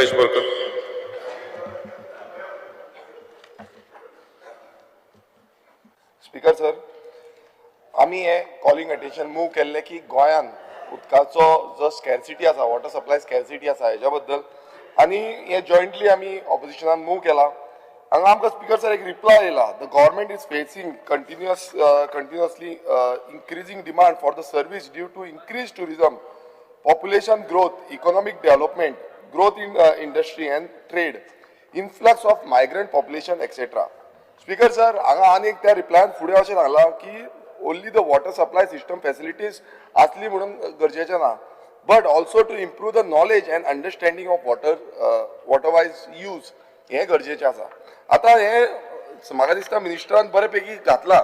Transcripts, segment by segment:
Naresh Borkar. Speaker sir, आम्ही हे calling attention move केल्ले की गोंयान उदकाचो जो स्कॅरसिटी आसा, वॉटर सप्लाय स्कॅरसिटी आसा हेच्या बद्दल आनी हे जॉयंटली आमी ऑपोजिशनान मूव केला. हांगा आमकां स्पीकर सर एक रिप्लाय येयला. The government is facing continuously increasing demand for the service due to increase tourism, population growth, economic development, growth in industry and trade, influx of migrant population, etc. Speaker sir, हांगा आनी एक त्या रिप्लायन फुडें अशें सांगलां की only the water supply system facilities आसली म्हणून गरजेचें ना, but also to improve the knowledge and understanding of water wise use हें गरजेचें आसा. आतां हें म्हाका दिसता मिनिस्टरान बरे पैकी घातलां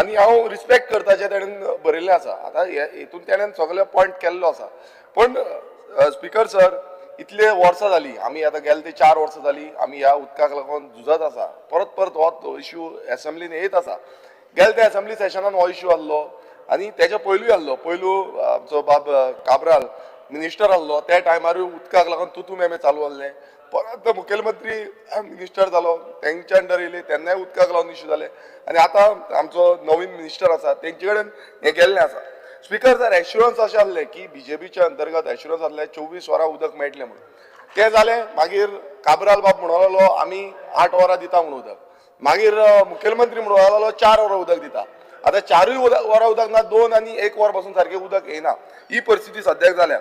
आनी हांव रिस्पेक्ट करता जे ताणें बरयल्लें आसा. आतां हेतून ताणें सगळे पॉयंट केल्लो आसा. पण स्पीकर सर, इतले वर्सां जालीं, आमी आतां गेले ते 4 वर्सां जालीं आमी ह्या उदकाक लागून झुजत आसा. परत परत हो इश्यू एसेंब्लीन येत आसा. गेले त्या एसेंब्ली सेशनान हो इश्यू आहलो आनी तेच्या पयलूय आहलो. पयलू आमचो बाब काब्राल मिनिस्टर आहलो, त्या टायमारूय उदकाक लागून तुतू मेमे चालू आहले. परत मुखेलमंत्री मिनिस्टर जालो, तेंच्या अंडर येयले, तेन्नाय उदकाक लागून इश्यू जाले. आनी आतां आमचो नवीन मिनिस्टर आसा तेंचे कडेन हें गेल्लें आसा. स्पीकर सर, एश्युरन्स अशें आहलें की बीजेपीच्या अंतर्गत एश्युरन्स आहलें 24 वरां उदक मेळटलें म्हणून. तें जालें. मागीर काब्राल बाब म्हणून लागलो आमी 8 वरां दिता म्हणून उदक. मागीर मुखेलमंत्री म्हणून लागलो 4 वरां उदक दिता. आतां 4 वरां उदक ना, 2 आनी 1 वर पासून सारकें उदक येना. ही परिस्थिती सद्याक जाल्या.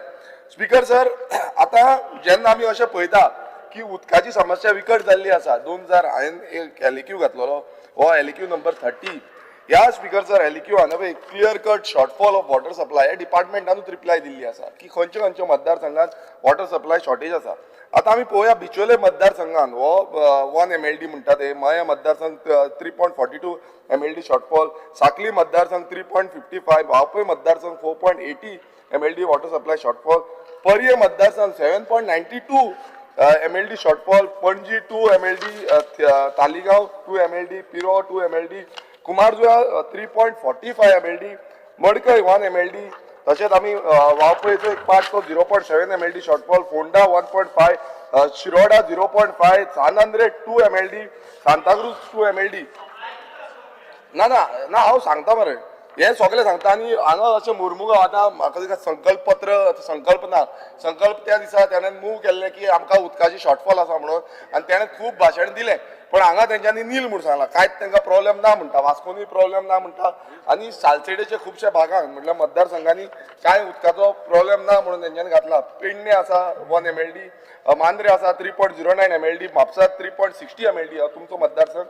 स्पीकर सर, आतां जेन्ना आमी अशें पळयता की उदकाची समस्या विकट जाल्ली आसा. 2000 हांवें एक एलिक्यू घातलेलो, हो एलिक्यू नंबर 30. ह्या स्पीकर सर एलिक्यू हांगा पळय clear cut shortfall of water supply ह्या डिपार्टमेंटानूच रिप्लाय दिल्ली आसा की खंयच्या खंयच्या मतदारसंघात वॉटर सप्लाय शॉर्टेज आसा. आतां आमी पळोवया बिचोले मतदारसंघान हो 1 MLD म्हणटा ते, मया मतदारसंघ 3.42 MLD शॉर्टफॉल, साकली मतदारसंघ 3.55, वाळपय मतदारसंघ 4.80 MLD वॉटर सप्लाय शॉर्टफॉल, पर्ये मतदारसंघ 7.92 MLD shortfall, Panaji 2 MLD, Taleigao 2 MLD, पिरो 2 MLD, कुमारजुआ 3.45 MLD, मडकय 1 MLD. तशेंच आमी वाळपयचो एक पार्ट तो 0.7 MLD shortfall, Ponda 1.5, Shiroda 0.5, Sanandre 2 MLD, Santa Cruz 2 MLD. ना ना ना हांव सांगता मरे, हे सगळें सांगता. आनी हांगा अशें मुरमुगांव आतां म्हाका दिसता संकल्प त्या दिसा ताणें मूव केल्लें की आमकां उदकाची शॉर्टफॉल आसा म्हणून, आनी ताणें खूब भाशण दिलें. पण हांगा तेंच्यांनी नील म्हणून सांगलां, कांयच तांकां प्रॉब्लेम ना म्हणटा, वास्कोनूय प्रॉब्लेम ना म्हणटा, आनी सालसेडेच्या खुबश्या भागांक म्हटल्यार मतदारसंघांनी कांय उदकाचो प्रॉब्लेम ना म्हणून तेंच्यांनी घातला. पेडणे आसा 1 MLD, मांद्रे आसा 3.09 MLD, म्हापसा 3.60 MLD हो तुमचो मतदारसंघ,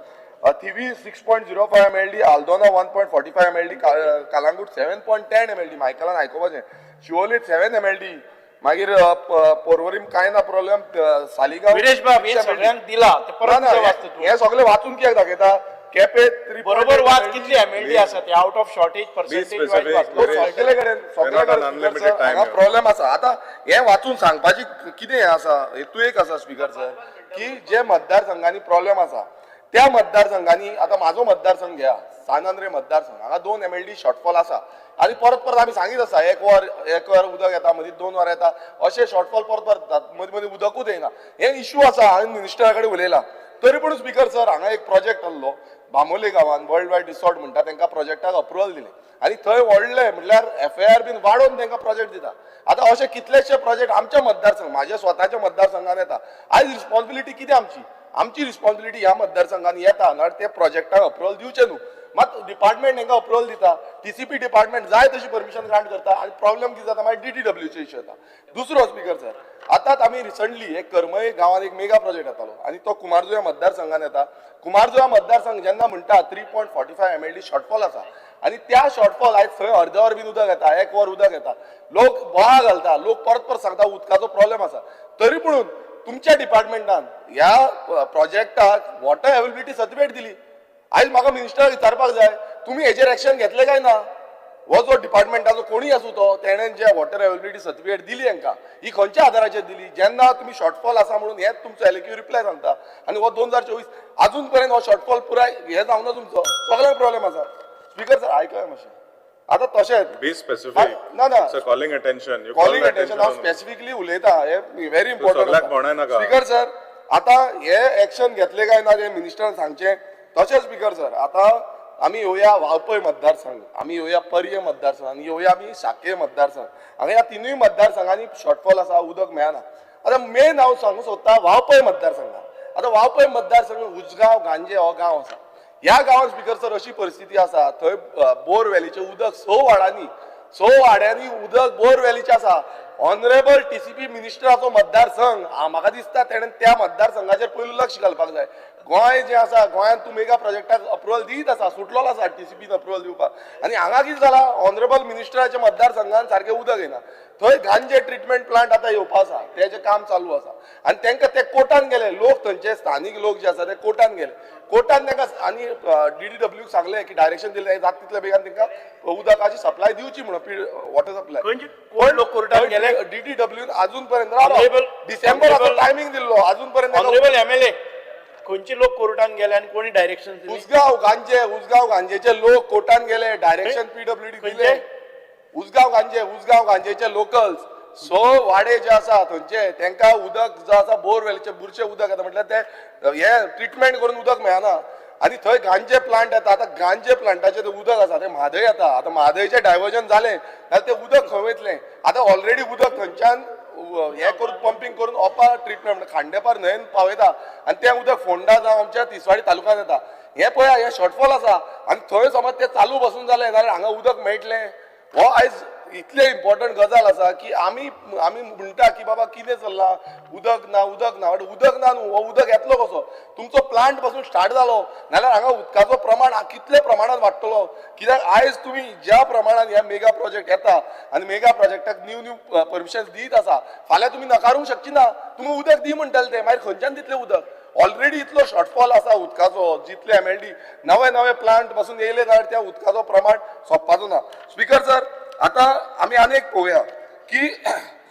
Thivim 6.05 MLD, Aldona 1.45 MLD, Calangute 7.10 MLD, मायकलान आयकोपाचें, शिवोलीत 7 MLD, मागीर पोरवरीम कांय ना प्रॉब्लेम, सालिगांव विरेश बाब हे सगळ्यांक दिला ते परत वाचता तूं. हे सगळे वाचून कित्याक दाखयता? केपे बरोबर वाच कितली MLD आसा ते out of shortage percentage wise वाचलो. सगळे कडेन हांगा प्रॉब्लेम आसा. आतां हे वाचून सांगपाची कितें आसा, हेतू एक आसा स्पीकर सर, की जे मतदारसंघांनी प्रॉब्लेम आसा त्या मतदारसंघांनी, आतां म्हाजो मतदारसंघ घ्या, सानांद्रे मतदारसंघ, हांगा 2 MLD शॉर्टफॉल आसा. आनी परत परत आमी सांगीत आसा 1 वर उदक येता, मदीं 2 वरां येता, अशें शॉर्टफॉल परत परत जाता, मदीं मदीं उदकूच येना. हे इश्यू आसा. हांवें मिनिस्टरा कडेन उलयलां. तरी पूण स्पीकर सर, हांगा एक प्रोजेक्ट आहलो बामोले गांवान, वर्ल्ड वायड रिसॉर्ट म्हणटा, तांकां प्रोजेक्टाक अप्रुवल दिलें आनी थंय व्हडले म्हणल्यार FIR बीन वाडोवन तांकां प्रोजेक्ट दिता. आतां अशे कितलेशे प्रोजेक्ट आमच्या मतदारसंघ, म्हाज्या स्वताच्या मतदारसंघान येता. आयज रिस्पॉन्सिबिलिटी कितें आमची रिस्पॉन्सिबिलिटी ह्या मतदारसंघान येता ना ते प्रोजेक्टाक अप्रुवल दिवचें न्हू. मात डिपार्टमेंट तांकां अप्रुवल दिता, TCP डिपार्टमेंट जाय तशी परमिशन ग्रांट करता, आनी प्रॉब्लेम कितें जाता मागीर DTWचे इश्यू येता. दुसरो स्पीकर सर, आतांच आमी रिसंटली एक करमय गांवांत एक मेगा प्रोजेक्ट येतालो आनी तो कुमारजुव्या मतदारसंघान येता. कुमारजुव्या मतदारसंघ जेन्ना म्हणटा 3.45 MLD शॉर्टफॉल आसा, आनी त्या शॉर्टफॉल आयज थंय अर्द वर बीन उदक येता, 1 वर उदक येता, लोक बोळा घालता, लोक परत परत सांगता उदकाचो प्रॉब्लेम आसा. तरी पूण तुमच्या डिपार्टमेंटान ह्या प्रोजेक्टाक वॉटर अवेलेबिलिटी सर्टिफिकेट दिली. आयज म्हाका मिनिस्टराक विचारपाक जाय, तुमी हेजेर एक्शन घेतले काय ना? हो जो डिपार्टमेंटाचो कोणी आसूं तो, तेणें जे वॉटर अवेलेबिलिटी सर्टिफिकेट दिली हांकां, ही खंयच्या आधाराचेर दिली? जेन्ना तुमी शॉर्टफॉल आसा म्हणून हेच तुमचो एलिक्यू रिप्लाय सांगता, आनी हो 2024 अजून पर्यंत हो शॉर्टफॉल पुराय हे जावना तुमचो, सगळ्यांक प्रॉब्लेम आसा. स्पीकर सर आयकया मातशें. आता तशेंच Be specific. ना ना Sir, calling attention. You calling call attention attention हांव on- स्पेसिफिकली उलयता हे व्हेरी सगळ्याक इम्पॉर्टंट म्हणा नाका. स्पीकर सर आता हे एक्शन घेतले काय ना ते मिनिस्टरान सांगचे तशें स्पीकर सर आता आमी येवया वाळपय मतदारसंघ आमी येवया पर्ये मतदारसंघ आनी येवया आमी साखळे मतदारसंघ हांगा ह्या तिनूय मतदारसंघांनी शॉर्टफॉल आसा उदक मेळना आता मेन हांव सांगूं सोदता वाळपय मतदारसंघात आता वाळपय मतदारसंघ उजगांव गांजे हो गांव आसा ह्या गांवांत स्पीकर सर अशी परिस्थिती आसा थंय बोर व्हॅलीचें उदक स वाड्यांनी उदक बोर व्हॅलीचें आसा ऑनरेबल टीसीपी मिनिस्टराचो मतदारसंघ म्हाका दिसता तेणें त्या मतदारसंघाचेर पयलू लक्ष घालपाक जाय गोंय जें आसा गोंयांत तूं मेगा प्रोजेक्टाक अप्रुवल दीत आसा सुटलो आसा टीसीपीन अप्रुवल दिवपाक आनी हांगा कितें जाला ऑनरेबल मिनिस्टराच्या मतदारसंघान सारकें उदक येना थंय गांजे ट्रिटमेंट प्लांट आतां येवपा आसा तेजें काम चालू आसा आनी तांकां ते कोर्टान गेले लोक थंयचे स्थानीक लोक जे आसा ते कोर्टान गेले कोर्टान तांकां आनी DDW सांगलें की डायरेक्शन दिलें जाता तितले बेगान तांकां उदकाची सप्लाय दिवची म्हणून वॉटर सप्लाय कोण लोक कोर्टान गेले DDW अजून पर्यंत Honorable- डिसेंबर टायमिंग दिल्लो अजून पर्यंत ऑनरेबल MLA खंयचे लोक कोर्टान गेले आणि कोणी डायरेक्शन दिली उसगाव गांजेचे लोक कोर्टान गेले डायरेक्शन PWD दिले उसगाव गांजेचे लोकल्स वाडे जे आसा थंयचे तांकां उदक जो आसा बोरवेलचे बुरशे उदक येता म्हटल्यार ते हे ट्रिटमेंट करून उदक मेळना आनी थंय गांजे प्लांट येता आतां गांजे प्लांटाचें तें उदक आसा तें म्हादय येता आतां म्हादयचें डायवर्जन जालें जाल्यार तें उदक खंय वयतलें आतां ऑलरेडी उदक थंयच्यान हे करून पंपिंग करून ओपा ट्रिटमेंट खांडेपार न्हंयेन पावयता आनी तें उदक फोंडा जावं आमच्या तिसवाडी तालुक्यांत येता हे पळया हे शॉर्टफॉल आसा आनी थंय समज तें चालू बसून जालें जाल्यार हांगा उदक मेळटलें हो आयज इतले इम्पॉर्टंट गजाल आसा की आमी म्हणटा की बाबा कितें चल्लां उदक ना उदक ना न्हू हो उदक येतलो कसो तुमचो प्लांट पासून स्टार्ट जालो नाल्यार हांगा उदकाचो प्रमाण कितले प्रमाणात वाडटलो कित्याक आयज तुमी ज्या प्रमाणान ह्या मेगा प्रोजेक्ट येता आनी मेगा प्रोजेक्टाक न्यू परमिशन दीत आसा फाल्यां तुमी नकारूंक शकची ना तुमी उदक दी म्हणटाले ते मागीर खंयच्यान दितले उदक ऑलरेडी इतलो शॉर्टफॉल आसा उदकाचो जितले MLD नवे प्लांट पासून येयले जाल्यार त्या उदकाचो प्रमाण सोंपपाचो ना स्पीकर सर आता आमी आनी एक पळोवया की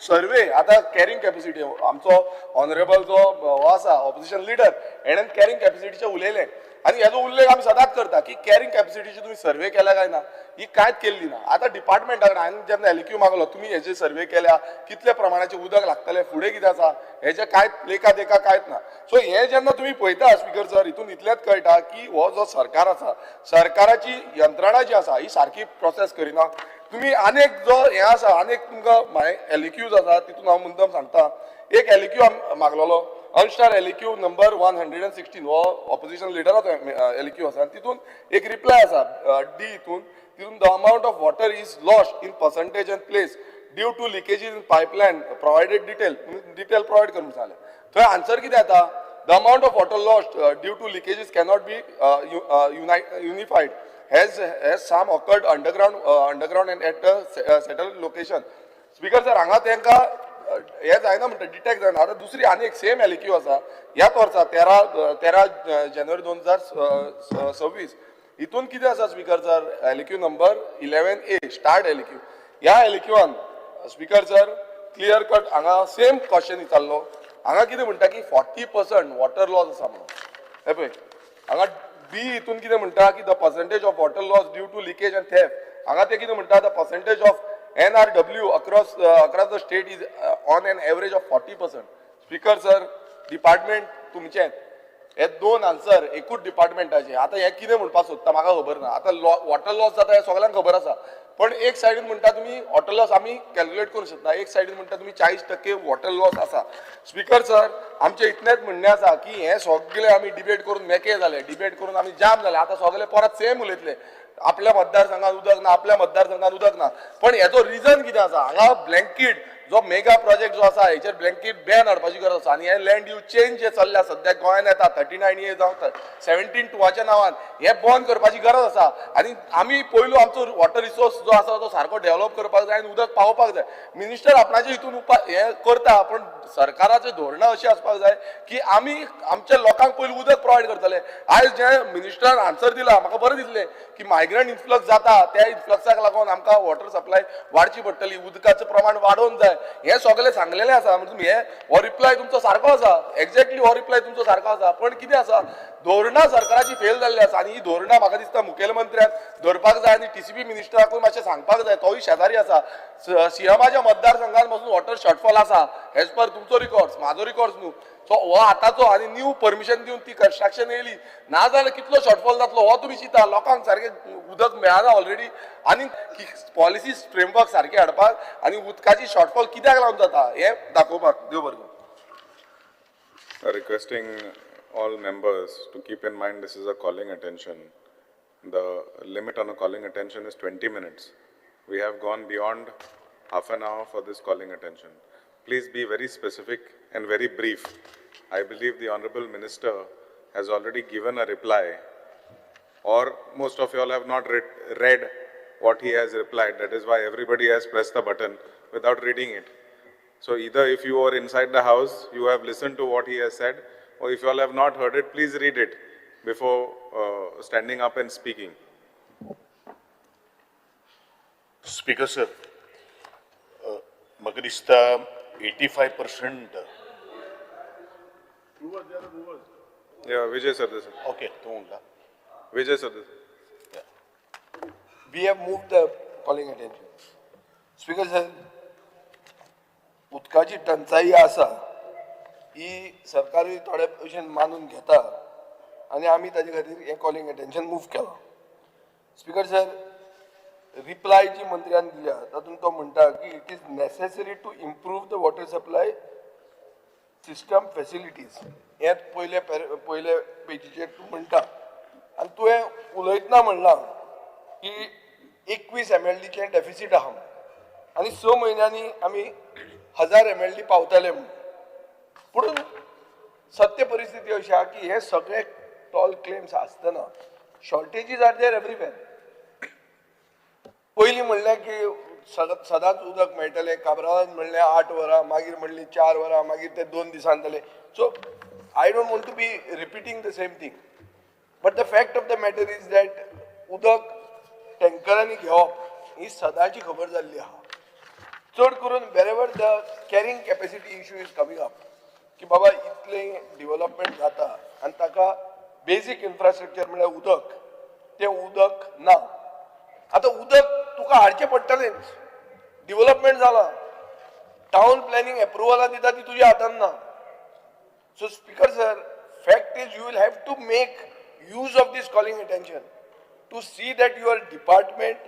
सर्वे आता कॅरिंग कॅपॅसिटी आमचो ऑनरेबल जो हो आसा ऑपोजिशन लिडर हेणेन कॅरिंग कॅपॅसिटीचे उलयलें आनी हेजो उल्लेख आमी सदांच करता की कॅरिंग कॅपॅसिटीची तुमी सर्वे केल्या काय ना ही कांयच केल्ली ना आतां डिपार्टमेंटाक हांवें जेन्ना LQ मागलो तुमी हेजे सर्वे केल्या कितले प्रमाणाचें उदक लागतलें फुडें कितें आसा हेजे कांयच लेखा देखा कांयच ना सो हे जेन्ना तुमी पळयता स्पीकर सर हितून इतलेंच कळटा की हो जो सरकार आसा सरकाराची यंत्रणा जी आसा ही सारकी प्रोसेस करिना तुम्ही अनेक जो हे आसा अनेक तुमकां LQs आसा तितून हांव मुद्दम सांगता एक LQ मागलेलो अनस्टार LQ नंबर 116 हो ऑपोजिशन लिडराचो LQ आसा तितून एक रिप्लाय आसा D तितून the amount of water is lost in percentage and place due to leakages in pipeline provided detail provide करून सांगलें थंय आन्सर कितें येता the amount of water lost due to leakages cannot be unified has some occurred underground and at a settled location. Speaker sir, हांगा तांकां हे जायना म्हणटा डिटेक्ट जायना आतां दुसरी आनी एक सेम LQ आसा ह्याच वर्सा 13 जानेवारी 2026 हितून कितें आसा speaker sir LQ number 11A start LQ ह्या LQन स्पीकर सर क्लियर कट हांगा सेम क्वेश्चन विचारलो हांगा कितें म्हणटा की 40% वॉटर लॉस आसा म्हणून हे पळय हांगा B हितून कितें म्हणटा की the percentage of water loss due to leakage and theft हांगा ते कितें म्हणटा the percentage of NRW across the state is on an average of 40%. Speaker sir department तुमचें हे दोन आन्सर एकूच डिपार्टमेंटाचे आता हे कितें म्हणपाक सोदता म्हाका खबर ना आता वॉटर लॉस जाता हे सगळ्यांक खबर आसा पण एक सायडीन म्हणटा तुम्ही वॉटर लॉस आमी कॅल्क्युलेट करूंक शकता एक सायडीन म्हणटा तुम्ही 40% वॉटर लॉस आसा स्पीकर सर आमचे इतलेंच म्हणणें आसा की हे सगळे आमी डिबेट करून मेके जाले डिबेट करून आमी जाम जाले आता सगळे परत सेम उलयतले आपल्या मतदारसंघात उदक ना आपल्या मतदारसंघात उदक ना पण हेचो रिजन कितें आसा हांगा ब्लँकेट जो मेगा प्रोजेक्ट जो आसा हेचेर ब्लँकेट बॅन हाडपाची गरज आसा आनी हे लँड यूज चेंज जे चल्ल्या सद्याक गोंयांत येता 39A जावं 17(2) नांवान हे बंद करपाची गरज आसा आनी आमी पयलू आमचो वॉटर रिसोर्स जो आसा तो सारको डेव्हलप करपाक जाय आनी उदक पावोवपाक जाय मिनिस्टर आपणाचे हितून हे करता पण सरकाराचे धोरणां अशी आसपाक जाय की आमी आमच्या लोकांक पयलीं उदक प्रोवायड करतले. आयज जे मिनिस्टरान आन्सर दिला म्हाका बरें दिसलें की मायग्रंट इन्फ्लक्स जाता त्या इन्फ्लक्साक लागून आमकां वॉटर सप्लाय वाडची पडटली, उदकाचें प्रमाण वाडोवंक जाय, हें सगळें सांगलेलें आसा. म्हणजे तुम्ही हो रिप्लाय तुमचो सारको आसा, एक्झॅक्टली हो रिप्लाय तुमचो सारको आसा. पण कितें आसा, धोरणां सरकाराची फेल जाल्ली आसा आनी ही धोरणां म्हाका दिसता मुखेलमंत्र्यान धरपाक जाय आनी TCP मिनिस्टराकूय मातशें सांगपाक जाय. तोय शेजारी आसा. सीएमाच्या मतदारसंघात पासून वॉटर शॉर्टफॉल आसा एज पर तुमचो रिकॉर्ड्स, म्हाजो रिकॉर्ड्स न्हू. सो हो आतांचो आनी न्यू परमिशन दिवन ती कन्स्ट्रक्शन येयली ना जाल्यार कितलो शॉर्टफॉल जातलो हो तुमी चिंता. लोकांक सारकें उदक मेळना ऑलरेडी आनी पॉलिसी फ्रेमवर्क सारके हाडपाक आनी उदकाची शॉर्टफॉल कित्याक लागून जाता हें दाखोवपाक. देव बरें करूं. Requesting all members to keep in mind this is a calling attention. The limit on a calling attention is 20 minutes. We have gone beyond half an hour for this calling attention. Please be very specific and very brief. I believe the Honorable Minister has already given a reply, or most of you all have not read what he has replied. That is why everybody has pressed the button without reading it. So either if you are inside the house, you have listened to what he has said, or if you all have not heard it, please read it before standing up and speaking. Speaker sir, म्हाका दिसता 85%. Yeah, Vijay Sardesai. Okay तूं म्हणटा. Vijay Sardesai. We have moved the calling attention. Speaker sir, उदकाची टंचाई आसा ही सरकारूय थोडे भशेन मानून घेता आनी आमी ताजे खातीर हें कॉलिंग अटेन्शन मूव केलां. स्पीकर सर, रिप्लाय जी मंत्र्यान दिल्या तातूंत तो म्हणटा की it is necessary to improve the water supply system facilities. हें पयले पेजीचेर तूं म्हणटा आनी तुवें उलयतना म्हणलां की 21 MLDचें डेफिसीट आहा आनी 6 म्हयन्यांनी आमी 1000 MLD पावतले म्हणून. पूण सत्य परिस्थिती अशी आहा की हे सगळे टॉल क्लेम्स आसतना शॉर्टेजीस आर देर एवरीवेर. पयलीं म्हणलें की सदांच उदक मेळटलें, काबरान म्हणलें 8 वरां, मागीर म्हणलीं 4 वरां, मागीर ते 2 दिसान जालें. So I don't want to be repeating the same thing, but the fact of the matter is that उदक टँकरांनी घेवप ही सदांची खबर जाल्ली आहा. चड करून wherever the carrying capacity issue is coming up की बाबा इतलें डिवेलपमेंट जाता आनी ताका बेजीक इन्फ्रास्ट्रक्चर म्हणल्यार उदक, तें उदक ना. आतां उदक तुका हाडचें पडटलेंच. डिवेलपमेंट जालां, टावन प्लॅनिंग एप्रुवलां दिता ती तुज्या हातान ना. So speaker sir, fact is you will have to make use of this calling attention to see that your department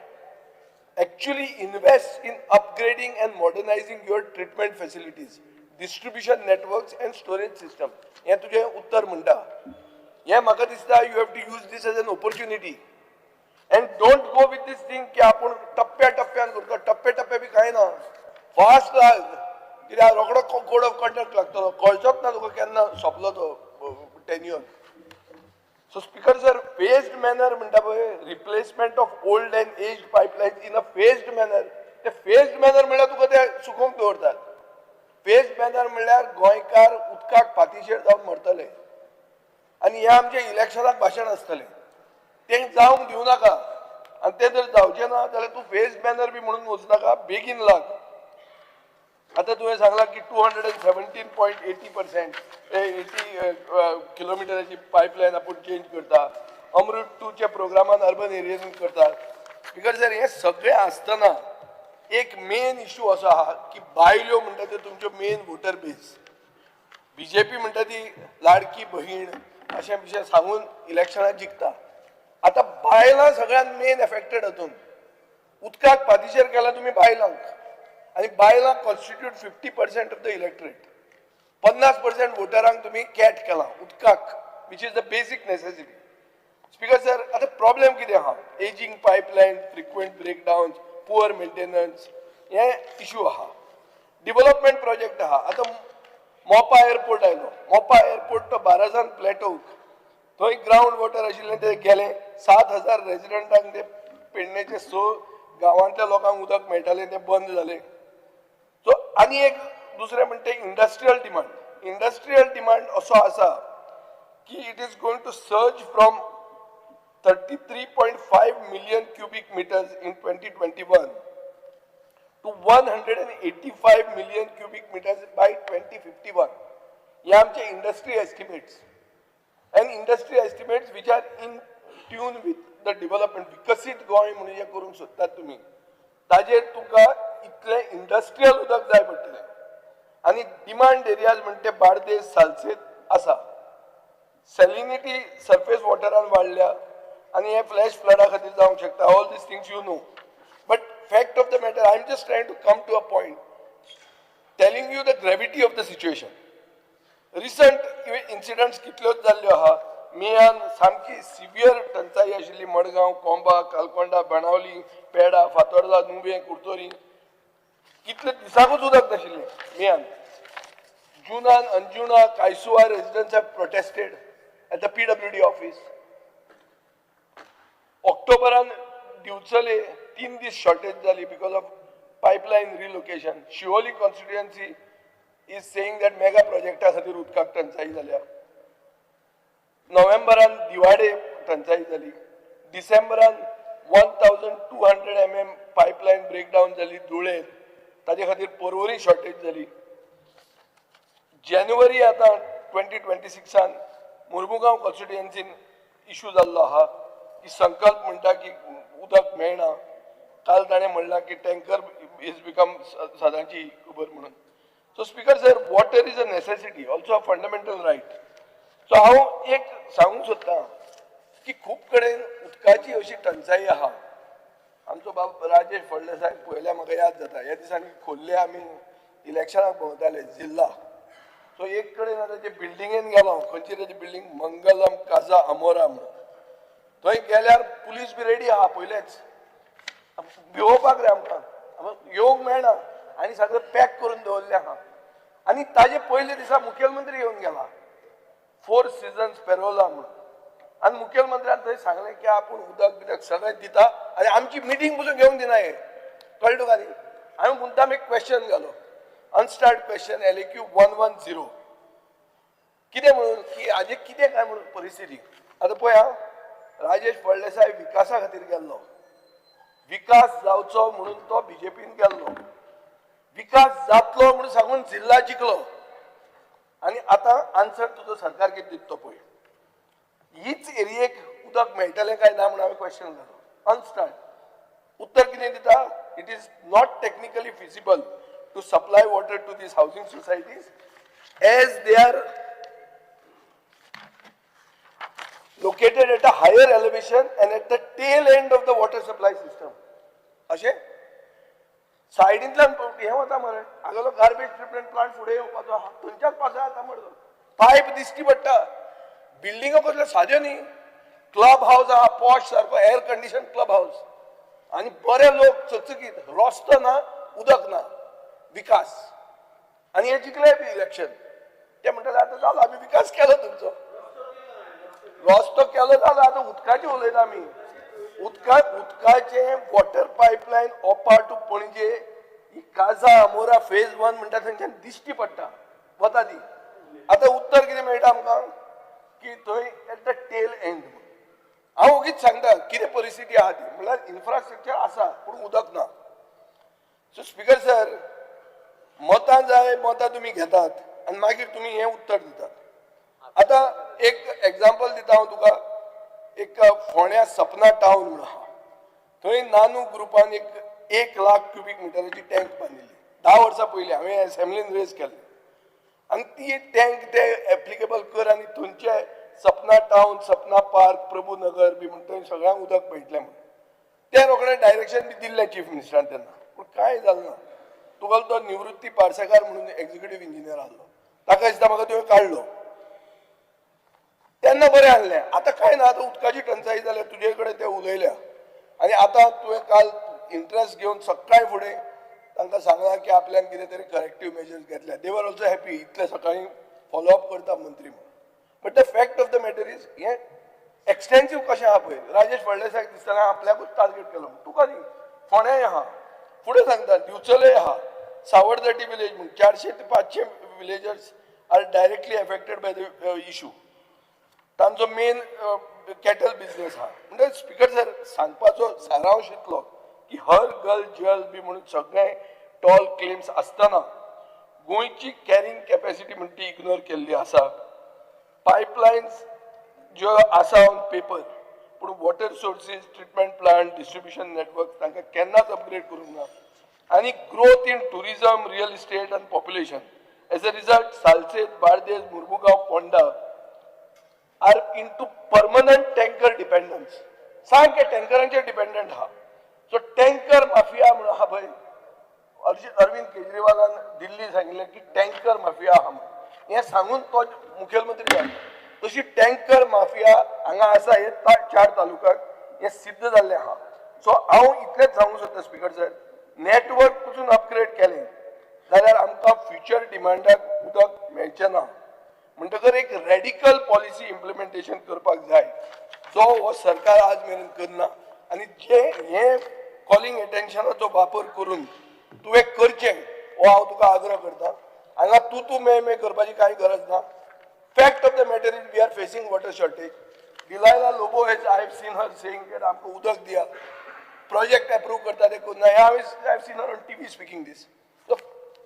actually invest in upgrading and modernizing your treatment facilities, distribution networks and storage system. हे तुझे उत्तर म्हणटा. हे म्हाका दिसता you have to use this as an opportunity and don't go with this thing की आपण टप्प्या टप्प्यान करता. टप्पे टप्पे बी कांय ना, फास्ट लाग कित्याक रोखडो कोड ऑफ कंडक्ट लागतलो, कळचोच ना तुका केन्ना सोंपलो तो tenure. So speaker sir, phased manner म्हणटा पळय, replacement of old and aged pipelines in a phased manner. ते फेज्ड मॅनर म्हणल्यार तुका ते सुकोवंक दवरतात. फेज्ड मॅनर म्हणल्यार गोंयकार उदकाक फाटीशेर जावन मरतले आनी हे आमचे इलेक्शनाक भाशण आसतलें, तें जावंक दिवं नाका. आनी तें जर जावचें ना जाल्यार तूं फेज्ड मॅनर बी म्हणून वचनाका, बेगीन लाग. आतां तुवें सांगलां की 217.80% 80 किलोमिटराची पायपलायन आपण चेंज करता. अमृत 2च्या प्रोग्रामान अर्बन एरियान करतात. बिकॉज जर हे सगळें आसतना एक मेन इश्यू असो आहा की बायल्यो म्हणटा त्यो तुमच्यो मेन वोटर बेज. BJP म्हणटा ती लाडकी बहीण अशें बिशें सांगून इलेक्शनां जिखता. आतां बायलां सगळ्यात मेन एफेक्टेड हातून. उदकाक फाटीशेर केला तुमी बायलांक आनी बायलां कॉन्स्टिट्यूट 50% ऑफ द इलेक्टरेट. 50% वोटरांक तुम्ही कॅट केला उदकाक, which is the basic necessity. Speaker sir, आता प्रॉब्लेम कितें आहा? Ageing pipeline, frequent breakdowns, poor maintenance, हे इश्यू आहा. डेव्हलपमेंट प्रोजेक्ट आहा. आता मोपा एअरपोर्ट आयलो. मोपा एअरपोर्ट तो बारासान प्लॅटोक थंय ग्राउंड वॉटर आशिल्लें ते गेलें. 7,000 रेजिडेंटांक ते पेडणेचे गांवांतल्या लोकांक उदक मेळटालें तें बंद जालें. सो आनी एक दुसरें म्हणटा इंडस्ट्रियल डिमांड असो आसा की it is going to surge from 33.5 million cubic meters in 2021 to 185 million cubic meters by 2051. हे आमचे industry estimates and industry estimates which are in tune with the development. विकसित गोंय म्हणून हे करूंक सोदतात तुमी ताजेर तुका इतले इंडस्ट्रियल उदक जाय पडटलें आनी डिमांड एरियाज म्हणटे बार्देस सालसेत आसा. सॅलिनिटी सरफेस वॉटरान वाडल्या आनी हे फ्लॅश फ्लडा खातीर जावंक शकता. All these things you know, but fact of the matter I am just trying to come to a point telling you the gravity of the situation. Recent incidents कितल्योच जाल्ल्यो आहा. मेयान सामकी सिवियर टंचाई आशिल्ली मडगांव, कोंबा, कालकोंडा, बाणावली, पेडा, फातोर्डा, नुवें, कुर्तोरी. कितले दिसाकूच उदक नाशिल्लें मेयान. जुनान Anjuna, Caisua residents have protested at the PWD office. ऑक्टोबरान दिवचले 3 दीस शॉर्टेज जाली because of pipeline relocation. Siolim constituency is saying that mega projecta खातीर उदकाक टंचाई जाल्या. नोव्हेंबरान दिवाडे टंचाई जाली. डिसेंबरान 1200 mm पायपलायन ब्रेकडावन जाली धुळेर, ताजे खातीर पर्वरी शॉर्टेज जाली. जानेवारी आतां 2026 मुर्मुगांव कॉन्स्टिट्युएन्सीन इशू जाल्लो आहा की संकल्प म्हणटा की उदक मेळना. काल ताणें म्हणलां की टँकर इज बिकम सदांची खबर म्हणून. So Speaker sir, water is a necessity, also a fundamental right. So हांव एक सांगूंक सोदतां की खूब कडेन उदकाची अशी टंचाई आहा. आमचो बाब राजेश फळदेसाय पळयल्यार म्हाका याद जाता. ह्या दिसांनी खोर्ले आमी इलेक्शनाक भोंवताले जिल्ला. सो एक कडेन आतां जे बिल्डिंगेन गेलो, खंयची ताची बिल्डिंग मंगलम काजा अमोरा म्हणून. थंय गेल्यार पुलीस बी रेडी आहा पयलेच भिवोवपाक रे आमकां येवंक मेळना आनी सगळें पॅक करून दवरलें आहा. आनी ताजे पयले दिसा मुखेलमंत्री येवन गेला 4 seasons पेरोला म्हणून. आनी मुखेलमंत्र्यान थंय सांगलें की आपूण उदक बिदक सगळें दिता आनी आमची मिटींग पसून घेवंक दिना हे. कळ्ळें तुका न्ही. हांवें मुद्दाम एक क्वेश्चन घालो, अनस्टार्ट क्वेश्चन LAQ 110 कितें म्हणून की हाजे कितें काय म्हणून परिस्थिती. आतां पळय हां, राजेश फळदेसाय विकासा खातीर गेल्लो. विकास जावचो म्हणून तो BJPन गेल्लो. विकास जातलो म्हणून सांगून जिल्ला जिखलो आनी आतां आन्सर तुजो सरकार कितें दिता तो पळय. हीच एरियेक उदक मेळटलें काय ना म्हणून हांवें क्वेश्चन घालो. अनस्टार्ट उत्तर कितें दिता, it is not technically feasible to supply water to this housing societies as they are located at a higher elevation and at the tail end of the water supply system. अशें सायडींतल्यान हें वता मरे हांगलो garbage treatment plant फुडें येवपाचो आहा थंयच्याच पासय आतां मरे पायप दिश्टी पडटा. बिल्डिंगो कसल्यो साद्यो न्ही. क्लब हावस आहा पॉश सारको एअर कंडिशन क्लब हावस आनी बरे लोक चकचकीत. रस्तो ना, उदक ना. विकास आनी हे जिखले बी इलेक्शन. ते म्हणटाले आतां जालो आमी विकास केलो तुमचो. रस्तो केलो जालो आतां उदकाची उलयता आमी. उदकाचे वॉटर पायपलायन ओपा टू पणजे ही काजा अमोरा फेज 1 म्हणटा थंयच्यान दिश्टी पडटा वता ती. आतां उत्तर कितें मेळटा आमकां की थंय एट द टेल एंड. हांव ओगीच सांगता कितें परिस्थिती आहा ती. म्हणल्यार इन्फ्रास्ट्रक्चर आसा पूण उदक ना. सो स्पीकर सर, मतां जाय मतां तुमी घेतात आनी मागीर तुमी हें उत्तर दितात. आतां एक एग्जाम्पल दिता हांव तुका. एक फोण्या सपना टावन म्हणून आहा थंय नानू ग्रुपान 1 लाख क्युबिक मिटराची टँक बांदिल्ली 10 वर्सां पयलीं. हांवें असेंब्लीन रेज केल्लें आनी ती टँक ते एप्लिकेबल कर आनी थंयचे सपना टावन, सपना पार्क, प्रभूनगर बी म्हण थंय सगळ्यांक उदक मेळटलें म्हणून तें रोखडें डायरेक्शन बी दिल्लें चीफ मिनिस्टरान तेन्ना. पूण कांय जालें ना. तुगेलो तो निवृत्ती पार्सेकार म्हणून एक्झिक्युटीव इंजिनियर आसलो, ताका दिसता म्हाका तुवें काडलो. तेन्ना बरें आहलें. आतां कांय ना. आतां उदकाची टंचाई जाल्या तुजे कडेन ते उलयल्या आनी आतां तुवें काल इंट्रस्ट घेवन सकाळी फुडें तांकां सांगलां की आपल्यान कितें तरी करेक्टीव मेजर्स घेतल्या. दे वर ऑल्सो हॅपी इतले सकाळीं फॉलोअप करता मंत्री म्हणून. But the fact of the matter is हें एक्सटेन्सीव कशें आहा पळय. राजेश फळदेसायक दिसतना आपल्याकूच टार्गेट केलो. तुका न्ही, फोंड्याय आहा, फुडें सांगता दिवचलेय आहा, सावरदटी विलेज म्हणून 400 ते 500 villagers are directly affected by the issue. तांचो मेन कॅटल बिझनेस हा. म्हणजे स्पीकर सर सांगपाचो सारांश इतलो की हर गर्ल जल बी म्हणून सगळे टॉल क्लेम्स आसतना गोंयची कॅरिंग कॅपॅसिटी म्हणून ती इग्नोर केल्ली आसा. पायपलायन्स ज्यो आसा ऑन पेपर पूण water sources treatment plant distribution network तांकां केन्नाच अपग्रेड करूंक ना. आनी growth in tourism real estate आनी population as a result Salcete Bardez Mormugao Ponda are into permanent tanker dependence. सारके टँकरांचेर डिपेंडंट आहा. सो टँकर माफिया म्हणून आहा पळय अरविंद केजरीवालान दिल्ली सांगिल्लें की टँकर माफिया आहा म्हणून. हें सांगून तो मुखेलमंत्री जालो. तशी टँकर माफिया हांगा आसा हे 4 तालुक्याक हें सिद्ध जाल्लें आहा. सो हांव इतलेंच सांगूंक सोदता स्पीकर सर, नेटवर्क पसून अपग्रेड केलें जाल्यार आमकां फ्युचर डिमांडाक उदक मेळचें ना. म्हणटकर एक रॅडिकल पॉलिसी इम्प्लिमेंटेशन करपाक जाय जो हो सरकार आज मेरेन करना. आनी जे हे कॉलिंग एटेन्शनाचो वापर करून तुवें करचें हो हांव तुका आग्रह करता. हांगा तूं मे करपाची कांय गरज ना. Fact of the matter is we are facing water shortage. Delilah Lobo has, I have seen her saying that आमको उदक दिया. Project approve करता देखो ना. I have seen her on TV speaking this. So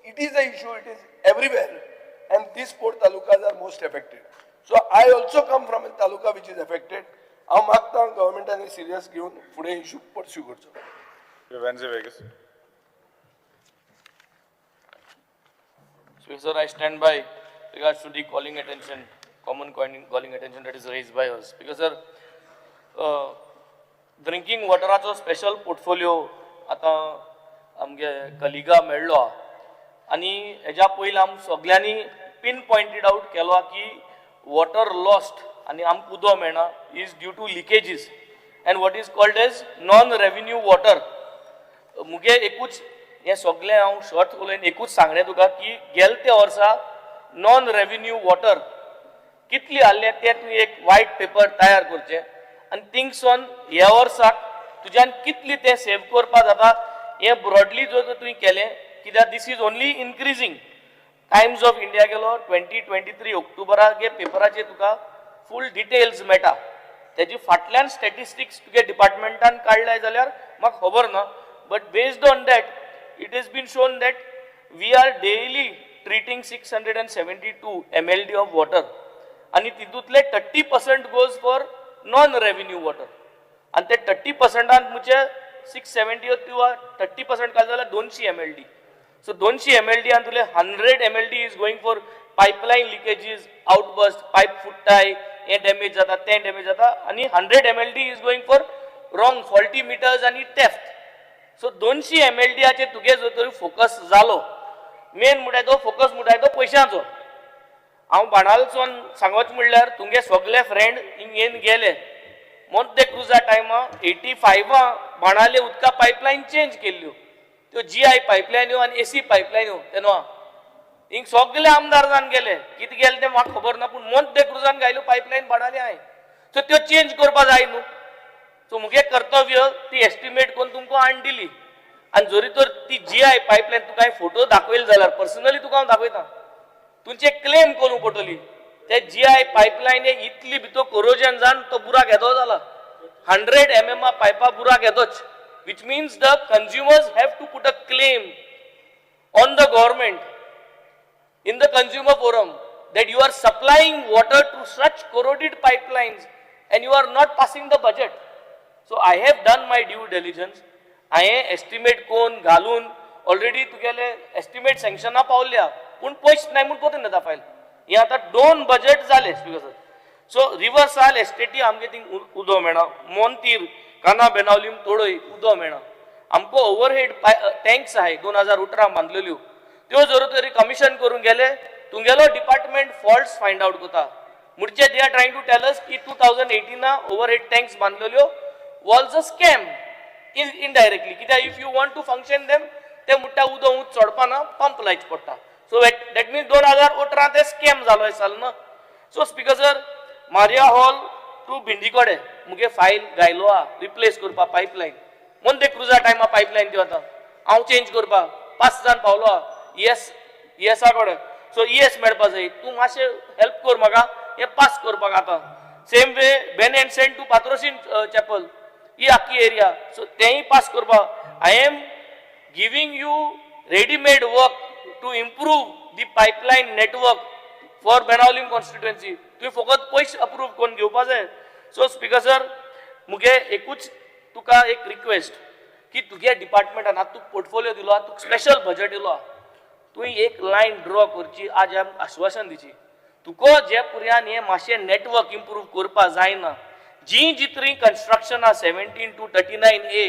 it is a issue. It is everywhere, and these 4 talukas are most affected. So I also come from a taluka which is affected. हांव मागता गव्हर्नमेंटाने serious घेवन फुडें issue pursue करचो. Wednesday Vegas. So, sir, I stand by regards to the calling attention, common calling attention that is raised by us. Because, sir, drinking water special portfolio आता आमगे कलिगा मेळ्ळो आनी हेज्या पयलीं आम सगळ्यांनी पिन पॉइंटेड आउट केलो की वॉटर लॉस्ट आनी आमकां उदक मेळना is due to leakages and what is called as non revenue water. मुगे एकूच हे सगळें हांव शॉर्ट उलयन एकूच सांगणें तुका की गेल ते वर्सा नॉन रेव्हेन्यू वॉटर कितली आहलें तें तुवें एक व्हायट पेपर तयार करचें आनी थिंग्स ऑन ह्या वर्साक तुज्यान कितली तें सेव करपा जाता हें ब्रॉडली जो तुवें केलें कित्याक this is only increasing. Times of India गेलो 2023 ऑक्टोबराक हे पेपराचेर तुका फूल डिटेल्स मेळटा. तेजी फाटल्यान स्टॅटिस्टिक्स तुगे डिपार्टमेंटान काडलाय जाल्यार म्हाका खबर ना. But based on that it has been shown that we are daily treating 672 mld of water and तितूंतले 30% goes for non revenue water and ते 30% आन मुझे 672 30% काल जाल्यार 200 mld. So 200 mld आन तुले 100 mld is going for pipeline leakages, outburst, pipe फुट्टाय, हे damage जाता ते डॅमेज जाता आणि 100 mld is going for wrong faulty meters आणि theft. सो 200 mld तुगे जो तरी फोकस जालो मेन म्हणटा तो फोकस म्हणटा तो पयशांचो. हांव बाणालसून सांगोच म्हणल्यार तुमगे सगळे फ्रेंड हिंगेन गेले मोंते क्रुजा टायमा 85 बाणाले उदका पायपलायन चेंज केल्ल्यो त्यो GI पायपलायन्यो आनी AC पायपलायन्यो तेन्ना हिंग सगळे आमदार जावन गेले. कितें गेले तें म्हाका खबर ना पूण मोंते क्रुजान घायल्यो पायपलायन बाणाले हांवें. सो त्यो चेंज करपा जाय न्हू. सो मुगे कर्तव्य ती एस्टिमेट करून तुमकां हाडून दिली आनी जरी तर ती GI पायपलायन तुका हांवें फोटो दाखयले जाल्यार पर्सनली तुका हांव दाखयता तुमचे क्लेम करूंक पडटली. ते GI पायपलायन इतली भितर कोरोजन जावन तो बुराक येदो जाला 100 mm पायपा बुराक येदोच which means the consumers have to put a claim on the government in the consumer forum that you are supplying water to such corroded pipelines and you are not passing the budget. So I have done my due diligence. I estimate कोण घालून already तुगेले estimate सँक्शना पावल्या पूण पयशे नाही म्हणून कोते येता file. हे आता 2 बजेट जाले स्पीकर. सो रिवर्साल एस्टेटी आमगे थिंग उदो मेळना. मोंतीर काना बेनावलीम तोडय उदो मेळना. आमको ओव्हरहेड टँक्स आहाय 2018 बांधलेल्यो त्यो जर तरी कमिशन करून गेले तुमगेलो डिपार्टमेंट फॉल्ट्स फायंड आउट करता. मुडचे they are trying to tell us की 2018 ओव्हरहेड टँक्स बांधलेल्यो वॉल्स अ स्कॅम इनडायरेक्टली कित्याक if you want to function them ते मुट्टा उदो उंच चडपाना पंप लायच पडटा. सो दॅट मीन्स 2018 ते स्कॅम जालो आसलो ना. So speaker sir Maria Hall to Bhindikode मुगे फायल घायलो हा रिप्लेस करपा पायपलायन मोंते क्रुजा टायमा पायपलायन त्यो आतां हांव चेंज करपा 5 जाण पावलो ESA कडेन सो ES मेळपा जाय तूं मातशें हेल्प कर म्हाका हे पास करपाक आतां सेम वे बेन end saint to Patrocinio chapel ही आख्खी एरिया सो तेंय पास करपाक I am giving you readymade work to improve the pipeline network for Benaulim constituency तुवें फकत पयशे अप्रूव करून घेवपा जाय सो स्पीकर सर मुगे एकूच तुका एक रिक्वेस्ट की तुगे डिपार्टमेंटान आतां तुका पोर्टफोलियो दिलो तुका स्पेशल बजेट दिलो तुवें एक लायन ड्रॉ करची आज आश्वासन दिची तुका जे पर्यान हे मातशें नेटवर्क इम्प्रूव करपा जायना जी जितली construction 17 to 39A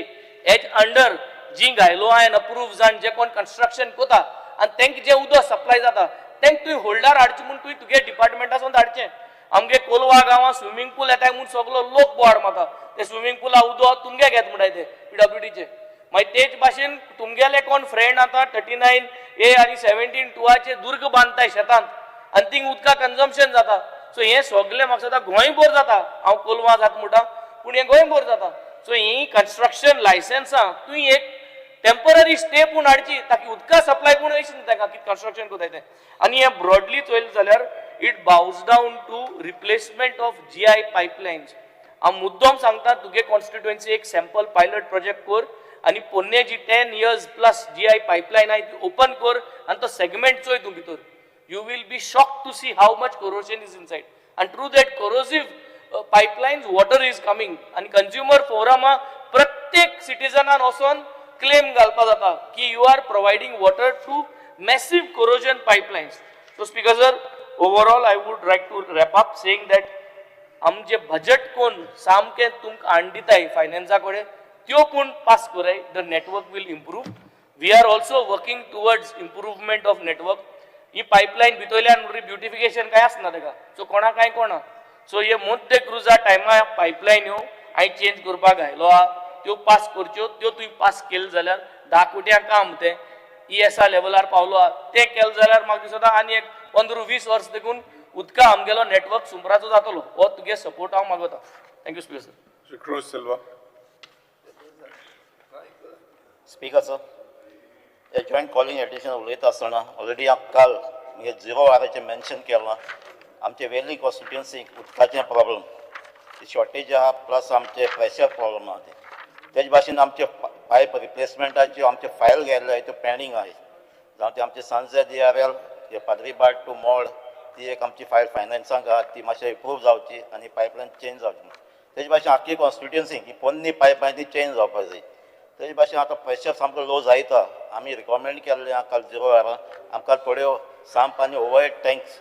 as under जी गायडलायन अप्रूव जावन जे कोण कंस्ट्रक्शन कोता आनी तेंका जे उदक सप्लाय जाता तेंका तुवें होल्डार हाडचें म्हूण तुवें तुगे डिपार्टमेंटासून धाडचें आमगे कोलवा गांवां स्विमींग पूल येताय म्हूण सगळो लोक बोवाड मारता ते स्विमींग पूला उदक तुमगे घेत म्हणटाय ते PWDचे मागीर तेच भाशेन तुमगेले कोण फ्रेंड आतां 39A आनी 17-2चे दुर्ग बांदताय शेतांत आनी थिंग उदका कन्जम्पशन जाता सो हे सगळे म्हाका सदां गोंयभर जाता हांव कोलवा जाता म्हणटा पूण हे गोंयभर जाता सो ही कंस्ट्रक्शन लायसन्सां तुवें एक टेम्पररी स्टे पूण हाडची ताकी उदका सप्लाय पूण अशें न्ही ताका कितें कंस्ट्रक्शन कोताय तें आनी हें ब्रॉडली चोयलें जाल्यार it boils down to replacement of GI pipelines हांव मुद्दम सांगता तुगे कॉन्स्टिट्युएन्सी एक सॅम्पल पायलट प्रोजेक्ट कर आनी पोन्ने जी 10 years प्लस GI पायपलायन आहाय ती ओपन कर आनी तो सेगमेंट चोय तूं भितर you will be shocked to see how much corrosion is inside and through that corrosive pipelines water is coming and consumer forum प्रत्येक सिटीजनान वचोन क्लेम घालपा जाता की you are providing water to massive corrosion pipelines so speaker sir overall I would like to wrap up saying that आमचे budget कोण सामके तुमकां हाड दिताय फायनान्सा कडेन त्यो कोण पास कराय the network will improve we are also working towards improvement of network ही पायपलायन भितरल्यान ब्युटिफिकेशन काय आसना तेका सो कोणा काय कोणा सो हे मोठे क्रुजा टायमार पायपलायन ह्यो हांवें चेंज करपाक घायलो आहा त्यो पास करच्यो त्यो तुवें पास केल्यो जाल्यार 10 कोट्यां काम तें ESA लेवलार पावलो आहा तें केलें जाल्यार म्हाका दिसता आनी एक 15-20 वर्स देखून उदका आमगेलो नेटवर्क सुंपराचो जातलो हो तुगे सपोर्ट हांव मागता thank you speaker sir Mr. Cruz Silva. Speaker sir हे जॉयंट कॉलिंग एडिशन उलयता आसतना ऑलरेडी हांव काल म्हणजे 0 hourचें मेन्शन केलां आमचे वेली कॉन्स्टिट्युएन्सीक उदकाचें प्रॉब्लम शॉर्टेज आहा प्लस आमचे प्रेशर प्रॉब्लम आहा तेजे भाशेन आमचे पायप रिप्लेसमेंटाच्यो आमचे फायल गेल्ले त्यो पेंडींग आहाय जावं ते आमचे सांजे DRL हे पाद्रीबाट टू मोड ती एक आमची फायल फायनान्सांक आहा ती मातशें इम्प्रूव जावची आनी पायपलायन चेंज जावची तेजे भाशेन आख्खी कॉन्स्टिट्युएन्सीक ही पोन्नी पायपलायन ती चेंज जावपाक जाय तेजे भाशेन आतां प्रेशर सामको लो जायता आमी रिकमेंड केल्लें आहा काल 0 hour आमकां थोड्यो सांप आनी ओवरहेड टँक्स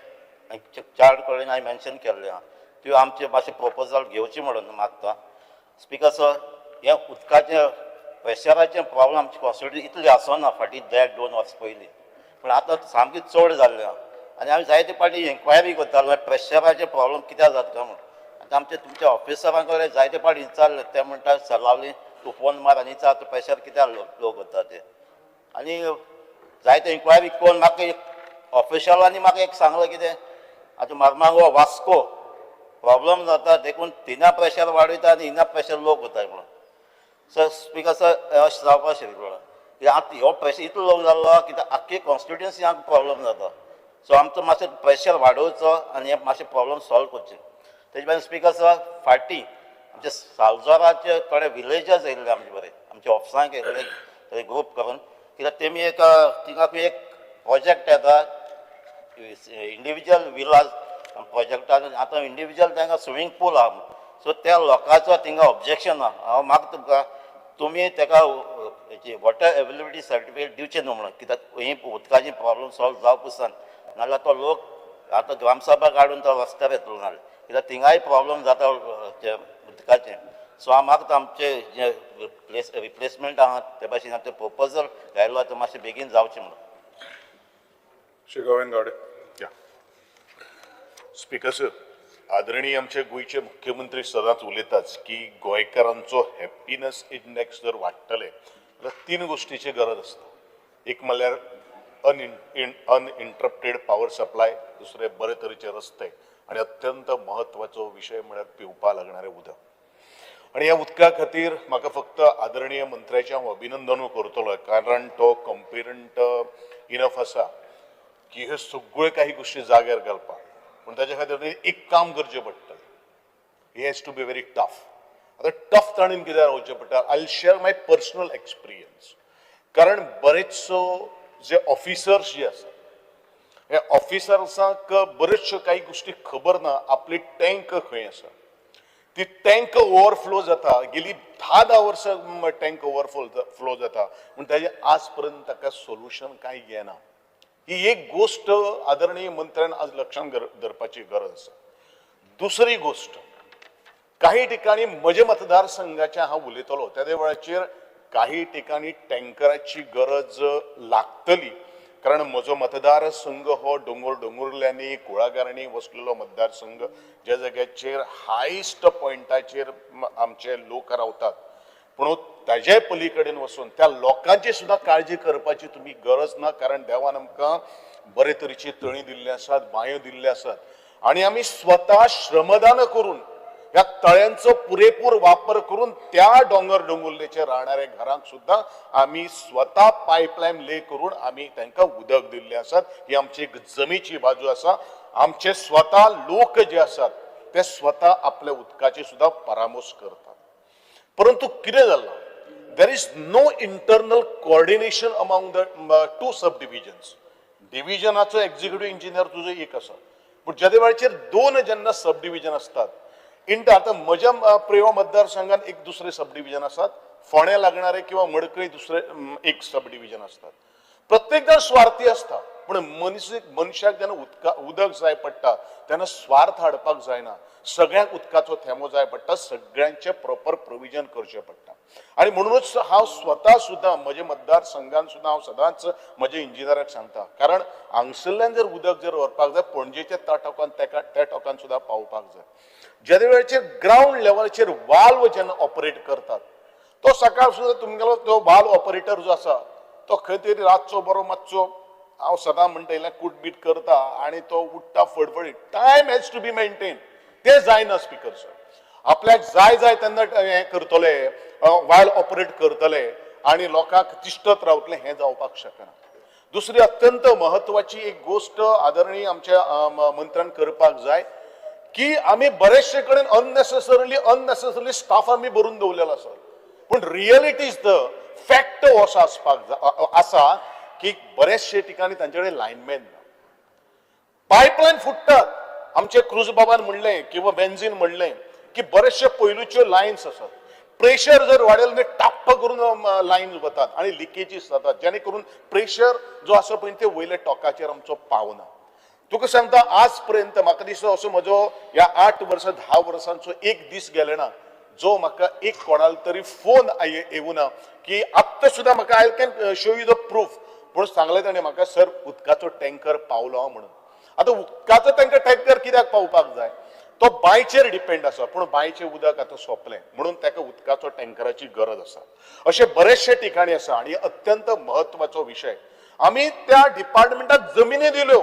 चार्ट कडेन हांवें मेन्शन केल्लें आहा त्यो आमचे मातशें प्रोपोजल घेवची म्हणून मागता स्पीकर सर हें उदकाचें प्रेशराचें प्रॉब्लम आमची कॉन्स्टिट्युएन्सी इतली आसना फाटीं 2 वर्स पयलीं पूण आतां सामकी चड जाल्लें आहा आनी हांवें जायते फावटी इन्क्वायरी करतालो प्रेशराचें प्रॉब्लम कित्याक जाता काय म्हणून आतां आमच्या तुमच्या ऑफिसरां कडेन जायते फावटी विचारलें ते म्हणटा सलावली तूं फोन मार आनी विचार तूं प्रेशर कित्याक लो करता तें आनी जायते इन्क्वायरी कोण म्हाका एक ऑफिशलांनी म्हाका एक सांगलें कितें आतां मार्मागो वास्को प्रॉब्लम जाता देखून तिना प्रेशर वाडयता आनी हिना प्रेशर लो करताय म्हणून सर स्पीकर सर अशें जावपाक शकना आतां हो प्रेशर इतलो लो जाल्लो कित्याक आख्खी कॉन्स्टिट्युएन्सी हांगा प्रॉब्लम जाता सो आमचो मातशें प्रेशर वाडोवचो आनी हे मातशें प्रॉब्लम सॉल्व करचे तेजे भायर स्पीकर सर फाटीं आमचे सालजोराचे थोडे विलेजर्स येयल्ले आमचे बरें आमच्या ऑफिसांक येयल्ले थंय ग्रूप करून कित्याक तेमी एक थिंगा एक प्रोजेक्ट येता इंडिविज्युअल विलाज प्रोजेक्टान आतां इंडिविज्युअल तांकां स्विमींग पूल आहा सो त्या लोकांचो थिंगा ऑब्जेक्शन आहा हांव मागता तुमकां तुमी ताका हेची वॉटर एवेलेबिलिटी सर्टिफिकेट दिवचें न्हू म्हणून कित्याक ही उदकाची प्रॉब्लम सॉल्व जावपासान नाजाल्यार तो लोक आतां ग्रामसभा काडून तो रस्त्यार येतलो नाजाल्यार कित्याक थिंगाय प्रॉब्लम जाता उदकाचें सो हांव मागता आमचे जे रिप्लेसमेंट आहा ते भाशेन आमचें प्रपोजल घायलो तो मातशें बेगीन जावचें म्हणून Shri Govind Gowde. Speaker sir आदरणीय आमचे गोंयचे मुख्यमंत्री सदांच उलयताच की गोंयकारांचो हॅपीनेस इंडेक्स जर वाडटले जाल्यार 3 गोश्टीची गरज आसता एक म्हणल्यार अनइंटरप्टेड पावर सप्लाय दुसरे बरे तरेचे रस्ते आणि अत्यंत महत्वाचो विषय म्हळ्यार पिवपा लागणारे उदक आणि ह्या उदका खातीर म्हाका फक्त आदरणीय मंत्र्याचें हांव अभिनंदनूय करतलो, कारण तो कॉम्पिटंट इनफ आसा की ह्यो सगळ्यो काही गोश्टी जाग्यार घालपाक. पूण ताचे खातीर एक काम करचें पडटलें. He has to be very tough. आता टफ ताणीन कित्याक रावचें पडटा, I will share my personal experience. कारण बरेचसो जे ऑफिसर्स जे आसात, हे ऑफिसर्सांक बरेचश्यो काही गोश्टी खबर ना. आपली टँक खंय आसा, ती टँक ओवरफ्लो जाता. गेली 10 वर्सां टँक ओवरफ्लो जाता, पूण ताजे आज पर्यंत ताका सोल्युशन कांय घेना. ही एक गोष्ट आदरणीय मंत्र्यान आज लक्षांत धरपाची गरज आसा. दुसरी गोष्ट, काही ठिकाणी म्हज्या मतदारसंघाच्या हांव उलयतलो त्या वेळाचेर काही ठिकाणी टँकराची गरज लागतली. कारण म्हजो मतदारसंघ हो दोंगुरल्यांनी कुळागरांनी वसलेलो मतदारसंघ, ज्या जाग्याचेर हायस्ट पॉयंटाचेर आमचे लोक रावतात. पूण ताजे पलीकडेन वचून त्या लोकांची सुद्दां काळजी करपाची तुमी गरज ना. कारण देवान आमकां बरे तरेची तळी दिल्ली आसात, बांयो दिल्ल्यो आसात, आणि आमी स्वता श्रमदान करून ह्या तळ्यांचो पुरेपूर वापर करून त्या दोंगुल्लेचेर राहणाऱ्या घरांक सुद्दां आमी स्वता पायपलायन ले करून आमी तांकां उदक दिल्लें आसात. ही आमची एक जमेची बाजू आसा. आमचे स्वता लोक जे आसात ते स्वता आपल्या उदकाची सुद्दां परामोस करतात. परंतु कितें जालां, there is no internal coordination among the 2 sub divisions. डिव्हिजनाचो एक्झिक्युटिव्ह इंजिनियर तुजो एक आसा, पूण ज्या वेळाचेर 2 जेन्ना सब डिव्हिजन असतात, आता म्हज्या प्रेव मतदारसंघात एक दुसरे सब डिव्हिजन असतात, फोंड्या लागणारे किंवा मडकळी दुसरे एक सब डिव्हिजन असतात. प्रत्येक जण स्वार्थी असता, पण मनशाक जेन्ना उदक जाय पडटा तेन्ना स्वार्थ हाडपाक जायना. सगळ्यांक उदकाचो थेंबो जाय पडटा, सगळ्यांचे प्रॉपर प्रोविजन करचें पडटा. आणि म्हणूनच हांव स्वता सुद्दां म्हज्या मतदारसंघान सुद्दां हांव सदांच म्हज्या इंजिनियराक सांगता, कारण हांगसरल्यान जर उदक जर व्हरपाक जाय पणजेच्या त्या टोकान सुद्दां पावपाक जाय. ज्या वेळाचेर ग्राउंड लेवलाचेर वाल्व जेन्ना ऑपरेट करतात, तो सकाळ सुद्दां तुमगेलो तो वाल्व ऑपरेटर जो आसा तो खंय तरी रातचो बरो मातसो, हांव सदां म्हणटा कूटबीट करता आणि तो उठ्ठा फडफडीत. Time has to be maintain. ते जायना स्पीकर सर. आपल्याक जाय तेन्ना हें करतले, वाल्व ऑपरेट करतले आणि लोकांक तिश्टत रावतले, हें जावपाक शकना. दुसरी अत्यंत महत्वाची एक गोष्ट आदरणीय आमच्या मंत्र्यान करपाक जाय की आम्ही बरेचशे कडेन अननेसेसरली स्टाफ आम्ही भरून दवरलेलो आसा. पण रियलिटी इज द फॅक्ट असो आसपाक आसा की बरेचशे ठिकाणी तांच्याकडे लायनमॅन ना. पायपलायन फुटतात. आमचे क्रूज बाबान म्हणलें किंवा बेन्झीन म्हणलें की बरेचशे पयलूच्यो लायन्स आसात. प्रेशर जर वाडयलो म्हणजे टाप्प करून लायन वतात आणि लिकेजीस जातात, जेणे करून प्रेशर जो आसा पळय ते वयल्या टोकाचेर आमचो पावना. तुका सांगता आज पर्यंत म्हाका दिसता असो म्हजो ह्या 8 वर्सां 10 वर्सांचो एक दीस गेले ना जो म्हाका एक कोणाल तरी फोन येवं ना की आत्ता सुद्दां म्हाका I can show you the proof. पूण सांगलें ताणें म्हाका सर उदकाचो टँकर पावलो म्हणून. आतां उदकाचो तांकां टँकर कित्याक पावपाक जाय, तो बांयचेर डिपेंड आसा, पूण बांयचें उदक आतां सोंपलें म्हणून ताका उदकाचो टँकराची गरज आसा. अशे बरेचशे ठिकाणी आसा. आणि अत्यंत महत्वाचो विशय, आमी त्या डिपार्टमेंटाक जमिनी दिल्यो,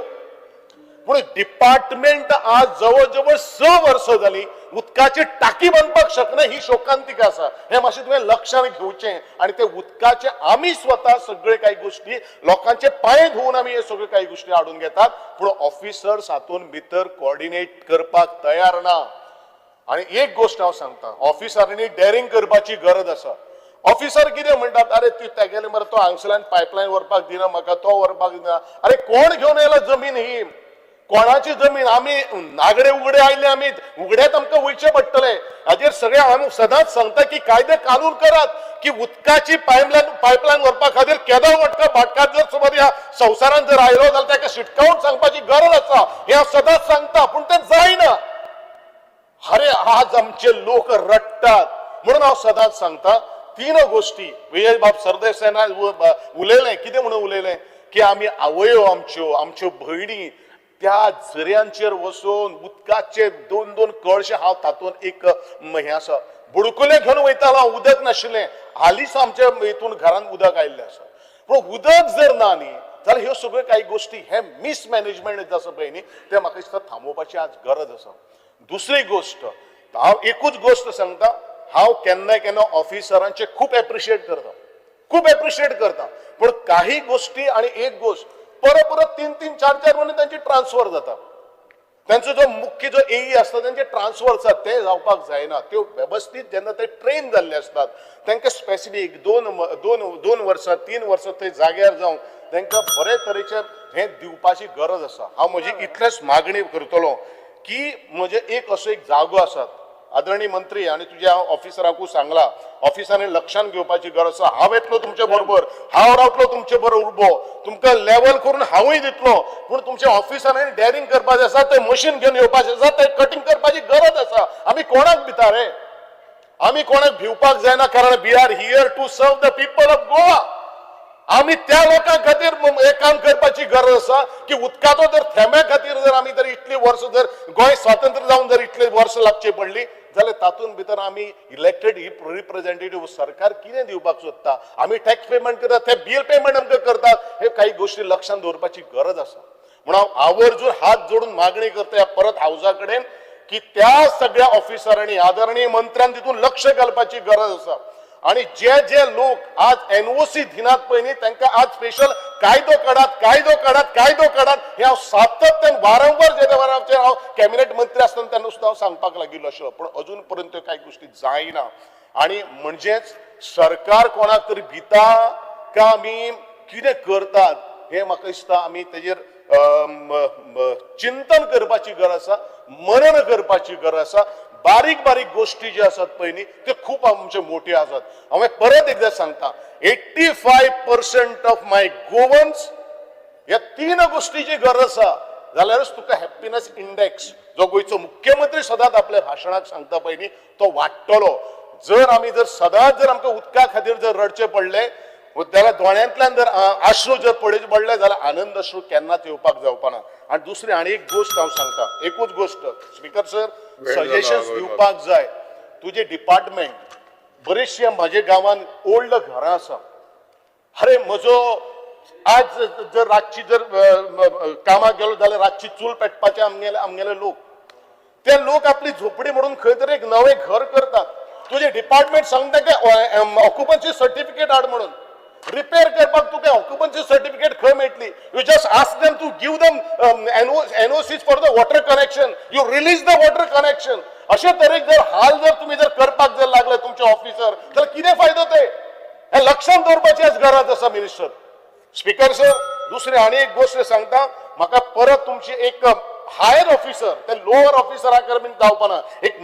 पूण डिपार्टमेंट आज जवळ जवळ 6 वर्सां जाली उदकाची टाकी बांदपाक शकना. ही शोकांतिका आसा. हे मातशें तुवें लक्षांत घेवचें. आणि ते उदकाचे आमी स्वता सगळे काही गोष्टी लोकांचे पांय धुवन आमी हे सगळे काही गोष्टी हाडून घेतात, पूण ऑफिसर्स हातून भितर कोऑर्डिनेट करपाक तयार ना. आणि एक गोष्ट हांव सांगता, ऑफिसरांनी डेअरिंग करपाची गरज आसा. ऑफिसर कितें म्हणटात, अरे ती तेगेले मरे तो हांगसरल्यान पायपलायन व्हरपाक दिना म्हाका, तो व्हरपाक दिना. अरे कोण घेवन येयला जमीन ही? कोणाची जमीन? आम्ही नागडे उगडे आयले, आम्ही उगड्यात आमकां वयचे पडटले. हाजेर सगळे आमी सदांच सांगता की कायदे कानून करात की उदकाची पायपलायन व्हरपा खातीर केदो भाटकार जर समज ह्या संवसारान जर आयलो जाल्यार ताका शिटकावून सांगपाची गरज आसा. हे हांव सदांच सांगता, पूण तें जायना. अरे आज आमचे लोक रडटात. म्हणून हांव सदांच सांगता 3 गोष्टी विजय बाब सरदेसायान उलयलें. कितें म्हणून उलयलें की आमी आवयो आमच्यो भयणी त्या झऱ्यांचेर वचून उदकाचे 2-2 कळशे, हांव तातूंत एक हे आसा बुडकुले घेवन वयतालो, उदक नाशिल्लें. हालींच आमच्या हितून घरान उदक आयिल्लें आसा. पूण उदक जर ना न्ही जाल्यार ह्यो सगळ्यो काही गोष्टी हे मिसमॅनेजमेंट आसा पळय न्ही ते म्हाका दिसता थांबोवपाची आज गरज आसा. दुसरी गोष्ट हांव एकूच गोष्ट सांगता हांव केन्ना केन्ना ऑफिसरांचे खूप एप्रिशिएट करता पण काही गोष्टी आणि एक गोष्ट परत 3-3, 4-4 महिने त्यांची ट्रान्सफर जाता. त्यांचो जो मुख्य जो एई असता त्यांचे ट्रान्सफर आसतात ते जावपाक जायना. त्यो व्यवस्थित जेन्ना ते ट्रेन जाल्ले असतात तांकां स्पेसिफीक दोन वर्सां 3 वर्सां थंय जाग्यार जावन तांकां बरे तरेचे हे दिवपाची गरज आसा. हांव म्हजी इतलेच मागणी करतलो की म्हजे एक असो एक जागो आसा आदरणीय मंत्री आणि तुझ्या ऑफिसरांकू सांगला ऑफिसांनी लक्षात घेवपाची गरज आसा. हांव येतलो तुमचे बरोबर, हांव रावतलो तुमचे बरोबर उबो, तुमकां लेवल करून हांवूय दितलो पूण तुमच्या ऑफिसांनी डेअरिंग करपाचें आसा ते मशीन घेवन येवपाचें आसा ते कटिंग करपाची गरज आसा. आमी कोणाक भिता रे? आमी कोणाक भिवपाक जायना कारण we are here to serve the people of Goa. आमी त्या लोकां खातीर एक काम करपाची गरज आसा की उदकाचो जर थेंब्या खातीर जर आमी जर इतली वर्स जर गोंय स्वातंत्र्य जावन जर इतली वर्स लागची पडली जाल्यार तातूंत भितर आमी इलेक्टेड रिप्रेझेंटेटिव्ह सरकार कितें दिवपाक सोदता. आमी टॅक्स पेमेंट करतात ते बिल पेमेंट आमकां करतात हे काही गोष्टी लक्षात दवरपाची गरज आसा. म्हणून हांव आवर्जून हात जोडून मागणी करता परत हाऊसा कडेन की त्या सगळ्या ऑफिसरांनी आदरणीय मंत्र्यान तितून लक्ष घालपाची गरज आसा. आणि जे लोक आज एनओसी दिनात पयलीं तांकां आज स्पेशल कायदो काडात हे हांव सातत्यान वारंवार जे हांव कॅबिनेट मंत्री आसतना तेन्ना सुद्दां हांव सांगपाक लागिल्लो आशिल्लो पण अजून पर्यंत कांय गोष्टी जायना. आणि म्हणजेच सरकार कोणाक तरी भिता काय आमी कितें करतात हे म्हाका दिसता आमी तेजेर चिंतन करपाची गरज आसा, मनन करपाची गरज आसा. बारीक गोष्टी ज्यो आसात पळय न्ही त्यो खूप आमचे मोठे आसात. हांवें परत एकदा सांगता 85% ऑफ माय गोवन्स ह्या 3 गोष्टीची गरज आसा जाल्यारच तुका हॅपीनेस इंडेक्स जो गोंयचो मुख्यमंत्री सदांच आपल्या भाशणाक सांगता पळय न्ही तो वाडटलो. जर आमी जर सदांच जर आमकां उदका खातीर जर रडचे पडले जाल्यार दोळ्यांतल्यान जर आश्रू जर पडले जाल्यार आनंद अश्रू केन्नाच येवपाक जावपाना. आणि दुसरी आणि एक गोष्ट हांव सांगता एकूच गोष्ट स्पीकर सर सजेशन्स दिवपाक जाय. तुझे डिपार्टमेंट बरेचशे म्हाजे गांवांत ओल्ड घरां आसा. अरे म्हजो आज जर रातची जर कामाक गेलो जाल्यार रातची चूल पेटपाचे आमगेले लोक ते लोक आपली झोपडी म्हणून खंय तरी एक नवें घर करतात. तुझे डिपार्टमेंट सांगता की ऑक्युपन्सी सर्टिफिकेट हाड म्हणून रिपेअर करपाक तुका ऑक्युपन्सी सर्टिफिकेट खंय मेळटली. You just ask them to give them NOCs for the water connection, you release the water connection. अशे तरेक जर हाल जर तुम्ही जर करपाक जर लागले तुमचे ऑफिसर जाल्यार कितें फायदो ते हे लक्षात दवरपाची गरज आसा मिनिस्टर. स्पीकर सर दुसरी आणि एक गोष्ट सांगता म्हाका परत तुमची एक हायर ऑफिसर ते लोअर ऑफिसराक बीन जावपाना एक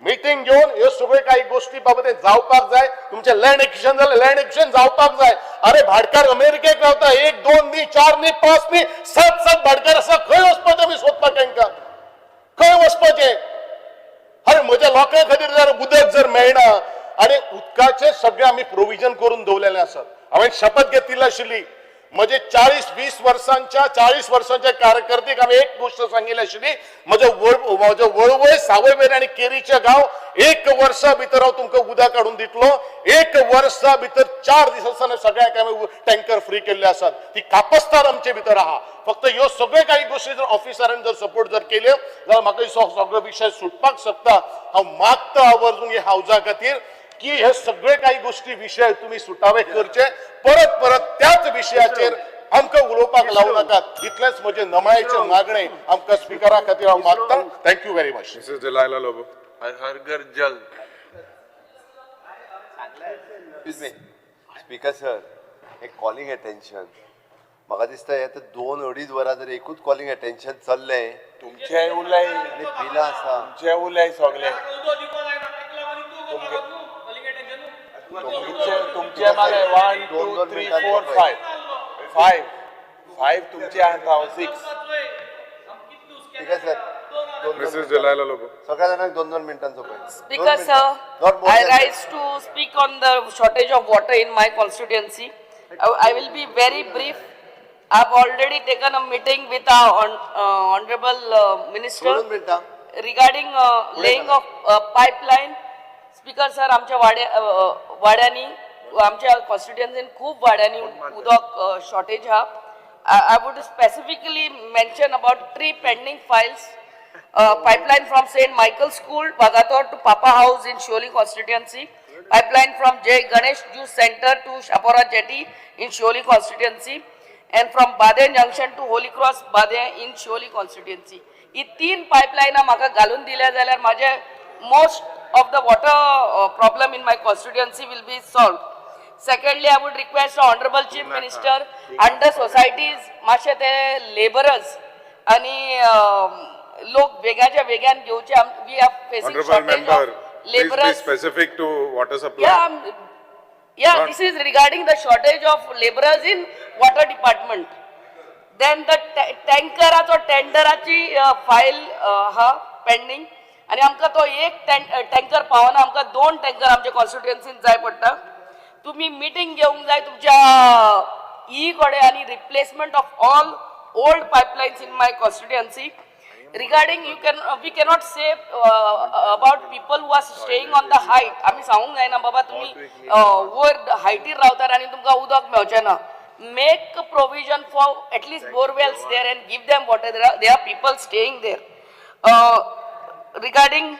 मीटिंग घेऊन हे सगळे काही गोष्टी बाबत जावपाक जाय. तुमचे लँड एक्विजिशन जाल्यार लँड एक्विजिशन जावपाक जाय. अरे भाटकार अमेरिकेक रावता 1, 2 न्ही 4 न्ही 5 न्ही 7 भाटकार आसा. खंय वचपाचें आमी सोदपाक तांकां खंय वचपाचें. अरे म्हज्या लोकां खातीर जर उदक जर मेळना आणि उदकाचे सगळे आमी प्रोविजन करून दवरलेले आसात. हांवें शपथ घेतिल्ली आशिल्ली म्हजे 40 वर्सांच्या कारकिर्दीक हांवें एक गोष्ट सांगिल्ली आशिल्ली म्हजो वळवय सावयवेरें आनी केरीचे गांव 1 वर्सा भितर हांव तुमकां उदक काडून दितलो. 1 वर्सा भितर 4 दिसांनी सगळ्यांक हांवें टँकर फ्री केल्ले आसात. ती कापस्तार आमचे भितर आहा. फक्त ह्यो सगळे काही गोष्टी जर ऑफिसरांनी जर सपोर्ट जर केल्यो जाल्यार म्हाका सगळो विशय सुटपाक शकता. हांव मागता आवर्जून ह्या हावजा खातीर की हे सगळे काही गोष्टी विषय तुम्ही सुटावे करचे. परत त्याच विशयाचेर आमकां उलोवपाक लावू नाकात इतलेच म्हजे नमळायेचे मागणे आमकां स्पीकरा खातीर हांव मागता. Thank you very much. Mrs. Delilah Lobo. हर घर जल. स्पीकर सर एक कॉलिंग अटेन्शन म्हाका दिसता हे 2-2.5 वरां जर एकूच कॉलिंग अटेन्शन चल्लें तुमचे उलय आनी बिलां आसा तुमचे उलय सगळे तुमचे मागे 1, 2, 3, 4, 5 तुमचे आता 6. Speaker sir Mrs. Delilah Lobo. सगळ्या जाणांक 2-2 मिनटांचो पळय. Speaker sir, I rise to speak on the shortage of water in my constituency. I will be very brief. I've already taken a meeting with our honorable minister 2 मिनटां regarding laying of pipeline. Speaker sir, आमच्या वाड्यांनी आमच्या कॉन्स्टिट्युएन्सीन खूप वाड्यांनी उदक shortage हा. I would specifically mention about 3 pending files Pipeline from St. Michael's School, Bagator to Papa House in Sholi constituency. Pipeline from J. Ganesh Juice Center to Shapora Jetty in Sholi constituency. And from Badin Junction to Holy Cross Badin in Sholi constituency. He 3 pipeline म्हाका घालून दिल्या जाल्यार माझे most of the water problem in my constituency will be solved. Secondly, I would request the Honorable Chief Minister under societies मातशे ते laborers आणि लोक वेगळ्याच्या वेगळ्यान घेवचे. We are facing Honorable shortage member, of please be laborers. specific to water supply. Yeah, this is regarding the shortage of laborers in water department. Then the tankeraचो टेंडराची file हा pending आणि आमकां तो एक टँकर पावना. आमकां 2 टँकर आमच्या कॉन्स्टिट्युएन्सीन जाय पडटा. तुम्ही मीटिंग घेवंक जाय तुमच्या ई कडे आणि replacement of all old pipelines in my constituency. Regarding we cannot say about people who are staying on the height. आम्ही सांगूंक जायना बाबा तुम्ही वर हायटीर रावतात आणि तुमकां उदक मेळचें ना. Make a provision for at least borewells there and give them water. There are people staying there. Regarding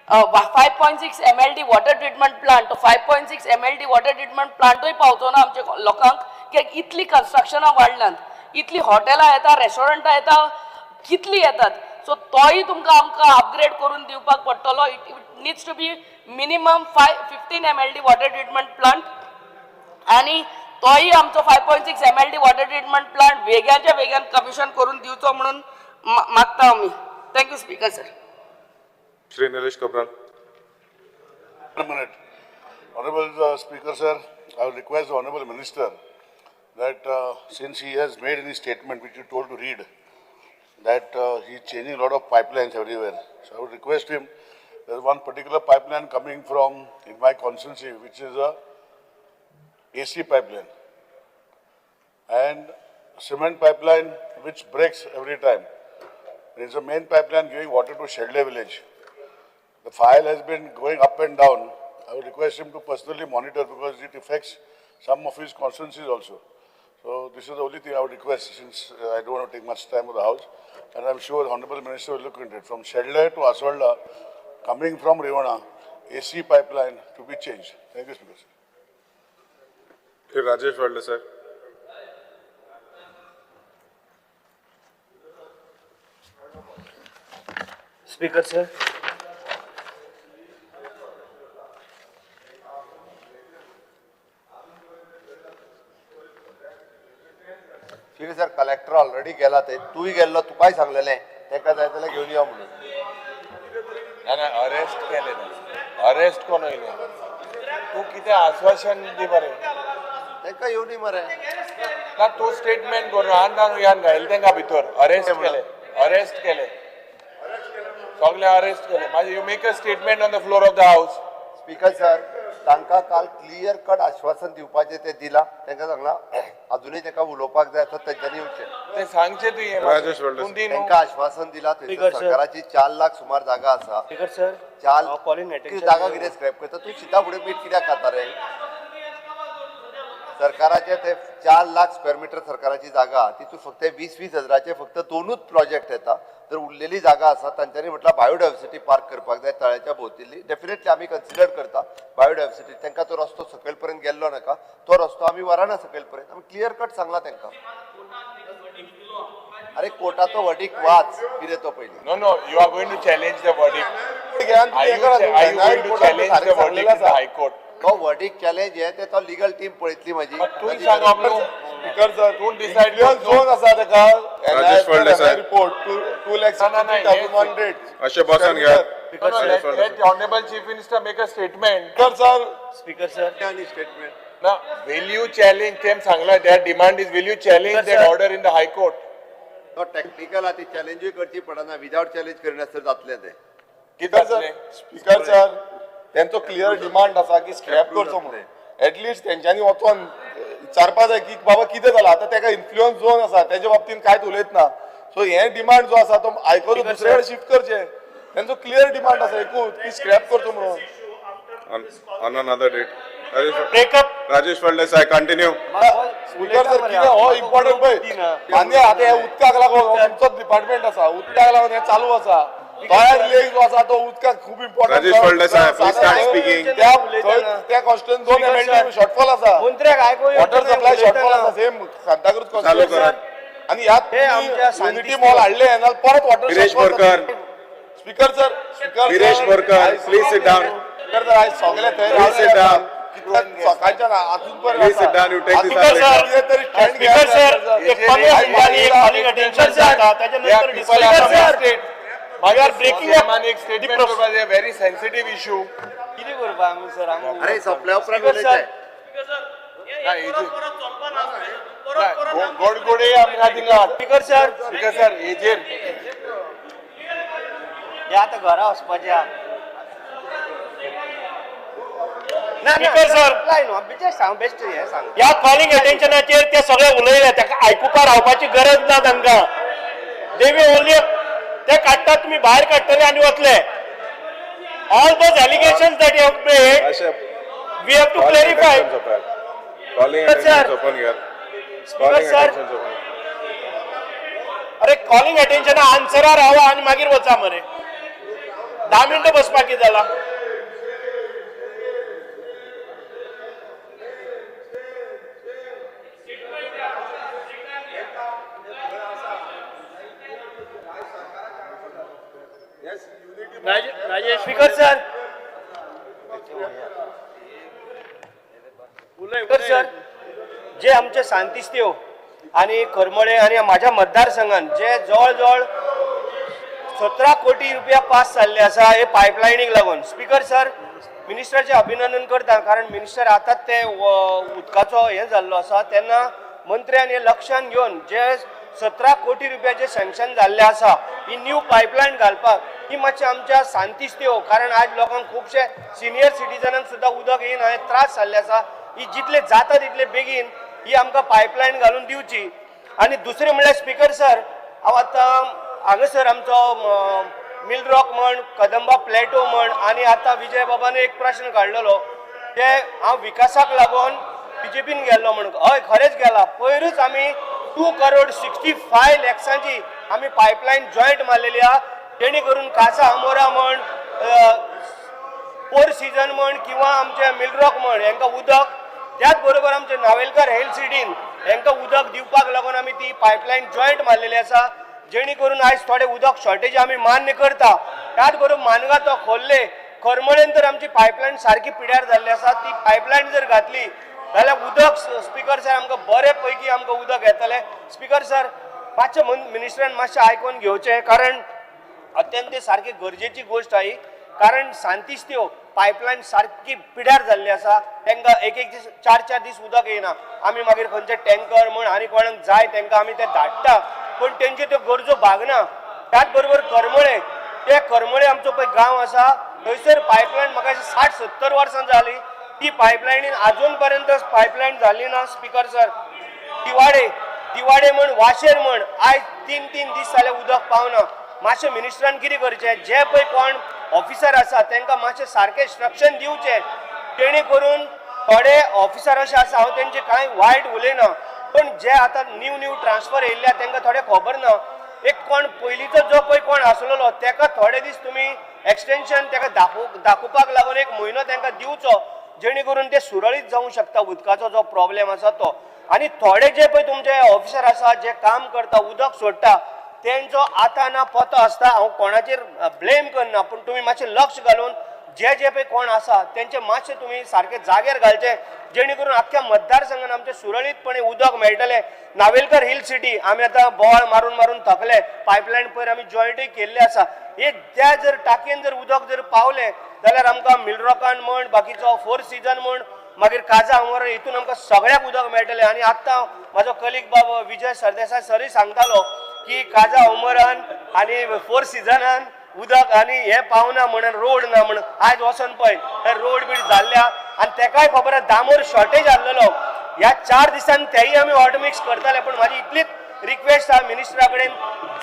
5.6 MLD water treatment plant, तो 5.6 MLD water treatment plantोय पावतो ना आमच्या लोकांक. कित्याक इतली कन्स्ट्रक्शनां वाडल्यात, इतली हॉटेलां येता, रेस्टॉरंटां येता, कितली येतात. सो तोय तुमकां आमकां अपग्रेड करून दिवपाक पडटलो. It needs to be minimum 15 MLD water treatment plant आणि तोय आमचो 5.6 MLD वॉटर ट्रिटमेंट प्लांट वेगळ्याच्या वेगळ्यान कमिशन करून दिवचो म्हणून मागता आमी. Thank you speaker sir. Shri Nilesh Kabral. A minute. Honorable Speaker, sir, I will request the Honorable Minister that since he has made any statement which you told to read, that he is changing a lot of pipelines everywhere. So I would request him, there is one particular pipeline coming from in my constituency, which is a AC pipeline and cement pipeline which breaks every time. There is a main pipeline giving water to Shedle village. The file has been going up and down. I would request him to personally monitor because it affects some of his constituencies also. So this is the only thing I would request since I don't want to take much time of the House. And I'm sure the Honorable Minister will look into it. From Shedle to Aswalda, coming from Rivana, AC pipeline to be changed. Thank you, Speaker. Shri Rajesh Walde, sir. Speaker, sir. ठीक sir, collector already गेला ते तूही गेल्लो, तुकाय सांगलेले तेका जाय जाल्यार घेवन या म्हणून. ना अरेस्ट केले ना. अरेस्ट कोण येयले? तू कितें आश्वासन दी मरे. तेका येवनी मरे. ना तू स्टेटमेंट करून आंदान यान घायल तेंका भितर अरेस्ट केले. अरेस्ट केले. सगळे अरेस्ट केले. माझे you make a statement on the floor of the house. Speaker sir, तांकां काल क्लियर कट आश्वासन दिवपाचें ते दिला. तांकां सांगला अजूनय ताका उलोवपाक जाय आसत तेंच्यांनी येवचें. ते सांगचे तुये. राजेश वडले. तांकां आश्वासन दिला. थंयसर सरकाराची 4 लाख सुमार जागा आसा. Speaker, sir. 4 calling attention. जागा कितें स्क्रॅप करता? तूं सिधा फुडें मीठ कित्याक खाता रे? सरकाराचे ते 4 लाख स्क्वेअर मीटर सरकाराची जागा, तितून फक्त 20-20 हजाराचे फक्त 2च प्रोजेक्ट येता. तर उरलेली जागा आसा तांच्यांनी म्हटलं बायोडायवर्सिटी पार्क करपाक जाय तळ्याच्या भोंवतणी. डेफिनेटली आमी कन्सिडर करता बायोडायवर्सिटी. तांकां तो रस्तो सकयल पर्यंत गेल्लो नाका. तो रस्तो आमी व्हराना सकयल पर्यंत. आमी क्लियर कट सांगला तांकां. अरे कोर्टाचो वर्डिक्ट वाच कितें तो पयलीं. No, no, you are going to challenge the verdict. Are you going to challenge the verdict in the High Court? तो वर्डिक्ट चॅलेंज आहे ते तो लीगल टीम पळयतली माझी. तूं सांग आपलो. स्पीकर सर, तूं डिसाइड झोन आसा ताका राजेश वडले साहेब. रिपोर्ट 2,60,100. अशे बसून घ्या. Let the Honorable Chief Minister make a statement. Speaker sir, Speaker, sir. Statement. Now, will you challenge them? Sangla, their demand is, will you challenge that order in the High Court? तो technical आती चॅलेंजूय करची पडना. Without challenge करण्यासर जातले ते. कित्याक sir, speaker sir, त्यांचो clear demand आसा की स्क्रॅप करचो म्हणून. एटलिस्ट तेंच्यांनी वचोन विचारपा जाय की बाबा कितें जालां. आतां ताका इन्फ्लुअन्स झोन आसा तेजे बाबतीन कांयच उलयतना. सो हे डिमांड जो आसा तो आयकोन दुसरे कडेन शिफ्ट करचे. त्यांचो क्लियर डिमांड आसा एकूच की स्क्रॅप करचो म्हणून. On another date. Rajesh Walde, sir, continue. Speaker sir, कितें हो इम्पॉर्टंट पळय. मान्य आतां हे उदकाक लागून तुमचोच डिपार्टमेंट आसा. उदकाक लागून हे चालू आसा. तयार लेक जो आसा तो उदकाक खूब important Rajesh Phaldesai, please start speaking. त्या कॉन्स्टिट्युएंट 2 MLD शॉर्टफॉल आसा मंत्र्याक आयकूं वॉटर सप्लाय शॉर्टफॉल आसा सेम सांताक्रूज चालू करा. कॉन्स्टिट्युएंट आणि ह्यात आमच्या युनिटी मॉल हाडले नाल्यार परत water Girish Borkar, speaker sir Girish Borkar, please sit down. Speaker sir आयज सगळे थंय Please sit down. सकाळच्यान आजून पर्यंत Please sit down, you take this Speaker, up sir. तरी stand घ्या. स्पीकर सर एक 15 मिनिटांनी एक कॉलिंग अटेन्शन जाता त्याच्यानंतर discussion We are breaking up एक स्टेटमेंट करपाचे व्हेरी सेन्सिटिव्ह इश्यू किती करपा आमी सर अरे सोंपल्या उपरांत उलयताय. गोडगोडे आमकां थिंगा स्पीकर सर स्पीकर सर हेजेर हे आता घरा वचपाच्या स्पीकर सर बेस्ट हे सांग ह्या कॉलिंग अटेन्शनाचेर ते सगळे उलयले ताका आयकुपा रावपाची गरज ना तांकां देवी ओनली ते काडटा तुमी भायर काडटले आनी वतले all those allegations that you have made we have to clarify Calling Sir. attention open here. Calling sir. attention open. अरे कॉलिंग अटेन्शन आन्सरार रावा आनी मागीर वचा मरे 10 मिनिटं बसपाक कितें जाला राजेश स्पीकर सर सर जे आमचे शांतिस्तेव आणि करमळे आणि माझ्या मतदारसंघात जे जवळ जवळ 17 कोटी रुपया पास जाल्ले आसा हे पायपलायनीक लागून स्पीकर सर मिनिस्टराचे अभिनंदन करता कारण मिनिस्टर आतांच ते उदकाचो हे जाल्लो आसा तेन्ना मंत्र्यान हे लक्षांत घेवन जे 17 कोटी रुपयाचे सँक्शन जाल्ले आसा ही न्यू पायपलायन घालपाक ही मातशें आमच्या शांतिस्तेव कारण आज लोकांक खुबशे सिनियर सिटीजनांक सुद्दां उदक येयना हे त्रास जाल्ले आसा ही जितले जाता तितले बेगीन ही आमकां पायपलायन घालून दिवची आनी दुसरें म्हणल्यार स्पीकर सर हांव आतां हांगासर आमचो मिल रॉक म्हण कदंबा प्लॅटो म्हण आनी आतां विजय बाबान एक प्रश्न काडलेलो ते हांव विकासाक लागून बीजेपीन गेल्लो म्हण हय खरेंच गेला पयरूच आमी 2,65 लाखांची आमी पायपलायन जॉयंट मारलेली आहा जेणे करून कासा आमोरा म्हण फोर सीझन म्हण किंवा आमचे मिलरॉक म्हण हांकां उदक त्याच बरोबर आमचे नावेलकर हेल सिटीन हांकां उदक दिवपाक लागून आमी ती पायपलायन जॉयंट मारलेली आसा जेणे करून आयज थोडे उदक शॉर्टेज आमी मान्य करता त्याच बरोबर मानगां तो खोल्ले करमळेन तर आमची पायपलायन सारकी पिड्यार जाल्ली आसा ती पायपलायन जर घातली जाल्यार उदक स्पीकर सर आमकां बरे पैकी आमकां उदक येतलें स्पीकर सर मातशें मिनिस्टरान मातशें आयकून घेवचें कारण अत्यंत सारकी गरजेची गोष्ट आहे कारण शांतिस्तेव पायपलायन सारकी पिड्यार जाल्ली आसा तांकां एक दीस 4 दीस उदक येना आमी मागीर खंयचे टँकर म्हण आनी कोणाक जाय तांकां आमी ते धाडटा पण तेंच्यो त्यो गरजो भागना त्याच बरोबर करमळे आमचो पळय गांव आसा थंयसर पायपलायन म्हाका 60-70 वर्सां जाली ती पायपलायनीन आजून पर्यंत पायपलायन जाल्ली ना स्पीकर सर दिवाडे म्हण वाशेर म्हण आयज 3 दीस जाले उदक पावना मातशें मिनिस्टरान कितें करचें जे पळय कोण ऑफिसर आसा तांकां मातशें सारकें इंस्ट्रक्शन दिवचें जेणे करून थोडे ऑफिसर अशे आसा हांव तेंचे कांय वायट उलयना पण जे आतां न्यू ट्रान्सफर येयल्या तांकां थोडे खबर ना एक कोण पयलींचो जो पळय कोण आसलेलो ताका थोडे दीस तुमी एक्सटेंशन ताका दाखोवपाक लागून 1 म्हयनो तांकां दिवचो जेणे करून ते सुरळीत जावंक शकता उदकाचो जो प्रॉब्लेम आसा तो आनी थोडे जे पळय तुमचे ऑफिसर आसा जे काम करता उदक सोडटा तेंचो आतां ना पतो आसता हांव कोणाचेर ब्लेम करना पूण तुमी मातशें लक्ष घालून जे पळय कोण आसा तेंचे मातशें तुमी सारके जाग्यार घालचे जेणे करून आख्ख्या मतदारसंघान आमचे सुरळीतपणे उदक मेळटलें नावेलकर हिल सिटी आमी आतां बोवाळ मारून थकले पायपलायन पयर आमी जॉयंटूय केल्ले आसा हे त्या जर टाकयेन जर उदक जर पावलें जाल्यार आमकां मिलरॉकान म्हण बाकीचो फोर सीझन म्हण मागीर काजा आमोर हितून आमकां सगळ्याक उदक मेळटलें आनी आतां म्हाजो कलीग बाबा विजय सरदेसाय सरूय सांगतालो की काजा उमरान आनी फोर सीझनान उदक आनी हे पावना म्हणून रोड ना म्हणून आयज वचोन पळय हे रोड बीड जाल्ल्या आनी तेकाय खबर आसा दामोर शॉर्टेज आसलेलो ह्या 4 दिसांनी तेय आमी वॉटर मिक्स करताले पण म्हाजी इतलीच रिक्वेस्ट आहा मिनिस्टरा कडेन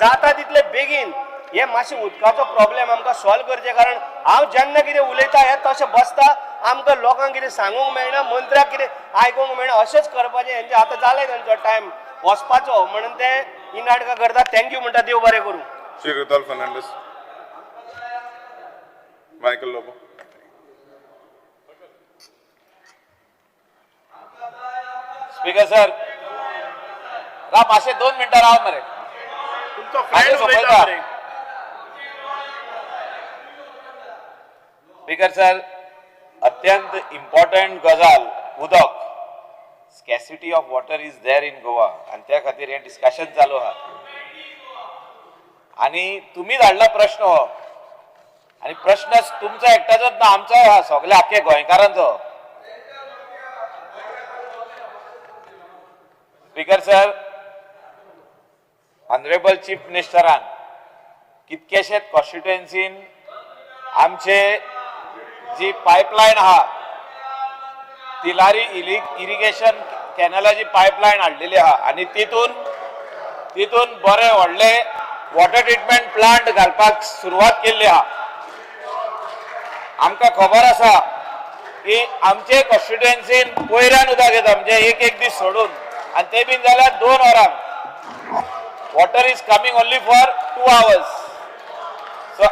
जाता तितले बेगीन हे मातशें उदकाचो प्रॉब्लेम आमकां सॉल्व करचे कारण हांव जेन्ना कितें उलयता हे तशें बसता आमकां लोकांक कितें सांगूंक मेळना मंत्र्याक कितें आयकूंक मेळना अशेंच करपाचें हेंचे आतां जालें तांचो टायम वचपाचो म्हणून ते ही नाटकां करता थँक्यू म्हणटा देव बरें करूं Shri Rudolph Fernandez. Michael Lobo. Speaker sir राव मातशे 2 मिनटां राव मरे मातशें सोंपयता. स्पीकर सर अत्यंत इम्पॉर्टंट गजाल उदक scarcity of water is there in Goa आणि त्या खातीर हे डिस्कशन चालू आहा आणि तुम्ही धाडला प्रश्न हो आणि प्रश्न तुमचा एकट्याचोच ना आमचो आहा सगळ्या आख्या गोंयकारांचो. स्पीकर सर ऑनरेबल चीफ मिनिस्टरान कितकेशेच कॉन्स्टिट्युएन्सीन आमचे जी पायपलायन आहा तिलारी इरिगेशन कॅनलाची पायपलायन हाडलेली आहा आणि तितून बरे व्हडले वॉटर ट्रिटमेंट प्लांट घालपाक सुरवात केल्ली आहा. आमकां खबर आसा की आमचे कॉन्स्टिट्युएन्सीन कोयऱ्यान उदक येता म्हणजे एक दीस सोडून आणि ते बीन जाल्यार 2 वरां. Water is coming only for 2 hours. So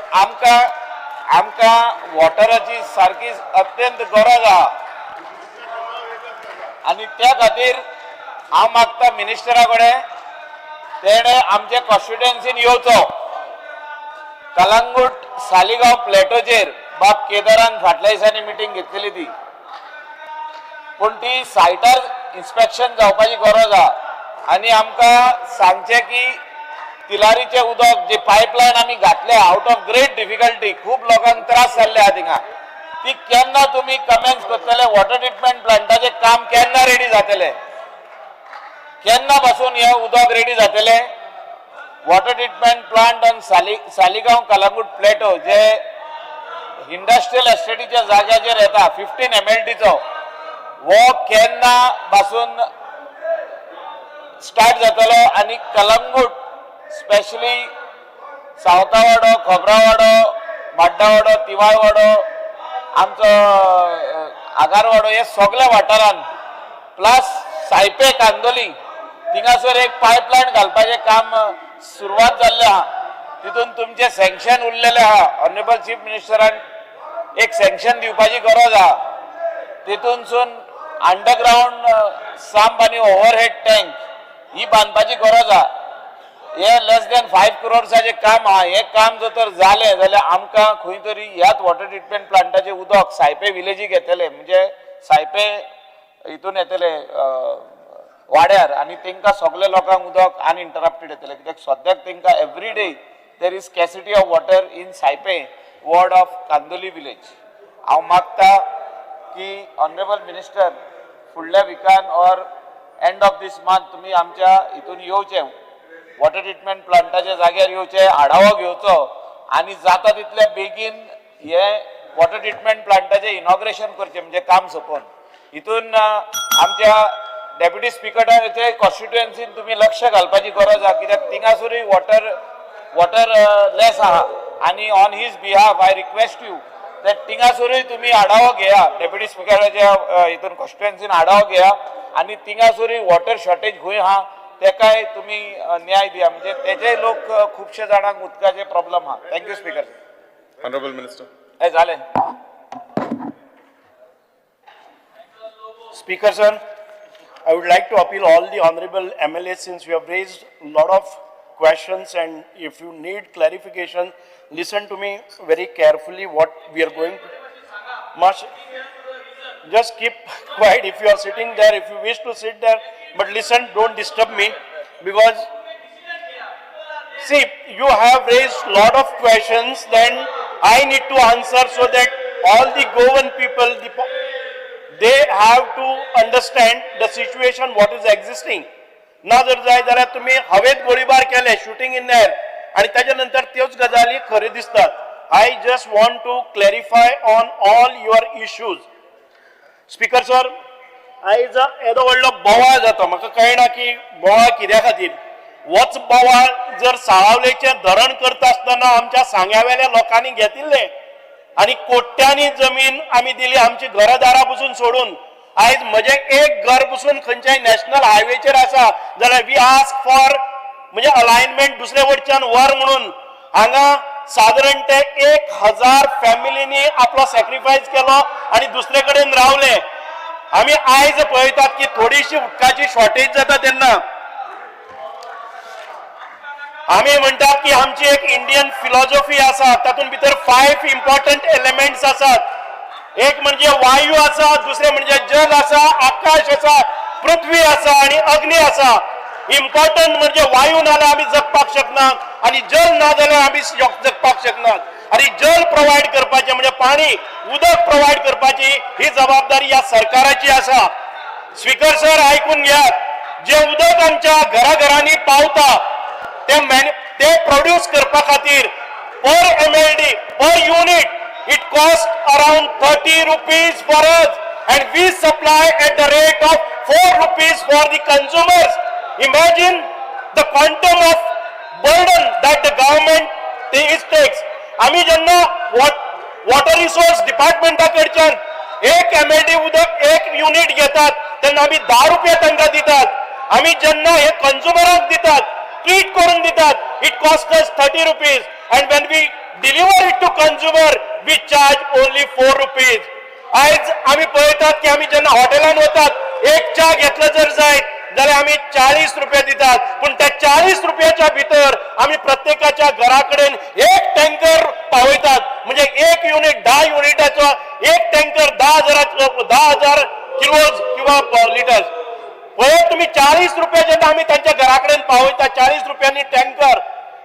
आमकां वॉटराची सारखीच अत्यंत गरज आहा आणि त्या खातीर हांव मागता मिनिस्टरा कडेन तेणे आमच्या कॉन्स्टिट्युएन्सीन येवचो. कलंगूट सालिगांव प्लेटोचेर बाब केदारान फाटल्या दिसांनी मिटींग घेतलेली ती पूण ती सायटार इन्स्पेक्शन जावपाची गरज आहा आणि आमकां सांगचे की तिलारीचे उदक जे पायपलायन आमी घातले आउट ऑफ ग्रेट डिफिकल्टी खूब लोकांक त्रास जाल्ले आहा थिंगा ती केन्ना तुमी कमेन्स करतले. वॉटर ट्रिटमेंट प्लांटाचे काम केन्ना रेडी जातले केन्ना पासून हे उदक रेडी जातले. Water treatment plant on Saligao Calangute plateau जे इंडस्ट्रियल एस्टेटीच्या जाग्याचेर येता 15 MLTचो वो केन्ना पासून स्टार्ट जातलो आणि कलंगूट स्पेशली सावतावाडो खोबरावाडो माड्डावाडो तिवाळवाडो आमचो आगारवाडो हे सगळ्या वाठारांत प्लस सायपे कांदोली थिंगासर एक पायपलायन घालपाचें काम सुरवात जाल्लें आहा. तितून तुमचे सँक्शन उरलेलें आहा. ऑनरेबल चीफ मिनिस्टरान एक सँक्शन दिवपाची गरज आहा. तितूनसून अंडरग्राउंड सांप आनी ओव्हरहेड टँक ही बांदपाची गरज आहा. हे लेस दॅन 5 crores काम आहा. हे काम जर तर जालें जाल्यार आमकां खंय तरी ह्याच वॉटर ट्रिटमेंट प्लांटाचे उदक सायपे विलेजीक येतले म्हणजे सायपे हितून येतले वाड्यार आणि तेंकां सगळे लोकांक उदक अनइंटरप्टेड येतले कित्याक सद्याक तेंकां every day there is scarcity of water in Saipem ward of Candolim village. हांव मागता की ऑनरेबल मिनिस्टर फुडल्या विकान or end of this month तुमी आमच्या हितून येवचे वॉटर ट्रिटमेंट प्लांटाच्या जाग्यार येवचे आढावो घेवचो आणि जाता तितले बेगीन हे वॉटर ट्रिटमेंट प्लांटाचे इनॉग्रेशन करचे म्हणजे काम सोंपोवन. हितून आमच्या डेप्युटी स्पीकराचे कॉन्स्टिट्युएन्सीन तुम्ही लक्ष घालपाची गरज आहा कित्याक थिंगासरूय वॉटर लेस आहा आणि on his behalf I request you that थिंगासरूय तुम्ही आढावो घेया. डेप्युटी स्पीकराच्या हितून कॉन्स्टिट्युएन्सीन आढावो घेया आणि थिंगासरूय वॉटर शॉर्टेज खंय आहा तेकाय तुम्ही न्याय दिया म्हणजे तेजे लोक खुबशे जाणांक उदकाचे प्रॉब्लेम आहा. Thank you speaker. Honorable Minister. हे झाले. Speaker sir, I would like to appeal all the honorable MLAs since we have raised a lot of questions and if you need clarification, listen to me very carefully what we are going to. Just keep quiet if you are sitting there, if you wish to sit there, but listen, don't disturb me because see, you have raised lot of questions, then I need to answer so that all the Goan people, they have to understand the situation what is existing. ना जर जाय जाल्यार तुम्ही हवेत गोळीबार केले shooting in air आणि त्याच्यानंतर त्योच गजाली खरे दिसतात. I just want to clarify on all your issues. Speaker sir, आयज येदो व्हडलो बोवाळ जाता. म्हाका कळना की बोवाळ कित्या खातीर. वच बोवाळ जर साळावलेचें धरण करता आसतना आमच्या सांग्यावेल्या लोकांनी घेतिल्ले आणि कोट्यांनी जमीन आमी दिली आमची घरदारा पसून सोडून. आयज म्हजे एक घर पसून खंयच्याय नॅशनल हायवेचेर आसा जाल्यार वी आस्क फॉर म्हणजे अलायनमेंट दुसरे वटच्यान व्हर म्हणून. हांगा साधारण ते 1000 फॅमिलीनी आपलो सॅक्रिफायस केलो आणि दुसरे कडेन रावले. आम्ही आयज पळयतात की थोडीशी उदकाची शॉर्टेज जाता तेन्ना आम्ही म्हणतात की आमची एक इंडियन फिलॉसॉफी आसा, तातूंत भितर 5 इम्पॉर्टंट एलिमेंट्स आसात. एक म्हणजे वायू आसा, दुसरे म्हणजे जल आसा, आकाश आसा, पृथ्वी आसा आणि अग्नी आसा. इम्पॉर्टंट म्हणजे वायू नाल्यार आम्ही जगपाक शकनात आणि जल ना जाल्यार आम्ही जगपाक शकनात. आणि जल प्रोवाइड करपाचे म्हणजे पाणी उदक प्रोवाइड करपाची ही जबाबदारी या सरकाराची आसा. स्पीकर सर आयकून घ्या, जे उदक आमच्या घराघरांनी पावता ते प्रोड्यूस करपा खातीर पर MLD per unit it cost around 30 rupees for us and we supply at the rate of 4 rupees for the consumers. Imagine the quantum of burden that the government takes. आम्ही जेन्ना वॉटर रिसोर्स डिपार्टमेंटा कडच्यान 1 MLD उदक 1 unit घेतात तेन्ना आम्ही 10 रुपये तांकां दितात. आम्ही जेन्ना हे कंझ्युमराक दितात, ट्रीट करून दितात, it cost us 30 rupees and when we deliver it to consumer we charge only 4 rupees. आज आम्ही पळयतात की आम्ही जेन्ना हॉटेलान वतात एक च्या घेतलं जर जायत जाल्यार आम्ही 40 रुपये दितात. पण त्या 40 रुपयाच्या भितर आम्ही प्रत्येकाच्या घराकडेन एक टँकर पावयतात. म्हणजे 1 युनिट 10 युनिटाचो एक टँकर 10,000 किलोज किंवा लिटर्स. पळय तुम्ही 40 रुपये जेन्ना आम्ही त्यांच्या घराकडेन पावयता 40 रुपयांनी टँकर,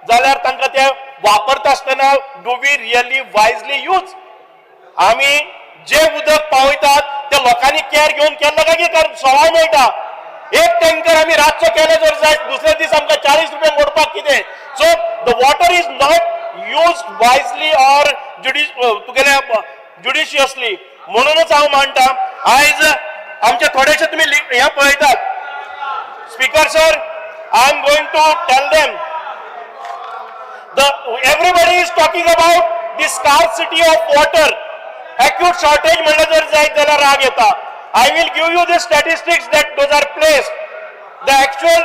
जाल्यार तांकां ते वापरता आसतना डू वी रियली वायजली यूज. आम्ही जे उदक पावयतात ते लोकांनी केअर घेऊन केलं काय की सवाय मेळटा. एक टँकर आम्ही रातचो केले जर जाय दुसरे दीस आमकां 40 रुपये मोडपाक कितें. So the water is not used wisely or तुगेले ज्युडिशियसली. म्हणूनच हांव मानता आयज आमचे थोडेशे तुम्ही हे पळयतात. Speaker sir, I am going to tell them everybody is talking about the scarcity of water. Acute shortage म्हणलं जर जायत जाल्यार राग येता. I will give you the statistics that those are placed. The actual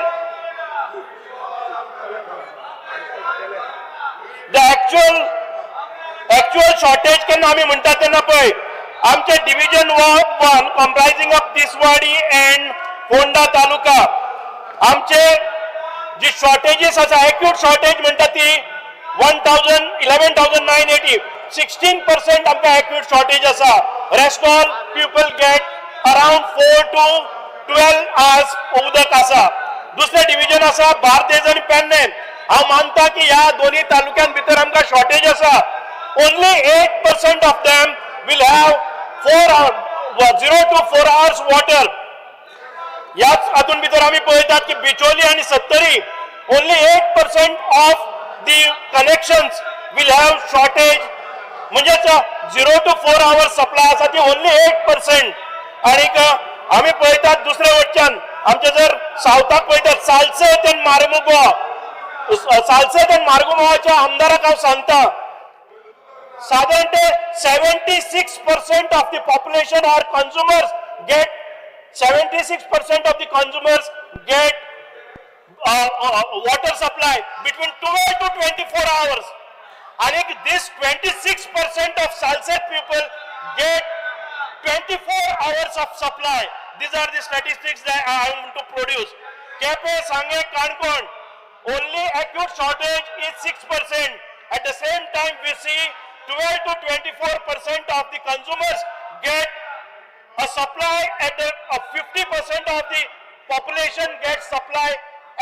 shortage केन्ना आम्ही म्हणतात तेन्ना पळय आमचे division 1 comprising of Tiswadi and Ponda taluka आमचे जी शॉर्टेजेस आसा एक्यूट शॉर्टेज म्हणटा ती 11,980. 16% आमकां एक्यूट शॉर्टेज आसा. Rest all people get around 4 to 12 hours उदक आसा. दुसरे डिव्हिजन आसा बार्देज आणि पेडणे. हांव मानता की ह्या दोन्ही तालुक्यां भितर आमकां शॉर्टेज आसा. Only 8% of them will have 0 to 4 hours water. याच हातून भितर आम्ही पळयतात की बिचोली आणि Sattari only 8% of the connections will have shortage. म्हणजेच 0 to 4 hours सप्लाय आसा ती ओन्ली 8%. आणि आम्ही पळयतात दुसरे वटच्यान आमचे जर सावथाक पळयतात सालसेत आणि मार्गुमावाच्या आमदाराक हांव सांगता साधारण ते 76% of the population or consumers get 76% of the consumers get water supply between 12 to 24 hours. And this 26% of Salset people get 24 hours of supply. These are the statistics that I want to produce. Kepe, Sange, Kankon, only acute shortage is 6%. At the same time, we see 12 to 24% of the consumers get a supply at the 50% of the population gets supply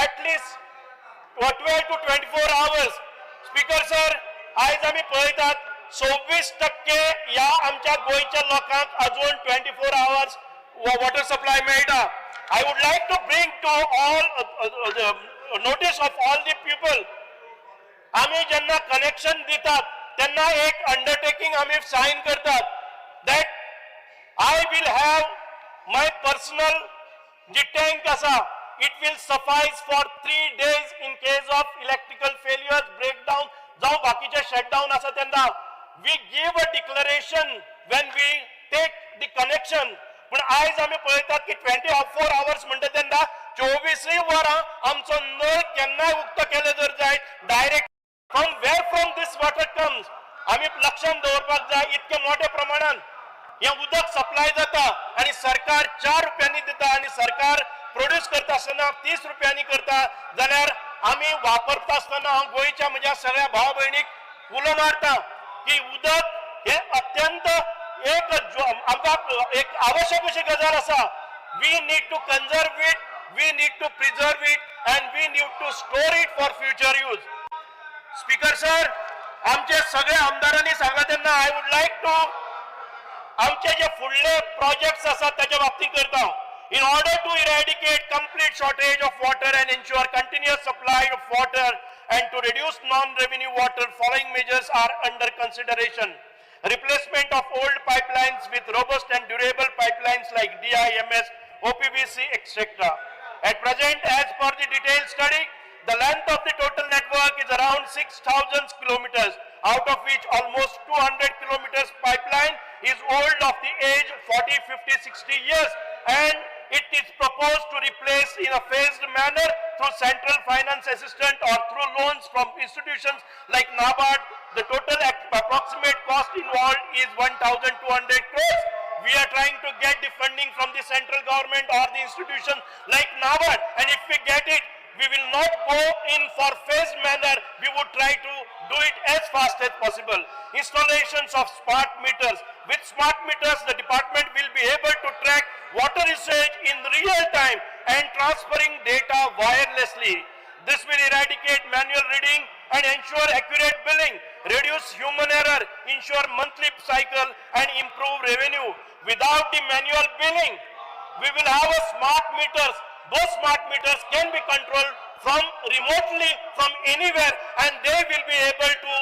at least 12 to 24 hours. Speaker sir, आज आम्ही पळयतात 26% या आमच्या गोयच्या लोकांक अजून 24 hours water supply मेळटा. I would like to bring to all notice of all the people. आम्ही ज्यांना कनेक्शन दितात त्यांना एक अंडरटेकिंग आम्ही साइन करतात that I will have my personal tank asa. It will suffice for 3 days in case of electrical failures, breakdown, जाऊ बाकीचे shutdown asa त्यांना. We give a declaration when we take the connection. पण आज आम्ही पळयतात की 24 hours म्हणटा त्यांना 24 वरां आमचो नळ केन्नाय उक्त केले जर जाय direct from this water comes, आम्ही लक्षात दवरपाक जाय इतके मोठ्या प्रमाणात हे उदक सप्लाय जाता आणि सरकार 4 रुपयांनी दिता आणि सरकार प्रोड्यूस करता आसतना 30 रुपयांनी करता जाल्यार आम्ही वापरता आसतना हांव गोंयच्या म्हज्या सगळ्या भाव भयणीक उलो मारता की उदक हे अत्यंत आमकां एक आवश्यक अशी गजाल आसा. We need to conserve it, we need to preserve it and we need to store it for future use. Speaker sir, आमचे सगळे आमदारांनी सांगला तेन्ना आय वूड लायक टू आमचे जे फुडले प्रोजेक्ट्स आसात ताच्या बाबतीत करता. In order to eradicate complete shortage of water and ensure continuous supply of water and to reduce non-revenue water, following measures are under consideration. Replacement of old pipelines with robust and durable pipelines like DIMS, OPVC, etc. At present, as per the detailed study, the length of the total network is around 6,000 kilometers, out of which almost 200 kilometers pipeline is old of the age 40, 50, 60 years, and it is proposed to replace in a phased manner through central finance assistance or through loans from institutions like NABARD. The total approximate cost involved is 1,200 crores. We are trying to get the funding from the central government or the institution like NABARD, and if we get it, we will not go in for phased manner. We would try to do it as fast as possible. Installations of smart meters. With smart meters, the department will be able to track water usage in real time and transferring data wirelessly. This will eradicate manual reading and ensure accurate billing, reduce human error, ensure monthly cycle and improve revenue. Without the manual billing, we will have a smart meters. Those smart meters can be controlled from remotely from anywhere, and they will be able to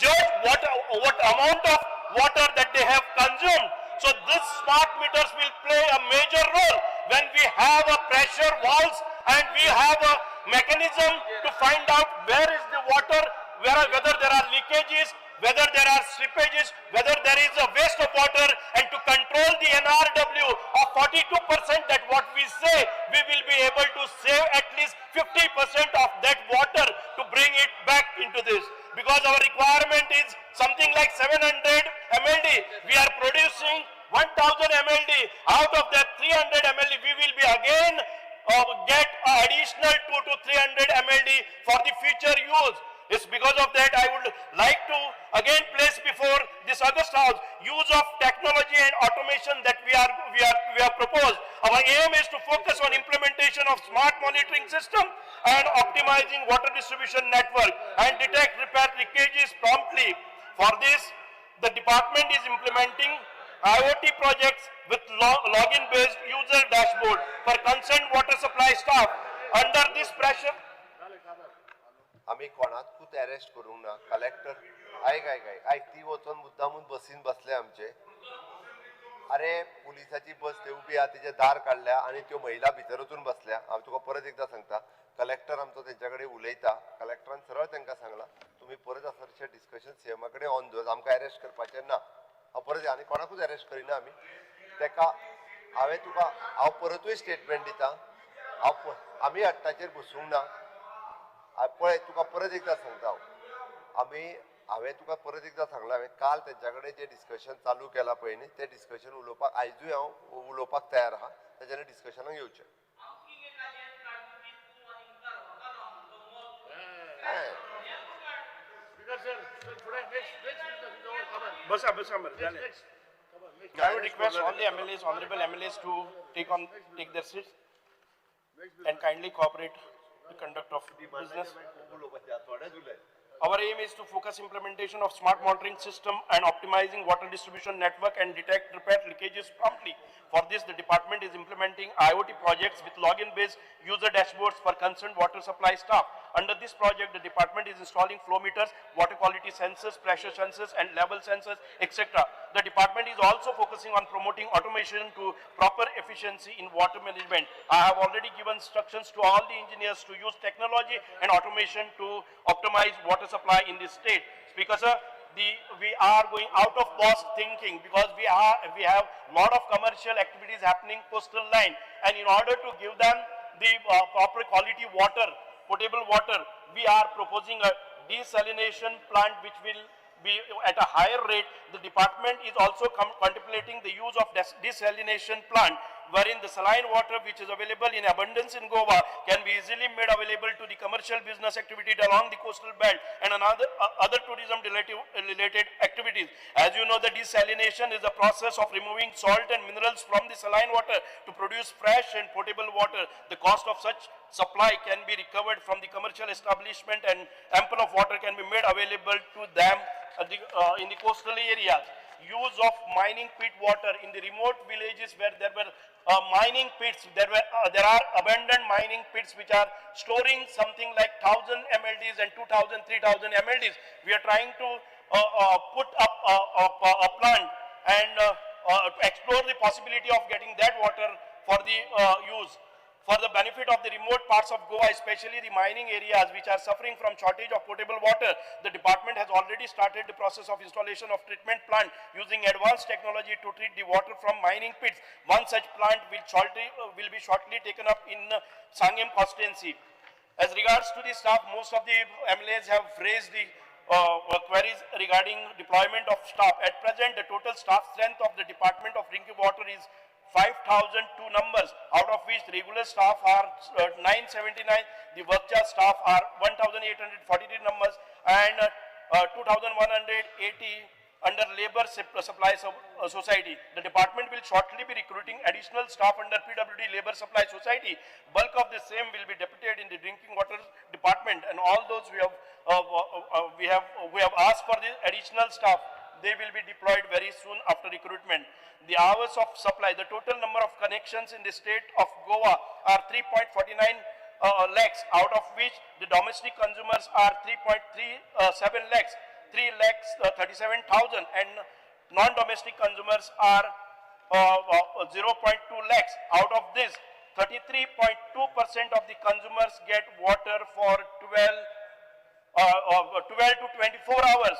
judge what amount of water that they have consumed. So this smart meters will play a major role when we have a pressure valves and we have a mechanism to find out where is the water, whether there are leakages, whether there are slippages, whether there is a waste of water, and to control the NRW of 42% that what we say, we will be able to save at least 50% of that water to bring it back into this. Because our requirement is something like 700 MLD. We are producing 1000 MLD. Out of that 300 MLD, we will be again get additional 2 to 300 MLD for the future use. It's because of that I would like to again place before this August House use of technology and automation that we have proposed. Our aim is to focus on implementation of smart monitoring system and optimizing water distribution network and detect repair leakages promptly. For this, the department is implementing IoT projects with login based user dashboard for concerned water supply staff. Under this pressure, आम्ही कोणाकूच arrest करूंक ना. Collector ऐक ती वचून मुद्दामून बसीन बसले आमचे. अरे पुलिसाची बस ते उभी आहा तिचे दार काढल्या आणि त्यो महिला भितर वचून बसल्या. हांव तुका परत एकदा सांगता, कलेक्टर आमचो तेंच्याकडे उलयता. कलेक्टरान सरळ तांकां सांगला तुम्ही परत असरशे डिस्कशन सीएमा कडेन ऑन दवर, आमकां अरेस्ट करपाचें ना. हांव परत आनी कोणाकूच अरेस्ट करिना आमी. तेका हांवें तुका हांव परतूय स्टेटमेंट दिता. आमी हट्टाचेर बसूंक ना. पळय तुका परत एकदा सांगता हांवें तुका परत एकदा सांगला. हांवें काल तेंच्या कडेन जें डिस्कशन चालू केलां पळय न्ही तें डिस्कशन उलोवपाक आयजूय हांव उलोवपाक तयार आहा. तेजें डिस्कशनाक येवचें. बसा मर जालें. I would request all the MLAs, honorable MLAs to take their seats and kindly cooperate the conduct of business. Our aim is to focus implementation of smart monitoring system and optimizing water distribution network and detect repair leakages promptly. For this, the department is implementing IoT projects with login-based user dashboards for concerned water supply staff. Under this project, the department is installing flow meters, water quality sensors, pressure sensors, and level sensors, etc. The department is also focusing on promoting automation to proper efficiency in water management. I have already given instructions to all the engineers to use technology and automation to optimize water supply in this state. Speaker sir, we are going out of box thinking because we have lot of commercial activities happening coastal line, and in order to give them the proper quality water, potable water, we are proposing a desalination plant which will be at a higher rate. The department is also contemplating the use of desalination plant wherein the saline water which is available in abundance in Goa can be easily made available to the commercial business activity along the coastal belt and other tourism related activities. As you know, the desalination is the process of removing salt and minerals from the saline water to produce fresh and potable water. The cost of such supply can be recovered from the commercial establishment and ample of water can be made available to them in the coastal areas. Use of mining pit water in the remote villages where there were mining pits, there are abandoned mining pits which are storing something like 1000 MLDs and 2000, 3000 MLDs. We are trying to put up a plant and explore the possibility of getting that water for the use. For the benefit of the remote parts of Goa, especially the mining areas which are suffering from shortage of potable water, the department has already started the process of installation of treatment plant using advanced technology to treat the water from mining pits. One such plant will be shortly taken up in Sangem constituency. As regards to the staff, most of the MLAs have raised the queries regarding deployment of staff. At present, the total staff strength of the Department of Drinking Water is 5,002 numbers, out of which regular staff are 979, the work charge staff are 1,843 numbers, and 2,180 under labor supply society. The department will shortly be recruiting additional staff under PWD labor supply society. Bulk of the same will be deputed in the drinking water department, and all those we have asked for the additional staff. They will be deployed very soon after recruitment. The hours of supply, the total number of connections in the state of Goa are 3.49 lakhs, out of which the domestic consumers are 3.37 lakhs, 3,37,000, and non-domestic consumers are 0.2 lakhs. Out of this, 33.2% of the consumers get water for 12 to 24 hours.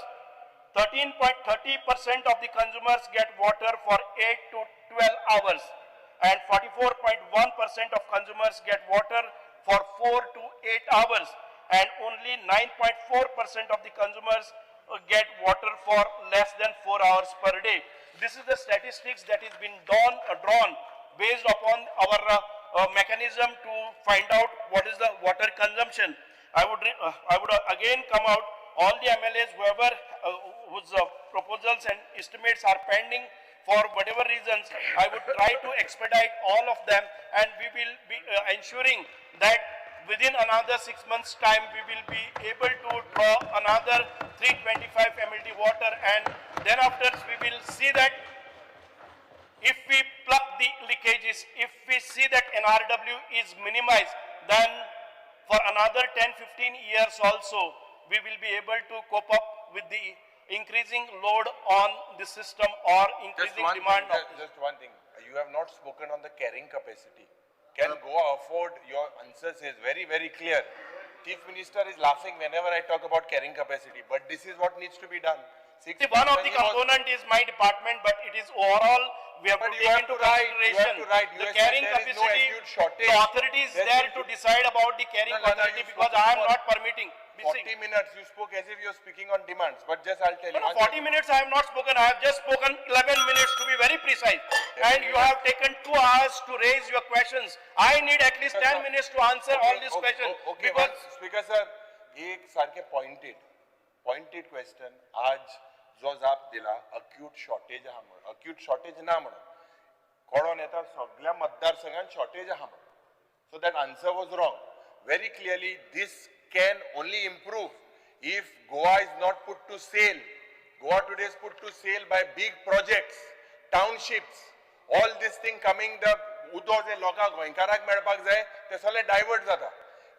13.30% of the consumers get water for 8 to 12 hours, and 44.1% of consumers get water for 4 to 8 hours, and only 9.4% of the consumers get water for less than 4 hours per day. This is the statistics that has been drawn based upon our mechanism to find out what is the water consumption. I would again come out. All the MLAs, whose proposals and estimates are pending for whatever reasons, I would try to expedite all of them, and we will be ensuring that within another 6 months' time, we will be able to draw another 325 MLD water, and then after we will see that if we plug the leakages, if we see that NRW is minimized, then for another 10-15 years also, we will be able to cope up with the increasing load on the system or increasing demand. Just one thing, you have not spoken on the carrying capacity. Can Goa afford? Your answer is very, very clear. Chief Minister is laughing whenever I talk about carrying capacity, but this is what needs to be done. One of the component is my department, but it is overall we have to take into consideration the carrying capacity. The authority is there to decide about the carrying capacity because I am not permitting. 40 minutes you spoke as if you are speaking on demands, but just I'll tell you. No, 40 minutes I have not spoken. I have just spoken 11 minutes to be very precise. And you have taken 2 hours to raise your questions. I need at least 10 minutes to answer all these questions. Okay, because Speaker sir, एक सारखे pointed question. आज जो जाप दिला acute shortage आहा म्हणून, acute shortage ना म्हणून, कोण येता सगळ्या मतदारसंघात shortage आहा म्हणून. So that answer was wrong. Very clearly, this can only improve if Goa is not put to sale. Goa today is put to sale by big projects, townships, all this thing coming, the udo जे लोकां गोंयकाराक मेळपाक जाय ते सगळे divert जाता.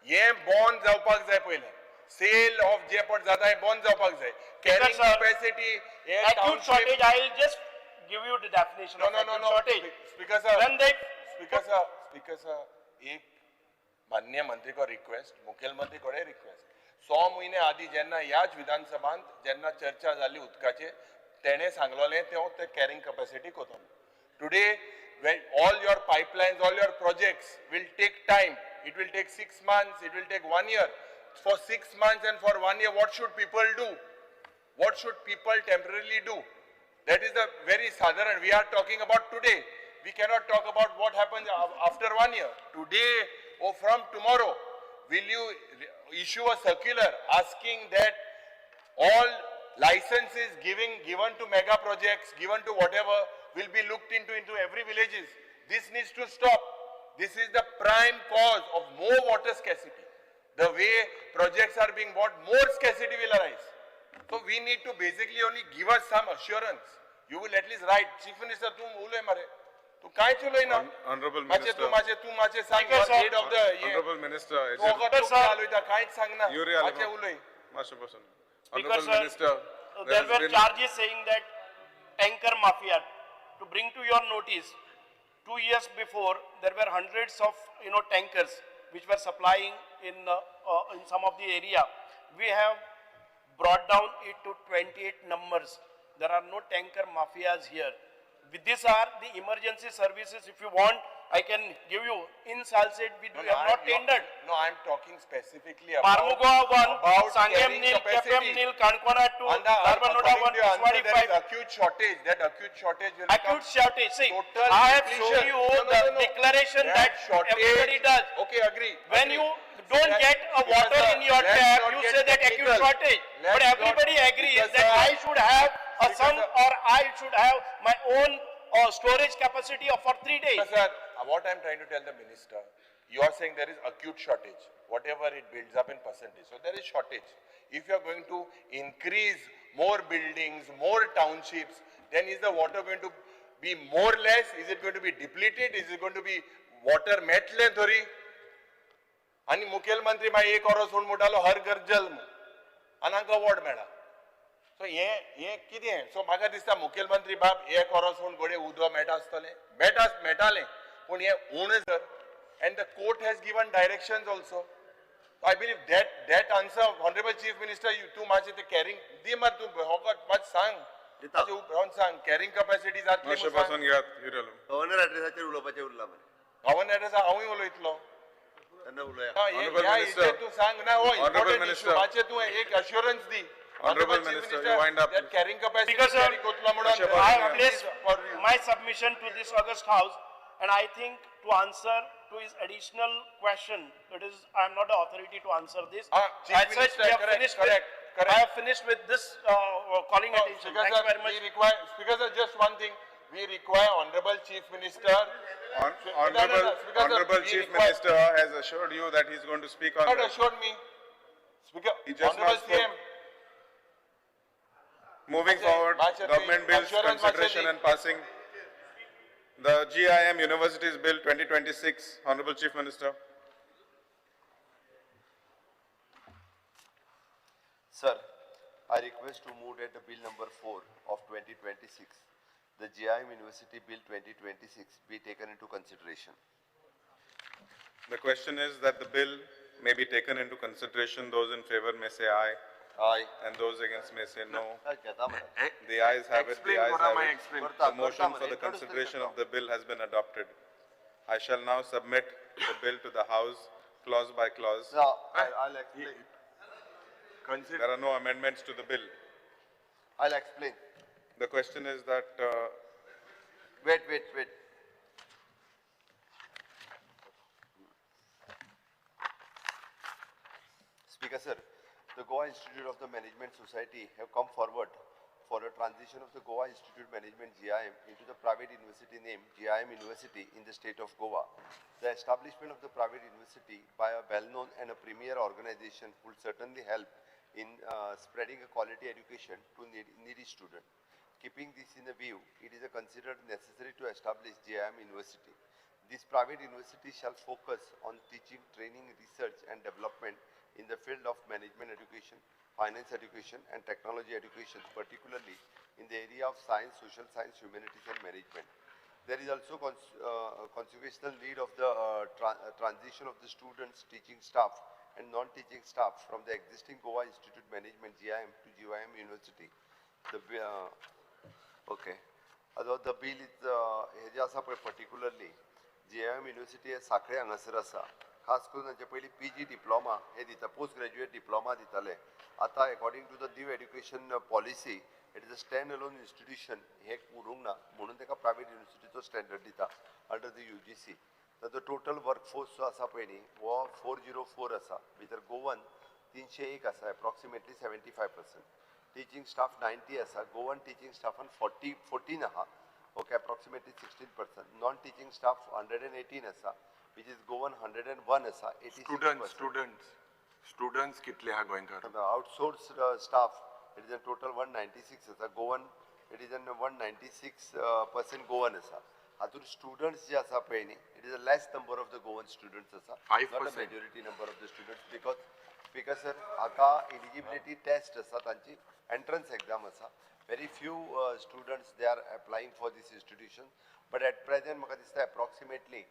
हे bond जावपाक जाय पहिले. Sale of जे पण जाता हे बॉन्ड जावपाक जाय. Carrying capacity, acute shortage. I will just give you the definition of acute shortage. Speaker sir, एक माननीय मंत्री को रिक्वेस्ट, मुखेलमंत्री को रिक्वेस्ट. 100 महिने आधी जेन्ना ह्याच विधानसभांत जेन्ना चर्चा जाली उदकाचे, तेणे सांगलोले ते कॅरिंग कॅपॅसिटी कोतो. Today, when all your pipelines, all your projects will take time. It will take 6 months, it will take 1 year. for 6 months and for 1 year, what should people do? What should people temporarily do? That is the very sadharan. We are talking about today. We cannot talk about what happens after 1 year. Today or from tomorrow, will you issue a circular asking that all licenses given to mega projects, given to whatever, will be looked into every villages? This needs to stop. This is the prime cause of more water scarcity. The way projects are being bought, more scarcity will arise. So we need to basically only give us some assurance. You will at least write, Chief Minister, tu ule mare. Tu kai chuloi na? Honorable Mache Minister. tu mache sang aid of the Honorable Minister, Tu agar tu kya ta kai sang na? Yuri Mache Alimo. uloi. Master Person. Speaker, Honorable sir, Minister, there has were been- charges saying that tanker mafia. To bring to your notice, 2 years before there were hundreds of tankers which were supplying in some of the area. We have brought down it to 28 numbers. There are no tanker mafias here. These are the emergency services. If you want, I can give you. In Salsett, we have not tendered. No, I am talking specifically about Marmugao 1, Sangam carrying Nil, capacity. Kepem Nil, Kankwana 2, And Narbanoda 1, according to your answer, there is 45. acute shortage. That acute shortage will Acute shortage. See, total I have depletion. shown you No, the no. declaration that shortage, everybody does. Okay, agree. When agree. you don't That- get a water because, in your let's tap, not you get say that acute technical. shortage. Let's But not- everybody agrees because, that I should have a because, some or I should have my own storage capacity of for 3 days. Sir, what I am trying to tell the minister, you are saying there is acute shortage, whatever it builds up in percentage. So there is shortage. If you are going to increase more buildings, more townships, then is the water going to be more or less? Is it going to be depleted? Is it going to be water metle thori? आणि मुखेलमंत्री मा एक ओरो सोड मुटालो हर घर जल आणि हांका अवॉर्ड मेळा सो हे कितें सो म्हाका दिसता मुखेलमंत्री बाब एक ओरो सोड घोडे उदो मेळटा आसतलें मेळटालें पूण हे उण जर and the court has given directions also. I believe that answer, Honorable Chief Minister, you too much the carrying. Di mar tu hogat much sang. Dita. You brown sang carrying capacities are Master Person, Yuri Alimo. Governor ॲड्रेसाचेर उलोवपाचें उरलां मरे Governor has a हांवूय उलयतलो. तेन्ना उलोवया Honorable Minister. तू सांग ना होय. Honorable Minister. माचे तू एक assurance the. Honorable Chief Minister, you wind up. That carrying capacity Because, sir, carry Kotla म्हणून. Master I Person, have placed for you. my submission to this August House, and I think to answer to his additional question, it is I am not the authority to answer this. Chief As such, Minister, we have correct, finished correct, with, correct. I have finished with this calling No, attention. Speaker Thank you sir, very much. we require, Speaker sir, just one thing. We require Honorable Chief Minister. Honorable Chief Minister has assured you that he's going to speak on Not that. assured me. Speaker, He just Honorable now spoke. CM. Moving forward, Master, government bills, assurance, consideration Master and passing. The GIM Universities Bill 2026, Honorable Chief Minister. Sir, I request to move that the bill number 4 of 2026, the GIM University Bill 2026 be taken into consideration. The question is that the bill may be taken into consideration. Those in favor may say aye, Aye. and those against may say no. घेता मरे. The ayes have it, the ayes have it. करता- The motion करता for the मरे. consideration of the bill has been adopted. I shall now submit the bill to the House, clause by clause. Now, I'll explain. There are no amendments to the bill. I'll explain. The question is that Wait. Speaker, sir, the Goa Institute of the Management Society have come forward for a transition of the Goa Institute Management GIM into the private university named GIM University in the state of Goa. The establishment of the private university by a well-known and a premier organization would certainly help in spreading a quality education to needy students. Keeping this in view, it is considered necessary to establish GIM University. This private university shall focus on teaching, training, research and development in the field of management education, finance education and technology education, particularly in the area of science, social science, humanities and management. There is also consequential need of the transition of the students, teaching staff and non-teaching staff from the existing Goa Institute Management GIM to GIM University. Okay. Although the bill is particularly GIM University is Sakre Angasar asa खास करून तांचे पयलीं PG diploma हे दिता, post graduate diploma दिताले. आतां according to the new education policy it is a stand alone institution, हे उरूंक ना म्हणून ताका प्रायवेट युनिवर्सिटीचो स्टँडर्ड दिता अंडर द UGC. ताचो टोटल वर्कफोर्स जो आसा पळय न्ही हो 404 आसा, भितर गोवन 301 आसा, एप्रॉक्सिमेटली 75%. टीचिंग स्टाफ 90 आसा, गोवन टीचिंग स्टाफान 14 आहा, okay, approximately 16%. Non teaching staff 118 आसा, which is goan 101 आसा, 86%. Students कितले आहा गोंयकार? The outsourced staff, it is a total 196 आसा, goan it is an 196% goan आसा. हातून students जे आसा पळय न्ही, it is a less number of the goan students आसा, 5%. not a majority number of the students, because sir हाका eligibility test आसा, तांची entrance exam आसा. Very few students they are applying for this institution, but at present म्हाका दिसता approximately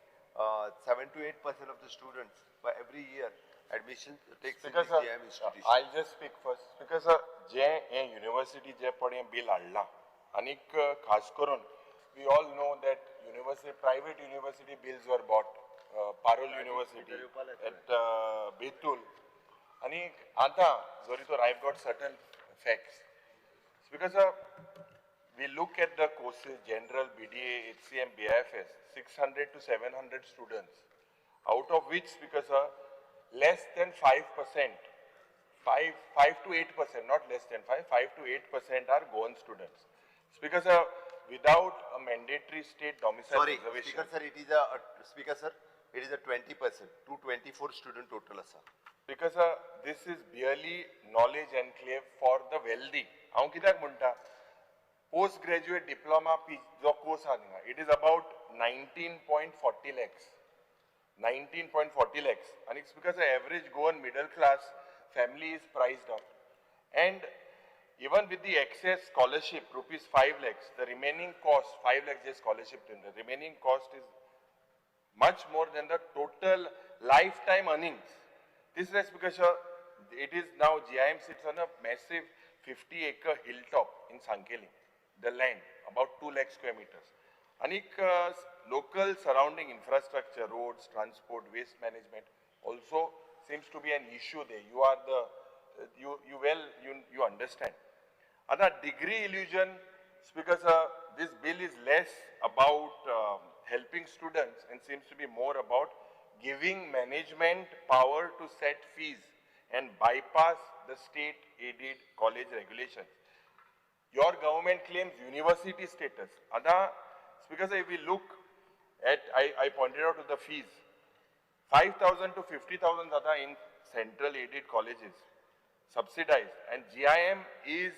7 to 8% of the students by every year admission takes in the GIM institution. I'll just speak first. Because जे हे university जे पडे bill हाडला, आनीक खास करून we all know that private university bills were bought. Parul University at Betul. आनीक आतां जरी तर I've got certain facts. Because we look at the courses, general, BDA, HCM, BIFS, 600 to 700 students, out of which, because less than 5%, 5 to 8%, not less than 5 to 8% are Goan students. Because without a mandatory state domicile Sorry, reservation. Speaker sir, it is a 20%, 224 student total asa. Because this is barely knowledge enclave for the wealthy. हांव कित्याक म्हणटा, post graduate diploma जो course आहा थिंगा, it is about 19.40 lakhs. 19.40 lakhs. And it's because the average Goan middle class family is priced out. And even with the excess scholarship, rupees 5 lakhs, the remaining cost, 5 lakhs is scholarship, the remaining cost is much more than the total lifetime earnings. This is because it is now GIM sits on a massive 50-acre hilltop in Sankeli, the land, about 2 lakh square meters. Anik local surrounding infrastructure, roads, transport, waste management also seems to be an issue there. You are the, you understand. Other degree illusion, because this bill is less about helping students and seems to be more about giving management power to set fees and bypass the state-aided college regulations. Your government claims university status. Because if we look at, I pointed out to the fees, 5,000 to 50,000 in central aided colleges, subsidized, and GIM is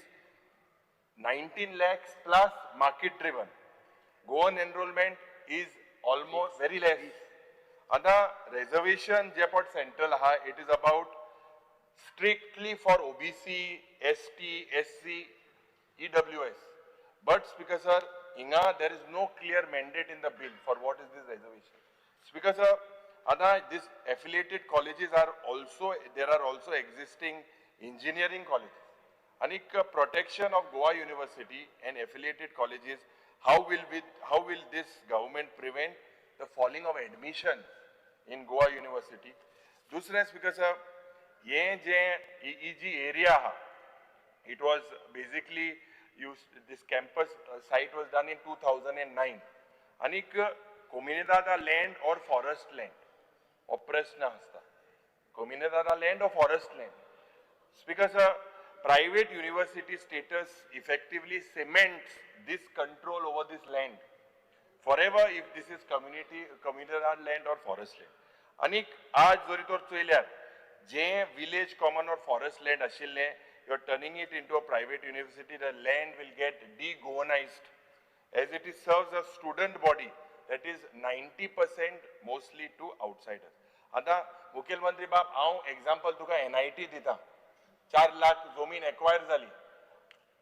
19 lakhs plus market driven. Goan enrollment is almost very less. Reservation Jepot Central, it is about strictly for OBC, ST, SC, EWS. But Speaker sir, there is no clear mandate in the bill for what is this reservation. Speaker sir, these affiliated colleges are also, there are also existing engineering colleges. Anik protection of Goa University and affiliated colleges, how will this government prevent the falling of admission in Goa University? Dusra Speaker sir, EEG area, it was basically used, this campus site was done in 2009. Anik Kominedada land or forest land? Oppressna hasta. Kominedada land or forest land? Speaker sir, private university status effectively cements this control over this land forever if this is communal land or forest land. Anik, aaj zoritor choilyar, je village common or forest land ashilne, you're turning it into a private university, the land will get de-Goanized as it is serves a student body that is 90% mostly to outsiders. आता मुख्यमंत्री बाब, हांव example तुका NIT दिता, 4 लाख जमीन acquire जाली,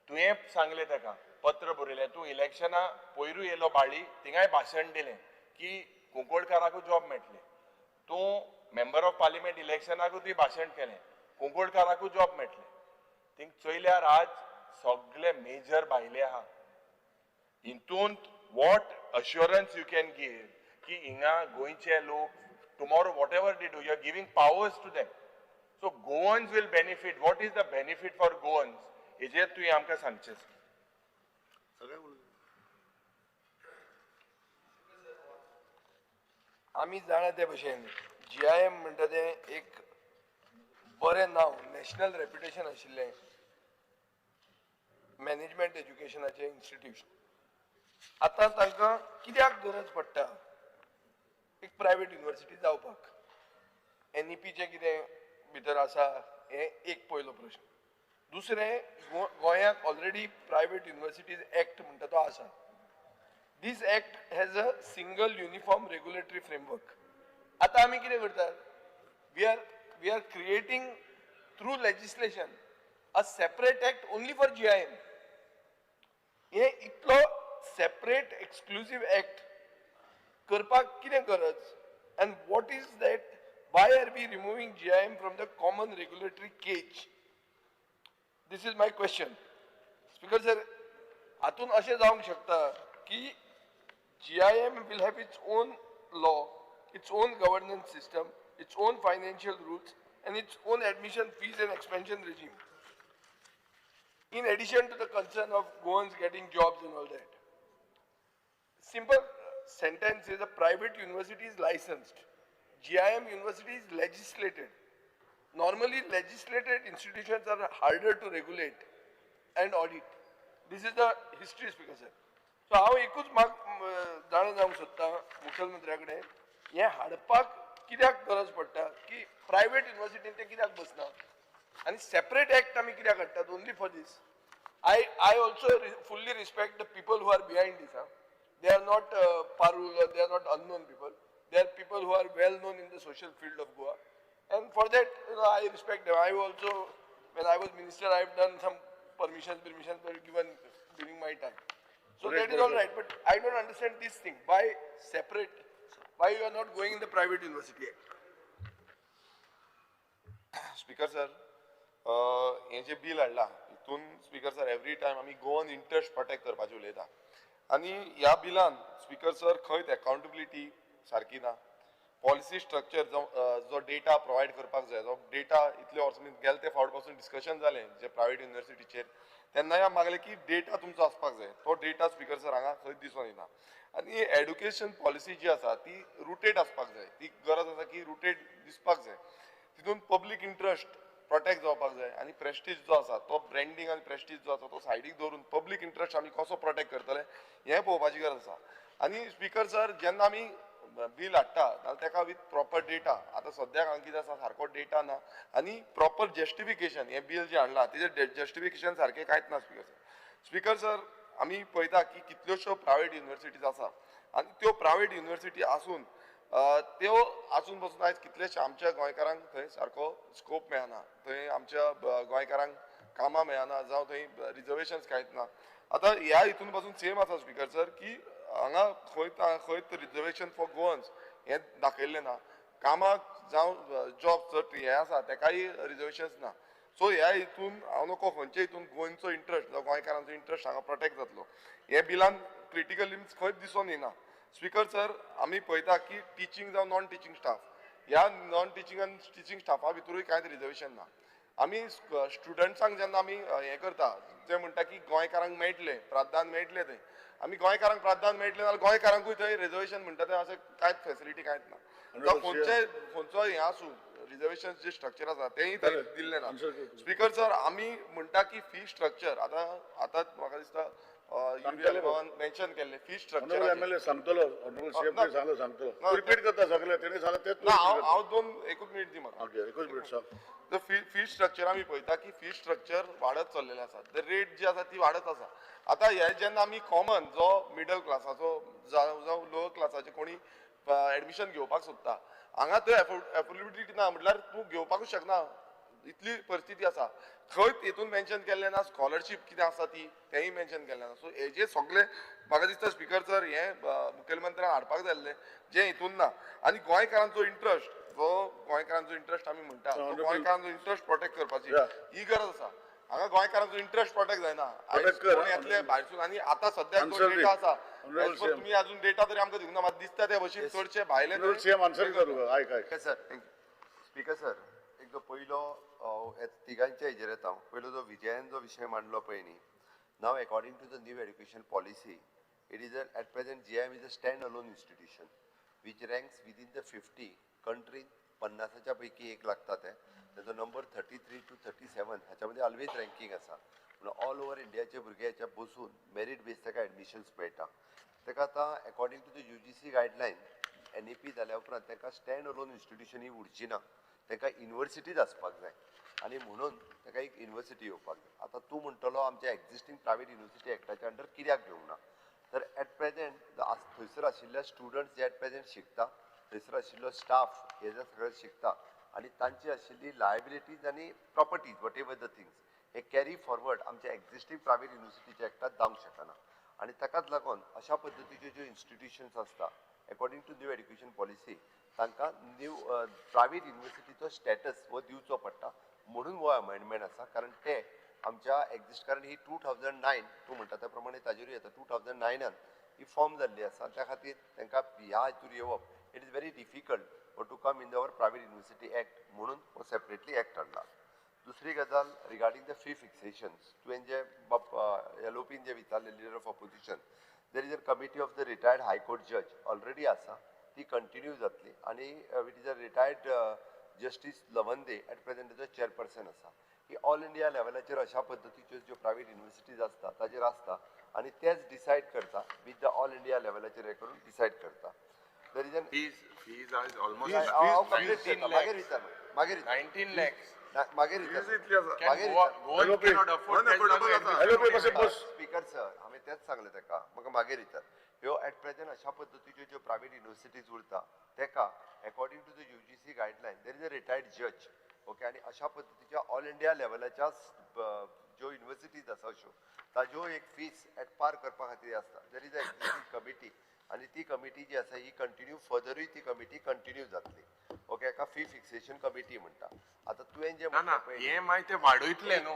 तुवें सांगलें ताका, पत्र बरयलें, तूं इलेक्शना पयरू येयलो बाळी, थिंगाय भाशण दिलें की कुंकोळकाराकू जॉब मेळटले. तूं मेंबर ऑफ पार्लिमेंट इलेक्शनाकू ती भाशण केलें, कुंकोळकाराकू जॉब मेळटले. थिंग चोयल्यार आज सगळे मेजर भायले आहा. हितूंत what assurance you can give की हिंगा गोंयचे लोक tomorrow whatever they do, you are giving powers to them. So Goans will benefit. What is the benefit for Goans? हेजेर तुवें आमकां सांगचें. आमी जाणा ते भशेन GIM म्हणटा तें एक बरें नांव, नॅशनल रेप्युटेशन आशिल्लें मॅनेजमेंट एज्युकेशनाचें इन्स्टिट्यूशन. आतां तांकां कित्याक गरज पडटा एक प्रायवेट युनिवर्सिटी जावपाक? NEPचें कितें भितर आसा हें एक पयलो प्रश्न. दुसरें गोंयांत ऑलरेडी प्रायवेट युनिवर्सिटीज एक्ट म्हणटा तो आसा. This act has a single uniform regulatory framework. आता आमी कितें करतात? We are creating through legislation a separate act only for GIM. हे इतलो separate exclusive act करपाक कितें गरज? And what is that? Why are we removing GIM from the common regulatory cage? This is my question. Speaker sir, हातून अशें जावंक शकता की GIM will have its own law, its own governance system, its own financial rules, and its own admission fees and expansion regime. In addition to the concern of Goans getting jobs and all that. Simple sentence is a private university is licensed. GIM university is legislated. Normally legislated institutions are harder to regulate and audit. This is the history, Speaker sir. So हांव एकूच जाणा जावंक सोदतां मुखेलमंत्र्या कडेन हें हाडपाक कित्याक गरज पडटा की प्रायवेट युनिवर्सिटीन ते कित्याक बसना आनी सेपरेट एक्ट आमी कित्याक हाडटात only for this. I also fully respect the people who are behind this. They are not parul, they are not unknown people. They are people who are well known in the social field of Goa. And for that, I respect them. I also, when I was minister, I have done some permissions were given during my time. So that is all right, but I don't understand this thing. Why separate? Why you are not going in the private university act? Speaker sir हें जें bill हाडलां हितून speaker sir every time आमी Goan interest protect करपाचें उलयता आनी ह्या बिलान speaker sir खंयच अकाउंटेबिलिटी सारकी ना. पॉलिसी स्ट्रक्चर जो डेटा प्रोवायड करपाक जाय जो डेटा इतले वर्सां गेले ते फावट पासून डिस्कशन जालें जे प्रायवेट युनिवर्सिटीचेर तेन्नाय मागलें की डेटा तुमचो आसपाक जाय. तो डेटा स्पीकर सर हांगा खंयच दिसून येना. आनी एड्युकेशन पॉलिसी जी आसा ती रुटेड आसपाक जाय. ती गरज आसा की रुटेड दिसपाक जाय. तितून पब्लीक इंट्रस्ट प्रोटेक्ट जावपाक जाय आनी प्रेस्टीज जो आसा तो ब्रँडींग आनी प्रेस्टीज जो आसा तो सायडीक दवरून पब्लीक इंट्रस्ट आमी कसो प्रोटेक्ट करतले हें पळोवपाची गरज आसा. आनी स्पीकर सर जेन्ना आमी बिल हाडटा जाल्यार तेका विथ प्रॉपर डेटा आतां सद्याक हांगा कितें आसा सारको डेटा ना आनी प्रॉपर जस्टिफिकेशन हें बिल जें हाडलां तेजें जस्टिफिकेशन सारकें कांयच ना. स्पीकर सर आमी पळयता की कितल्योश्यो प्रायवेट युनिवर्सिटीज आसा आनी त्यो प्रायवेट युनिवर्सिटी आसून त्यो आसून पासून आयज कितलेशे आमच्या गोंयकारांक थंय सारको स्कोप मेळना. थंय आमच्या गोंयकारांक कामां मेळना जावं थंय रिजर्वेशन्स कांयच ना. आतां ह्या हितून पासून सेम आसा स्पीकर सर की हांगा खंयच रिजर्वेशन फॉर गोवन्स हें दाखयल्लें ना. कामाक जावं जॉब चड हें आसा तेकाय रिजर्वेशन्स ना. सो ह्या हितून हांव नको खंयचे हितून गोंयचो इंट्रस्ट जावं गोंयकारांचो इंट्रस्ट हांगा प्रोटेक्ट जातलो हे बिलान क्रिटिकल खंयच दिसून येना. स्पीकर सर आमी पळयता की टिचींग जावं नॉन टिचींग स्टाफ ह्या नॉन टिचींग आनी टिचींग स्टाफा भितरूय कांयच रिजर्वेशन ना. आमी स्टुडंट्सांक जेन्ना आमी हें करता जे म्हणटा की गोंयकारांक मेळटले प्राधान मेळटले थंय आमी गोंयकारांक प्राधान मेळटले जाल्यार गोंयकारांकूय थंय रिजर्वेशन म्हणटा तें अशें कांयच फेसिलिटी कांयच ना. खंयचो हें आसूं रिजर्वेशन जे स्ट्रक्चर आसा तेंय थंय दिल्लें ना. स्पीकर सर आमी म्हणटा की फी स्ट्रक्चर आतां म्हाका दिसता मेन्शन केल्लें फी स्ट्रक्चर सांगतलो रिपीट करता सगळे तेणे सांगलें तेच ना. हांव एकूच मिनीट दी म्हाका. एकूच मिनीट सांग. फी स्ट्रक्चर आमी पळयता की फी स्ट्रक्चर वाडत चल्लेलें आसा. रेट जी आसा ती वाडत आसा. आतां हे जेन्ना आमी कॉमन जो मिडल क्लासाचो जावं लोअर क्लासाचे कोणी एडमिशन घेवपाक सोदता हांगा थंय एफोर्डेबिलिटी ना म्हटल्यार तूं घेवपाकूच शकना इतली परिस्थिती आसा. खंयच हितून मेन्शन केल्लें ना स्कॉलरशीप कितें आसा ती तेंय मेन्शन केल्लें ना. सो हेजे सगळे म्हाका दिसता स्पीकर सर हें मुखेलमंत्र्यान हाडपाक जाल्लें जें हितून ना. आनी गोंयकारांचो इंट्रस्ट जो गोंयकारांचो इंट्रस्ट आमी म्हणटा गोंयकारांचो इंट्रस्ट प्रोटेक्ट करपाची ही गरज आसा. हांगा गोंयकारांचो इंट्रस्ट प्रोटेक्ट जायना. येतले भायरसून आनी आतां सद्याक जो डेटा आसा As per तुम्ही अजून डेटा तरी आमकां दिवना मात दिसता ते भशेन चडशे भायले स्पीकर सर एक जो पयलो तिगांच्या हेजेर येता पयलो जो विजयान जो विशय मांडलो पळय न्ही नाव according to the new education policy it is at present GIM is a stand alone institution which ranks within the 50 कंट्रीन 50च्या पैकी एक लागता ते त्याचो नंबर 33 to 37 हाच्यामध्ये ऑलवेज रँकिंग आसा म्हणून ऑल ओव्हर इंडियाचे भुरगे हेच्या बसून मेरीट बेस ताका एडमिशन्स मेळटा ताका आतां according to the UGC guideline NEP जाल्या उपरांत ताका स्टँड अलोन इन्स्टिट्यूशन ही उरची ना ताका युनिवर्सिटीज आसपाक जाय आनी म्हणून ताका एक युनिवर्सिटी येवपाक जाय आतां तूं म्हणटलो आमच्या एक्झिस्टींग प्रायवेट युनिवर्सिटी एक्टाच्या अंडर कित्याक घेवंक ना तर एट प्रेझेंट थंयसर आशिल्ल्या स्टुडंट्स जे एट प्रेझेंट शिकता थंयसर आशिल्लो स्टाफ हे जे सगळे शिकता आनी तांची आशिल्ली लायबिलिटीज आनी properties what ever the things हे कॅरी फॉरवर्ड आमच्या एक्झिस्टींग प्रायवेट युनिवर्सिटीच्या एक्टात जावंक शकना आनी ताकाच लागून अशा पद्दतीच्यो ज्यो इन्स्टिट्यूशन्स आसता according to new education policy तांकां न्यू प्रायवेट युनिवर्सिटीचो स्टेटस हो दिवचो पडटा म्हणून हो अमेंडमेंट आसा कारण ते आमच्या कारण ही 2009 तूं म्हणटा त्या प्रमाणे ताजेरूय येता 2009 ही फॉर्म जाल्ली आसा त्या खातीर तांकां ह्या हातूर येवप it is very difficult to come in our private university act म्हणून हो सेपरेटली एक्ट हाडला दुसरी गजाल रिगार्डिंग द फी फिक्सेशन्स तुवें जे LOPन जे विचारले leader of opposition there is a committee of the retired high court जज ऑलरेडी आसा ती कंटिन्यू जातली आनी it is a retired justice Lawande at present जो चेअरपर्सन आसा ही ऑल इंडिया लेवलाचेर अशा पद्दतीच्यो ज्यो प्रायवेट युनिवर्सिटीज आसता ताजेर आसता आनी तेच डिसायड करता विथ द ऑल इंडिया लेवलाचेर हे करून डिसायड करता there is Fees are almost मागीर विचार मागीर 19 lakhs. मागीर स्पीकर सर हांवें तेच सांगलें ताका म्हाका मागीर विचार ह्यो एट प्रेझेंट अशा पद्दतीच्यो ज्यो प्रायवेट युनिवर्सिटीज उरता तेका according to the UGC guideline there is a retired जज ओके आनी अशा पद्दतीच्या ऑल इंडिया लेवलाच्या ज्यो युनिवर्सिटीज आसा अश्यो ताज्यो एक फीस एट पार करपा खातीर आसता देर इज अ एक्झिस्टींग कमिटी आनी ती कमिटी जी आसा ही कंटिन्यू फर्दरूय ती कमिटी कंटिन्यू जातली ओके एका फी फिक्सेशन कमिटी म्हणटा आता तुवें जे EMI ते वाडयतले न्हू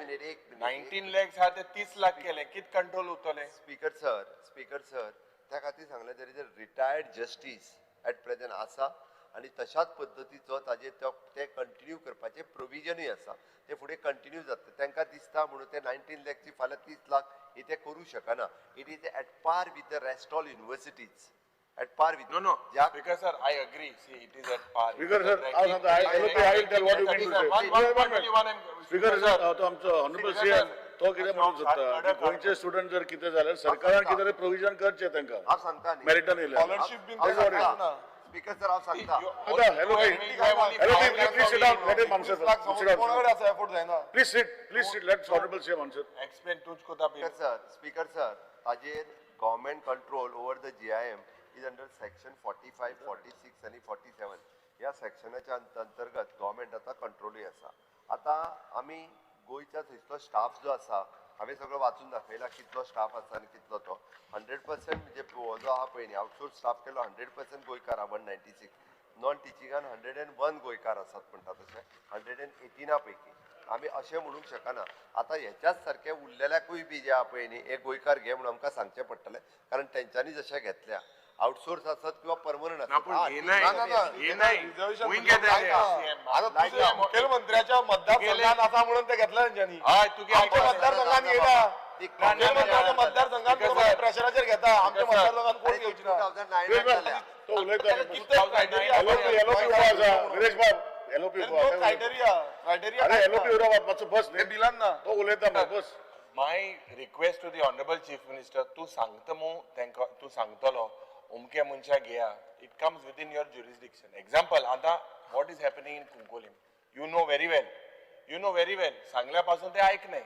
19 lakhs हा ते 30 लाख केले कित कंट्रोल उरतले स्पीकर सर त्या खातीर सांगलें there is a retired justice at present आसा आनी तशाच पद्दतीचो ताजे ते कंटिन्यू करपाचें प्रोविजनूय आसा ते फुडें कंटिन्यू जाता तांकां दिसता म्हणून ते 19 lakhची फाल्यां 30 लाख हे ते करूं शकना it is at par with the rest all universities at par with no because sir I agree see it is at par because sir I will tell what you mean to say because sir तो आमचो honorable CM तो कितें म्हणून सोदता गोंयचे student जर कितें जाल्यार सरकारान कितें तरी प्रोविजन करचें तांकां हांव सांगता न्ही मेरिटान येयल्यार स्कॉलरशीप बीन स्पीकर सर हांव सांगता hello please sit down let him answer कोणाकडे आसा एफोर्ट जायना please sit let honorable CM answer explain तुझ कोता स्पीकर सर ताजेर government control over the GIM is under section 45, 46 आणि 47 या सेक्शनाच्या अंतर्गत गव्हर्नमेंट आता कंट्रोलूय आसा आता आमी गोंयच्या थंयचो स्टाफ जो आसा हांवें सगळो वाचून दाखयला कितलो स्टाफ आसा आनी कितलो तो 100% म्हणजे हो जो आहा पळय न्ही आउटसोर्स स्टाफ केलो 100% गोंयकार 196 नॉन टिचिंगान 101 गोंयकार आसात म्हणटा तशें 118 पैकी आमी अशें म्हणूंक शकना आतां हेच्याच सारखे उरलेल्याकूय बी जे आहा पळय न्ही एक गोंयकार घे म्हणून आमकां सांगचें पडटलें कारण तेंच्यांनी जशें घेतल्या आउटसोर्स आसत किंवा परमनंट मुख्यमंत्र्याच्या मतदारसंघात आसा म्हणून ते घेतला तेंच्यांनी मतदारसंघात येयला मुख्यमंत्र्याच्या मतदारसंघात प्रेशराचेर घेता आमच्या मतदारसंघात कोण घेवची ना तो उलयता My request to the Honorable Chief Minister, तू सांगता मू तेंका तू सांगतलो उमके मनशा घेया it comes within your jurisdiction. Example, आता what is happening in Kunkolim? You know very well. सांगल्यापासून ते ऐक नाही.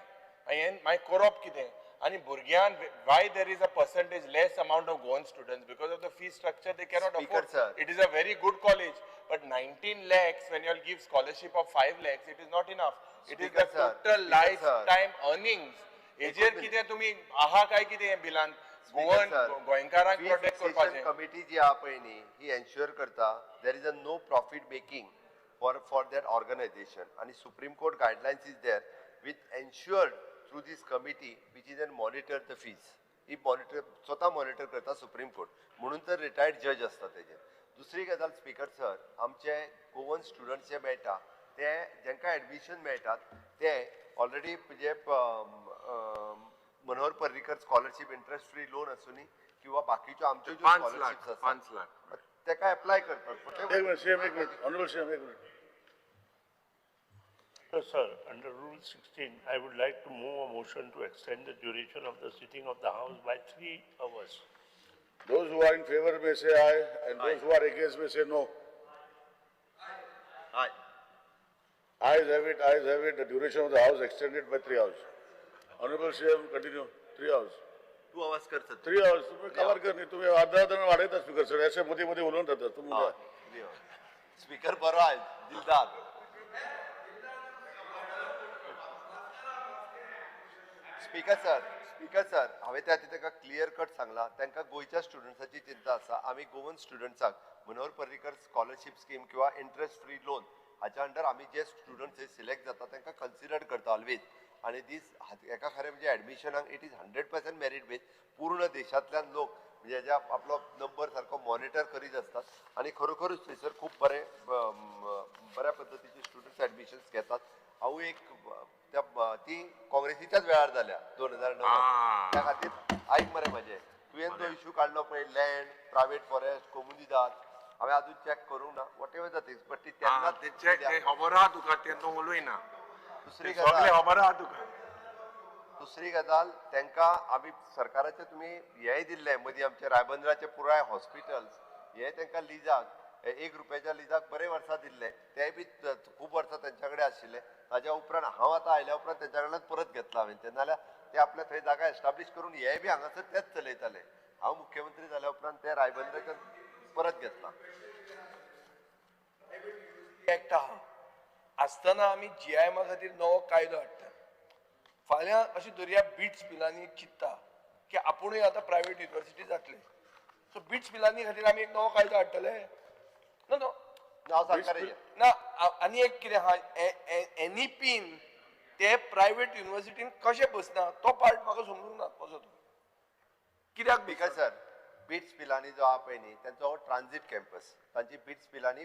आणि माय कोरप कितें आणि भुरग्यां why there is a percentage less amount of Goan students because of the fee structure they cannot afford. It is a very good college, but 19 lakhs when you all give scholarship of 5 lakhs, it is not enough. It is the total lifetime earnings. हेजेर कितें तुमी आहा काय कितें बिलान Goan गोंयकारांक protect करपाचें committee जी आहा पळय न्ही ही एन्श्योर करता there is a no profit making for that organisation आनी supreme court guidelines is there with ensured through this committee which is an monitor the fees ही मॉनिटर स्वता मॉनिटर करता सुप्रीम कोर्ट म्हणून तर रिटायर्ड जज असता तेजे. दुसरी गजाल स्पीकर सर, आमचे गोवन स्टुडंट्स जे मेळटा ते जेंकां एडमिशन मेळटात ते ऑलरेडी म्हणजे Manohar Parrikar scholarship interest free loan आसूनी किंवा बाकीच्यो आमच्यो ज्यो 5 स्कॉलरशिप्स लाख आसात 5 लाख तेका एप्लाय करतात. एक मिनिट सीएम, एक मिनिट ऑनरेबल सीएम, एक minute. Sir, under Rule 16, I would like to move a motion to extend the duration of the sitting of the House by 3 hours. Those who are in favor may say aye, and those who are against may say no. Aye. Ayes have it, ayes have it. The duration of the House extended by 3 hours. Honorable CM, continue. 3 hours. 2 hours करतात. 3 hours. तुम्ही cover करणे, तुम्ही अर्धा वाढवता speaker sir, असे मध्ये मध्ये बोलून राहतात तुम्ही. स्पीकर बरो आहे, दिलदार. स्पीकर सर, हांवें त्या खातीर ताका क्लियर कट सांगला, तांकां गोंयच्या स्टुडंट्साची चिंता आसा. आमी गोवन स्टुडंट्साक मनोहर पर्रीकर स्कॉलरशीप स्कीम किंवा इंटरेस्ट फ्री लोन हाच्या अंडर आमी जे स्टुडंट्स थंय सिलेक्ट जाता तांकां कन्सिडर करता ऑलवेज. आणि दीस एका खरें म्हणजे एडमिशनाक इट इज 100% मेरीट बेस. पूर्ण देशांतल्यान लोक म्हणजे जे आपलो नंबर सारको मॉनिटर करीत असतात आणि खरोखरूच थंयसर खूप बऱ्या पद्धतीचे स्टुडंट्स एडमिशन्स घेतात. हांव एक ती काँग्रेसीच्याच वेळार जाल्या 2009. त्या खातीर आयक मरे म्हाजें, तुवें तो इश्यू काडलो पळय लँड, प्रायवेट फॉरेस्ट, कोमुनिदाद, हांवें अजून चॅक करूं ना. What ever the things, but ती तेन्ना खबर आहा तुका तेन्ना उलय ना. दुसरी सगळे गजाल खबर आहा तुका. दुसरी गजाल तांकां आमी सरकाराचे तुमी हेंय दिल्लें मदीं आमचे रायबंदराचे पुराय हॉस्पिटल्स हे तांकां लिजाक 1 रुपयाच्या लिजाक बरे वर्सां दिल्ले. तेय बी खूब वर्सां तेंच्या कडेन आशिल्ले. ताज्या उपरांत हांव आतां आयल्या उपरांत तेंच्या कडल्यान परत घेतला हांवें. तेन्ना जाल्यार ते आपले थंय जागा एस्टाब्लीश करून हेय बी हांगासर तेच चलयताले. हांव मुख्यमंत्री जाल्या उपरांत ते रायबंदराच्यान परत घेतला. एक्ट आहा आसतना आमी GIMA खातीर नवो कायदो हाडटा. फाल्यां अशी दर्या बिट्स पिलांनी चिंतता की आपुणूय आतां प्रायवेट युनिवर्सिटी जातले, सो बिट्स पिलांनी खातीर आमी एक नवो कायदो हाडटले. नो नो हांव सरकारी ना. आनी एक कितें आहा, NEPन ते प्रायवेट युनिवर्सिटीन कशें बसना तो पार्ट म्हाका समजूंक ना. कसो तो कित्याक स्पीकर सर, बिट्स पिलांनी जो आहा पळय न्ही तांचो हो ट्रान्झीट कॅम्पस. तांची बिट्स पिलांनी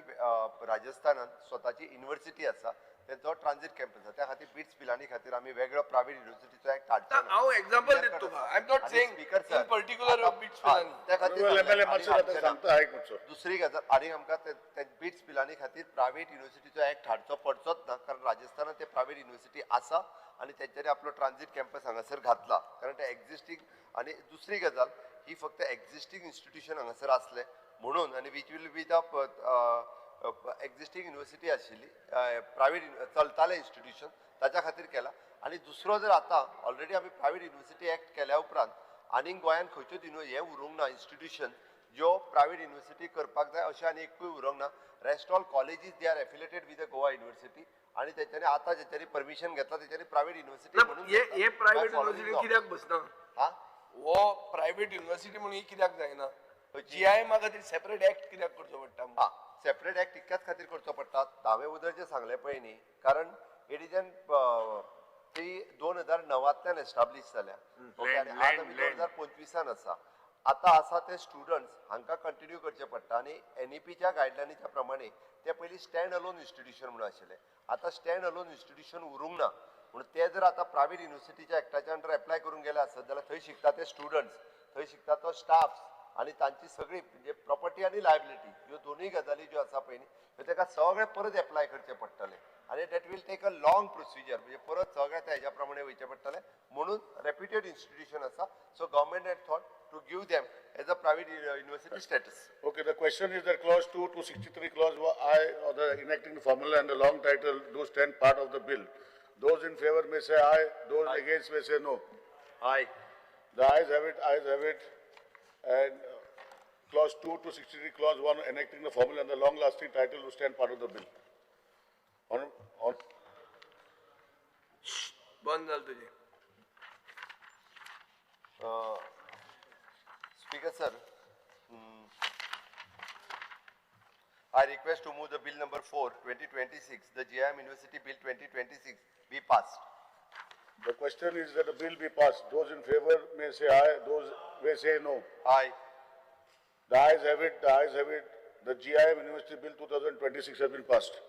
राजस्थानात स्वताची युनिवर्सिटी आसा, त्यांचो ट्रान्झीट कॅम्पस आसा. त्या खातीर बिट्स पिलांनी खातीर आमी वेगळो प्रायवेट युनिवर्सिटीचो एक्ट हाडटा. हांव एग्जांपल दिता तुका. I am not saying in particular BITS Pilani. त्या खातीर सांगता आयक मातसो. दुसरी गजाल आनी आमकां बिट्स पिलांनी खातीर प्रायवेट युनिवर्सिटीचो एक्ट हाडचो पडचोच ना, कारण राजस्थानात ते प्रायवेट युनिवर्सिटी आसा आणि त्यांच्यानी आपलो ट्रान्झीट कॅम्पस हांगासर घातला, कारण ते एक्झिस्टींग. आणि दुसरी गजाल ही फक्त एक्झिस्टींग इन्स्टिट्यूशन हांगासर असले म्हणून, आणि which will be the existing university आशिल्ली प्रायवेट चलताले इन्स्टिट्यूशन ताच्या खातीर केला. आणि दुसरो जर आता ऑलरेडी आमी प्रायवेट युनिवर्सिटी एक्ट केल्या उपरांत आनीक गोंयान खंयच्योच हे उरूंक ना इन्स्टिट्यूशन ज्यो प्रायवेट युनिवर्सिटी करपाक जाय अशें आनी एकूय उरूंक ना. Rest all colleges they are affiliated with the Goa university आणि त्याच्यानी आता ज्याच्यानी परमिशन घेतला त्याच्यानी प्रायवेट युनिवर्सिटी म्हणून हे प्रायवेट युनिवर्सिटी कित्याक बसना? हा हो प्रायवेट युनिवर्सिटी म्हणून ही कित्याक जायना? GIMA खातीर सेपरेट एक्ट कित्याक करचो पडटा? हा सेपरेट एक्ट इतक्याच खातीर करचो पडटा. हांवें उदर जे सांगले पळय न्ही, कारण इट इज एन ती 2009तल्यान एस्टाब्लीश जाल्या. आज आमी 2025 आसा. आता आसा ते स्टुडंट्स हांकां कंटिन्यू करचे पडटा. आणि NEPच्या गायडलायनीच्या प्रमाणे ते पयलीं स्टँड अलोन इन्स्टिट्यूशन म्हणून आशिल्ले. आता स्टँड अलोन इन्स्टिट्यूशन उरूंक ना म्हणून ते जर आता प्रायवेट युनिवर्सिटीच्या एक्टाच्या अंडर एप्लाय करून गेले आसत जाल्यार थंय शिकता ते स्टुडंट्स, थंय शिकता तो स्टाफ आणि तांची सगळी म्हणजे प्रॉपर्टी आणि लायबिलिटी ह्यो दोनूय गजाली ज्यो आसा पळय न्ही ह्यो ताका सगळे परत एप्लाय करचे पडटले. आणि that will take a long procedure. म्हणजे परत सगळे त्या हेच्या प्रमाणे वयचे पडटले. म्हणून रेप्युटेड इन्स्टिट्यूशन आसा. So government had thought to give them as a private university status. Okay, the question is that clause 2 to 63 clause I or the enacting the formula and the long title do stand part of the bill. Those in favor may say aye, those against may say no. Aye. The ayes have it, ayes have it. And clause 2 to 63 clause 1 enacting the formula and the long lasting title do stand part of the bill. बंद झालं तुझे. Speaker sir, I request to move the bill number 4, 2026, the GIM University Bill 2026 be passed. The question is that the bill be passed. Those in favor may say aye, those may say no. Aye. The ayes have it, the ayes have it. The GIM University Bill 2026 has been passed.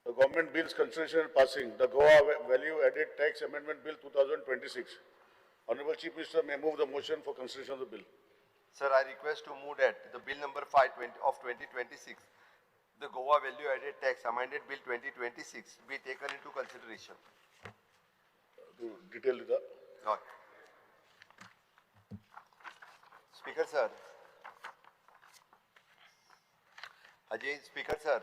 The government bills consideration and passing. The Goa Value Added Tax Amendment Bill 2026. Honorable Chief Minister may move the motion for consideration of the bill. Sir, I request to move that the bill number 520 of 2026, the Goa Value Added Tax Amended Bill 2026 be taken into consideration. To detail the. Right. Speaker sir. Ajay Speaker sir,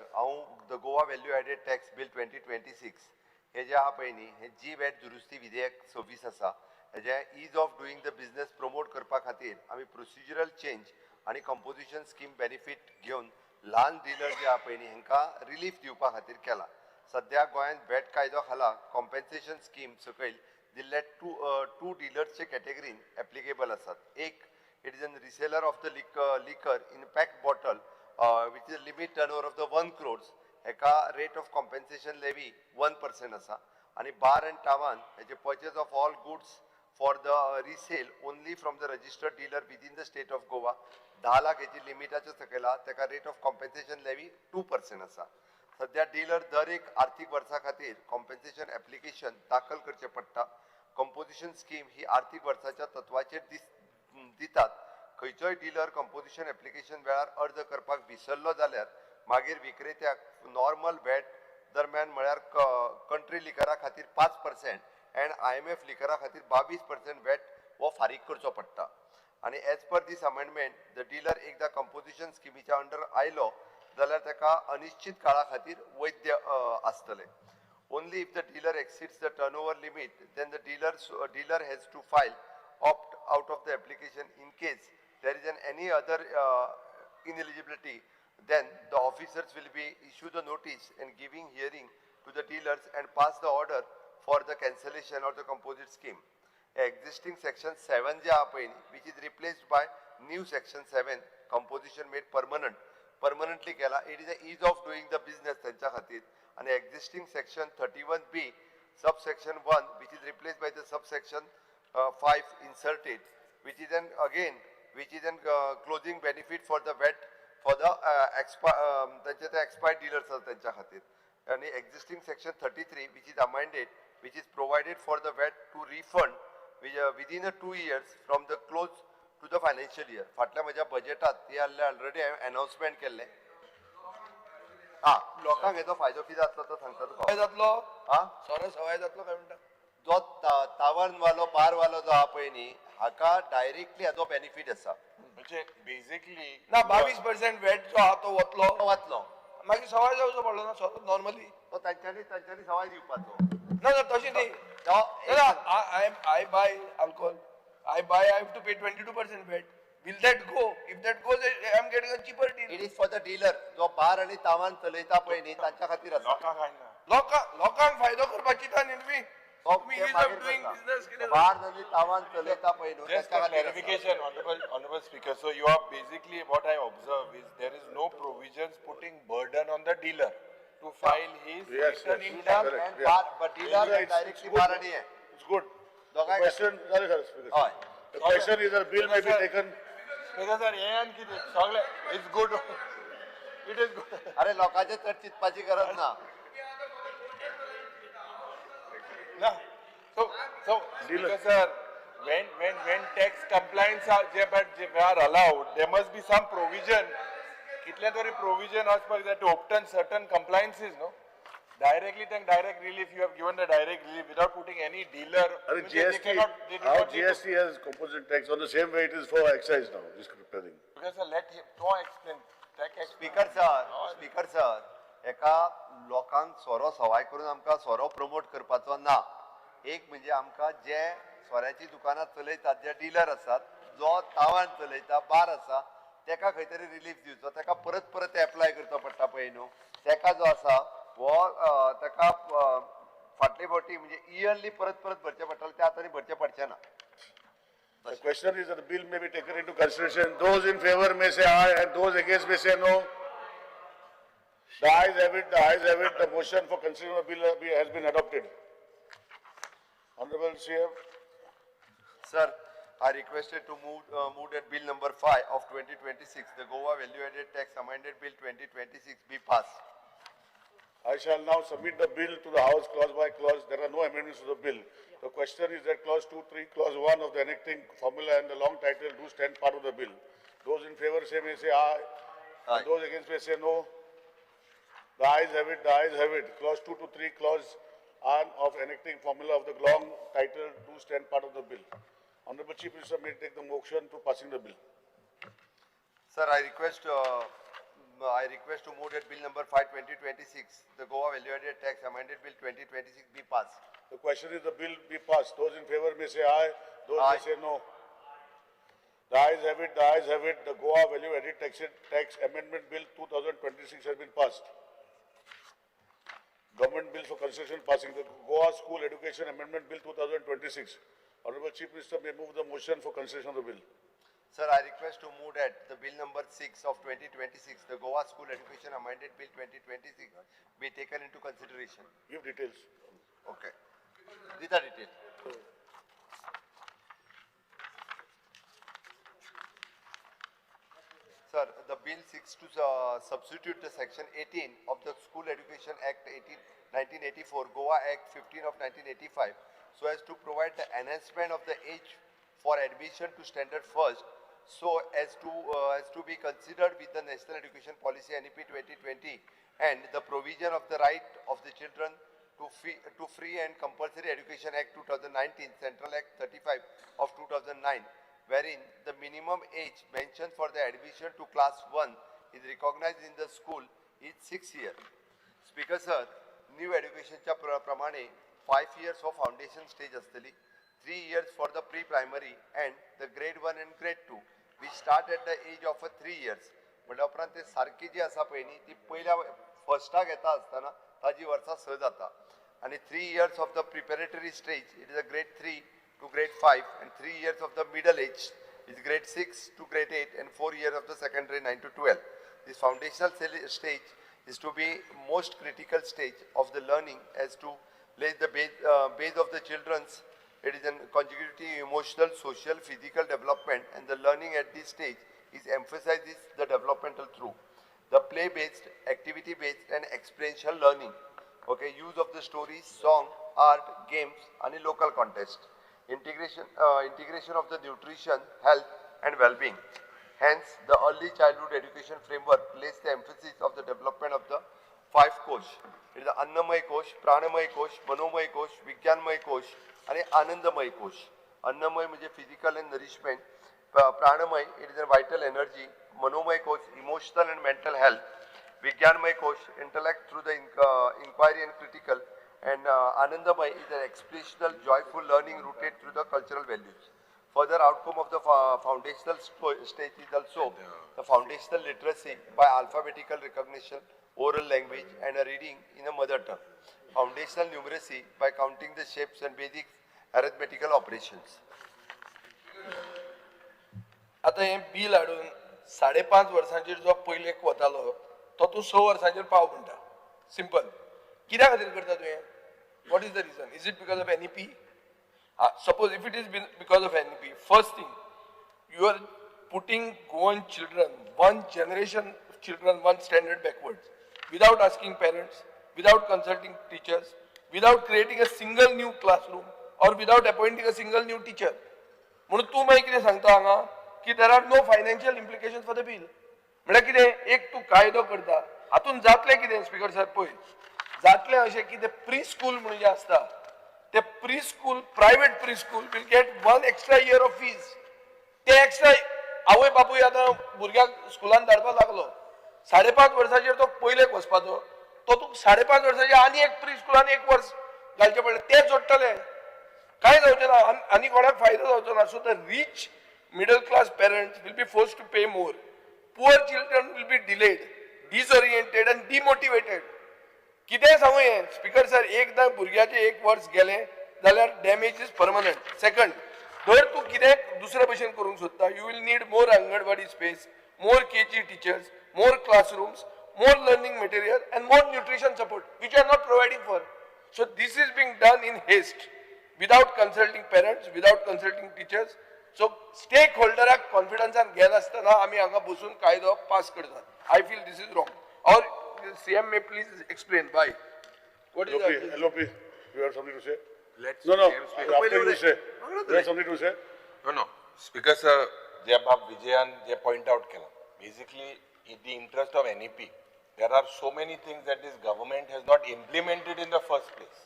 the Goa Value Added Tax Bill 2026 हे जे आहा पळय न्ही हे जी-वॅट दुरुस्ती विधेयक 26 आसा हेजे ease of doing the business promote करपा खातीर आमी प्रोसिजरल चेंज आनी कंपोजिशन स्कीम बेनिफीट घेवन ल्हान डीलर जे आहा पळय न्ही हेंकां रिलीफ दिवपा खातीर केला. सध्या गोंयांत वॅट कायदो खाला कॉम्पेन्सेशन स्कीम सकयल दिल्ले टू डीलर्सचे कॅटेगरीन एप्लिकेबल आसात. एक, it is N reseller of the liquor in packed bottle which is limit turnover of the 1 crores heka rate of compensation levy 1% asa and bar and tavern heje purchase of all goods for the resale only from the registered dealer within the state of Goa 10 lakh heji limit acha sakela teka rate of compensation levy 2% asa. सध्या dealer दर एक आर्थिक वर्सा खातीर compensation application दाखल करचे पडटा. Composition scheme ही आर्थिक वर्साच्या तत्वाचेर दितात. खंयचोय डीलर कंपोजिशन एप्लिकेशन वेळार अर्ज करपाक विसरलो जाल्यार मागीर विक्रेत्याक नॉर्मल वॅट दरम्यान म्हळ्यार कंट्री लिकरा खातीर 5% एंड IMF लिकरा खातीर 22% वॅट हो फारीक करचो पडटा. आनी as per this amendment the dealer एकदा कंपोजिशन स्किमीच्या अंडर आयलो जाल्यार ताका अनिश्चित काळा खातीर वैध आसतले. Only if the dealer exceeds the turnover limit then the dealer has to file opt out of the application. In case there is any other ineligibility, then the officers will be issue the notice and giving hearing to the dealers and pass the order for the cancellation or the composite scheme. Existing section 7 जे आपण which is replaced by new section 7 composition made permanently केला. It is a ease of doing the business त्यांच्या खातीर. and existing section 31B subsection 1 which is replaced by the subsection 5 inserted, which is an closing benefit for the VAT for the expired dealers त्यांच्या खातीर. आणि existing section 33 which is amended, which is provided for the VAT to refund within 2 years from the close to the financial year. फाटल्या म्हज्या बजेटात हे already announcement केल्ले. लोकांक हेचो फायदो कितें जातलो तो सांगता तुका. सवाय जातलो सोरो सवाय जातलो काय म्हणटा. जो तावण वालो बार वालो जो आहा पळय न्ही हाका डायरेक्टली हाचो बेनिफीट आसा. म्हणजे बेसिकली ना 22% वॅट जो आहा तो वतलो मागीर सवाय जावचो पडलो ना सोरो नॉर्मली. तो तांच्यांनी सवाय दिवपाचो. ना तशें न्ही. I buy alcohol. I have to pay 22% VAT. Will that go? If that goes, I am getting a cheaper deal. It is for the dealer. जो बार आणि तावण चलयता पळय न्ही तांच्या खातीर आसा. लोकांक फायदो करपाची ता न्ही तुम्ही ease of doing business केले. बार आणि तावण चलयता पळय न्हू just तांच्या a खातीर. clarification, honorable speaker. So you are basically what I observe is there is no provisions putting burden on the dealer to file his return in time. And bar, but dealer directly बार आणि आहे. It's good. The question, the question is that bill may be taken. Speaker sir, हे आणखी सगळे it's good. It is good. अरे लोकांचे चड चिंतपाची गरज ना. No. So Speaker sir, when tax compliance are allowed, there must be some provision. कितल्या तरी provision आसपाक जाय to obtain certain compliances, no? Directly then direct relief, you have given the direct relief without putting any dealer. GST, how GST has composite tax on the same way it is for excise now, this thing. Because sir, let him to explain. Speaker sir, एका लोकांक सोरो सवाय करून आमकां सोरो promote करपाचो ना. एक म्हणजे आमकां जे सोऱ्याची दुकानां चलयतात जे डीलर आसात, जो तावण चलयता बार आसा तेका खंय तरी रिलीफ दिवचो. तेका परत एप्लाय करचो पडटा पळय न्हू. तेका जो आसा हो ताका फाटले फावटी म्हणजे इयरली परत भरचे पडटले ते आतां भरचे पडचे ना. The question is that the bill may be taken into consideration. Those in favor may say aye and those against may say no. The ayes have it, the ayes have it. The motion for consideration of bill has been adopted. Honorable CM. Sir, I requested to move that bill number 5 of 2026, the Goa Value Added Tax Amended Bill 2026 be passed. I shall now submit the bill to the House clause by clause. There are no amendments to the bill. The question is that clause 2, 3, clause 1 of the enacting formula and the long title do stand part of the bill. Those in favor may say aye. Aye. Those against may say no. The ayes have it, the ayes have it. Clause 2 to 3, clause 1 of enacting formula of the long title do stand part of the bill. Honorable Chief Minister may take the motion to passing the bill. Sir, I request to move that bill number 5 2026, the Goa Value Added Tax Amended Bill 2026 be passed. The question is the bill be passed. Those in favor may say aye. Those Aye. may say no. The ayes have it, the ayes have it. The Goa Value Added Tax Amendment Bill 2026 has been passed. Government Bill for Constitution passing. The Goa School Education Amendment Bill 2026. Honorable Chief Minister may move the motion for consideration of the bill. Sir, I request to move that the bill number 6 of 2026, the Goa School Education Amended Bill 2026 be taken into consideration. Give details. Okay. These are details. Sir, the bill seeks to substitute the section 18 of the School Education Act 1984, Goa Act 15 of 1985, so as to provide the enhancement of the age for admission to standard first, so as to be considered with the National Education Policy NEP 2020 and the provision of the right of the children to free and compulsory education Act 2019, Central Act 35 of 2009, wherein the minimum age mentioned for the admission to class 1 is recognized in the school is 6 years. Speaker sir, new education च्या प्रमाणे 5 years of foundation stage असतली, 3 years for the pre-primary and the grade 1 and grade 2. We start at the age of 3 years. म्हणजे उपरांत ते सारखी जी आसा पळय न्ही ती पहिल्या फर्स्टाक येता आसतना ताजी वर्सां स जाता आणि 3 years of the preparatory stage, it is a grade 3 to grade 5 and 3 years of the middle age is grade 6 to grade 8 and 4 years of the secondary 9 to 12. This foundational stage is to be most critical stage of the learning as to lay the base of the children's. It is a conjugative emotional, social, physical development, and the learning at this stage is emphasizes the developmental through the play-based, activity-based, and experiential learning. Okay, use of the stories, song, art, games, and a local contest. Integration of the nutrition, health, and well-being. Hence, the early childhood education framework places the emphasis of the development of the 5 kosh. It is the Annamay kosh, Pranamay kosh, Manomay kosh, Vigyanmay kosh, and Anandamay kosh. Annamay means physical and nourishment. Pranamay, it is a vital energy. Manomay kosh, emotional and mental health. Vigyanmay kosh, intellect through the inquiry and critical. And Anandamay is an expressional, joyful learning rooted through the cultural values. Further outcome of the foundational stage is also the foundational literacy by alphabetical recognition, oral language, and a reading in a mother tongue. Foundational numeracy by counting the shapes and basic arithmetical operations. आता हे bill हाडून 5.5 वर्सांचेर जो पयले वतालो तो तूं 6 वर्सांचेर पाव म्हणटा. सिंपल. कित्या खातीर करता तुवें? What is the reason? Is it because of NEP? Suppose if it is because of NEP, first thing, you are putting Goan children, one generation of children, one standard backwards, without asking parents, without consulting teachers, without creating a single new classroom, or without appointing a single new teacher. म्हणून तूं मागीर कितें सांगता हांगा की there are no financial implications for the bill. म्हळ्यार कितें एक तूं कायदो करता, हातून जातलें कितें स्पीकर सर पळय, जातलें अशें की ते प्री स्कूल म्हणून जे आसता ते pre school, private pre school will get 1 extra year of fees. ते एक्स्ट्रा आवय बापूय आतां भुरग्याक स्कुलान धाडपाक लागलो, 5.5 वर्साचेर तो पयलेक वचपाचो, तो तुका 5.5 वर्साचेर आनी एक प्री स्कुलान 1 वर्स घालचें पडलें, ते जोडटले, कांय जावचें ना, आनी कोणाक फायदो जावचो ना. So the rich middle class parents will be forced to pay more. Poor children will be delayed, disoriented and demotivated. कितें सांगू हें स्पीकर सर, एकदां भुरग्याचें 1 वर्स गेलें जाल्यार डॅमेज इज परमनंट. सेकंड, जर तूं कितें दुसरे भशेन करूंक सोदता, you will need more anganwadi space, more KG teachers, more classrooms, more learning material and more nutrition support, which you are not providing for. So this is being done in haste, without consulting parents, without consulting teachers. So stakeholderak confidence and घेन असताना आम्ही हांगा बसून कायदो pass करतात. I feel this is wrong. Or CM may please explain why. What is that? LOP, you have something to say? Let's No, CM speak. after you say. You have something to say? No. Speaker sir, जे बाब विजयान जे point out केला. Basically, in the interest of NEP, there are so many things that this government has not implemented in the first place.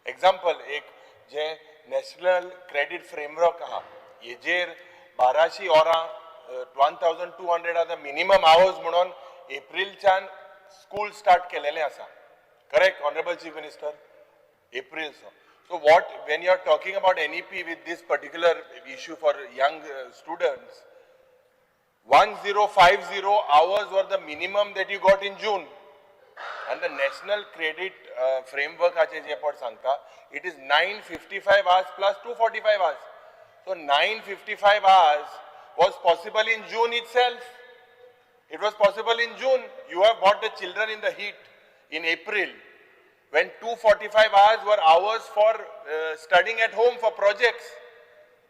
Example, एक जे national credit framework आहा, ये जेर 1200 होरां 1200 are the minimum hours म्हणून एप्रिलच्यान school start केलेले आसा. Correct, Honorable Chief Minister? April. So what, when you are talking about NEP with this particular issue for young students, 1050 hours were the minimum that you got in June. And the National Credit Framework, it is 955 hours plus 245 hours. So 955 hours was possible in June itself. It was possible in June. You have brought the children in the heat in April, when 245 hours were hours for studying at home for projects.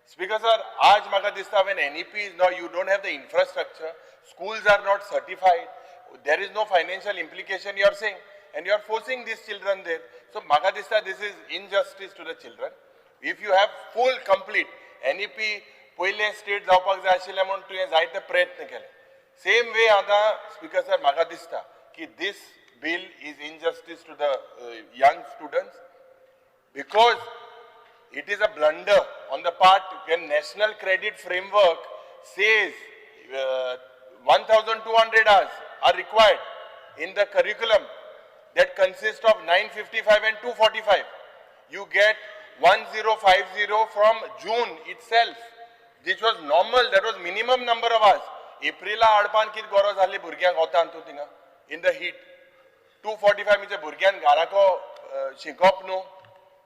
Speaker sir, aaj maka dista when NEP is now, you don't have the infrastructure, schools are not certified, there is no financial implication you are saying, and you are forcing these children there. So maka dista this is injustice to the children. If you have full complete NEP पहिले state जावपाक जाय आशिल्ले म्हणून तुवें जायते प्रयत्न केले. Same way आता Speaker sir maka dista ki this bill is injustice to the young students, because it is a blunder on the part when National Credit Framework says 1200 hours are required in the curriculum that consists of 955 and 245. You get 1050 from June itself, which was normal, that was minimum number of hours. April adpan kit goro zali burgyank hotan tu tinga in the heat. 245 means burgyan garako shinkop no.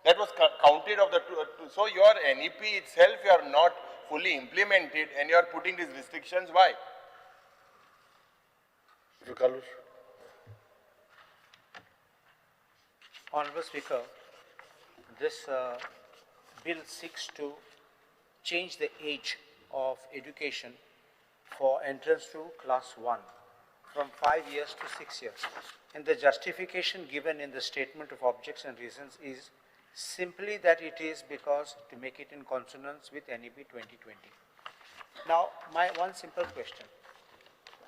That was counted of the two. So your NEP itself you are not fully implemented and you are putting these restrictions. Why? Mr. Carlos. Honorable Speaker, this bill seeks to change the age of education for entrance to class 1 from 5 years to 6 years. And the justification given in the statement of objects and reasons is simply that it is because to make it in consonance with NEP 2020. Now, my one simple question.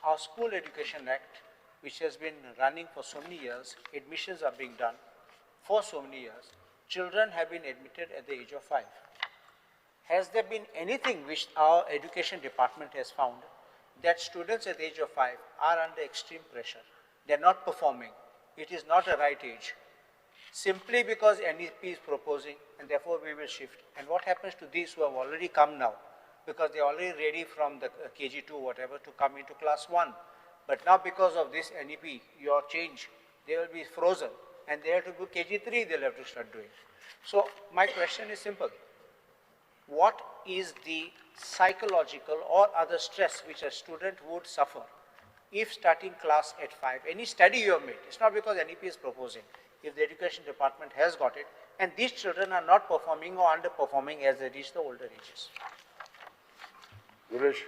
Our School Education Act, which has been running for so many years, admissions are being done for so many years, children have been admitted at the age of 5. Has there been anything which our education department has found that students at the age of 5 are under extreme pressure? They are not performing. It is not a right age. Simply because NEP is proposing, and therefore we will shift. And what happens to these who have already come now? Because they are already ready from the KG2 whatever to come into class 1. But now because of this NEP, your change, they will be frozen. And they have to do KG3, they'll have to start doing. So my question is simple. What is the psychological or other stress which a student would suffer if starting class at 5? Any study you have made, it's not because NEP is proposing. If the education department has got it, and these children are not performing or underperforming as they reach the older ages. Suresh,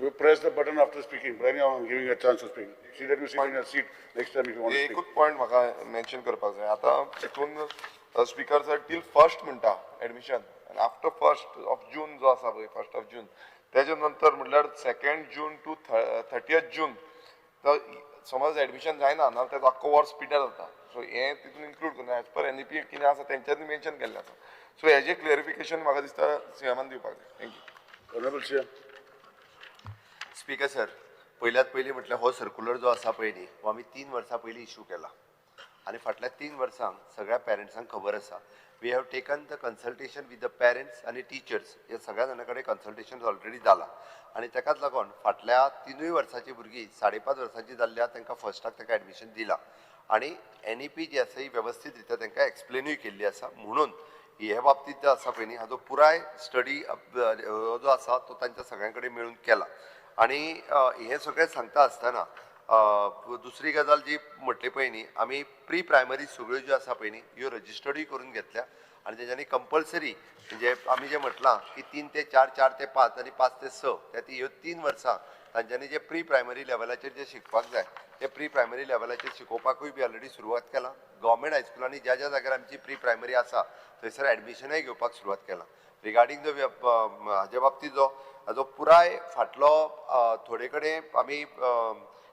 you press the button after speaking. Right now I'm giving you a chance to speak. See that you sit in your seat next time if you want to speak. एकूच point म्हाका mention करपाक जाय. आता हितून speaker sir till 1st म्हणटा admission, and after 1st of June जो आसा पळय 1st of June, तेजे नंतर म्हटल्यार 2nd June to 30th June समज एडमिशन जायना ना तेजो आख्खो वर्स पिड्यार जाता. सो हे तितून इन्क्लूड करना एज पर NEP कितें आसा तेंच्यांनी मेन्शन केल्लें आसा. सो हेजे क्लियरिफिकेशन म्हाका दिसता सीएमान दिवपाक जाय. Thank you. Honorable CM. Speaker sir, पयल्यात पयलीं म्हटल्यार हो सर्क्युलर जो आसा पळय न्ही, हो आमी 3 वर्सां पयलीं इश्यू केला. आनी फाटल्या 3 वर्सांक सगळ्या पेरंट्सांक खबर आसा. We have taken the consultation with the parents आनी टिचर्स. हे सगळ्या जाणां कडेन कन्सल्टेशन ऑलरेडी जाला. आनी ताकाच लागून फाटल्या 3 वर्सांची भुरगीं 5.5 वर्सांची जाल्ल्या तांकां फर्स्टाक ताका एडमिशन दिलां. आनी NEP जी आसा ही वेवस्थीत रित्या तांकां एक्सप्लेनूय केल्ली आसा. म्हणून हे बाबतींत जो आसा पळय न्ही, हाजो पुराय स्टडी जो आसा तो तांच्या सगळ्यां कडेन मेळून केला. आनी हे सगळें सांगता आसतना दुसरी गजाल जी म्हटली पळय न्ही, आमी प्री प्रायमरी सगळ्यो ज्यो आसा पळय न्ही ह्यो रजिस्टर्डूय करून घेतल्या आनी तेच्यांनी कंपल्सरी म्हणजे आमी जे म्हटलां की 3 ते 4, 4 ते 5 आनी 5 ते 6 ह्यो 3 वर्सां तांच्यांनी जे प्री प्रायमरी लेवलाचेर जे शिकपाक जाय ते प्री प्रायमरी लेवलाचेर शिकोवपाकूय बी ऑलरेडी सुरवात केला. गव्हर्मेंट हायस्कुलांनी ज्या ज्या जाग्यार आमची प्री प्रायमरी आसा थंयसर एडमिशनय घेवपाक सुरवात केला. रिगार्डींग द हाजे बाबतींत हाजो पुराय फाटलो थोडे कडेन आमी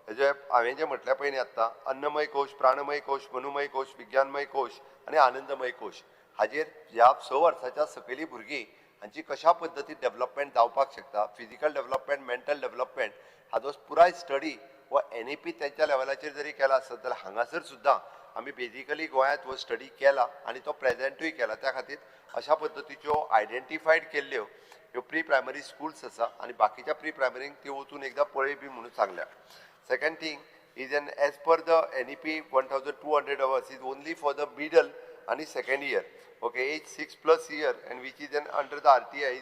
हेजे हांवें जे म्हटलें पळय न्ही आत्तां अन्नमय कोश, प्राणमय कोश, मनुमय कोश, विज्ञानमय कोश आनी आनंदमय कोश हाजेर ह्या 6 वर्साच्या सकयली भुरगीं हांची कशा पद्दतीन डेव्हलपमेंट जावपाक शकता, फिजिकल डेव्हलपमेंट, मेंटल डेव्हलपमेंट हाजो पुराय स्टडी व NEP तेंच्या लेवलाचेर जरी केला आसत जाल्यार हांगासर सुद्दां आमी बेजिकली गोंयांत हो स्टडी केला आनी तो प्रेजेंटूय केला. त्या खातीर अशा पद्दतीच्यो आयडेंटिफायड केल्ल्यो ह्यो प्री प्रायमरी स्कूल्स आसा आनी बाकीच्या प्री प्रायमरींक त्यो वचून एकदां पळय बी म्हणून सांगल्या. Second thing is as per the NEP 1200 hours is only for the middle and second year. Okay, age 6+ year and which is then under the RTI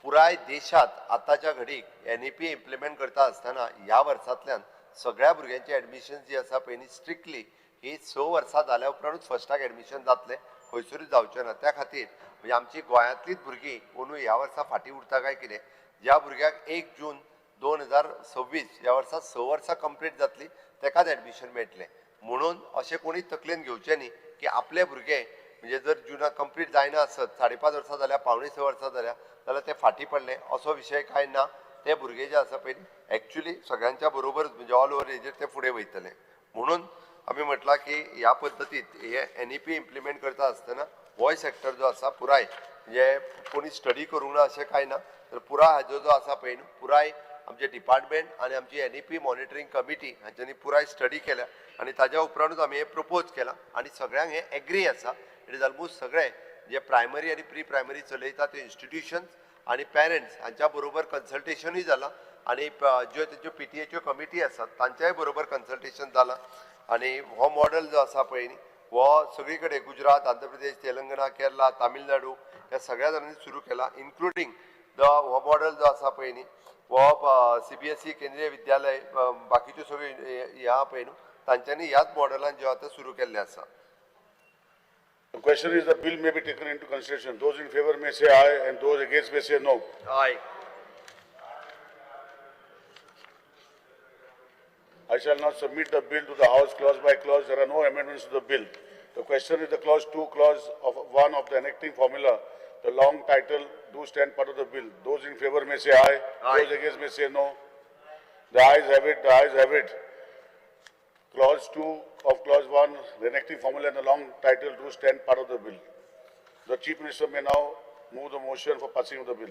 पुराय देशात आताच्या घडीक NEP इम्प्लिमेंट करता आसतना ह्या वर्सांतल्यान सगळ्या भुरग्यांची एडमिशन जी आसा पळय न्ही स्ट्रिक्टली ही 6 वर्सां जाल्या उपरांतूच फर्स्टाक एडमिशन जातलें, खंयसरूच जावचें ना. त्या खातीर म्हणजे आमची गोंयांतलीच भुरगीं कोणूय ह्या वर्सा फाटीं उरता काय कितें, ज्या भुरग्याक 1 जून 2026 ह्या वर्सा 6 वर्सां कंप्लीट जातली तेकाच एडमिशन मेळटलें. म्हणून अशें कोणी तकलेन घेवचें न्ही की आपले भुरगे म्हणजे जर जुना कंप्लीट जायना आसत 5.5 वर्सां जाल्या, 5.5 वर्सां जाल्या जाल्यार ते फाटीं पडले असो विशय कांय ना. ते भुरगे जे आसा पळय एक्चुअली सगळ्यांच्या बरोबर म्हणजे ऑल ओव्हर एजीर ते फुडें वयतले. म्हणून आमी म्हटलां की ह्या पद्दतीत हे NEP इम्प्लिमेंट करता आसतना हो सेक्टर जो आसा पुराय म्हणजे कोणी स्टडी करूंक ना अशें कांय ना, तर पुराय हाजो जो आसा पळय न्हू पुराय आमचे डिपार्टमेंट आनी आमची NEP मॉनिटरींग कमिटी हांच्यांनी पुराय स्टडी केल्या आनी ताज्या उपरांतूच आमी हे प्रपोज केलां आनी सगळ्यांक हे एग्री आसा. इट इज ऑलमोस्ट सगळे जे प्रायमरी आनी प्री प्रायमरी चलयता ते इन्स्टिट्यूशन्स आनी पेरंट्स हांच्या बरोबर कन्सल्टेशनूय जालां आनी ज्यो तेच्यो PTA कमिटी आसात तांच्याय बरोबर कन्सल्टेशन जालां आनी हो मॉडेल जो आसा पळय न्ही हो सगळी कडेन गुजरात, आंध्र प्रदेश, तेलंगणा, केरला, तामिळनाडू ह्या सगळ्या जाणांनी सुरू केला इन्क्लुडींग हो मॉडेल जो आसा पळय न्ही हो CBSE केंद्रीय विद्यालय बाकीच्यो सगळ्यो ह्या आहा पळय न्हू तांच्यांनी ह्याच मॉडेलान जें आतां सुरू केल्लें आसा. The question is the bill may be taken into consideration. Those in favor may say aye and those against may say no. Aye. I shall now submit the bill to the House clause by clause. There are no amendments to the bill. The question is the clause 2, clause of 1 of the enacting formula. The long title do stand part of the bill. Those in favor may say aye. Aye. Those against may say no. The ayes have it. The ayes have it. Clause 2 of clause 1, the enacting formula and the long title do stand part of the bill. The Chief Minister may now move the motion for passing of the bill.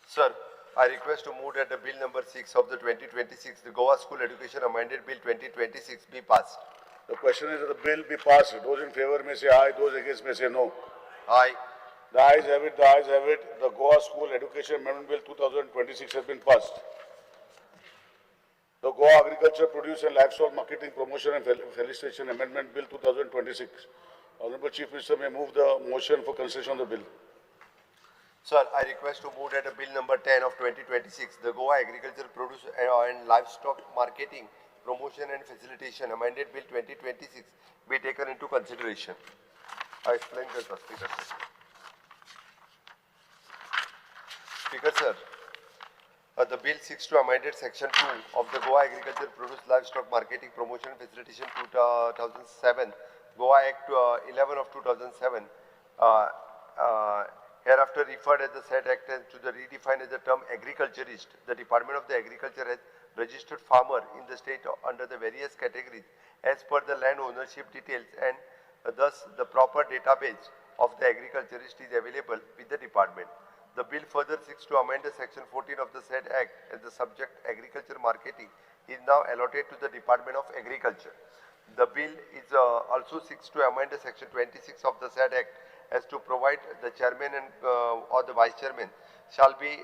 Sir, I request to move that the bill number 6 of the 2026, the Goa School Education Amended Bill 2026 be passed. The question is that the bill be passed. Those in favor may say aye, those against may say no. Aye. The ayes have it, the ayes have it. The Goa School Education Amendment Bill 2026 has been passed. The Goa Agriculture, Produce and Livestock Marketing Promotion and Felicitation Amendment Bill 2026. Honorable Chief Minister may move the motion for consideration of the bill. Sir, I request to move that bill number 10 of 2026, the Goa Agriculture, Produce and Livestock Marketing Promotion and Facilitation Amended Bill 2026 be taken into consideration. I explain this, Speaker sir. Speaker sir. The bill seeks to amended section 2 of the Goa Agriculture, Produce, Livestock Marketing, Promotion and Facilitation 2007, Goa Act 11 of 2007, hereafter referred as the said act and to the redefined as the term agriculturist. The Department of the Agriculture has registered farmer in the state under the various categories as per the land ownership details, and thus the proper database of the agriculturist is available with the department. The bill further seeks to amend the section 14 of the said act as the subject agriculture marketing is now allotted to the Department of Agriculture. The bill is also seeks to amend the section 26 of the said act as to provide the chairman and or the vice chairman shall be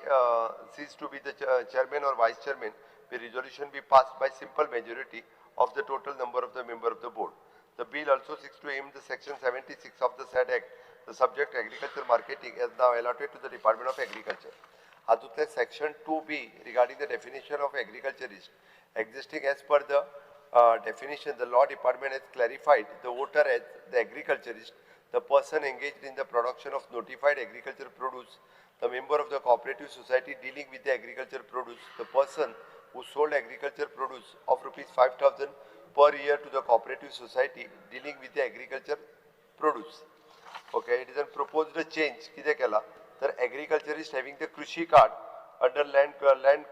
ceased to be the chairman or vice chairman. The resolution be passed by simple majority of the total number of the member of the board. The bill also seeks to amend the section 76 of the said act, the subject agriculture marketing is now allotted to the Department of Agriculture. Hadutle section 2B regarding the definition of agriculturist existing as per the definition, the law department has clarified the voter as the agriculturist, the person engaged in the production of notified agricultural produce, the member of the cooperative society dealing with the agricultural produce, the person who sold agricultural produce of rupees 5,000 per year to the cooperative society dealing with the agriculture produce. Okay, it is a proposed change. Kide kela? The agriculturist having the Krishi card under land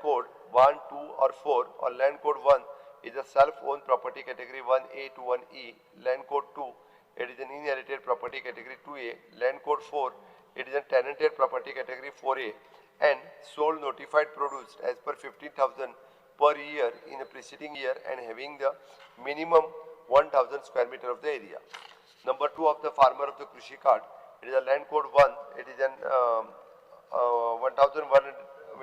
code 1, 2 or 4 or land code 1 is a self-owned property category 1A to 1E, land code 2 it is an inherited property category 2A, land code 4 it is a tenanted property category 4A, and sold notified produce as per 15,000 per year in a preceding year and having the minimum 1,000 square meter of the area. Number 2 of the farmer of the Krishi card, it is a land code 1, it is an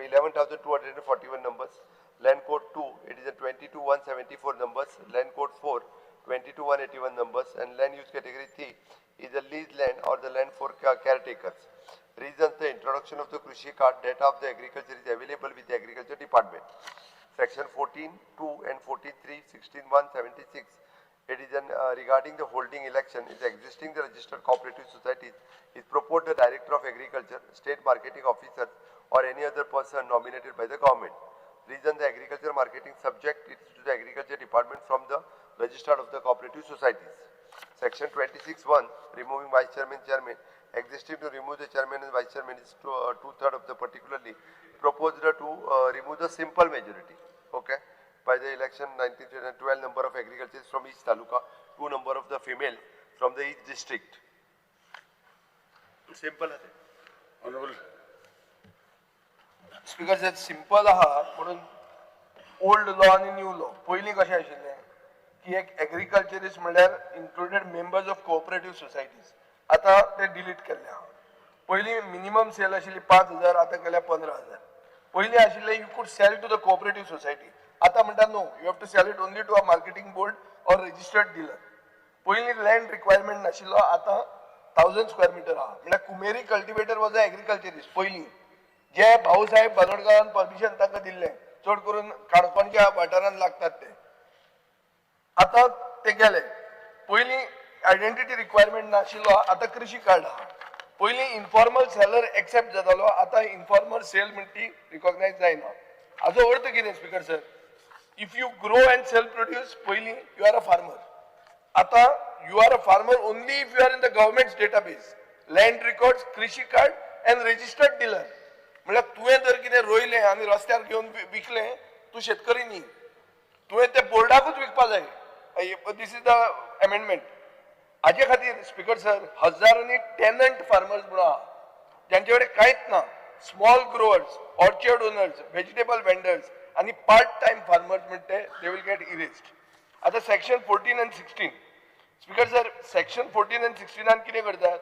11,241 numbers. Land code 2, it is a 22,174 numbers. Land code 4, 22,181 numbers. And land use category 3 is a lease land or the land for caretakers. Reasons: the introduction of the Krishi card, data of the agriculture is available with the agriculture department. Section 14.2 and 14.3, 16.176. It is regarding the holding election is existing the registered cooperative societies is proposed the director of agriculture, state marketing officer or any other person nominated by the government. Reason: the agriculture marketing subject is to the agriculture department from the register of the cooperative societies. Section 26.1, removing vice chairman, existing to remove the chairman and vice chairman is two-thirds of the particularly proposed to remove the simple majority. Okay. By the election 1912 number of agriculturists from each taluka, 2 number of the female from the each district. Simple आहे. Honorable Speaker said simple आहा म्हणून old law आणि new law. पयलीं कशें आशिल्लें की एक agriculturist म्हणल्यार included members of cooperative societies. आतां ते डिलीट केल्ले आहा. पयलीं मिनिमम सेल आशिल्ली 5,000, आतां केल्या 15,000. पयलीं आशिल्ले you could sell to the cooperative society. आता म्हणटा no, you have to sell it only to a marketing board or registered dealer. पयलीं लँड रिक्वायरमेंट नाशिल्लो, आतां 1,000 स्क्वेअर मीटर आहा. म्हणल्यार कुमेरी कल्टिवेटर वॉज अ एग्रीकल्चरिस्ट. पयलीं जे भाऊसाहेब बांदोडकरान परमिशन ताका दिल्लें, चड करून काणकोणच्या वाठारांत लागतात ते, आतां ते गेले. पयलीं आयडेंटिटी रिक्वायरमेंट नाशिल्लो, आतां कृषी कार्ड आहा. पयलीं इन्फॉर्मल सेलर एक्सेप्ट जातालो, आतां इन्फॉर्मल सेल म्हणटा ती रिकॉग्नायज जायना. हाचो अर्थ कितें speaker sir? If you grow and sell produce, पयलीं यू आर अ फार्मर. आतां you are a farmer only if you are in the government database, land records, Krishi card and registered dealer. म्हणल्यार तुवें जर कितें रोयलें आनी रस्त्यार घेवन विकलें, तूं शेतकरी न्ही. तुवें तें बोर्डाकूच विकपा जाय. This is the amendment. हाजे खातीर स्पीकर सर हजारांनी टेनंट फार्मर्स म्हणून आहा, जांचे कडेन कांयच ना. Small growers, orchard owners, vegetable vendors आणि पार्ट टाइम फार्मर्स म्हणते दे विल गेट इरेस्ड. आता सेक्शन 14 आणि 16 स्पीकर सर, सेक्शन 14 आणि 16 कितें करतात?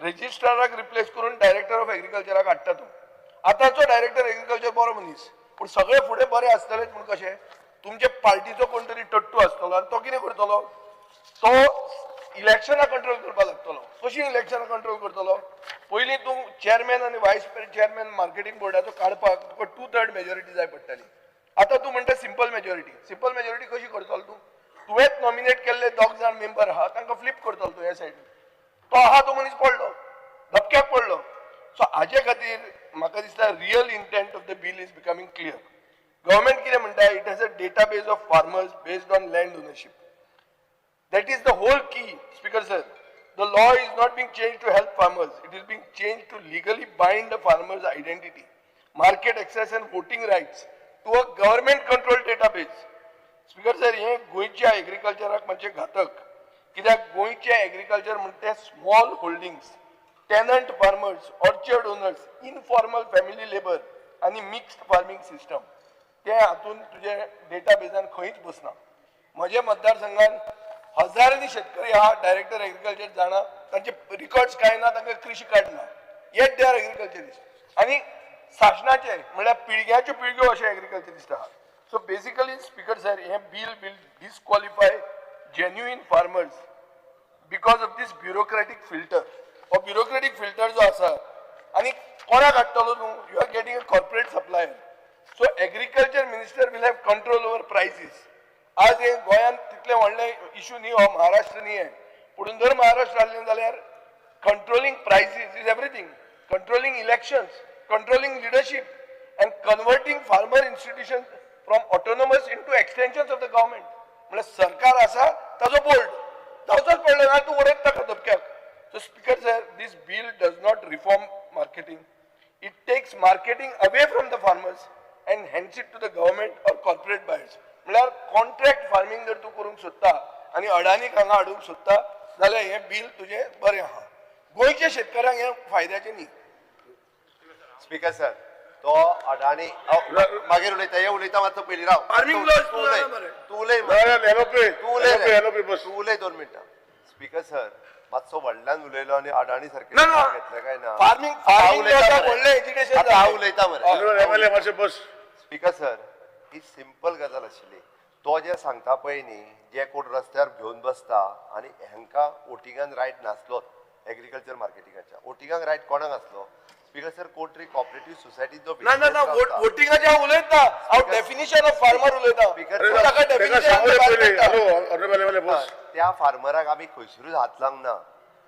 रजिस्ट्राराक रिप्लेस करून डायरेक्टर ऑफ एग्रीकल्चराक हाडटा तूं. आतांचो डायरेक्टर एग्रीकल्चर बरो मनीस, पूण सगळे फुडें बरे आसतलेच म्हूण कशें? तुमचे पार्टीचो कोण तरी टट्टू आसतलो आनी तो कितें करतलो? तो इलेक्शनां कंट्रोल करपाक लागतलो. कशी इलेक्शनां कंट्रोल करतलो? पयलीं तूं चेअरमॅन आनी वायस चेअरमॅन मार्केटिंग बोर्डाचो काडपाक तुका 2/3 मेजॉरिटी जाय पडटाली. आतां तूं म्हणटा सिंपल मेजॉरिटी. सिंपल मेजॉरिटी कशी करतलो तूं? तुवेंच नॉमिनेट केल्ले 2 जाण मेंबर आहा, तांकां फ्लिप करतलो तूं ह्या सायडीन. तो आहा तो मनीस पडलो, धपक्याक पडलो. सो हाजे खातीर म्हाका दिसता real intent of the bill is becoming clear. Government कितें म्हणटा? It has a database of farmers based on land ownership. That is the whole key, Speaker sir. The law is not being changed to help farmers. It is being changed to legally bind the farmer's identity, market access and voting rights to a government-controlled database. Speaker sir, हे गोंयच्या एग्रीकल्चराक म्हणजे घातक. कित्याक गोंयचे agriculture म्हणते small holdings, tenant farmers, orchard owners, informal family labour आणि mixed farming system. ते हातून तुझे डेटाबेजान खंयच बसना. म्हज्या मतदारसंघात हजारांनी शेतकरी आहा, डायरेक्टर एग्रीकल्चर जाणा, तांचे रिकॉर्ड्स काय ना, तांकां कृषी कार्ड ना, येट दे आर एग्रीकल्चरिस्ट. आनी शासनाचे म्हणल्यार पिळग्याच्यो पिळग्यो अशे एग्रीकल्चरिस्ट आहा. सो बेसिकली स्पीकर सर, हे bill will disqualify genuine farmers because of this bureaucratic filter. और bureaucratic कोणाक हाडटलो तूं? You are getting a corporate supplier. So agriculture minister will have control over prices. आज हे गोंयांत तितले व्हडले इशू न्ही हो, महाराष्ट्र न्ही हे. पुढून जर महाराष्ट्र हाडलें जाल्यार controlling prices is everything. Controlling elections, controlling leadership and converting farmer institutions from autonomous into extensions of the government. म्हणजे सरकार आसा ताजो बोल्ड जावचोच पडलो ना, तूं उडयत ताका धपक्याक. So speaker sir, this bill does not reform marketing. It takes marketing away from the farmers and hands it to the government or corporate buyers. म्हळ्यार कॉन्ट्रॅक्ट फार्मिंग जर तूं करूंक सोदता आनी अडानीक हांगा हाडूंक सोदता जाल्यार हें बिल तुजें बरें आहा. गोंयच्या शेतकऱ्यांक हें फायद्याचें न्ही. स्पीकर सर, तो अडाणी मागीर उलयता, हे उलयता मातसो पयलीं राव. फार्मिंग लॉज तूं उलय तूं उलय 2 मिनटां. स्पीकर सर, मातसो व्हडल्यान उलयलो आनी अडाणी सारकें घेतलें काय ना. फार्मिंग व्हडलें एज्युकेशन हांव उलयता मरे. बस. स्पीकर सर, ही सिंपल गजाल आशिल्ली. तो जे सांगता पळय न्ही, जे कोण रस्त्यार घेवन बसता आनी हांकां वोटिंगान रायट नासलो एग्रीकल्चर मार्केटिंगाच्या. वोटिंगाक रायट कोणाक आसलो? स्पीकर सर, कोण तरी कॉपरेटिव्ह सोसायटी जो ना वोटिंगाचे हांव उलयता. हांव डेफिनिशन ऑफ फार्मर उलयता. त्या फार्मराक आमी खंयसरूच हात लावंक ना.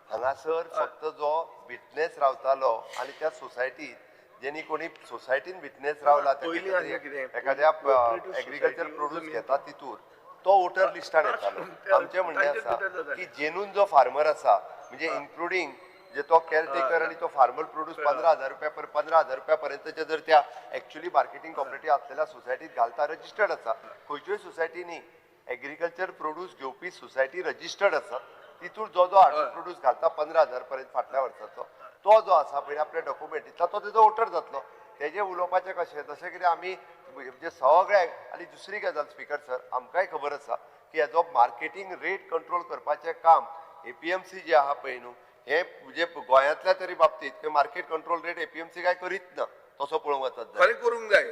हांगासर फक्त जो विटनेस रावतालो आनी त्या सोसायटीत जेणी कोणी सोसायटीन विटनेस रावला एखाद्या एग्रीकल्चर प्रोड्यूस घेता तितूर तो वोटर लिस्टान येतालो. आमचें म्हणणें आसा की जेनून जो फार्मर आसा, म्हणजे इन्क्लुडींग जे तो केअरटेकर आणि तो फार्मर प्रोड्यूस 15,000 रुपया पर्यंतचे जर त्या ऍक्च्युअली मार्केटिंग कॉपरेटिव्ह असलेल्या सोसायटीत घालता, रजिस्टर्ड आसा. खंयच्योय सोसायटीनी एग्रीकल्चर प्रोड्यूस घेवपी सोसायटी रजिस्टर्ड आसा. तितूर जो प्रोड्यूस घालता 15,000 पर्यंत फाटल्या वर्साचो, तो जो आसा पळय आपल्या डॉक्युमेंट दितलो तो तेजो वोटर जातलो. तेजे उलोवपाचें कशें, जशें कितें आमी म्हणजे सगळ्याक. आनी दुसरी गजाल स्पीकर सर, आमकांय खबर आसा की हेजो मार्केटिंग रेट कंट्रोल करपाचें काम APMC जे आहा पळय न्हू, हे म्हणजे गोंयांतल्या तरी बाबतीत मार्केट कंट्रोल रेट APMC काय करीत ना. तसो पळोवंक वचत खरें करूंक जाय.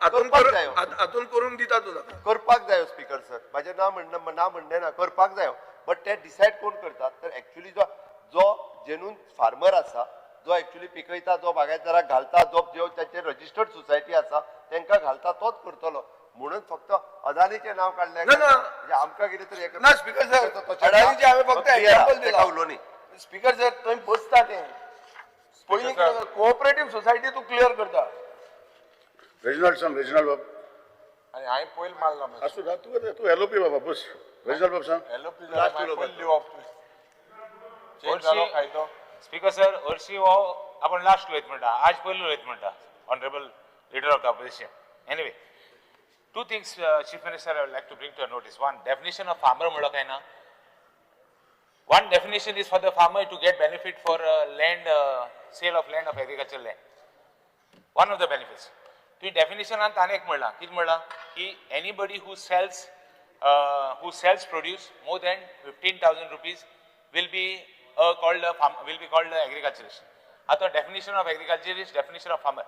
हातून करूंक दिता तूं ताका. करपाक जायो स्पीकर सर. म्हाजें ना म्हणणें ना, करपाक जायो. बट ते डिसायड कोण करतात? तर ऍक्च्युअली जो जेनून फार्मर आसा, जो ऍक्च्युअली पिकयता, जो बागायतदाराक घालता, जो त्याचे रजिस्टर्ड सोसायटी आसा तांकां घालता, तोच करतलो. म्हणून फक्त अदानीचें नांव काडलें म्हणजे आमकां कितें तरी ना. स्पीकर सर, अडानीचे हांवें फक्त एग्जांपल दिला. उलो न्ही. स्पीकर सर, थंय बसता तें पयलीं कोऑपरेटिव्ह सोसायटी तूं क्लियर करता. रेजिनल बाब. आणि हांवें पयलीं मारला असू दा, तू एलओपी बाबा बस. रेजिनल बाब सांग. एलओपी चेंज जालो कायदो. स्पीकर सर, हरशीं हो आपण लास्ट उलयत म्हणटा, आज पयलीं उलयत म्हणटा honourable leader of the opposition. Anyway, two things, Chief Minister, I would like to bring to your notice. One, definition of farmer म्हणलो काय ना. One definition is for the farmer to get benefit for land, sale of land of agricultural land. One of the benefits. ती definition आन ताने एक म्हणला, कितें म्हणला की anybody who sells produce more than 15,000 rupees will be called agriculturist. आता definition of agriculturist, definition of farmer.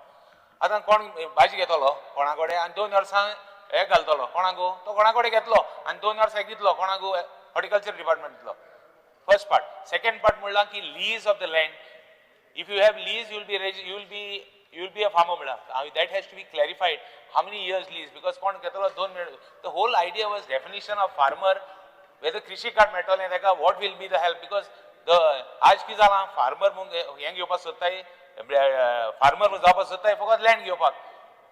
आता कोण भाजी घेतलो कोणाकडे आनी 2 वर्सां हे घालतलो कोणागो, तो कोणाकडे घेतलो आनी 2 वर्सां दितलो कोणागो, हॉर्टिकल्चर डिपार्टमेंट दितलो. First part. सेकंड पार्ट म्हणला की lease of the land. If you have lease you will be a farmer म्हणला. That has to be clarified. How many years lease? Because कोण घेतलो 2 minute. The whole idea was definition of farmer, whether कृषी card मेळटलें ताका, what will be the help, because आज कितें जालां, farmer हें घेवपाक सोदताय, फार्मर जावपाक सोदताय फकत लँड घेवपाक.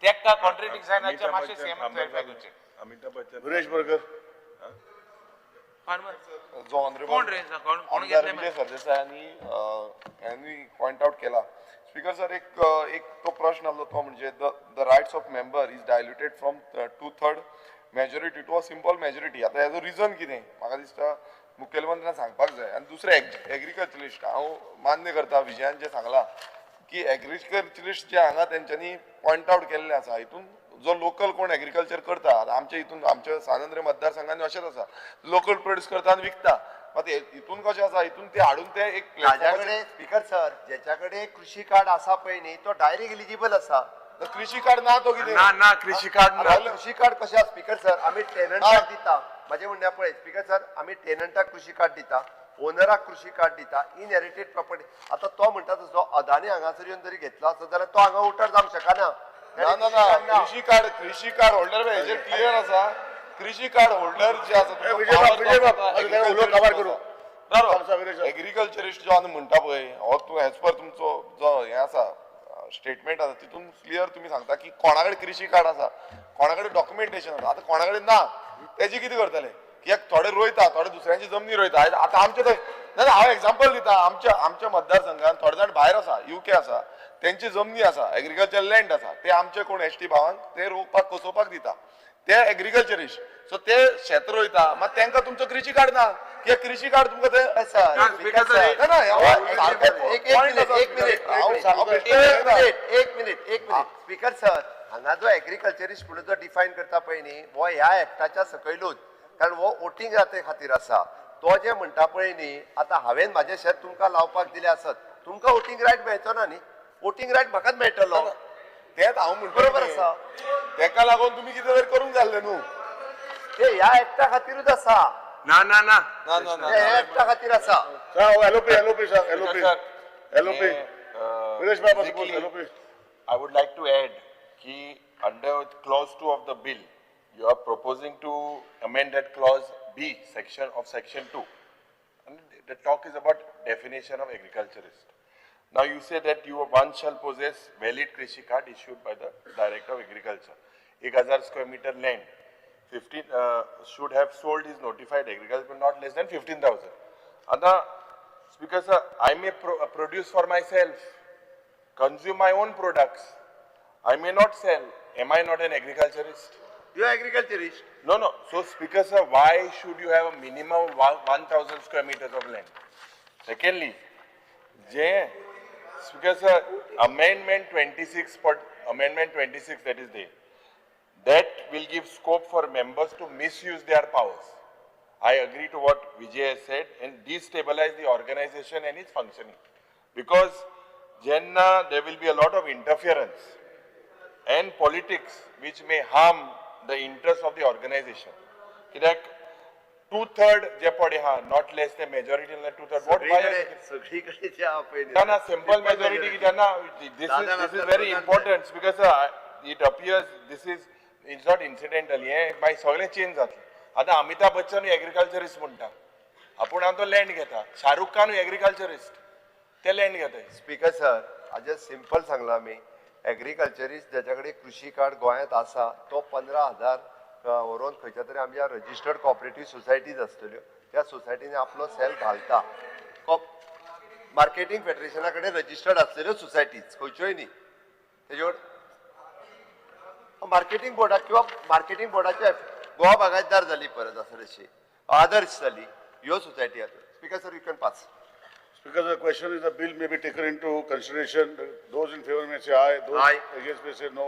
तेका कॉन्ट्रॅक्टिंग मातशें सीएम क्लॅरिफाय करचें. अमिताभ बच्चन. सुरेश बर्गर. फार्मर जो ऑनरेबल विजय सरदेसायांनी पॉइंट आउट केला. स्पीकर सर, एक तो प्रश्न आसलो तो म्हणजे the rights of member is diluted from 2/3 majority to a simple majority. आता हेजो रिजन कितें म्हाका दिसता मुखेलमंत्र्यान सांगपाक जाय. आनी दुसरें एग्रीकल्चरिस्ट, हांव मान्य करता विजयान जें सांगलां की एग्रीकल्चरिस्ट जे हांगा तेंच्यांनी पॉइंट आउट केल्लें आसा, हितून जो लोकल कोण एग्रीकल्चर करता, आमच्या हितून आमच्या स्वातंत्र्य मतदारसंघांनी अशेंच आसा, लोकल प्रोड्यूस करता आनी विकता. मात हितून कशें आसा, हितून ते हाडून ते एक माझ्याकडे स्पीकर सर, ज्याच्याकडे कृषी कार्ड आसा पळय न्ही, तो डायरेक्ट एलिजिबल आसा. कृषी कार्ड ना तो कितें ना कृषी कार्ड ना. कृषी कार्ड कशें स्पीकर सर, आमी टेनंटाक दिता. माझे म्हणणे पळय स्पीकर सर, आमी टेनंटाक कृषी कार्ड दिता. ओनराक कृषी कार्ड दिता इनहेरिटेड प्रॉपर्टी आता तो म्हणटा तसो अदानी हांगासर येवन जरी घेतलो आसत जाल्यार तो हांगा उतर जावंक शकना ना कृषी कार्ड होल्डर हेजेर क्लियर आसा कृषी कार्ड होल्डर जे आसा एग्रीकल्चरिस्ट जो आनी म्हणटा पळय हो तूं एज पर तुमचो जो हे आसा स्टेटमेंट आसा तितून क्लियर तुमी सांगता की कोणा कडेन कृषी कार्ड आसा कोणा कडेन डॉक्युमेंटेशन आसा आतां कोणा कडेन ना तेजी कितें करतले कित्याक थोडे रोयता थोडे दुसऱ्यांची जमनी रोयता आतां आमचे थंय ना हांव एग्जाम्पल दिता आमच्या मतदारसंघात थोडे जाण भायर आसा UK आसा तेंची जमनी आसा एग्रीकल्चर लँड आसा ते आमचे कोण ST भावांक ते रोवपाक कसोवपाक दिता ते एग्रीकल्चरिस्ट सो ते शेत रोयता मात तांकां तुमचो कृषी कार्ड ना कित्याक कृषी कार्ड तुमकां ते एक मिनिट स्पीकर सर हांगा जो एग्रीकल्चरिस्ट म्हणून जो डिफायन करता पळय न्ही हो ह्या एक्टाच्या सकयलूच कारण हो वोटींग खातीर आसा तो जे म्हणटा पळय न्ही आतां हांवेन म्हाजें शेत तुमकां लावपाक दिलें आसत तुमकां वोटींग रायट मेळचो ना न्ही वोटींग रायट म्हाकाच मेळटलो तेच हांव म्हणटा बरोबर आसा तेका लागून तुमी कितें तरी करूंक जाल्लें न्हू ते ह्या एक्टा खातीरूच आसा ह्या एक्टा खातीर आसा I would like to add कि under clause 2 of the bill, you are proposing to amend that clause B, section 2. And the talk is about definition of agriculturist. Now you say that one shall possess valid Krishi card issued by the Director of Agriculture. 1000 square meter land. 15 should have sold his notified agriculture but not less than 15,000. Other Speaker sir, I may produce for myself, consume my own products. I may not sell. Am I not an agriculturist? You are agriculturist. No. So Speaker sir, why should you have a minimum 1,000 square meters of land? Secondly, Speaker sir, Amendment 26 that is there. That will give scope for members to misuse their powers. I agree to what Vijay has said and destabilize the organization and its functioning. Because there will be a lot of interference and politics which may harm the interests of the organization. Like 2/3 जे पडे हा not less than majority like 2/3. What why? No, simple majority कितना? This is very important because it appears it's not incidental. ये by सगळे change जातले. आता Amitabh Bachchan agriculturist म्हणटा आपण तो लँड घेता शाहरुख खान एग्रीकल्चरिस्ट ते लँड घेता स्पीकर सर आज सिंपल सांगला मी एग्रीकल्चरिस्ट ज्याच्याकडे कृषी कार्ड गोंयांत आसा तो 15,000 व्हरून खंयच्या तरी आमच्या रजिस्टर्ड कॉपरेटिव्ह सोसायटीज आसतल्यो त्या सोसायटीने आपलो सेल घालता मार्केटिंग फेडरेशना कडेन रजिस्टर्ड आसलेल्यो सोसायटीज खंयच्योय न्ही तेजेवर मार्केटिंग बोर्डाक किंवा मार्केटिंग बोर्डाचे गोवा बागायतदार जाली परत आसा तशी आदर्श जाली ह्यो सोसायटी आसा speaker sir you can pass Because the question is the bill may be taken into consideration. Those in favor may say aye. Those against may say no.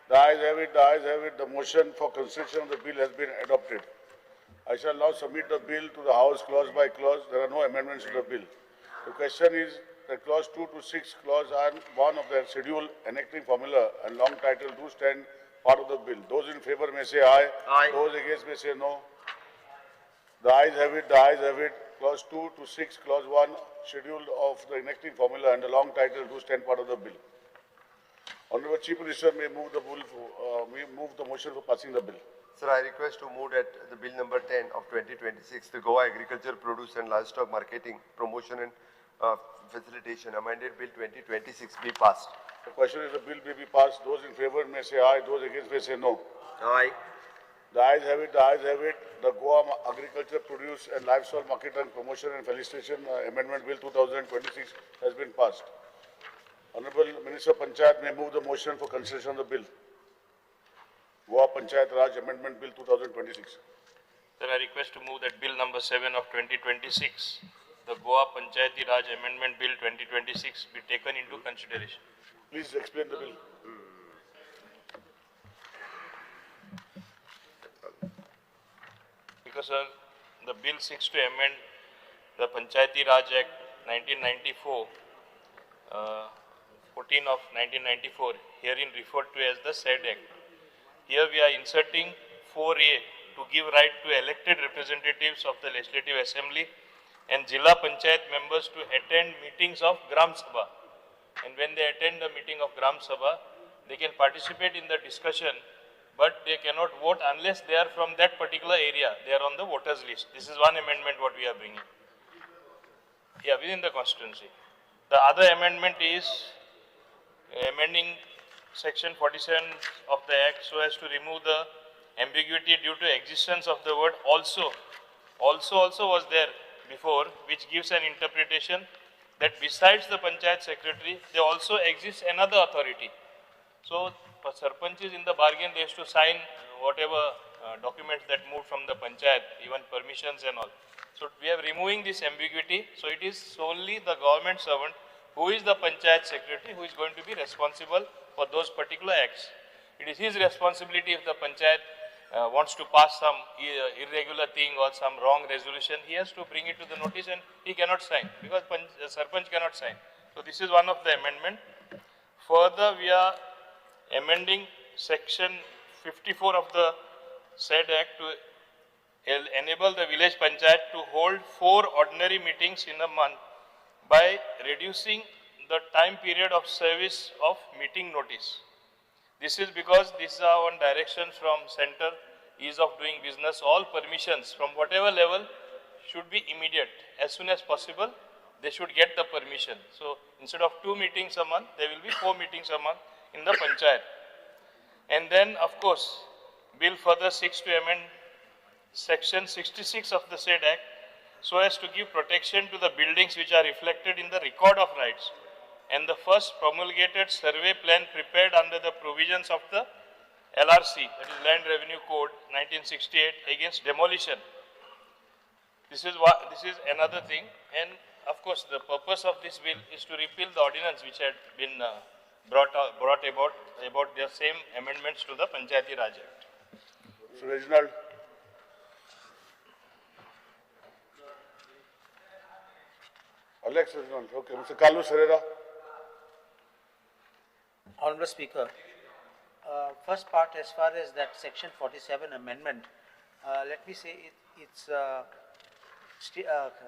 The ayes have it. The ayes have it. The motion for consideration of the bill has been adopted. I shall now submit the bill to the House clause by clause. There are no amendments to the bill. The question is that clause 2 to 6 clause are one of the schedule enacting formula and long title do stand part of the bill. Those in favor may say aye. Aye. Those against may say no. The ayes have it. The ayes have it. Clause 2 to 6, Clause 1, schedule of the enacting formula and the long title do stand part of the bill. Honorable Chief Minister may move the bill move the motion for passing the bill. Sir, I request to move that the bill number 10 of 2026, the Goa Agriculture Produce and Livestock Marketing, Promotion and Facilitation, amended bill 2026 be passed. The question is the bill may be passed. Those in favor may say aye. Those against may say no. Aye. The ayes have it. The ayes have it. The Goa Agriculture Produce and Livestock Market and Promotion and Felicitation Amendment Bill 2026 has been passed. Honorable Minister Panchayat may move the motion for consideration of the bill. Goa Panchayat Raj Amendment Bill 2026. Sir, I request to move that Bill number 7 of 2026, the Goa Panchayati Raj Amendment Bill 2026 be taken into consideration. Please explain the bill. Because sir, the bill seeks to amend the Panchayati Raj Act 1994, 14 of 1994, herein referred to as the said Act. Here we are inserting 4A to give right to elected representatives of the Legislative Assembly and Jilla Panchayat members to attend meetings of Gram Sabha. And when they attend the meeting of Gram Sabha, they can participate in the discussion, but they cannot vote unless they are from that particular area. They are on the voters list. This is one amendment what we are bringing. Yeah, within the constituency. The other amendment is amending section 47 of the Act so as to remove the ambiguity due to existence of the word also. Also was there before, which gives an interpretation that besides the Panchayat Secretary, there also exists another authority. So, for Sarpanchis in the bargain, they used to sign whatever documents that moved from the Panchayat, even permissions and all. So, we are removing this ambiguity. So, it is solely the government servant who is the Panchayat Secretary who is going to be responsible for those particular acts. It is his responsibility if the Panchayat wants to pass some irregular thing or some wrong resolution, he has to bring it to the notice and he cannot sign because Sarpanch cannot sign. So, this is one of the amendment. Further, we are amending section 54 of the said act to enable the village panchayat to hold 4 ordinary meetings in a month by reducing the time period of service of meeting notice. This is because these are on directions from center, ease of doing business, all permissions from whatever level should be immediate. As soon as possible, they should get the permission. So, instead of 2 meetings a month, there will be 4 meetings a month in the panchayat. And then, of course, Bill further seeks to amend section 66 of the said act so as to give protection to the buildings which are reflected in the record of rights and the first promulgated survey plan prepared under the provisions of the LRC, that is Land Revenue Code 1968, against demolition. This is another thing, and of course the purpose of this bill is to repeal the ordinance which had been brought about the same amendments to the Panchayati Raj Act. So Reginald. Alex Reginald, okay. Mr. Carlos Herrera. Honorable Speaker, first part as far as that section 47 amendment, let me say it's a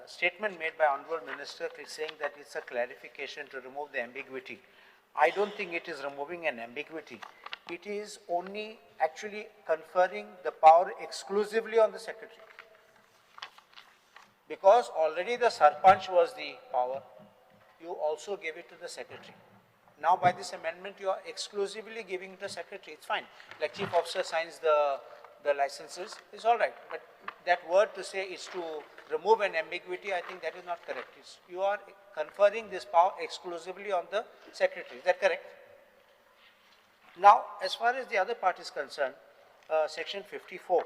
statement made by Honorable Minister saying that it's a clarification to remove the ambiguity. I don't think it is removing an ambiguity. It is only actually conferring the power exclusively on the Secretary. Because already the Sarpanch was the power, you also gave it to the Secretary. Now by this amendment, you are exclusively giving it to the Secretary. It's fine. Like Chief Officer signs the licenses, it's all right. But that word to say is to remove an ambiguity, I think that is not correct. You are conferring this power exclusively on the Secretary. Is that correct? Now, as far as the other part is concerned, section 54,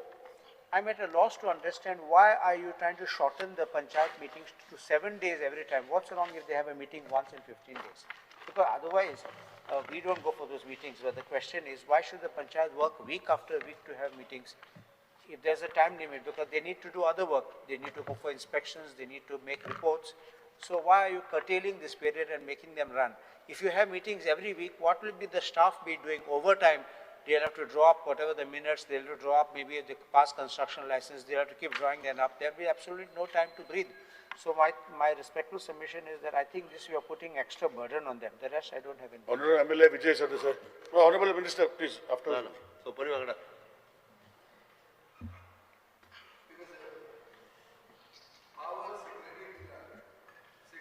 I'm at a loss to understand why are you trying to shorten the panchayat meetings to 7 days every time. What's wrong if they have a meeting once in 15 days? Because otherwise, we don't go for those meetings. But the question is, why should the panchayat work week after week to have meetings? If there's a time limit, because they need to do other work. They need to go for inspections, they need to make reports. So why are you curtailing this period and making them run? If you have meetings every week, what will be the staff be doing overtime? They'll have to draw up whatever the minutes, they'll have to draw up maybe the past construction license, they'll have to keep drawing them up. There'll be absolutely no time to breathe. So my respectful submission is that I think this we are putting extra burden on them. The rest I don't have any. Honorable MLA Vijay Sadhu, sir. No, Honorable Minister, please, after. No. So, Parivagada.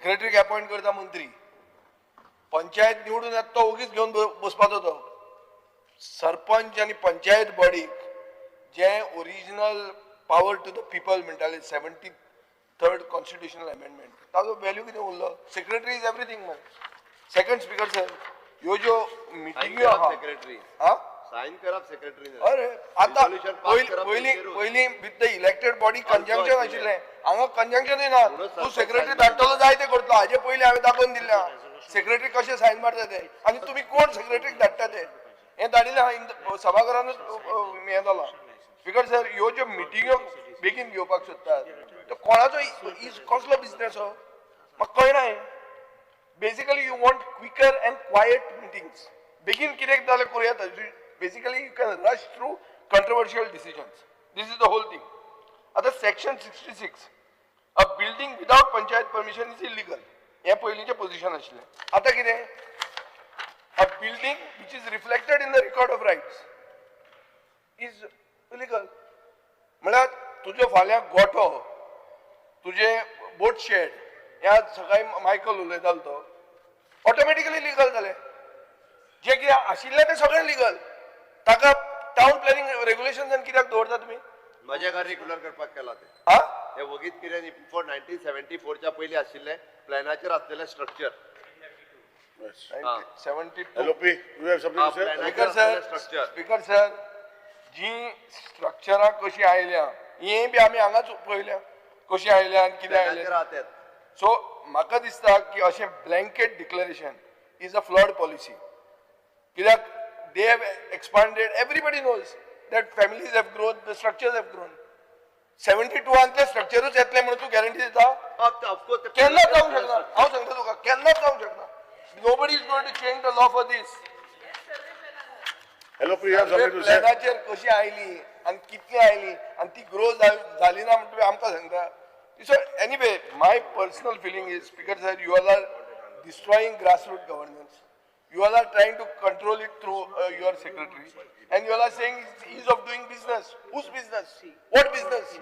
सेक्रेटरीक appoint करता मंत्री पंचायत निवडून येता तो उगीच घेवन बसपाचो तो सरपंच आणि पंचायत बॉडीक जे original power to the people म्हणटाले 73rd कॉन्स्टिट्यूशनल अमेंडमेंट ताजो व्हॅल्यू कितें उरलो सेक्रेटरी इज एवरीथिंग मन सेकंड स्पीकर सर ह्यो ज्यो मिटिंग्यो आहा सेक्रेटरी हा साइन करप सेक्रेटरी अरे आता पयली with the elected body conjunction आशिल्लें हांगा कंजंक्शनूय ना तूं सेक्रेटरी धाडटलो जाय ते करतलो हाजे पयलीं हांवें दाखोवन दिल्लें सेक्रेटरी कशें सायन मारता ते आनी तुमी कोण सेक्रेटरीक धाडटा ते हें धाडिल्लें सभाघरानूच हें जालां स्पीकर सर ह्यो ज्यो मिटिंग्यो बेगीन घेवपाक सोदतात तो कोणाचो कसलो बिझनेस हो म्हाका कळना हें basically you want quicker and quiet meetings बेगीन कितें जालें करूं येता basically you can rush through controversial decisions. This is the whole thing. Other section 66, a building without panchayat permission is illegal. हे पयलींचे पोझिशन आशिल्लें. आतां कितें? A building which is reflected in the record of rights is illegal. म्हळ्यार तुजो फाल्यां गोठो, तुजे बोट shade, ह्या सकाळी मायकल उलयतालो तो, ऑटोमॅटिकली लिगल जालें. जे कितें आशिल्लें तें सगळें लिगल. ताका टावन प्लॅनिंग रेग्युलेशन कित्याक दवरता तुमी? माझ्या घर रेग्युलर करपाक केला ते. हा? हे वगीत कितें बिफोर 1974च्या पयलीं आशिल्लें प्लॅनाचेर आसलेलें structure. 72. LOP, you have something to say? Speaker sir, जी स्ट्रक्चरां कशी आयल्या ही बी आमी हांगाच पळयल्या कशी आयल्या आनी कितें आयल्या. सो म्हाका दिसता की अशें blanket declaration is a flawed policy. कित्याक they have expanded, everybody knows that families have grown, the structures have grown. 72 antले स्ट्रक्चरूच येतले म्हणून तू गॅरंटी दिता? केन्नाच जावंक शकना. हांव सांगता तुका केन्नाच जावंक शकना. Nobody is going to change the law for this. LOP, you have something to say? प्लॅनाचेर कशी आयली आनी कितली आयली आनी ती ग्रो जाली ना म्हणून आमकां सांगता. So anyway, my personal feeling is, Speaker sir, you all are destroying grassroots governance. You all are trying to control it through your secretary, and you all are saying it's ease of doing business. Whose business? What business?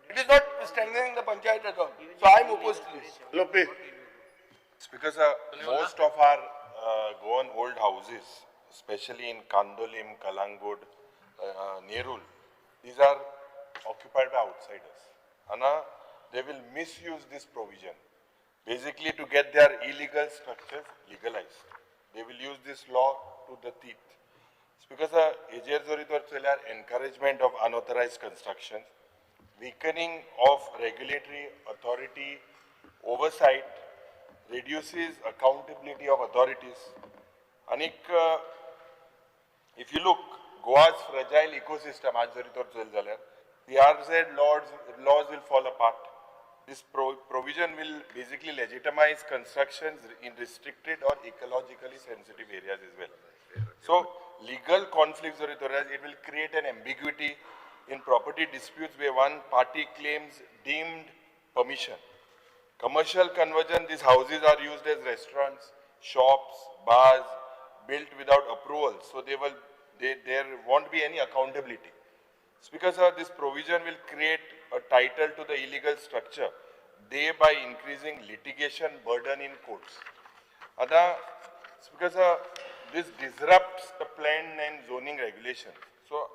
It is not strengthening the panchayat at all. So I am opposed to this. LOP. Speaker sir, most of our gone old houses, especially in Kandolim, Kalangud, Nerul, these are occupied by outsiders. And they will misuse this provision, basically to get their illegal structures legalized. They will use this law to the teeth. It's because encouragement of unauthorized construction, weakening of regulatory authority oversight, reduces accountability of authorities. And if you look, Goa's fragile ecosystem, the RZ laws will fall apart. This provision will basically legitimize constructions in restricted or ecologically sensitive areas as well. So, legal conflicts, it will create an ambiguity in property disputes where one party claims deemed permission. Commercial conversion, these houses are used as restaurants, shops, bars, built without approval. So, there won't be any accountability. It's because this provision will create a title to the illegal structure, thereby increasing litigation burden in courts. It's because this disrupts the plan and zoning regulation. So,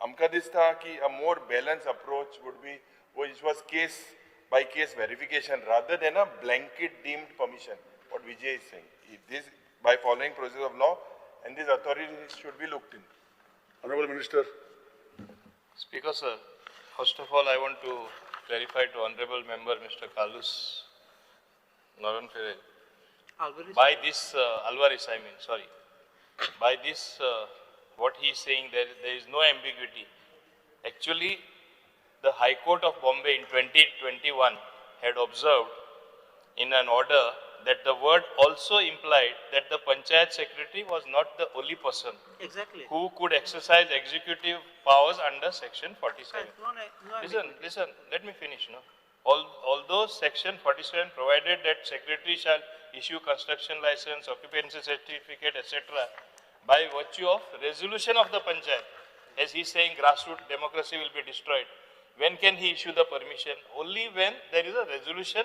amka dista ki a more balanced approach would be, which was case by case verification rather than a blanket deemed permission. What Vijay is saying, this by following process of law, and these authorities should be looked in. Honorable Minister. Speaker sir, first of all I want to clarify to Honorable Member Mr. Carlos Noronferre. By this, Alvarez I mean, sorry. By this, what he is saying, there is no ambiguity. Actually, the High Court of Bombay in 2021 had observed in an order that the word also implied that the Panchayat Secretary was not the only person who could exercise executive powers under Section 47. Listen, let me finish now. Although Section 47 provided that Secretary shall issue construction license, occupancy certificate, etc. by virtue of resolution of the Panchayat, as he is saying grassroots democracy will be destroyed. When can he issue the permission? Only when there is a resolution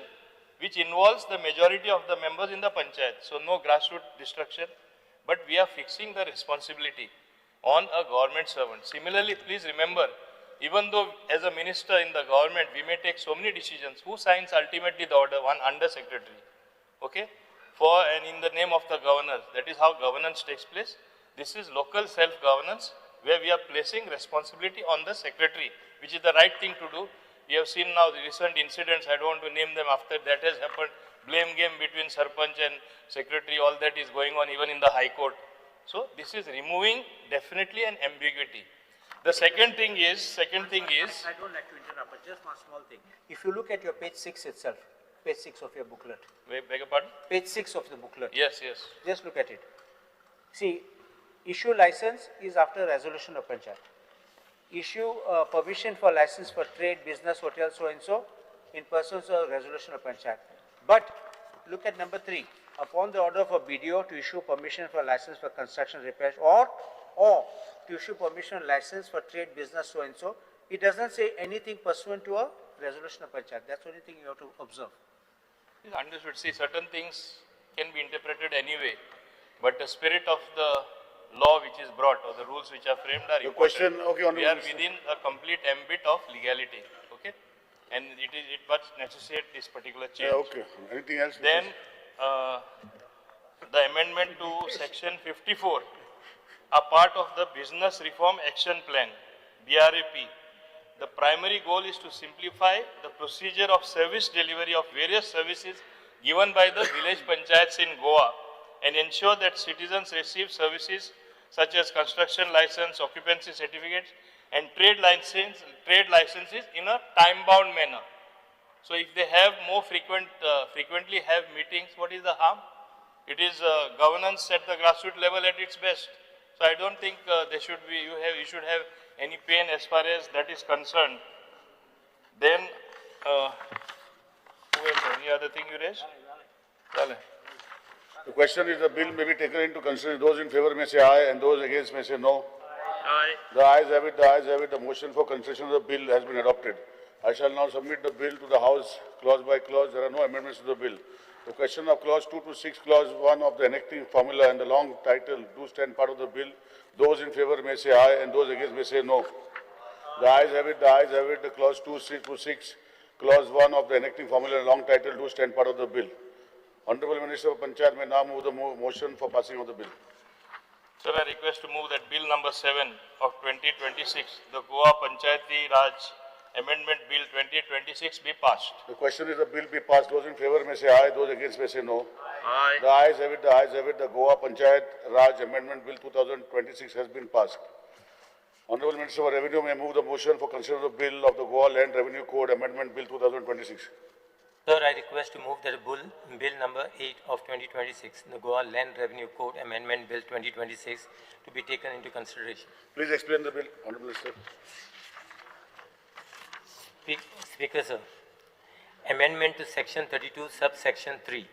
which involves the majority of the members in the Panchayat. So no grassroots destruction, but we are fixing the responsibility on a government servant. Similarly, please remember, even though as a minister in the government, we may take so many decisions, who signs ultimately the order? One under secretary, okay? And in the name of the governor, that is how governance takes place. This is local self-governance, where we are placing responsibility on the secretary, which is the right thing to do. We have seen now the recent incidents, I don't want to name them after that has happened, blame game between Sarpanch and secretary, all that is going on even in the High Court. So this is removing definitely an ambiguity. The second thing is, I don't like to interrupt, but just one small thing. If you look at your page 6 itself, page 6 of your booklet. Wait, beg your pardon? Page 6 of the booklet. Yes, yes. Just look at it. See, issue license is after resolution of Panchayat. Issue permission for license for trade, business, hotel, so and so in pursuance of resolution of Panchayat. But look at number 3. Upon the order of a BDO to issue permission for license for construction repairs or to issue permission license for trade business so and so, it doesn't say anything pursuant to a resolution of Panchayat. That's the only thing you have to observe. It's understood. See, certain things can be interpreted anyway, but the spirit of the law which is brought or the rules which are framed are important. question, okay, we are Honorable Minister. within a complete ambit of legality, okay? And it must necessitate this particular change. Yeah, okay. Anything else? Then, the amendment to section 54, a part of the Business Reform Action Plan, BRAP. The primary goal is to simplify the procedure of service delivery of various services given by the village panchayats in Goa and ensure that citizens receive services such as construction license, occupancy certificates and trade licenses in a time-bound manner. So if they have more frequently have meetings, what is the harm? It is governance at the grassroots level at its best. So I don't think there should be, you should have any pain as far as that is concerned. Then, who else? Any other thing you raised? Chale. The question is the bill may be taken into consideration. Those in favor may say aye and those against may say no. Aye. The ayes have it, the ayes have it. The motion for consideration of the bill has been adopted. I shall now submit the bill to the House clause by clause. There are no amendments to the bill. The question of clause 2 to 6, clause 1 of the enacting formula and the long title do stand part of the bill. Those in favor may say aye and those against may say no. The ayes have it, the ayes have it. The clause 2 to 6, clause 1 of the enacting formula and long title do stand part of the bill. Honorable Minister of Panchayat may now move the motion for passing of the bill. Sir, I request to move that bill number 7 of 2026, the Goa Panchayati Raj Amendment Bill 2026 be passed. The question is the bill be passed. Those in favor may say aye, those against may say no. Aye. The ayes have it, the ayes have it. The Goa Panchayat Raj Amendment Bill 2026 has been passed. Honorable Minister of Revenue may move the motion for consideration of the bill of the Goa Land Revenue Code Amendment Bill 2026. Sir, I request to move that bill number 8 of 2026, the Goa Land Revenue Code Amendment Bill 2026 to be taken into consideration. Please explain the bill, Honorable Minister. Speaker, sir. Amendment to Section 32, subsection 3.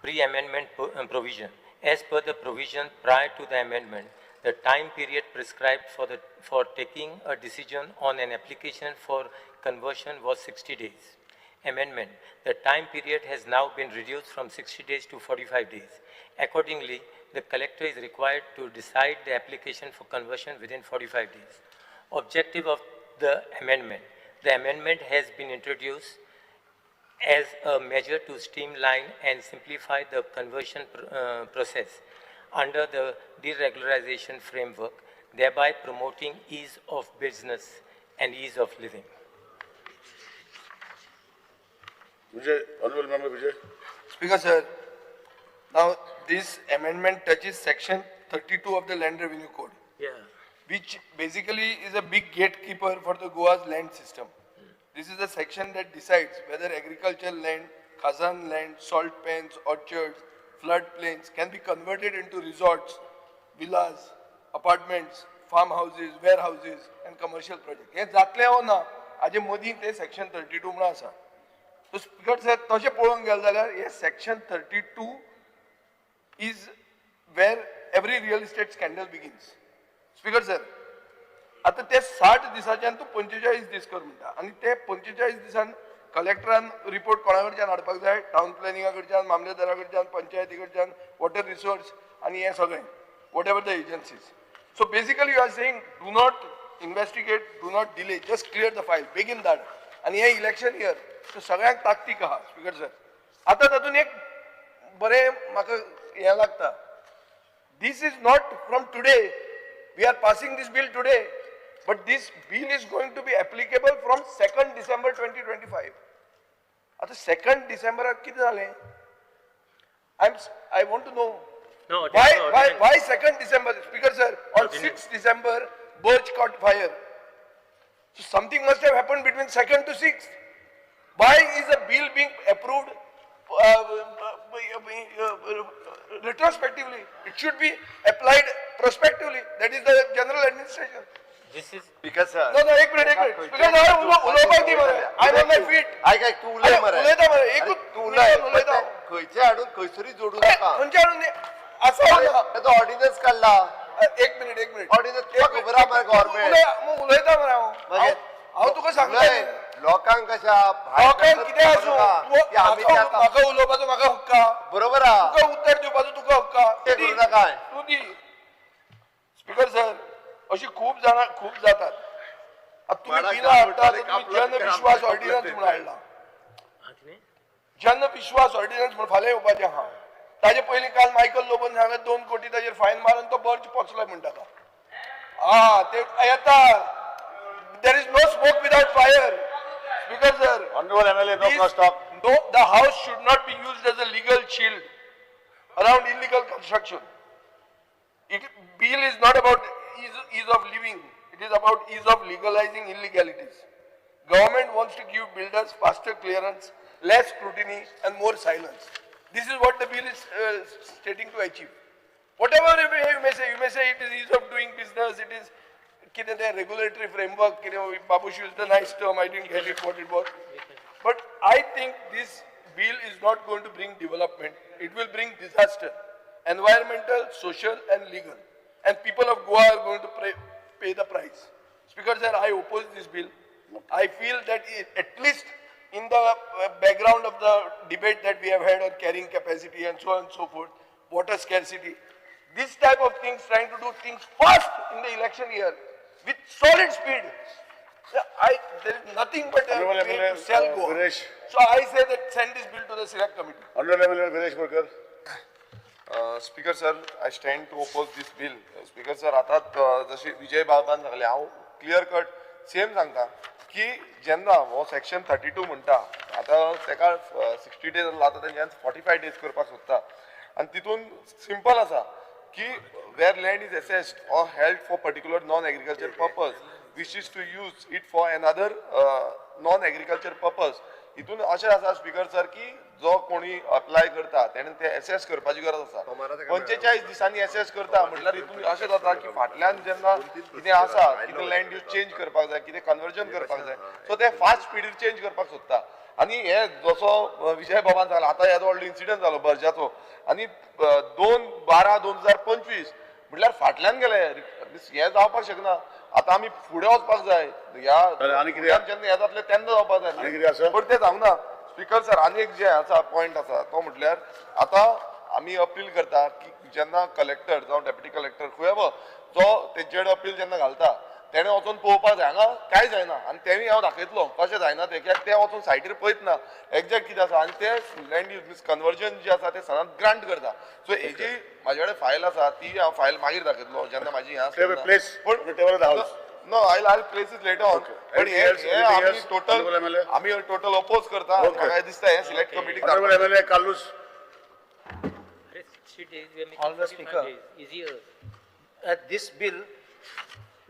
Pre-amendment provision. As per the provision prior to the amendment, the time period prescribed for taking a decision on an application for conversion was 60 days. Amendment. The time period has now been reduced from 60 days to 45 days. Accordingly, the collector is required to decide the application for conversion within 45 days. Objective of the amendment. The amendment has been introduced as a measure to streamline and simplify the conversion process under the deregularization framework, thereby promoting ease of business and ease of living. Vijay, Honorable Member Vijay. Speaker, sir, now this amendment touches section 32 of the Land Revenue Code. Yeah. Which basically is a big gatekeeper for the Goa's land system. This is the section that decides whether agricultural land, khazan land, salt pans, orchards, floodplains can be converted into resorts, villas, apartments, farmhouses, warehouses and commercial projects. हे जातले हो ना, आज मोदी ते section 32 म्हणून आसा. So Speaker sir, तशें पळोवंक गेले जाल्यार हे section 32 is where every real estate scandal begins. Speaker sir, आता ते 60 दिसाच्यान तूं 45 दीस कर म्हणटा आनी ते 45 दिसान कलेक्टरान रिपोर्ट कोणा कडच्यान हाडपाक जाय, टाउन प्लॅनिंगा कडच्यान, मामलेदारा कडच्यान, पंचायती कडच्यान, वॉटर रिसोर्स आनी हे सगळें, whatever the agencies. So basically you are saying do not investigate, do not delay, just clear the file, बेगीन धाड. आनी हे इलेक्शन इयर सो सगळ्यांक ताकतीक आहा. स्पीकर सर, आतां तातूंत एक बरें म्हाका हें लागता. This is not from today, we are passing this bill today, but this bill is going to be applicable from 2nd December 2025. At 2nd December किती झाले? I want to know why 2nd December, Speaker sir, on 6th December Burj caught fire. So something must have happened between 2nd to 6th. Why is a bill being approved retrospectively? It should be applied prospectively. That is the general administration. This is speaker sir No, एक minute speaker sir उलोवपाक दी मरे I on my feet आयक तू उलय मरे उलयता मरे एकूच तू उलय उलयता खंयचे हाडून खंयसरी जोडू नका खंयचे हाडून असं तो ऑर्डिनन्स काढला एक मिनिट ऑर्डिनन्स तुका खबर आहा मरे गव्हर्नमेंट उलयता मरे हांव तुका सांगता लोकांक कशा लोकांक कितें आसूं म्हाका उलोवपाचो म्हाका हक्क आहा बरोबर आहा तुका उत्तर दिवपाचो तुका हक्क आहा ते करू नका तूं दी स्पीकर सर अशी खूब जाणां खूब जातात आतां तुम्ही बिलां हाडटात तुम्ही जन विश्वास ऑर्डिनन्स म्हणून हाडला जन विश्वास ऑर्डिनन्स म्हणून फाल्यां येवपाचें आहा ताजे पयलीं काल मायकल लोबन सांगत 2 कोटी ताजेर फायन मारून तो बर्ज पोचलो म्हणटा ते येता there is no smoke without fire speaker sir Honorable MLA, no cross talk. No, the house should not be used as a legal shield around illegal construction. Bill is not about ease of living. It is about ease of legalizing illegalities. Government wants to give builders faster clearance, less scrutiny, and more silence. This is what the bill is stating to achieve. Whatever you may say it is ease of doing business. It is regulatory framework. Babush used the nice term. I didn't get it what it was. But I think this bill is not going to bring development. It will bring disaster. Environmental, social and legal. And people of Goa are going to pay the price. Speaker sir, I oppose this bill. I feel that at least in the background of the debate that we have had on carrying capacity and so on and so forth, water scarcity, this type of things, trying to do things fast in the election year with solid speed. There is nothing but a way to sell Goa. So I say that send this bill to the select committee. Honorable MLA Viresh Burkar. Speaker sir I stand to oppose this bill speaker sir आता जशी विजय बाबान सांगले हांव clear cut same सांगता की जेन्ना हो section 32 म्हणटा आतां तेका 60 डेज आतां तेंच्यान 45 डेज करपाक सोदता आनी तितून सिंपल आसा की where land is assessed or held for particular non agriculture purpose wishes to use it for another non-agriculture purpose. हितून अशें आसा स्पीकर सर की जो कोणी अप्लाय करता तेणें ते एसेस करपाची गरज आसा 45 दिसांनी एसेस करता म्हटल्यार हितून अशें जाता की फाटल्यान जेन्ना कितें आसा कितें लँड यूज चेंज करपाक जाय कितें कन्वर्जन करपाक जाय सो ते फास्ट स्पीडीर चेंज करपाक सोदता आनी हे जसो विजय बाबान सांगला आतां येदो व्हडलो इन्सिडंट जालो बर्जाचो आनी 2/12/2025 म्हटल्यार फाटल्यान गेले हे जावपाक शकना आता आमी फुडें वचपाक जाय जेन्ना हे जातले तेन्ना जावपाक जाय पण ते जावना स्पीकर सर आनी एक जे आसा पॉयंट आसा तो म्हटल्यार आतां आमी अपील करता की जेन्ना कलेक्टर जावं डेप्युटी कलेक्टर खंय जो तेंचेर अपील जेन्ना घालता तेणें वचून पळोवपाक जाय हांगा कांय जायना आनी तेवूय हांव दाखयतलो कशें जायना तें कित्याक ते वचून सायटीर पळयत ना एक्झॅक्ट कितें आसा आनी ते लँड यूज मीन्स कन्वर्जन जे आसा ते सदांच ग्रांट करता सो हेजी म्हाजे कडेन फायल आसा ती हांव फायल मागीर दाखयतलो जेन्ना म्हाजी no I place is later on पण हे आमी टोटल अपोज करता म्हाका दिसता हे select committee Honourable Speaker, this bill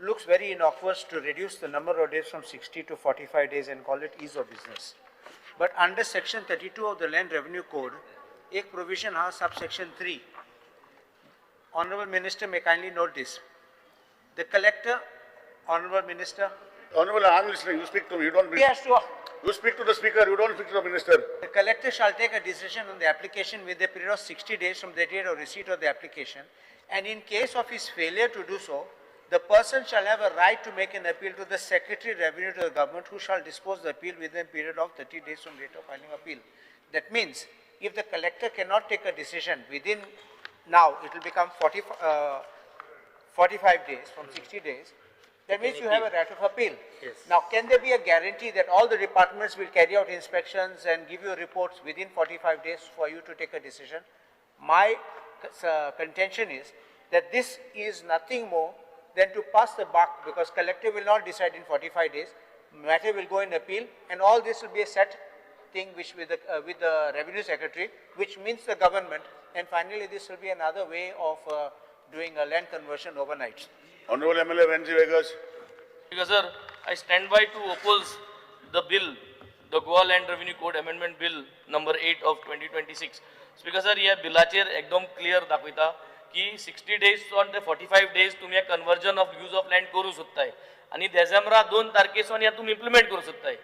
looks very innocuous to reduce the number of days from 60 to 45 days and call it ease of business. But under section 32 of the Land Revenue Code, एक provision has subsection 3. Honourable Minister may kindly note this. The collector, Honourable Minister. Honourable, I am listening. You speak to me. You don't. Yes, sure. You speak to the speaker. You don't speak to the minister. The collector shall take a decision on the application with a period of 60 days from the date of receipt of the application, and in case of his failure to do so, the person shall have a right to make an appeal to the Secretary Revenue to the government, who shall dispose the appeal within a period of 30 days from date of filing appeal. That means, if the collector cannot take a decision within now, it will become 45 days from 60 days. That means you have a right of appeal. Yes. Now, can there be a guarantee that all the departments will carry out inspections and give you reports within 45 days for you to take a decision? My contention is that this is nothing more than to pass the buck, because collector will not decide in 45 days. Matter will go in appeal, and all this will be a set thing which with the Revenue Secretary, which means the government, and finally this will be another way of doing a land conversion overnight. Honourable MLA Renzi Vegas. Because sir, I stand by to oppose the bill, the Goa Land Revenue Code Amendment Bill number 8 of 2026. Because sir, ह्या बिलाचेर एकदम clear दाखयता की 60 days on ते 45 days तुम्ही conversion of use of land करू सोदताय आणि डिसेंबरा 2 तारखेसून हे तुम्ही इम्प्लिमेंट करू सोदताय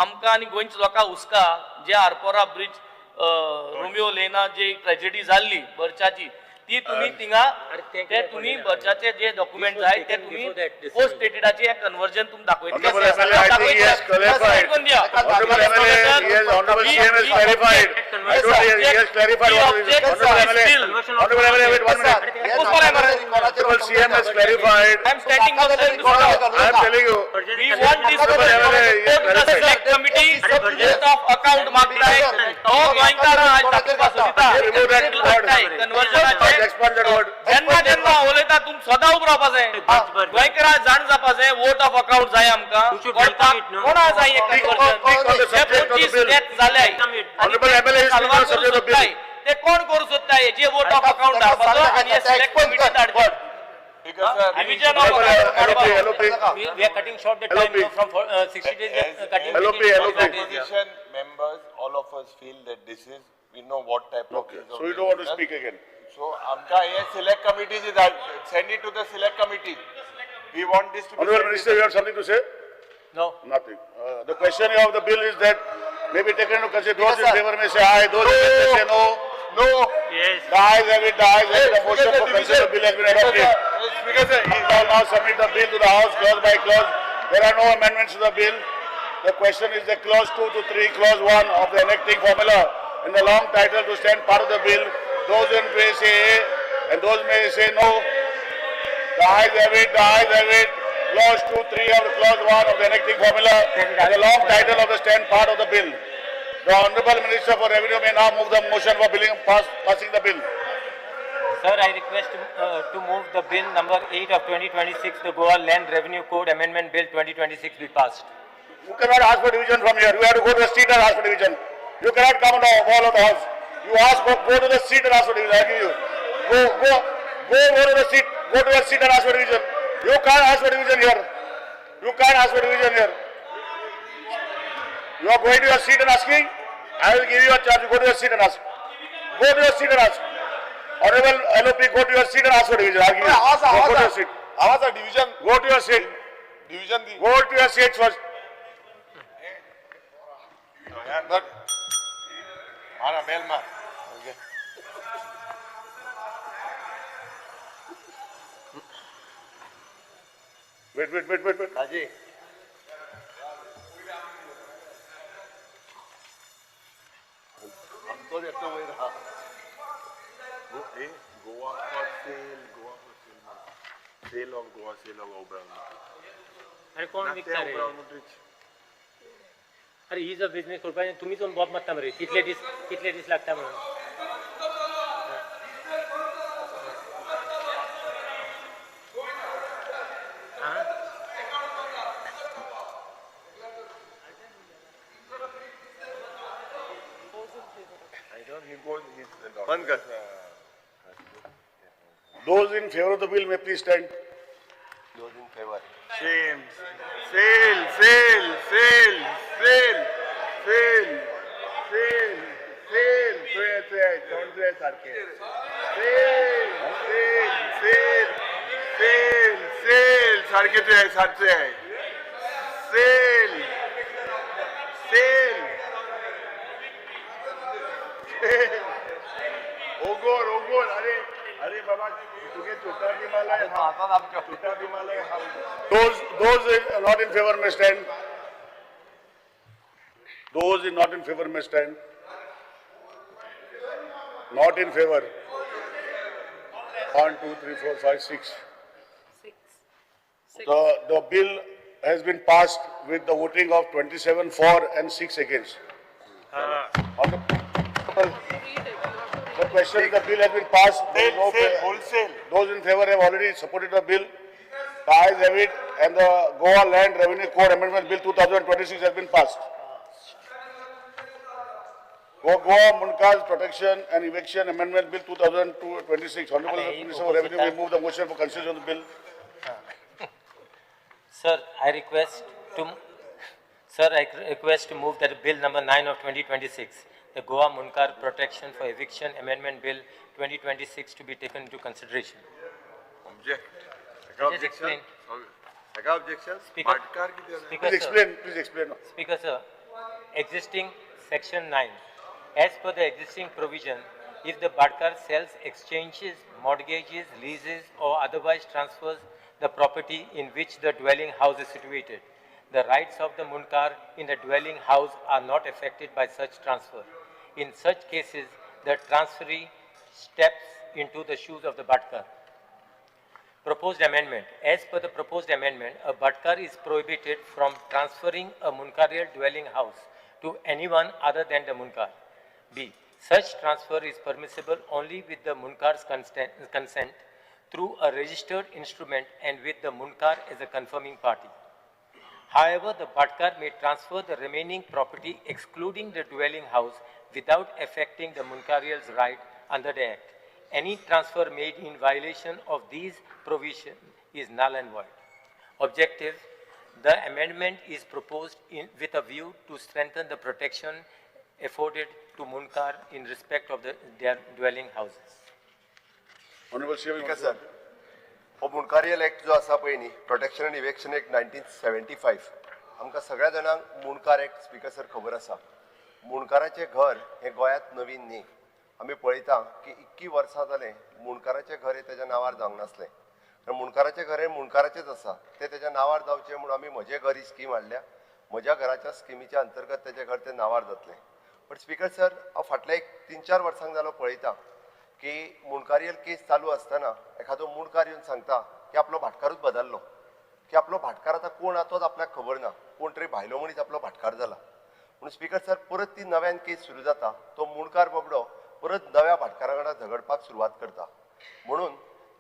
आमकां आनी गोंयच्या लोकांक हुस्का जे आरपोरा ब्रिज रोमियो लेना जी ट्रेजेडी जाल्ली बर्चाची ती तुम्ही थिंगा ते तुम्ही बर्चाचे जे डॉक्युमेंट जाय ते तुम्ही पोस्ट डेटेडाचे कन्वर्जन तुम्ही दाखयतले अकाउंट मागताय तो गोंयकारां आज कन्वर्जनाचे जेन्ना जेन्ना उलयता तुम सदां उबो रावपा जाय गोंयकारां जाण जावपा जाय वोट ऑफ अकाउंट जाय आमकां कोणा जाय ते कोण करू सोदताय जे वोट ऑफ अकाउंट धाडपाचो आनी सिलेक्ट कमिटी धाडपाचो Division of we are cutting short the time from 60 days. Opposition members, all of us feel that this is, we know what type of. So you don't want to speak again. So, Amka, select committee, send it to the select committee. We want this to be. Honorable Minister, you have something to say? No. Nothing. The question of the bill is that maybe taken into consideration. Those in favor may say aye, those in favor may say no. No. Yes. The ayes have it, the ayes have it. The motion for consider the bill has been adopted. He shall now submit the bill to the House clause by clause. There are no amendments to the bill. The question is the clause 2 to 3, clause 1 of the enacting formula in the long title to stand part of the bill. Those in may say A and those may say no. The ayes have it, the ayes have it. Clause 2, 3 of the clause 1 of the enacting formula and the long title of the stand part of the bill. The Honorable Minister for Revenue may now move the motion for passing the bill. Sir, I request to move the bill number 8 of 2026, the Goa Land Revenue Code Amendment Bill 2026 be passed. You cannot ask for division from here. You have to go to the street and ask for division. You cannot come on the wall of the house. You ask for, go to the street and ask for division. I give you. Go to the street. Go to the street and ask for division. You can't ask for division here. You can't ask for division here. You are going to your seat and asking. I will give you a chance. Go to your seat and ask. Go to your seat and ask. Honorable LOP, go to your seat and ask for division. I give you. Go to your seat. division. Go to your seat. Division. Go to your seat first. Wait. Raji. Goa for sale, sale of Goa, sale of Oberon. अरे कोण विकता रे अरे ही जो business करपा तुम्हीच Bob मारता मरे कितले दीस लागता म्हणून Those in favor of the bill may please stand. Those in favor. Sale, sale, sale, sale, sale, sale, sale, sale, don't say sarke. Sale, sale, sale, sale, sale, sarke to hai, sarke hai. Sale, sale, sale. Ogor, अरे बाबा तुझे छोटा बिमाला है छोटा बिमाला है Those not in favor may stand. Those not in favor may stand. Not in favor. 1, 2, 3, 4, 5, 6. The bill has been passed with the voting of 27 for and 6 against. The question is the bill has been passed. Wholesale. Those in favor have already supported the bill. The ayes have it and the Goa Land Revenue Code Amendment Bill 2026 has been passed. Goa Munkaz Protection and Eviction Amendment Bill 2026. Honorable Minister for Revenue will move the motion for consideration of the bill. Sir, I request to move that bill number 9 of 2026, the Goa Munkar Protection for Eviction Amendment Bill 2026 to be taken into consideration. Just explain. Objection? Speaker, Speaker, Please sir. explain, please explain. Speaker, sir, existing section 9, as per the existing provision, if the Badkar sells, exchanges, mortgages, leases or otherwise transfers the property in which the dwelling house is situated, the rights of the Munkar in the dwelling house are not affected by such transfer. In such cases, the transferee steps into the shoes of the Badkar. Proposed amendment. As per the proposed amendment, a Badkar is prohibited from transferring a Munkarial dwelling house to anyone other than the Munkar. B. Such transfer is permissible only with the Munkar's consent through a registered instrument and with the Munkar as a confirming party. However, the Badkar may transfer the remaining property excluding the dwelling house without affecting the Munkarial's right under the Act. Any transfer made in violation of these provisions is null and void. Objective: the amendment is proposed with a view to strengthen the protection afforded to Munkar in respect of their dwelling houses. Honorable Chairman. Speaker, sir. हो मुणकारियल act जो आसा पळय न्ही protection end इवेक्शन act 1975 आमकां सगळ्या जाणांक मुणकार act speaker sir खबर आसा. मुणकाराचें घर हें गोंयांत नवीन न्ही. आमी पळयता की 21 वर्सां जालें मुणकाराचें घर हें तेज्या नांवार जावंक नासलें. कारण मुणकाराचें घर हें मुणकाराचेंच आसा. तें तेज्या नांवार जावचें म्हूण आमी म्हजें घर ही स्कीम हाडल्या. म्हज्या घराच्या स्किमीच्या अंतर्गत तेजें घर तें नांवार जातलें. बट स्पीकर सर हांव फाटल्या 3-4 वर्सांक जालो पळयता की मुणकारियल केस चालू आसतना एखादो मुणकार येवन सांगता की आपलो भाटकारूच बदललो, की आपलो भाटकार आतां कोण आहा तोच आपल्याक खबर ना, कोण तरी भायलो मनीस आपलो भाटकार जाला. म्हणून स्पीकर सर परत ती नव्यान केस सुरू जाता. तो मुणकार बाबडो परत नव्या भाटकारा वांगडा झगडपाक सुरवात करता. म्हणून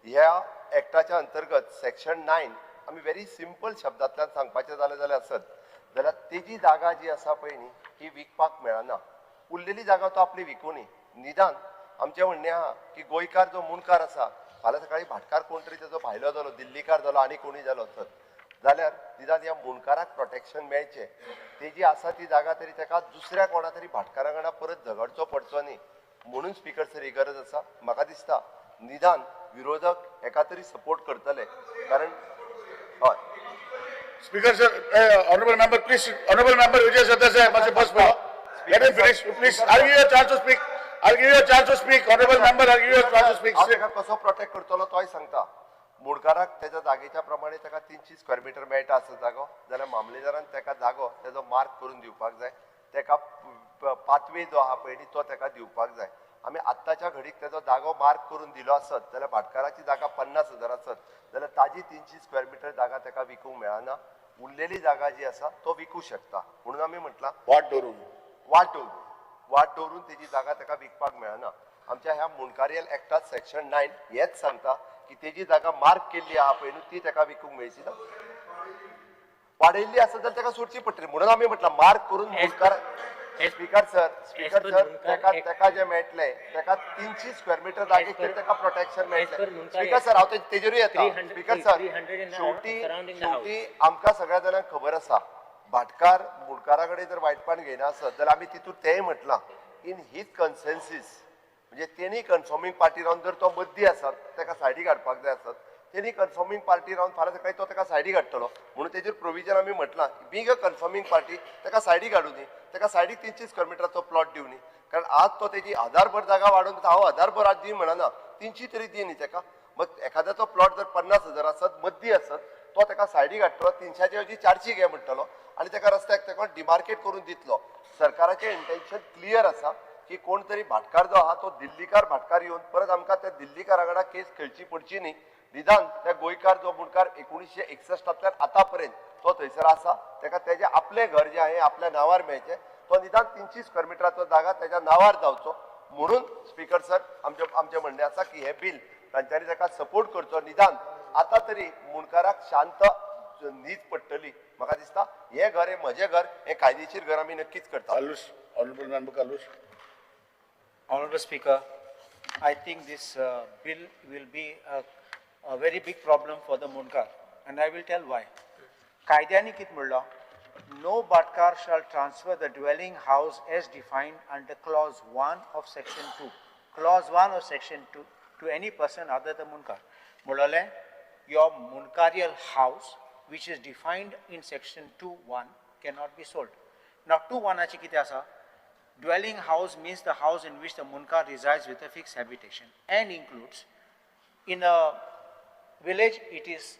ह्या एक्टाच्या अंतर्गत सेक्शन 9 आमी व्हेरी सिंपल शब्दांतल्यान सांगपाचें जाल्यार जाल्यार तेजी जागा जी आसा पळय न्ही ही विकपाक मेळना. उरलेली जागा तो आपली विकूनी. निदान आमचें म्हणणें आहा की गोंयकार जो मुणकार आसा फाल्यां सकाळी भाटकार कोण तरी तेजो भायलो जालो, दिल्लीकार जालो आनी कोणूय जालो आसत जाल्यार निदान ह्या मुणकाराक प्रोटेक्शन मेळचें. तेजी आसा ती जागा तरी तेका दुसऱ्या कोणा तरी भाटकारा वांगडा परत झगडचो पडचो न्ही. म्हणून स्पीकर सर ही गरज आसा. म्हाका दिसता निदान विरोधक एका तरी सपोर्ट करतले. कारण हय Speaker sir, honorable member, please, honorable member Vijay Sathya must first follow. Let him finish, please. I'll give you a chance to speak. I'll give you a chance to speak, honorable member. I'll give you a chance to speak. हांव तेका कसो protect करतलो तोय सांगता. मुणकाराक तेज्या जागेच्या प्रमाणे तेका 300 स्क्वेअर मीटर मेळटा आसत जागो जाल्यार मामलेदारान तेका जागो तेजो मार्क करून दिवपाक जाय. तेका पाथवे जो आहा पळय न्ही तो तेका दिवपाक जाय. आमी आत्ताच्या घडीक तेजो जागो मार्क करून दिलो आसत जाल्यार भाटकाराची जागा 50,000 आसत जाल्यार ताजी 300 स्क्वेअर मीटर जागा तेका विकूंक मेळना. उरलेली जागा जी आसा तो विकू शकता. म्हणून आमी म्हटलां वाट दवरून तेजी जागा तेका विकपाक मेळना. आमच्या ह्या मुणकारियल एक्टात सेक्शन 9 हेच सांगता की तेजी जागा मार्क केल्ली आहा पळय न्हू ती तेका विकूंक मेळची ना. वाडयल्ली आसत जाल्यार तेका सोडची पडटली. म्हणून आमी म्हटलां मार्क करून मुणकार स्पीकर सर तेका जे मेळटले तेका 300 स्क्वेअर मीटर जागेक तरी तेका प्रोटेक्शन मेळटलें. स्पीकर सर हांव तेजेरूय येता. स्पीकर सर शेवटी आमकां सगळ्या जाणांक खबर आसा भाटकार मुणकारा कडेन जर वायटपण घेयना आसत जाल्यार आमी तितून तेंय म्हटलां इन हीज कन्सेन्सीस म्हणजे तेणी कन्फर्मींग पार्टी रावन जर तो मद्दी आसत तेका सायडीक हाडपाक जाय आसत. तेणी कन्फर्मींग पार्टी रावन फाल्यां सकाळी तो तेका सायडीक हाडटलो. म्हणून तेजेर प्रोविजन आमी म्हटलां बींग अ कन्फर्मींग पार्टी तेका सायडीक हाडूं दी. तेका सायडीक 300 स्क्वेअर मिटराचो प्लॉट दिवनी. कारण आज तो तेजी आधारभर जागा वाडोवन हांव आधारभर आज दी म्हणना 300 तरी दी न्ही तेका. मग एखाद्याचो प्लॉट जर 50,000 आसत मद्दी आसत तो तेका सायडीक हाडटलो 300च्या ऐवजी 400 घे म्हणटलो आनी तेका रस्त्याक तेका डिमार्केट करून दितलो. सरकाराचें इंटेन्शन क्लियर आसा की कोण तरी भाटकार जो आहा तो दिल्लीकार भाटकार येवन परत आमकां त्या दिल्लीकारा वांगडा केस खेळची पडची न्ही. निदान त्या गोंयकार जो मुणकार 1961 आतां पर्यंत तो थंयसर आसा तेका तेजें आपलें घर जें आहे आपल्या नांवार मेळचें. तो निदान 300 स्क्वेअर मिटराचो जागा तेज्या नांवार जावचो. म्हणून स्पीकर सर आमचें म्हणणें आसा की हें बिल तांच्यांनी ताका सपोर्ट करचो. निदान आतां तरी मुणकाराक शांत न्हीद पडटली. म्हाका दिसता हें घर हें म्हजें घर हें कायदेशीर घर आमी नक्कीच करता. Honorable member Kalush. Honorable Speaker, I think this bill will be a very big problem for the Munkar, and I will tell why. कायद्यांनी कितें म्हणलो no Bhatkar shall transfer the dwelling house as defined under clause 1 of section 2. Clause 1 of section 2 to any person other than Munkar. Mulale, your Munkarial house, which is defined in section 2.1, cannot be sold. Now 2.1 achi kiti asa? Dwelling house means the house in which the Munkar resides with a fixed habitation and includes, in a village it is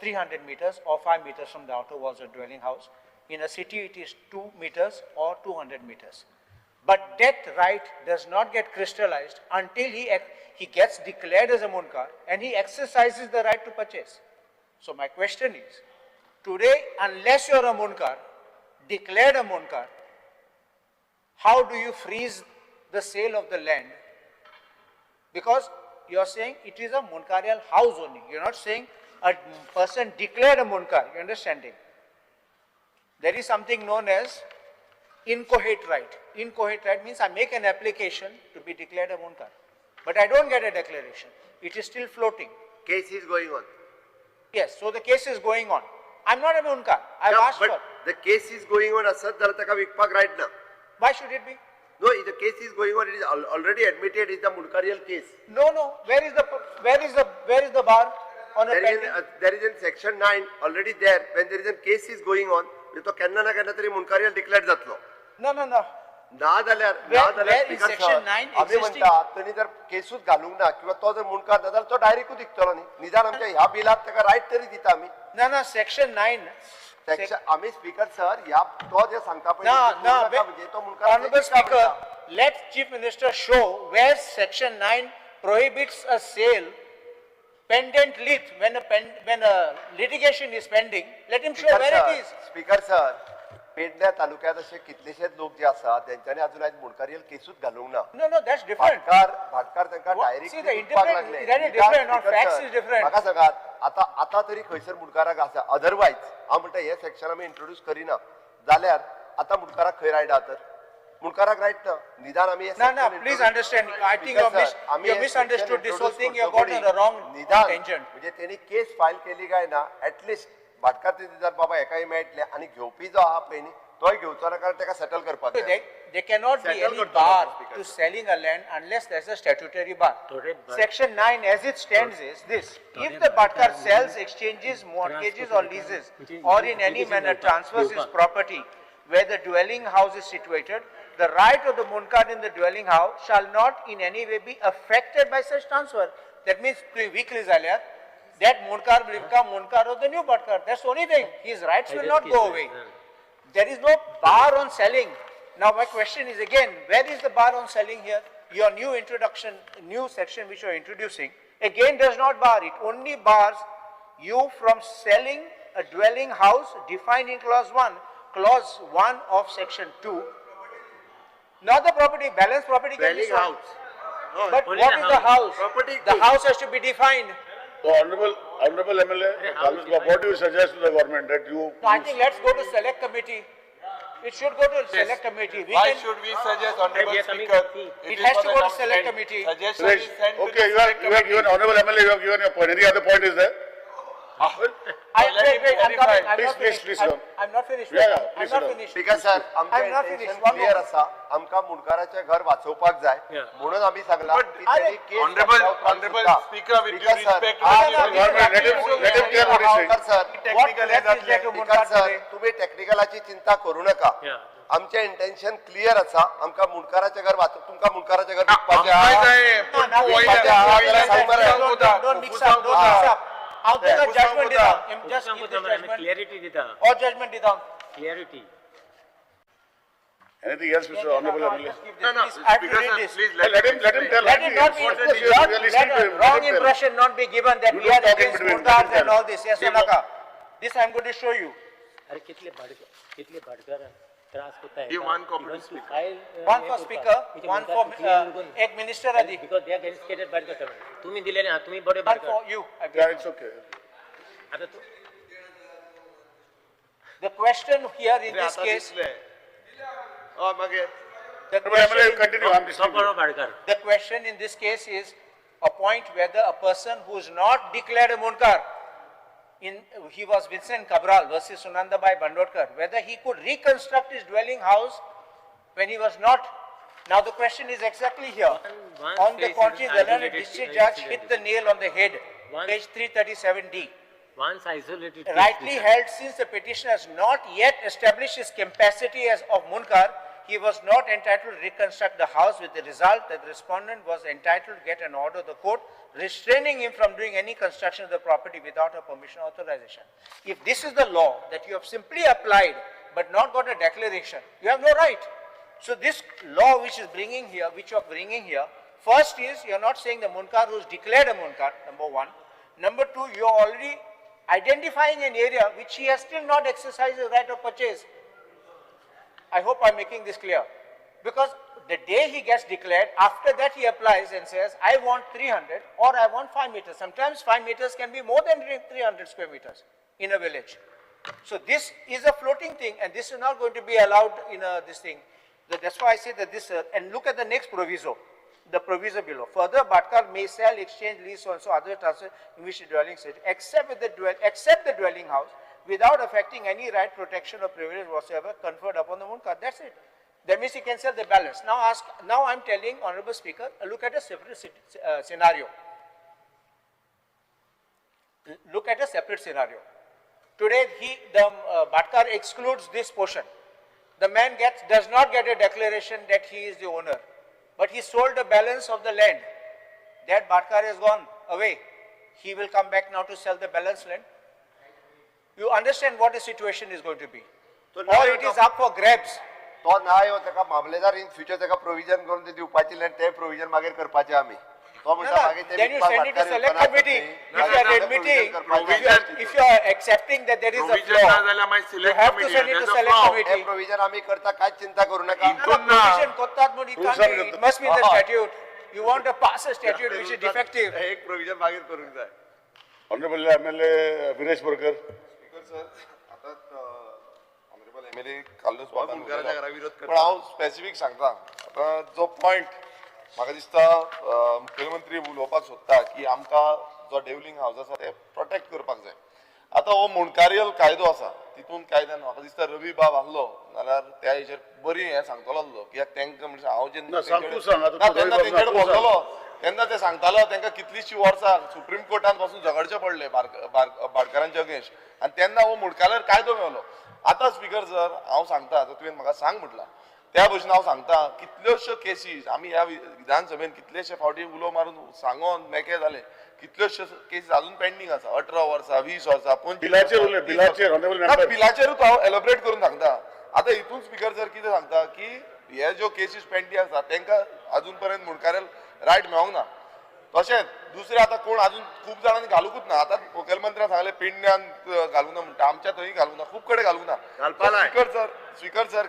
300 meters or 5 meters from the outer walls of dwelling house. In a city it is 2 meters or 200 meters. But that right does not get crystallized until he gets declared as a Munkar and he exercises the right to purchase. So my question is, today unless you are a Munkar, declared a Munkar, how do you freeze the sale of the land? Because you are saying it is a Munkarial house only. You are not saying a person declared a Munkar. You understanding? There is something known as inchoate right. Inchoate right means I make an application to be declared a Munkar, but I don't get a declaration. It is still floating. Case is going on. Yes, so the case is going on. I'm not a Munkar. I've asked but for. the case is going on asat jara taka vikpak right now. Why should it be? No, the case is going on. It is already admitted. It's the Munkarial case. No. Where is the bar on a pending? There is in section 9 already there. When there is a case is going on, तो केन्ना ना केन्ना तरी Munkarial declared जातलो. No. ना जाल्यार Where is section 9 आम्ही existing? म्हणटा तणी जर केसूच घालूंक ना किंवा तो जर मुनकार ना जाल्यार तो डायरेक्टूच दिसतलो न्ही. निदान आमच्या ह्या बिलाक ताका रायट तरी दिता आमी. No, section 9. सेक्शन आम्ही स्पीकर सर ह्या तो जे सांगता पळय No, म्हणजे तो मुनकार Honorable Speaker, let Chief Minister show where section 9 prohibits a sale pendent lit when a litigation is pending. Let him show where it is. Speaker sir पेडण्या तालुक्यात असे कितलेशेच लोक जे आसा त्यांच्यानी अजून आज मुनकारियल केसूच घालूंक ना. No, that's different. भाटकार तांकां direct See, the interpret that is different. On facts is different. म्हाका सांगात आता तरी खंयसर मुनकाराक आसा. अदरवायज हांव म्हणटा हे सेक्शन आमी इंट्रोड्यूस करिना जाल्यार आता मुनकाराक खंय रायट आहा तर मुनकाराक रायट ना. निदान आमी No, please understand. I think you misunderstood this whole thing. You got the wrong tangent. म्हणजे त्यांनी केस फायल केली काय ना ऍटलिस्ट भाटकार ते जर बाबा एकाय मेळटले आणि घेवपी जो आहा पळय न्ही तोय घेवचो ना कारण ताका सेटल करपाक जाय. There cannot be any bar to selling a land unless there is a statutory bar. Section 9 as it stands is this. If the Bhatkar sells, exchanges, mortgages or leases or in any manner transfers his property where the dwelling house is situated, the right of the Munkar in the dwelling house shall not in any way be affected by such transfer. That means that Munkar will become Munkar of the new Bhatkar. That's the only thing. His rights will not go away. There is no bar on selling. Now my question is again, where is the bar on selling here? Your new introduction, new section which you are introducing, again does not bar it. Only bars you from selling a dwelling house defined in clause 1. Clause 1 of section 2. Not the property, balance property can be Dwelling sold. house. But what is the house? Property The house has to be defined. So Honorable MLA, what do you suggest to the government that you? No, I think let's go to select committee. It should go to select committee. Why should we suggest, Honorable Speaker? It has to go to select committee. Suggestion is sent to Okay, the you select have given, Honorable MLA, you have given your point. Any other point is there? Wait, I'm coming. I'm not Please, finished. come. I'm not finished. Yeah, I'm please not come. finished. Speaker sir आमचे I'm not intention finished. One clear more. आसा आमका मुनकाराचे घर वाचोवपाक जाय म्हणून आम्ही सांगला की त्यांनी केस Honorable Speaker, with due respect to Government, let him clear what he's saying. Sir technical speaker sir तुम्ही टेक्निकलाची चिंता करू नका आमचे इंटेंशन क्लियर आसा आमका मुनकाराचे घर वाचो तुमका मुनकाराचे घर विकपाचे Don't mix up. Don't mix up. I'll take a judgment down. Just give the judgment. Clarity dita. Or judgment down. Clarity. Anything else, Mr. Honorable MLA? I have to read this. Let him tell. Let it not be, let a wrong impression not be given that we are against Mundars and all this. Yes, Sonaka. This I am going to show you. अरे कितले भाटकर त्रास होता है. Give one copy, One for speaker, one for एक minister आदि. Because they are getting scared Bhatkar. तुम्ही दिले ना तुम्ही बड़े One Bhatkar. for you. Yeah, it's okay. आता तू The question here in this case, the MLA, continue. I'm listening. बड़ो Bhatkar. the question in this case is a point whether a person who is not declared a Munkar he was Vincent Cabral versus Sunandabai Bandodkar, whether he could reconstruct his dwelling house when he was not. Now the question is exactly here. On the contrary, the learned district judge hit the nail on the head, page 337D. Once isolated. Rightly held, since the petitioner has not yet established his capacity as of Munkar, he was not entitled to reconstruct the house, with the result that the respondent was entitled to get an order of the court restraining him from doing any construction of the property without a permission or authorization. If this is the law that you have simply applied but not got a declaration, you have no right. So this law which is bringing here, which you are bringing here, first is you are not saying the Munkar who is declared a Munkar, number one. Number two, you are already identifying an area which he has still not exercised the right of purchase. I hope I am making this clear. Because the day he gets declared, after that he applies and says, I want 300 or I want 5 meters. Sometimes 5 meters can be more than 300 square meters in a village. So this is a floating thing, and this is not going to be allowed in this thing. That's why I say that this, and look at the next proviso, the proviso below. Further, Bhatkar may sell, exchange, lease, so and so other transfer in which the dwelling state, except the dwelling house, without affecting any right, protection or privilege whatsoever conferred upon the Munkar. That's it. That means he can sell the balance. Now I'm telling Honorable Speaker, look at a separate scenario. Look at a separate scenario. Today, Bhatkar excludes this portion. The man does not get a declaration that he is the owner, but he sold the balance of the land. That Bhatkar has gone away. He will come back now to sell the balance land. You understand what the situation is going to be. Or it is up for grabs. तो नाही हो तेका मामलेदार in future तेका provision करून ते दिवपाची land ते प्रोविजन मागीर करपाचे आमी तो म्हणटा मागीर ते Then you send it to select committee. If you are admitting, if you are accepting that there is a flaw, you have to send it to select committee. Provision आमी करता काय चिंता करू नका Provision कोतात म्हणून it can't be. It must be in the statute. You want to pass a statute which is defective. एक provision मागीर करूंक जाय honourable MLA Viresh Borkar speaker sir आता ऑनरेबल एमएलए काल्लोच पण हांव स्पेसिफीक सांगता आता जो पॉयंट म्हाका दिसता मुख्यमंत्री उलोवपाक सोदता की आमकां जो डेव्हलिंग हाऊस आसा ते प्रोटेक्ट करपाक जाय आता हो मुणकारियल कायदो आसा तितून कायद्यान म्हाका दिसता रवी बाब आहलो नाल्यार त्या हेचेर बरी हे सांगतलो आसलो कित्याक तांकां म्हणजे हांव जेन्ना तेन्ना तेंचेर बोलतलो तेन्ना ते सांगतालो तांकां कितलींशीं वर्सां सुप्रीम कोर्टान पासून झगडचें पडलें भाटकारांच्या अगेन्स्ट आनी तेन्ना हो मुणकारियल कायदो मेळलो आतां स्पीकर सर हांव सांगता आतां तुवें म्हाका सांग म्हटलां त्या भशेन हांव सांगता कितल्योश्यो केसीस आमी ह्या विधानसभेन कितलेशे फावटी उलो मारून सांगोन मेके जाले कितल्योश्यो केसीस अजून पेंडींग आसा 18 वर्सां 20 वर्सां 25 बिलाचेरूच हांव एलोबरेट करून सांगता आतां हितून स्पीकर सर कितें सांगता की हे ज्यो केसीस पेंडींग आसा तांकां अजून पर्यंत मुणकारेल रायट मेळोंक ना तशेंच दुसरे आतां कोण अजून खूब जाणांनी घालूंकूच ना आतां मुखेलमंत्र्यान सांगलें पेडण्यान घालूंक ना म्हणटा आमच्या थंय घालूंक ना खूब कडेन घालूंक ना स्पीकर सर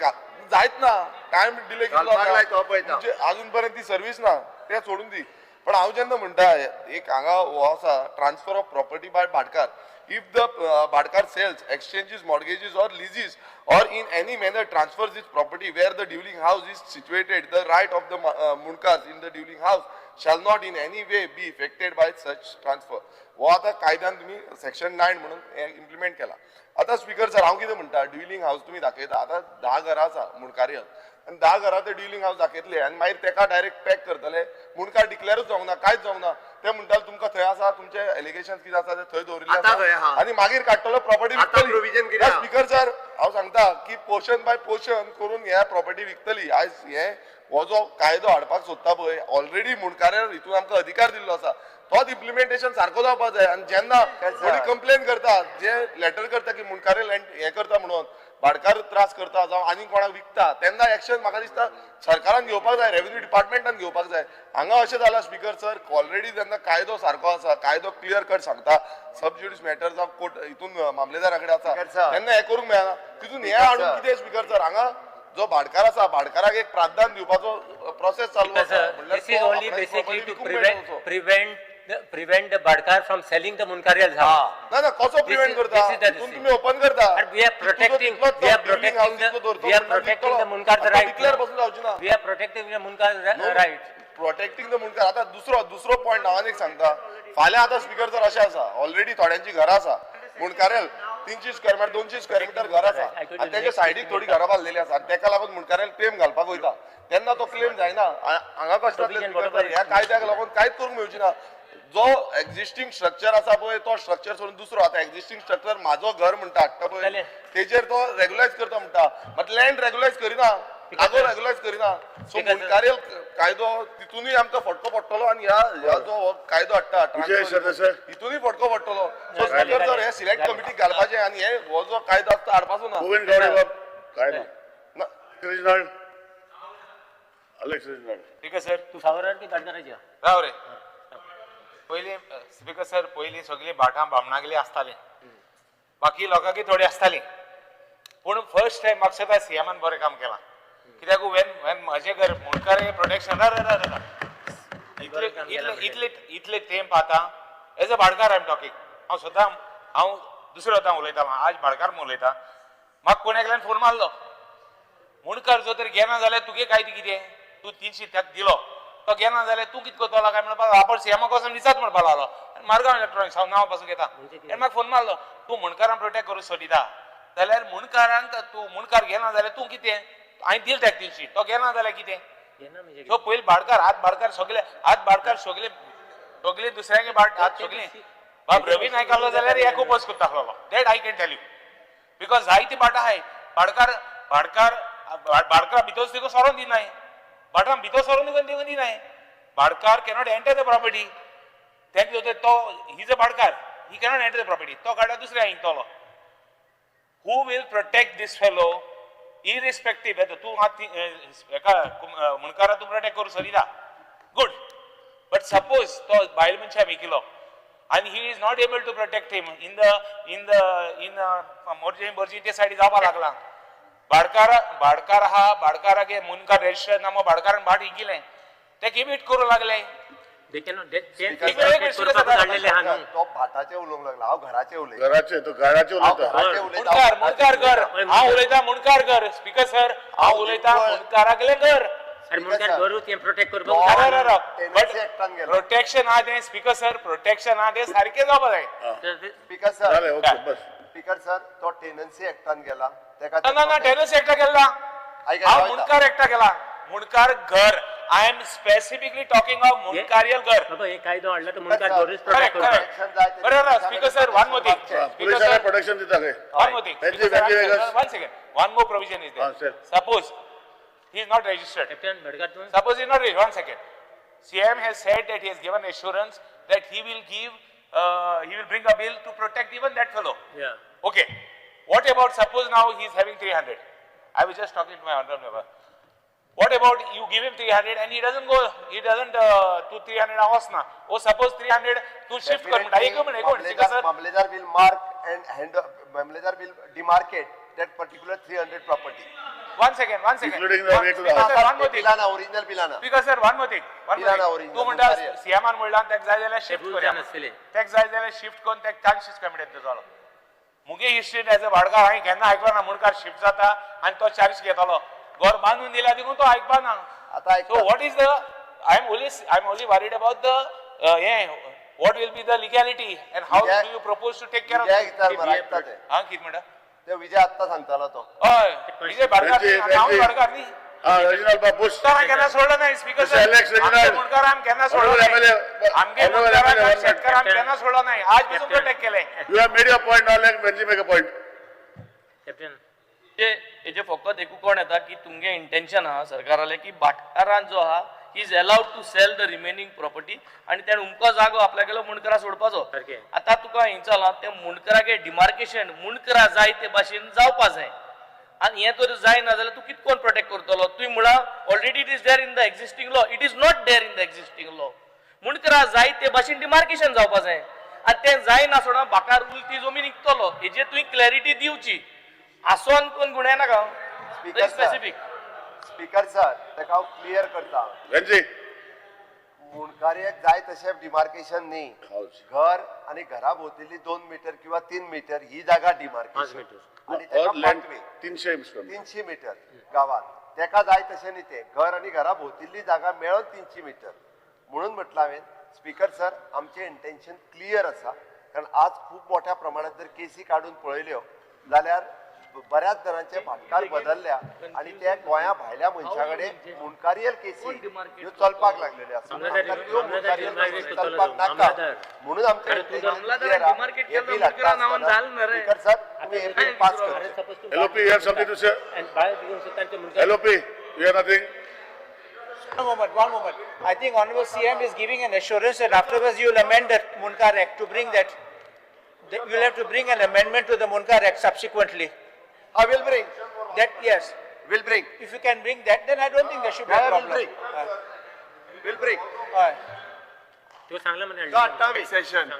जायत ना टायम डिले केलो अजून पर्यंत ती सर्वीस ना ते सोडून दी पण हांव जेन्ना म्हणटा एक हांगा हो आसा ट्रान्सफर ऑफ प्रॉपर्टी बाय भाटकार if the Bhatkar sells, exchanges, mortgages or leases or in any manner transfers his property where the dwelling house is situated, the right of the Munkars in the dwelling house shall not in any way be affected by such transfer. हो आता कायद्यान तुम्ही section 9 म्हणून implement केला आता speaker sir हांव कितें म्हणटा ड्युलिंग हाऊस तुम्ही दाखयता आता 10 घरां आसा मुणकारियल आनी 10 घरां ते ड्युलिंग हाऊस दाखयतले आनी मागीर तेका डायरेक्ट पॅक करतले मुणकार डिक्लेअरूच जावंक ना कांयच जावंक ना ते म्हणटाले तुमकां थंय आसा तुमचे एलिगेशन कितें आसा ते थंय दवरिल्ले आसा आनी मागीर काडटलो प्रॉपर्टी विकतली स्पीकर सर हांव सांगता की पोर्शन बाय पोर्शन करून ह्या प्रॉपर्टी विकतली आयज हे हो जो कायदो हाडपाक सोदता पळय ऑलरेडी मुणकारेर हितून आमकां अधिकार दिल्लो आसा तोच इम्प्लिमेंटेशन सारको जावपाक जाय आनी जेन्ना कोणी कंप्लेन करता जे लेटर करता की मुणकारे हे करता म्हणून भाटकार त्रास करता जावं आनी कोणाक विकता तेन्ना एक्शन म्हाका दिसता सरकारान घेवपाक जाय रेव्हेन्यू डिपार्टमेंटान घेवपाक जाय हांगा अशें जालां स्पीकर सर ऑलरेडी जेन्ना कायदो सारको आसा कायदो क्लियर कट सांगता सबज्युडिस मॅटर जावं कोर्ट हितून मामलेदारा कडेन आसा तेन्ना हें करूंक मेळना तितून हें हाडून कितें स्पीकर सर हांगा जो भाटकार आसा भाटकाराक एक प्राधान्य दिवपाचो प्रोसेस चालू आसा prevent the Bhatkar from selling the Munkariyal house. ना ना कसो प्रिव्हेंट करता तितून तुम्ही ओपन करता We are protecting the Munkar right. Declare पासून जावची ना We are protecting the Munkar right. Protecting the mundkar आता दुसरो पॉइंट हांव एक सांगता फाल्यां आतां स्पीकर जर अशें आसा ऑलरेडी थोड्यांची घरां आसा मुणकारेल 300 स्क्वेअर मीटर 200 स्क्वेअर मीटर घर आसा आनी तेच्या सायडीक थोडी घरां बांदलेली आसा आनी तेका लागून मुणकारेल क्लेम घालपाक वयता तेन्ना तो क्लेम जायना हांगा कशें जातलें ह्या कायद्याक लागून कांयच करूंक मेळची ना जो एक्झिस्टिंग स्ट्रक्चर आसा पळय तो स्ट्रक्चर सोडून दुसरो आता एक्झिस्टिंग स्ट्रक्चर माझो घर म्हणटा हाडटा पळय तेजेर तो रेग्युलायज करता म्हणटा बट लँड रेग्युलायज करिना जागो रेग्युलायज करिना सो मुणकारेल कायदो तितूनय आमकां फटको पडटलो आनी ह्या जो कायदो हाडटा तितूनय फटको पडटलो सो स्पीकर सर हे सिलेक्ट कमिटीक घालपाचें आनी हे हो जो कायदो आसता हाडपाचो ना ठीक आहे सर तू फावरार की काडणाराची राव रे पयलीं स्पीकर सर पयलीं सगळीं भाटां बामणागेली आसतालीं बाकी लोकांकी थोडी आसतालीं पूण फर्स्ट टायम म्हाका दिसता सीएमान बरें काम केलां कित्याक वेन म्हजें घर मुणकारे प्रोटेक्शन इतले तेंप आतां एज अ भाटकार आय एम टॉकिंग हांव दुसरो आतां उलयतां आज भाटकार म्हूण उलयतां म्हाका कोणे एकल्यान फोन मारलो मुणकार जो तर घेना जाल्यार तुगे कायदे कितें तूं 300 ताका दिलो तो घेना जाल्यार तूं कितें करतलो काय म्हणपाक आपण सीएमा कसो दिसात म्हणपाक लागलो मारगांव इलेक्ट्रॉनिक्स हांव नांव पासून घेता आनी म्हाका फोन मारलो तूं मुणकारांक प्रोटेक्ट करूं सोदिता जाल्यार मुणकारांक तूं मुणकार घेना जाल्यार तूं कितें हांवें दिल ताका 300 तो घेना जाल्यार कितें सो पयलीं भाटकार हात भाटकार सगळे दुसऱ्यागे हात सगळे बाब रवी नायक आहलो जाल्यार एक उपस करता आहलो that I can tell you because जायती भाटां आहाय भाटकार भितर तिका सोरोन दिनाय भाटां भितर सोरोन तिका दिनाय भाटकार कॅनॉट एंटर द प्रॉपर्टी तेंक तो ही इज अ भाटकार ही कॅनॉट एंटर द प्रॉपर्टी तो काडा दुसऱ्या इंगतलो हू will protect this fellow irrespective तूं एका मुणकारा तूं प्रोटेक्ट करूं सोदिता गुड बट सपोज तो बायल मनशां विकिलो and he is not able to protect him in Morjim ते साइडी जावपा लागला भाटकार हा भाटकारागे मुनकार रजिस्टर नामो भाटकारान भाट इकिलें ते किमीट करूं लागले तो भाटाचे उलोवंक लागला हांव घराचे मुणकार घर हांव उलयता मुणकार घर स्पीकर सर हांव उलयता मुणकारागलें घर प्रोटेक्शन हा ते स्पीकर सर प्रोटेक्शन हा ते सारखे जावपा जाय स्पीकर सर तो टेनन्सी एक्टान गेला ना टेनन्सी एक्टा गेला हांव मुणकार एक्टा गेला मुणकार घर I am specifically talking of मुणकारियल घर हे कायदो हाडला तर मुणकार घरच प्रोटेक्ट करता बरोबर speaker sir one more thing पोलिसांना प्रोटेक्शन दिता काय one more thing one second one more provision is there suppose he is not registered. Suppose he is not registered. 1 second. CM has said that he has given assurance that he will bring a bill to protect even that fellow. Yeah. Okay. What about suppose now he is having 300? I was just talking to my honorable member. What about you give him 300 and he doesn't to 300 hours na? Oh, suppose 300 to shift kar. Mamlejar will mark and Mamlejar will demarcate that particular 300 property. One second. Including the way to the house. One more thing. Original Pilana. Because sir, one more thing. तू म्हणटा सीएमान म्हणला ताका जाय जाल्यार shift करूया ताका जाय जाल्यार shift करून ताका 400 स्क्वेअर मीटर जालो मुगे हिस्ट्रीन एज अ भाटकार हांवें केन्ना आयकलो ना मुणकार शिफ्ट जाता आनी तो 400 घेतालो घर बांदून दिल्या देखून तो आयकपा ना so what is the I am only worried about the what will be the legality and how do you propose to take care of it हां कित म्हणटा ते विजय आत्ता सांगतालो तो हय विजय भाटकार न्ही रेजिनल बाबूस केन्ना सोडलं नाही स्पीकर सर मुणकाराम केन्ना सोडलं नाही आमगे मुणकाराम शेतकाराम केन्ना सोडलं नाही आज पासून प्रोटेक्ट केले you have made your point now let Benji make a point captain हेजे फकत एकू कोण येता की तुमगे इंटेंशन आहा सरकाराले की भाटकारान जो आहा he is allowed to sell the remaining property आणि त्या उमको जागो आपल्या गेलो मुणकरा सोडपाचो आता तुका हिंचाला ते मुणकरागे डिमार्केशन मुणकरा जाय ते भाशेन जावपा जाय आणि हे तर जायना जाल्यार तूं कितकोन प्रोटेक्ट करतलो तुवें म्हणा already it is there in the existing law it is not there in the existing law मुणकरा जाय ते भाशेन डिमार्केशन जावपा जाय आणि ते जायना सोडा भाकार उलती जमीन इकतलो हेजे तुवें क्लॅरिटी दिवची आसोन कोण गुन्हे नाका स्पेसिफिक स्पीकर सर ताका हांव क्लियर करता बेंजी मुणकार्याक जाय तशें डिमार्केशन न्ही घर आणि घरा भोंवतली 2 मीटर किंवा 3 मीटर ही जागा डिमार्केशन आणि ताका पाटवे 300 मीटर गावात ताका जाय तशें न्ही ते घर आणि घरा भोंवतली जागा मेळोन 300 मीटर म्हणून म्हटलं हांवें स्पीकर सर आमचें इंटेंशन क्लियर आसा कारण आज खूप मोठ्या प्रमाणात जर केसी काढून पळयल्यो जाल्यार बऱ्याच जणांचे भाटकार बदलल्या आणि त्या गोंया भायल्या मनशा कडेन मुनकारियल केसी ह्यो चलपाक लागलेले आसा आमकां त्यो मुनकारियल केसी चलपाक नाका म्हणून आमचे स्पीकर सर तुम्ही हे बिल पास करचे LOP, you have something to say? LOP, you have nothing? One moment. I think Honorable CM is giving an assurance that afterwards you will amend that Munkar Act to bring that, you will have to bring an amendment to the Munkar Act subsequently. I will bring. That, yes. Will bring. If you can bring that, then I don't think there should be a problem. Will bring. Will bring. तो सांगला म्हणे Session.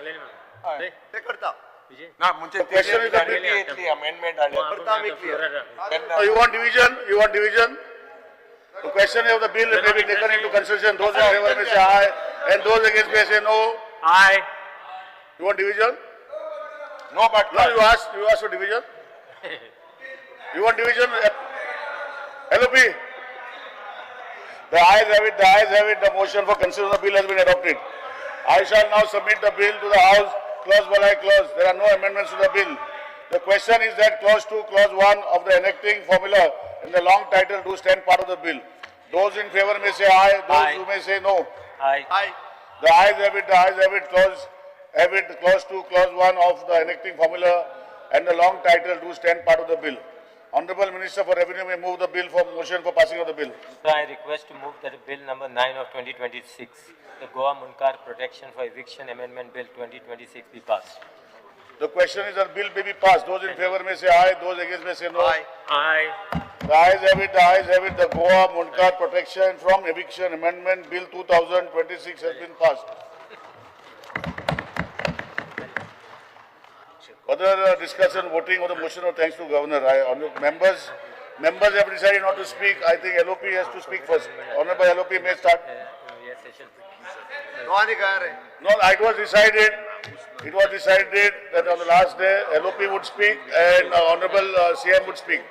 ते करता. ना म्हणजे question is that Italy amendment आली. करता आम्ही clear. You want division? You want division? The question of the bill may be taken into consideration. Those in favor may say aye, and those against may say no. Aye. You want division? No, but No, you asked for division? You want division? LOP? The ayes have it, the ayes have it, the motion for consideration of the bill has been adopted. I shall now submit the bill to the House, clause by clause. There are no amendments to the bill. The question is that clause 2, clause 1 of the enacting formula in the long title do stand part of the bill. Those in favor may say aye, those who may say no. Aye. Aye. The ayes have it, the ayes have it, clause 2, clause 1 of the enacting formula and the long title do stand part of the bill. Honorable Minister for Revenue may move the bill for motion for passing of the bill. So I request to move that Bill number 9 of 2026, the Goa Munkar Protection for Eviction Amendment Bill 2026 be passed. The question is that bill may be passed. Those in favor may say aye, those against may say no. Aye. Aye. The ayes have it, the ayes have it. The Goa Munkar Protection from Eviction Amendment Bill 2026 has been passed. Other discussion, voting on the motion of thanks to Governor. Members have decided not to speak. I think LOP has to speak first. Honorable LOP may start. Yes, session. No, it was decided that on the last day LOP would speak and Honorable CM would speak.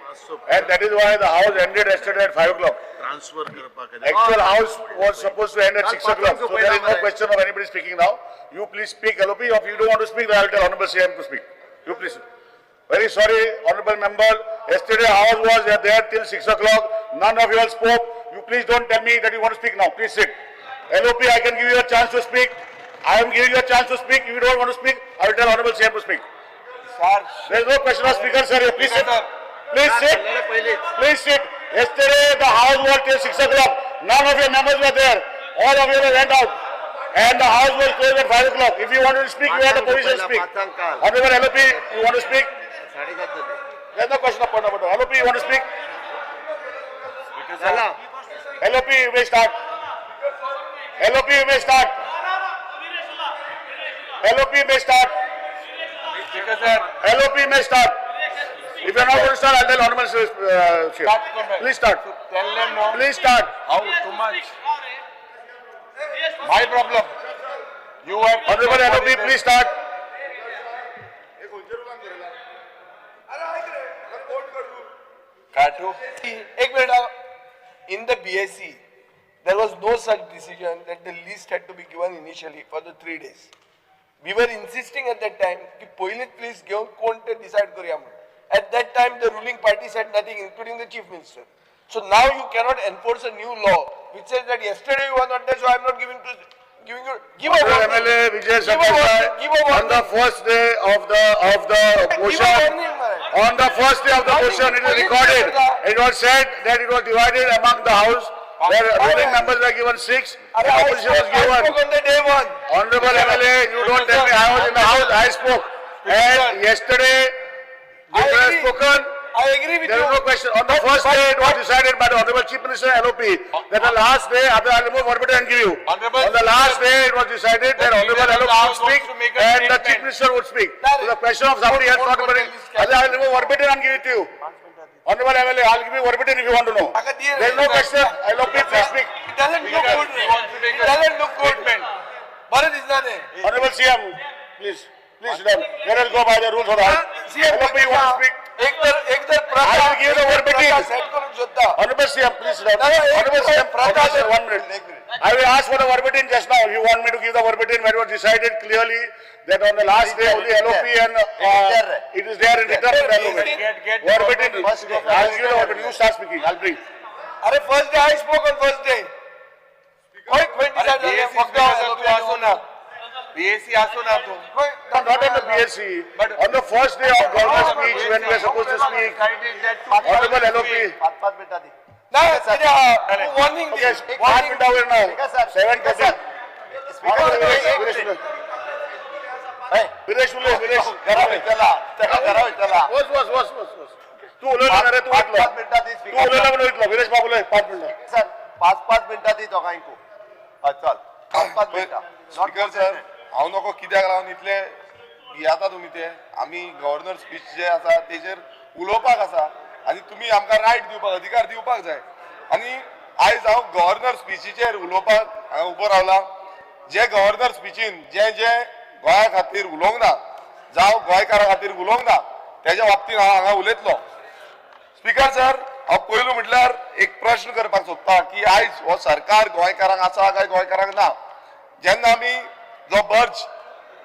And that is why the House ended yesterday at 5 o'clock. Actual House was supposed to end at 6 o'clock. So there is no question of anybody speaking now. You please speak LOP. If you don't want to speak, then I will tell Honorable CM to speak. You please. Very sorry, Honorable Member. Yesterday House was there till 6 o'clock. None of you all spoke. You please don't tell me that you want to speak now. Please sit. LOP, I can give you a chance to speak. I am giving you a chance to speak. If you don't want to speak, I will tell Honorable CM to speak. There is no question of speaker, sir. Please sit. Please sit. Please sit. Yesterday the House was till 6 o'clock. None of your members were there. All of you went out. And the House was closed at 5 o'clock. If you want to speak, you have the permission to speak. Honorable LOP, you want to speak? There is no question of point of order. LOP, you want to speak? LOP, you may start. LOP, you may start. LOP may start. LOP may start. If you are not going to start, I'll tell Honorable Chair. Please start. Please start. How too much? My problem. You have Honorable LOP, please start. In the BSc, there was no such decision that the list had to be given initially for the 3 days. We were insisting at that time कि पहिलेच list घेऊन कोण ते decide करूया म्हणून. At that time, the ruling party said nothing, including the chief minister. So now you cannot enforce a new law which says that yesterday you were not there, so I am not giving you. Give a warning. MLA Vijay Sakai, on the first day of the motion, on the first day of the motion, it is recorded. It was said that it was divided among the House. Where ruling members were given 6, and opposition was given. On the day one. Honorable MLA, you don't tell me I was in the House, I spoke. And yesterday, you have spoken. I agree with There you. is no question. On the first day, it was decided by the Honorable Chief Minister LOP that the last day, I will remove verbatim and give you. On the last day, it was decided that Honorable LOP would speak and the Chief Minister would speak. So the question of somebody else not remembering, I will remove verbatim and give it to you. Honorable MLA, I will give you verbatim if you want to know. There is no question. LOP, please speak. It doesn't look good. It doesn't look good. Bharat is not there. Honorable CM, please sit down. Let us go by the rules of the House. LOP, you want to speak? एक तर I will give the word between. Set करून सोदता. Honorable CM, please. No, Honorable CM, Prakash, sir, 1 minute. I will ask for the verbatim just now. You want me to give the verbatim when it was decided clearly that on the last day only LOP and it is there in return for LOP. Verbatim. I'll give the verbatim. You start speaking. I'll bring. अरे first day I spoke on first day. कोई decide झाले फक्त LOP असो ना. BSc असो ना तू. Not on the BSc, but on the first day of governor's speech when we are supposed to speak, Honorable LOP. 5 मिनिटांनी नाही warning Okay, 5 minutes now. 7:30. Viresh Ule, Viresh. बस. तू उलयला ना रे, तू वाटलो. तू उलयला म्हणून इतलो. विरेश बाबू उलय 5 मिनिटां. सर 5 मिनिटां दी दोगांयकू चल 5 मिनिटां. स्पीकर सर हांव नको कित्याक लागून इतले भियाता तुमी ते आमी गव्हर्नर स्पीच जे आसा तेजेर उलोवपाक आसा आनी तुमी आमकां रायट दिवपाक अधिकार दिवपाक जाय आनी आयज हांव गव्हर्नर स्पीचीचेर उलोवपाक हांगा उबो रावला. जे गव्हर्नर स्पीचीन जे गोंया खातीर उलोवंक ना जावं गोंयकारां खातीर उलोवंक ना तेज्या बाबतींत हांव हांगा उलयतलो. स्पीकर सर हांव पयलू म्हटल्यार एक प्रश्न करपाक सोदता की आयज हो सरकार गोंयकारांक आसा काय गोंयकारांक ना. जेन्ना आमी जो बर्ज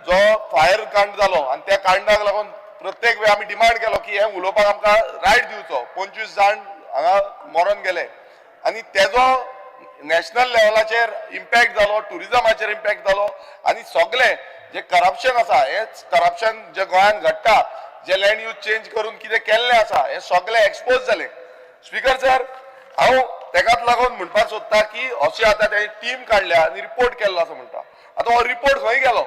जो फायर कांड जालो आनी त्या कांडाक लागून प्रत्येक वेळ आमी डिमांड केलो की हे उलोवपाक आमकां रायट दिवचो. 25 जाण हांगा मरोन गेले आनी तेजो नॅशनल लेवलाचेर इम्पॅक्ट जालो, टुरिजमाचेर इम्पॅक्ट जालो आनी सगळे जे करप्शन आसा हेच करप्शन जे गोंयान घडटा जे लँड यूज चेंज करून कितें केल्लें आसा हे सगळे एक्सपोज जाले. स्पीकर सर हांव तेकाच लागून म्हणपाक सोदता की अशें आतां तें टीम काडल्या आनी रिपोर्ट केल्लो आसा म्हणटा. आतां हो रिपोर्ट खंय गेलो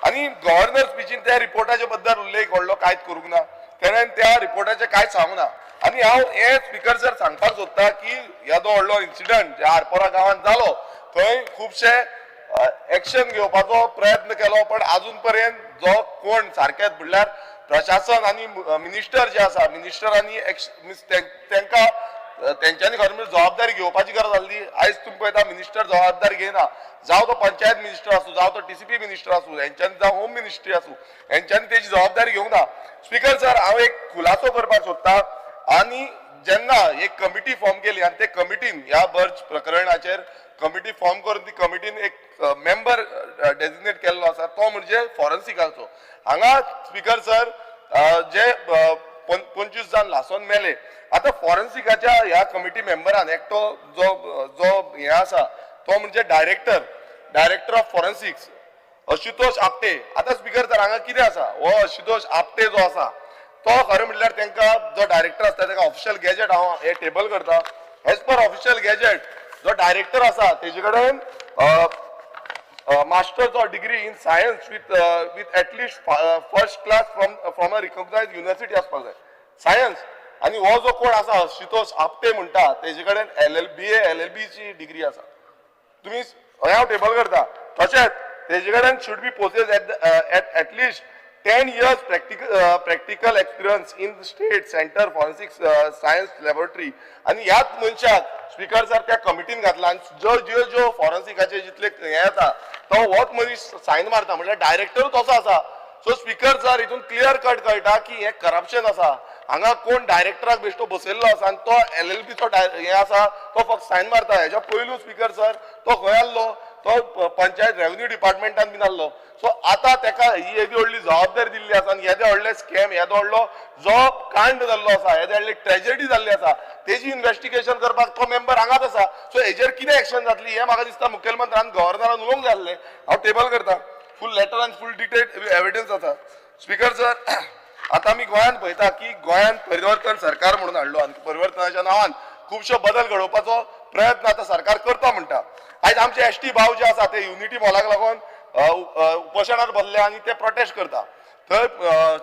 आनी गव्हर्नर स्पीचीन त्या रिपोर्टाच्या बद्दल उल्लेख व्हडलो कांयच करूंक ना. तेणेन त्या रिपोर्टाचें कांयच सांगूंक ना आनी हांव हे स्पीकर सर सांगपाक सोदता की येदो व्हडलो इन्सिडंट जे आरपोरा गांवांत जालो थंय खुबशे एक्शन घेवपाचो प्रयत्न केलो पण अजून पर्यंत जो कोण सारकेंच म्हणल्यार प्रशासन आनी मिनिस्टर जे आसा मिनिस्टरांनी तांकां तेंच्यांनी खरें म्हणजे जबाबदारी घेवपाची गरज आसली. आयज तुमी पळयता मिनिस्टर जबाबदारी घेयना. जावं तो पंचायत मिनिस्टर आसूं जावं तो TCP मिनिस्टर आसूं हेंच्यांनी जावं होम मिनिस्ट्री आसूं हेंच्यांनी तेजी जबाबदारी घेवंक ना. स्पीकर सर हांव एक खुलासो करपाक सोदता आनी जेन्ना एक कमिटी फॉर्म केली आनी ते कमिटीन ह्या बर्ज प्रकरणाचेर कमिटी फॉर्म करून ती कमिटीन एक मेंबर डेजिग्नेट केल्लो आसा तो म्हणजे फॉरेन्सिकाचो. हांगा स्पीकर सर जे 25 जाण लासोन मेले आता फॉरेन्सिकाच्या ह्या कमिटी मेंबरान एकटो जो हे आसा तो म्हणजे डायरेक्टर ऑफ फॉरेन्सिक्स आशुतोष आपटे. आता स्पीकर सर हांगा कितें आसा हो आशुतोष आपटे जो आसा तो खरें म्हणल्यार तांकां जो डायरेक्टर आसता ताका ऑफिशियल गॅजेट हांव हे टेबल करता. एज पर ऑफिशियल गॅजेट जो डायरेक्टर आसा तेजे कडेन masters of degree in science with at least first class from a recognised university आसपाक जाय सायन्स. आणि हो जो कोण आसा आशुतोष आपटे म्हणटा तेजे कडेन LLB ची डिग्री आसा. तुम्ही हे हांव टेबल करता. तशेंच तेजे कडेन should be possess at least 10 years practical experience in the state center forensic science laboratory. आणि ह्याच मनशाक स्पीकर सर त्या कमिटीन घातला आणि ज्यो फॉरेन्सिकाचे जितले हे येता तो होच मनीस सायन मारता म्हणजे डायरेक्टरूच असो आसा. सो स्पीकर सर हितून क्लियर कट कळटा की हे करप्शन आसा. हांगा कोण डायरेक्टराक बेश्टो बसयल्लो आसा आणि तो LLB चो हे आसा तो फक्त सायन मारता. हेच्या पयलू स्पीकर सर तो खंय आसलो तो पंचायत रेव्हन्यू डिपार्टमेंटान बीन आसलो. सो आता ताका ही येदी व्हडली जबाबदारी दिल्ली आसा आणि येदे व्हडले स्कॅम येदो व्हडलो जो कांड जाल्लो आसा येदे व्हडली ट्रेजेडी जाल्ली आसा तेजी इन्व्हेस्टिगेशन करपाक तो मेंबर हांगाच आसा. सो हेजेर कितें एक्शन जातली हे म्हाका दिसता मुखेलमंत्र्यान गव्हर्नरान उलोवंक जाय आसलें. हांव टेबल करता. फूल लेटर आनी फूल डिटेल एविडन्स आसा. स्पीकर सर आता आमी गोंयान पळयता की गोंयान परिवर्तन सरकार म्हणून हाडलो आनी परिवर्तनाच्या नांवान खुबशो बदल घडोवपाचो प्रयत्न आता सरकार करता म्हणटा. आयज आमचे ST भाव जे आसा ते युनिटी मॉलाक लागून उपोशणात बसले आणि ते प्रोटेस्ट करता. थंय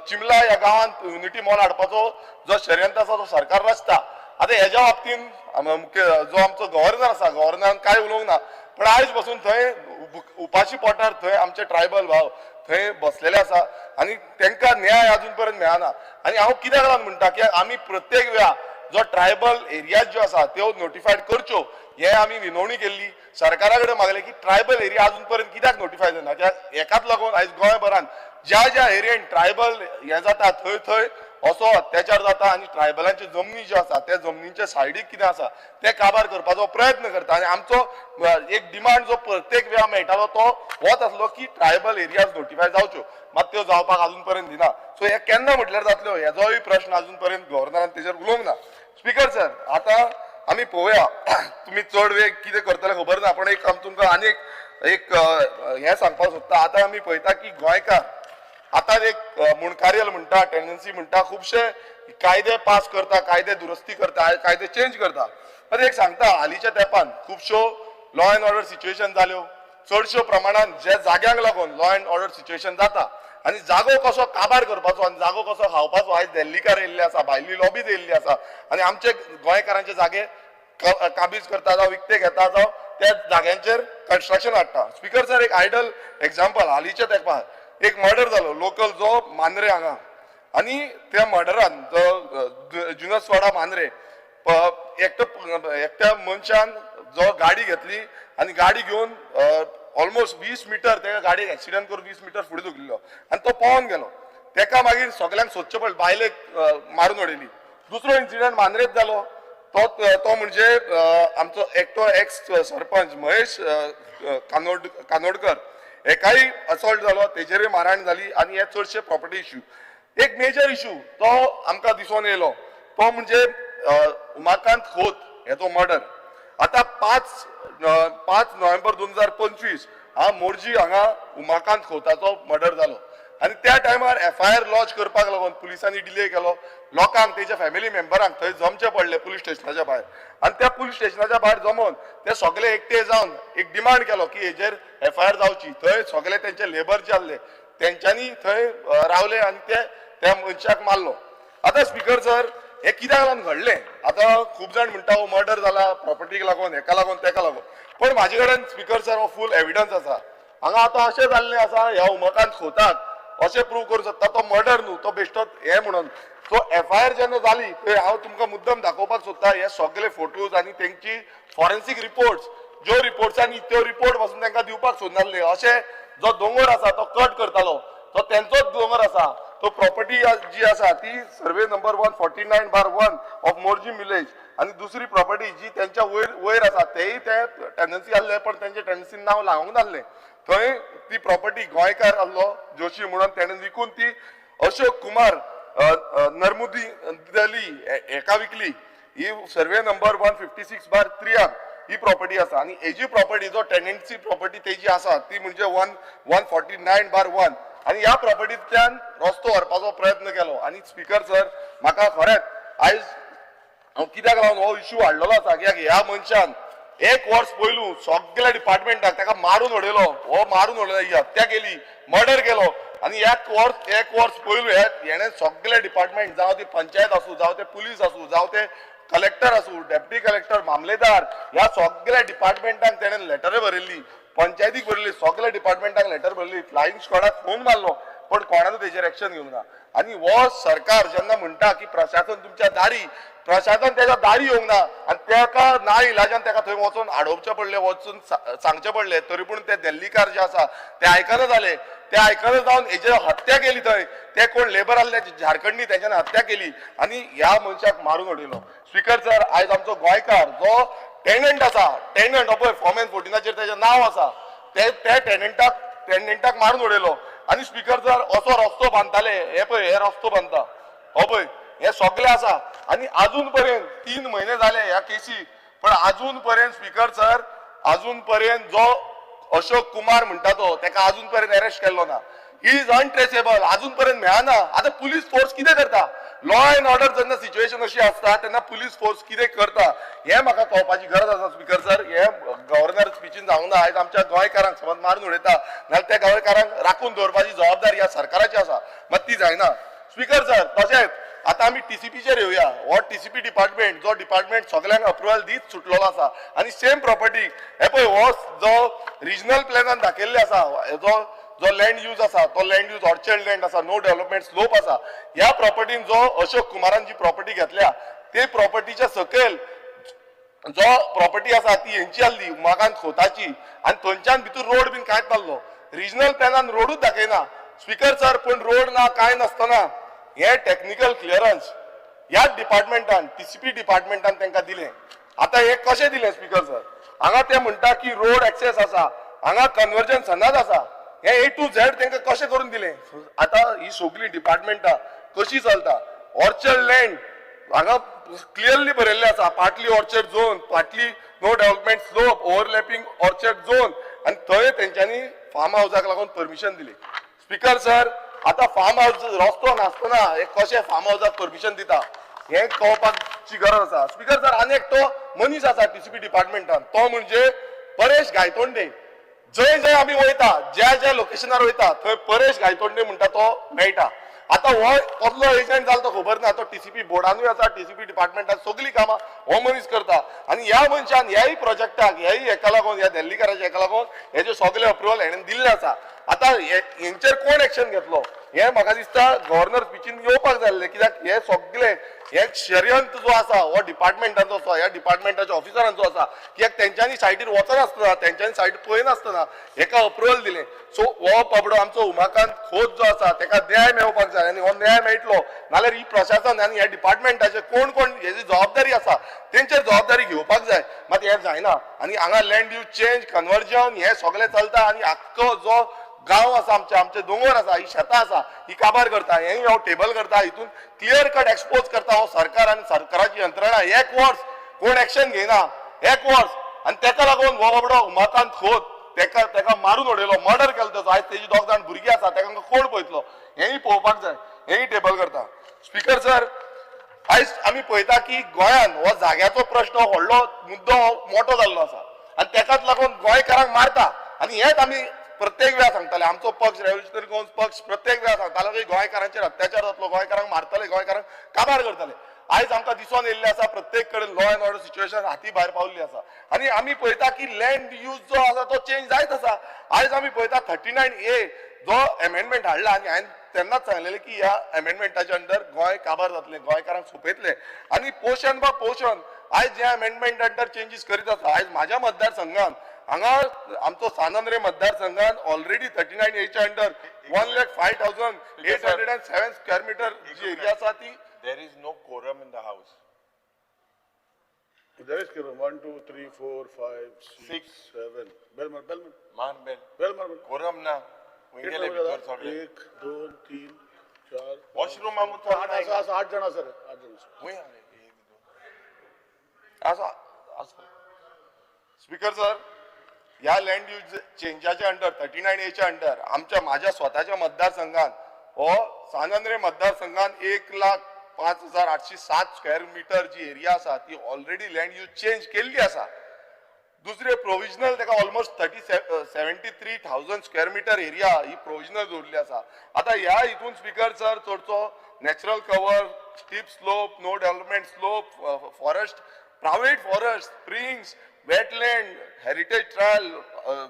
चिमला ह्या गांवांत युनिटी मॉल हाडपाचो जो षडयंत्र आसा तो सरकार रचता. आता हेज्या बाबतीन जो आमचो गव्हर्नर आसा गव्हर्नरान काय उलोवंक ना पण आयज बसून थंय उपाशी पोटार थंय आमचे ट्रायबल भाव थंय बसलेले आसा आणि तांकां न्याय अजून पर्यंत मेळना. आणि हांव कित्याक लागून म्हणटा की आमी प्रत्येक वेळा जो ट्रायबल एरिया ज्यो आसा त्यो नोटिफायड करच्यो हे आमी विनवणी केल्ली. सरकारा कडेन मागले की ट्रायबल एरिया अजून पर्यंत कित्याक नोटिफाय जायना. एकाच लागून आयज गोंयभरान ज्या ज्या एरियेन ट्रायबल हे जाता थंय थंय असो अत्याचार जाता आणि ट्रायबलांचे जमनी ज्यो आसा त्या जमनींच्या सायडीक कितें आसा ते काबार करपाचो प्रयत्न करता आणि आमचो एक डिमांड जो प्रत्येक वेळा मेळटालो तो होच आसलो की ट्रायबल एरियाज नोटिफाय जावच्यो मात त्यो जावपाक अजून पर्यंत दिना सो हे केन्ना म्हटल्यार जातल्यो हेजोय प्रश्न अजून पर्यंत गव्हर्नरान तेजेर उलोवंक ना स्पीकर सर आता आमी पळोवया तुमी चड वेळ कितें करतले खबर ना पण एक तुमकां आनी एक हें सांगपाक सोदता आतां आमी पळयता की गोंयकार आता एक मुणकार्यल म्हणटा टेंडन्सी म्हणटा खुबशे कायदे पास करता कायदे दुरुस्ती करता कायदे चेंज करता पण एक सांगता हालींच्या तेंपान खुबश्यो लॉ अँड ऑर्डर सिच्युएशन जाल्यो चडश्यो प्रमाणान जे जाग्यांक लागून लॉ अँड ऑर्डर सिच्युएशन जाता आणि जागो कसो काबार करपाचो आणि जागो कसो खावपाचो आयज दिल्लीकार येयल्ले आसा भायली लॉबीज येयल्ली आसा आणि आमचे गोंयकारांचे जागे काबीज करता जावं विकते घेता जावं त्या जाग्यांचेर कन्स्ट्रक्शन हाडटा स्पीकर सर एक आयडल एक्झाम्पल हालींच्या तेंपार एक मर्डर जालो लोकल जो मांद्रे हांगा आणि त्या मर्डरान जो जुनसवाडा मांद्रे एकट्या मनशान जो गाडी घेतली आणि गाडी घेऊन ऑलमोस्ट 20 मीटर त्या गाडयेक एक्सिडेंट करून 20 मीटर फुडें धुकलिलो आणि तो पावून गेलो तेका मागीर सगळ्यांक सोदचें पडलें बायलेक मारून उडयली दुसरो इन्सिडेंट मांद्रेत जालो तो म्हणजे आमचो एकटो एक्स सरपंच महेश कानोडकर एकाय असॉल्ट जालो तेजेरय मारहाण जाली आणि हे चडशे प्रॉपर्टी इश्यू एक मेजर इश्यू तो आमकां दिसून येयलो तो म्हणजे उमाकांत खोत हेचो मर्डर आता 5 नोव्हेंबर 2025 मोर्जी हांगा उमाकांत खोताचो मर्डर जालो आणि त्या टायमार FIR लॉन्च करपाक लागून पुलिसांनी डिले केलो लोकांक तेच्या फॅमिली मेंबरांक थंय जमचे पडले पुलीस स्टेशनाच्या भायर आणि त्या पुलीस स्टेशनाच्या भायर जमोन ते सगळे एकटे जावन एक डिमांड केलो की हेजेर FIR जावची थंय सगळे तेंचे लेबर जे आसले तेंच्यांनी थंय रावले आणि त्या मनशाक मारलो आता स्पीकर सर हे कित्याक लागून घडलें आता खूब जाण म्हणटा हो मर्डर जाला प्रॉपर्टीक लागून हेका लागून तेका लागून पण म्हाजे कडेन स्पीकर सर हो फूल एविडन्स आसा हांगा आतां अशें जाल्लें आसा ह्या उमाकांत खोताक अशें प्रूव करूं शकता तो मर्डर न्हू तो बेश्टो हे म्हणून सो FIR जेन्ना जाली थंय हांव तुमकां मुद्दम दाखोवपाक सोदता हे सगळे फोटोज आनी तेंची फॉरेन्सीक रिपोर्ट्स ज्यो रिपोर्ट्सांनी त्यो रिपोर्ट पासून तांकां दिवपाक सोदनासले अशें जो दोंगर आसा तो कट करतालो तो तेंचोच दोंगर आसा तो प्रॉपर्टी जी आसा ती survey number 149/1 of Morjim village आणि दुसरी प्रॉपर्टी जी त्यांच्या वयर आसा तेय ते टेंडन्सी आसले पण त्यांचे टेंडन्सीन नाव लावंक नासलें थंय ती प्रॉपर्टी गोंयकार आसलो जोशी म्हणून तेणें विकून ती अशोक कुमार नर्मुदी एका विकली ही सर्वे नंबर 156/3 ही प्रॉपर्टी आसा आणि हेजी प्रॉपर्टी जो टेनन्सी प्रॉपर्टी तेजी आसा ती म्हणजे 149/1 आणि ह्या प्रॉपर्टींतल्यान रस्तो व्हरपाचो प्रयत्न केलो आणि स्पीकर सर म्हाका खरेंच आयज हांव कित्याक लागून हो इश्यू हाडलेलो आसा कित्याक ह्या मनशान 1 वर्स पयलू सगळ्या डिपार्टमेंटाक ताका मारून उडयलो हो मारून उडयलो ही हत्या केली मर्डर केलो आणि 1 वर्स पयलू हेणें सगळे डिपार्टमेंट जावं ते पंचायत आसूं जावं ते पुलीस आसूं जावं ते कलेक्टर आसूं डेप्युटी कलेक्टर मामलेदार ह्या सगळ्या डिपार्टमेंटांक तेणें लेटरां बरयल्ली पंचायतीक बरयल्ली सगळ्या डिपार्टमेंटांक लेटर बरयल्ली फ्लायिंग स्क्वॉडाक फोन मारलो पण कोणानूच तेजेर एक्शन घेवंक ना आणि हो सरकार जेन्ना म्हणटा की प्रशासन तुमच्या दारी प्रशासन त्याच्या दारी येवंक ना आणि तेका ना इलाजान तेका थंय वचून आडोवचें पडलें वचून सांगचें पडलें तरी पूण ते दिल्लीकार जे आसा ते आयकना जाले ते आयकना जावन हेजेर हत्या केली थंय ते कोण लेबर आसले झारखंडनी तेच्यान हत्या केली आणि ह्या मनशाक मारून उडयलो स्पीकर सर आयज आमचो गोंयकार जो टेनंट आसा टेनंट हो पळय फॉर्म एन 14 तेजें नांव आसा ते टेनंटाक मारून उडयलो आणि स्पीकर सर असो रस्तो बांदताले हे पळय हे रस्तो बांदता हो पळय हे सगळे आसा आणि अजून पर्यंत 3 महिने झाले ह्या केसी पण अजून पर्यंत स्पीकर सर अजून पर्यंत जो अशोक कुमार म्हणटा तो तेका अजून पर्यंत अरेस्ट केल्लो ना ही इज अनट्रेसेबल अजून पर्यंत मेळना आता पुलीस फोर्स कितें करता लॉ अँड ऑर्डर जेन्ना सिच्युएशन अशी आसता तेन्ना पुलीस फोर्स कितें करता हे म्हाका कळपाची गरज आसा स्पीकर सर हे गव्हर्नर स्पिचीन जावंक ना आयज आमच्या गोंयकारांक समज मारून उडयता नाल्यार त्या गोंयकारांक राखून दवरपाची जबाबदारी ह्या सरकाराची आसा मात ती जायना स्पीकर सर तशेंच आता आमी TCPचेर येवया हो TCP डिपार्टमेंट जो डिपार्टमेंट सगळ्यांक अप्रुवल दीत सुटलेलो आसा आणि सेम प्रॉपर्टी हे पळय हो जो रिजनल प्लॅनान दाखयल्ले आसा जो लँड यूज आसा तो लँड यूज ऑर्चर्ड लँड आसा नो डेव्हलपमेंट स्लोप आसा ह्या प्रॉपर्टीन जो अशोक कुमारान जी प्रॉपर्टी घेतल्या ते प्रॉपर्टीच्या सकयल जो प्रॉपर्टी आसा ती हेंची आसली उमाकांत खोताची आणि थंयच्यान भितर रोड बीन कांयच नासलो रिजनल प्लॅनान रोडूच दाखयना स्पीकर सर पण रोड ना काय नसतना हे टेक्निकल क्लिअरन्स ह्याच डिपार्टमेंटान टीसीपी डिपार्टमेंटान तांकां दिलें. आता हे कशें दिलें स्पीकर सर? हांगा ते म्हणटा की रोड एक्सेस आसा, हांगा कन्वर्जन सनद आसा, हे A to Z तांकां कशें करून दिलें? आता ही सगळी डिपार्टमेंटां कशी चलता? ऑर्चर्ड लँड हांगा क्लियरली बरयल्लें आसा, partly orchard zone, partly no development slope, overlapping orchard zone, आणि थंय तेंच्यांनी फार्म हाऊसाक लागून परमिशन दिली. स्पीकर सर आता फार्म हाऊस रस्तो नासतना हे कशें फार्म हाऊसाक परमिशन दिता हे कळपाची गरज आसा. स्पीकर सर आनी एकटो मनीस आसा टीसीपी डिपार्टमेंटान, तो म्हणजे परेश गायतोंडे. जंय जंय आमी वयता, ज्या ज्या लोकेशनार वयता थंय परेश गायतोंडे म्हणटा तो मेळटा. आता हो कसलो एजंट जालो तो खबर ना, तो टीसीपी बोर्डानूय आसा, टीसीपी डिपार्टमेंटान सगळी कामां हो मनीस करता. आणि ह्या मनशान ह्याय प्रोजेक्टाक ह्याय हेका लागून ह्या दिल्लीकाराच्या हेका लागून हेजे सगळे अप्रुवल हेणें दिल्ले आसा. आता हेंचेर कोण एक्शन घेतलो हे म्हाका दिसता गव्हर्नर स्पिचीन येवपाक जाय, कित्याक हे सगळे हे षडयंत्र जो आसा हो डिपार्टमेंटाचो आसा, ह्या डिपार्टमेंटाच्या ऑफिसरांचो आसा, कित्याक तेंच्यांनी सायटीर वचनासतना तेंच्यांनी सायट पळयनासतना हेका अप्रुवल दिलें. सो हो पबडो आमचो उमाकांत खोत जो आसा ताका न्याय मेळपाक जाय, आनी हो न्याय मेळटलो नाल्यार ही प्रशासन आनी ह्या डिपार्टमेंटाचे कोण कोण हेजी जबाबदारी आसा तेंचेर जबाबदारी घेवपाक जाय. मात हें जायना. आनी हांगा लँड यूज चेंज, कन्वर्जन हे सगळें चलता, आनी आख्खो जो गांव आसा आमचे दोंगर आसा, ही शेतां आसा, ही काबार करता, हेंय हांव टेबल करता, हितून क्लियर कट एक्सपोज करता हो सरकार आनी सरकाराची यंत्रणा. एक वर्स कोण एक्शन घेयना, एक वर्स, आनी तेका लागून हो बाबडो उमाकांत खोत तेका मारून उडयलो, मर्डर केलो तेजो. आयज तेजी 2 जाण भुरगीं आसा, तेका कोण पळयतलो हेंय पळोवपाक जाय, हेंय टेबल करता. स्पीकर सर आयज आमी पळयता की गोंयान हो जाग्याचो प्रश्न व्हडलो मुद्दो मोठो जाल्लो आसा, आनी तेकाच लागून गोंयकारांक मारता. आनी हेच आमी प्रत्येक वेळा सांगताले, आमचो पक्ष रेव्होल्युशनरी गोंस पक्ष प्रत्येक वेळा सांगतालो की गोंयकारांचेर अत्याचार जातलो, गोंयकारांक मारतले, गोंयकारांक काबार करतले. आयज आमकां दिसून येयल्लें आसा प्रत्येक कडेन लॉ एंड ऑर्डर सिच्युएशन हाती भायर पावल्ली आसा. आनी आमी पळयता की लँड यूज जो आसा तो चेंज जायत आसा. आयज आमी पळयता 39A जो एमेंडमेंट हाडला, आनी हांवें तेन्नाच सांगलेलें की ह्या एमेंडमेंटाच्या अंडर गोंय काबार जातलें, गोंयकारांक सोंपयतलें. आनी पोर्शन बाय पोर्शन आयज जे एमेंडमेंट अंडर चेंजीस करीत आसा, आयज म्हाज्या मतदारसंघान हांगा आमचो सानंद्रे मतदारसंघान already 39A under 1,05,807 square metre जी एरिया आसा ती There is no quorum in the house. There is quorum. 1, 2, 3, 4, 5, 6, 7. Bell mar. Man bell. Bell mar. Quorum na. Wingele भितर सगळे. 1, 2, 3, 4. वॉशरूम आमचो 8 जण सर. 8 जण. वय आले. स्पीकर सर ह्या लँड यूज चेंजाच्या अंडर 39A अंडर माझ्या स्वतःच्या मतदारसंघात हो सानंद्रे मतदारसंघात 1,05,807 स्क्वेअर मीटर जी एरिया आसा ती ऑलरेडी लँड यूज चेंज केल्ली आसा. दुसरे प्रोविजनल ताका ऑलमोस्ट 73,000 स्क्वेअर मीटर एरिया ही प्रोविजनल दवरली आसा. आता ह्या हितून स्पीकर सर चडसो natural cover, steep slope, no development slope, forest, private forest, springs, wetland, heritage trail,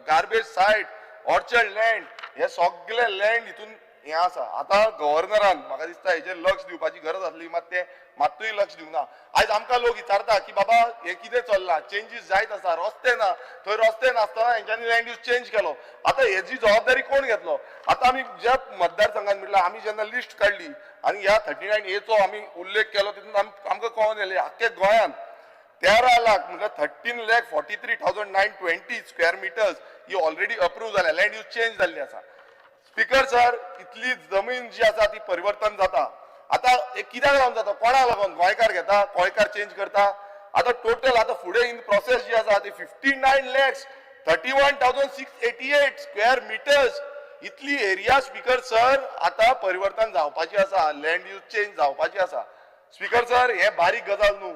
garbage site, orchard land हे सगळे लँड हितून हे आसा. आता गव्हर्नरान म्हाका दिसता हेजेर लक्ष दिवपाची गरज आसली, मात ते मात्तूय लक्ष दिवना. आयज आमकां लोक विचारता की बाबा हे कितें चल्लां, चेंजीस जायत आसा, रस्ते ना, थंय रस्ते नासतना हेंच्यांनी लँड यूज चेंज केलो. आता हेजी जबाबदारी कोण घेतलो? आता आमी ज्या मतदारसंघात म्हटल्यार आमी जेन्ना लिस्ट काडली आनी ह्या 39A आमी उल्लेख केलो तितून आमकां कळोन येयलें आख्खे गोंयान 13 लाख म्हणजे 13,43,920 स्क्वेअर मीटर्स ही ऑलरेडी अप्रूव्ह जाल्या, लँड यूज चेंज जाल्ली आसा. स्पीकर सर इतली जमीन जी आसा ती परिवर्तन जाता. आता कित्याक लागून जाता, कोणाक लागून? गोंयकार घेता, गोंयकार चेंज करता. आता टोटल आता फुडें इन प्रोसेस जी आसा ती 59,31,688 स्क्वेअर मीटर्स इतली एरिया स्पीकर सर आता परिवर्तन जावपाची आसा, लँड यूज चेंज जावपाची आसा. स्पीकर सर हे बारीक गजाल न्हू,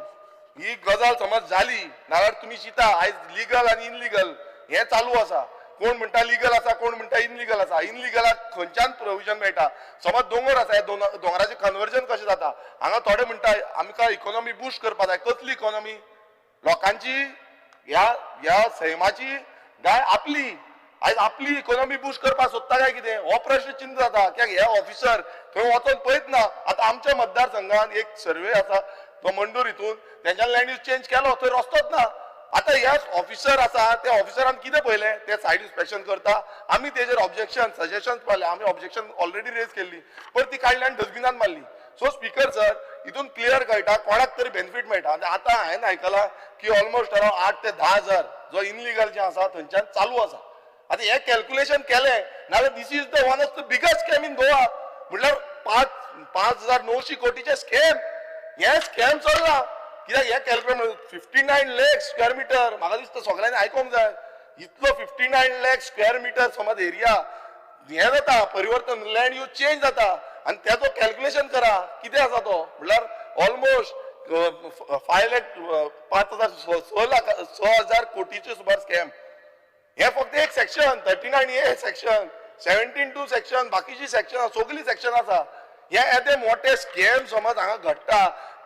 ही गजाल समज जाली नाल्यार तुमी चिता आयज लिगल आनी इनलिगल हे चालू आसा. कोण म्हणटा लिगल आसा, कोण म्हणटा इनलिगल आसा. इनलिगलाक खंयच्यान प्रोविजन मेळटा? समज दोंगर आसा, दोंगराचें कन्वर्जन कशें जाता? हांगा थोडे म्हणटा आमकां इकॉनॉमी बूस्ट करपाक जाय. कसली इकॉनॉमी? लोकांची ह्या सैमाची गाय आपली. आयज आपली इकॉनॉमी बूस्ट करपाक सोदता काय कितें हो प्रश्न चिंत जाता. कित्याक हे ऑफिसर थंय वचोन पळयत ना. आतां आमच्या मतदारसंघात एक सर्वे आसा तो मंडूर हितून तेंच्यान लँड यूज चेंज केलो, थंय रस्तोच ना. आता ह्या ऑफिसर आसा त्या ऑफिसरान कितें पळयलें ते सायट इन्स्पेक्शन करता आमी तेजेर ऑब्जेक्शन सजेशन पावले आमी ऑब्जेक्शन ऑलरेडी रेज केल्ली पण ती काडली आनी डस्टबिनान मारली सो स्पीकर सर हितून क्लियर कळटा कोणाक तरी बेनिफीट मेळटा आनी आतां हांवें आयकलां की ऑलमोस्ट अरावंड 8 ते 10 हजार जो इनलिगल जे आसा थंयच्यान चालू आसा आतां हें कॅल्क्युलेशन केलें नाल्यार this is the one of the biggest scam in Goa म्हणल्यार 5,900 कोटीचे स्कॅम हे स्कॅम चल्ला कित्याक हे कॅल्क्युलेट 59 लाख स्क्वेअर मिटर म्हाका दिसता सगळ्यांनी आयकोंक जाय इतलो 59 लाख स्क्वेअर मिटर समज एरिया हे जाता परिवर्तन लँड यूज चेंज जाता आणि त्याचो कॅल्क्युलेशन करा किती आसा तो म्हणल्यार ऑलमोस्ट 6,000 कोटीचे सुमार स्कॅम हे फक्त एक सेक्शन 39A सेक्शन 17(2) सेक्शन बाकीची सेक्शन सगळी सेक्शन आसा हे येदे मोठे स्कॅम समज हांगा घडटा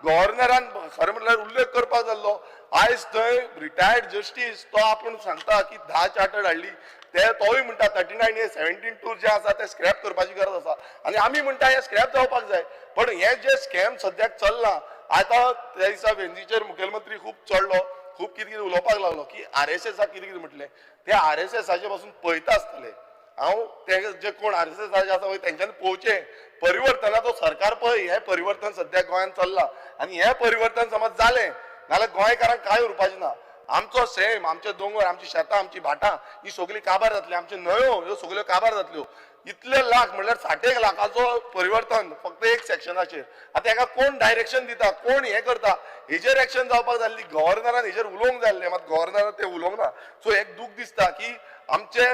गव्हर्नरान खरें म्हणल्यार उल्लेख करपाक जाल्लो आयज थंय रिटायर्ड जस्टीस तो आपूण सांगता की 10 चार्टर्ड हाडली ते तोय म्हणटा 39A 17(2) जे आसा ते स्क्रॅप करपाची गरज आसा आनी आमी म्हणटा हे स्क्रॅप जावपाक जाय पण हे जे स्कॅम सद्याक चल्ला आतां त्या दिसा वेंचीचेर मुखेलमंत्री खूब चडलो खूब कितें कितें उलोवपाक लागलो की RSSाक कितें कितें म्हटलें ते RSSाचे पासून पळयता आसतले हांव ते जे कोण RSSाचे आसा पळय तेंच्यांनी पळोवचें परिवर्तनाचो सरकार पळय हे परिवर्तन सद्याक गोंयांत चल्ला आनी हे परिवर्तन समज जालें नाल्यार गोंयकारांक कांय उरपाचें ना आमचो सैम आमचे दोंगर आमची शेतां आमची भाटां ही सगळीं काबार जातली आमचे न्हंयो ह्यो सगळ्यो काबार जातल्यो इतले लाख म्हणल्यार 60 लाखाचो परिवर्तन फक्त एक सेक्शनाचेर आतां हेका कोण डायरेक्शन दिता कोण हे करता हेजेर एक्शन जावपाक जाल्ली गव्हर्नरान हेजेर उलोवंक जाय आसलें मात गव्हर्नरान ते उलोवंक ना सो एक दूख दिसता की आमचे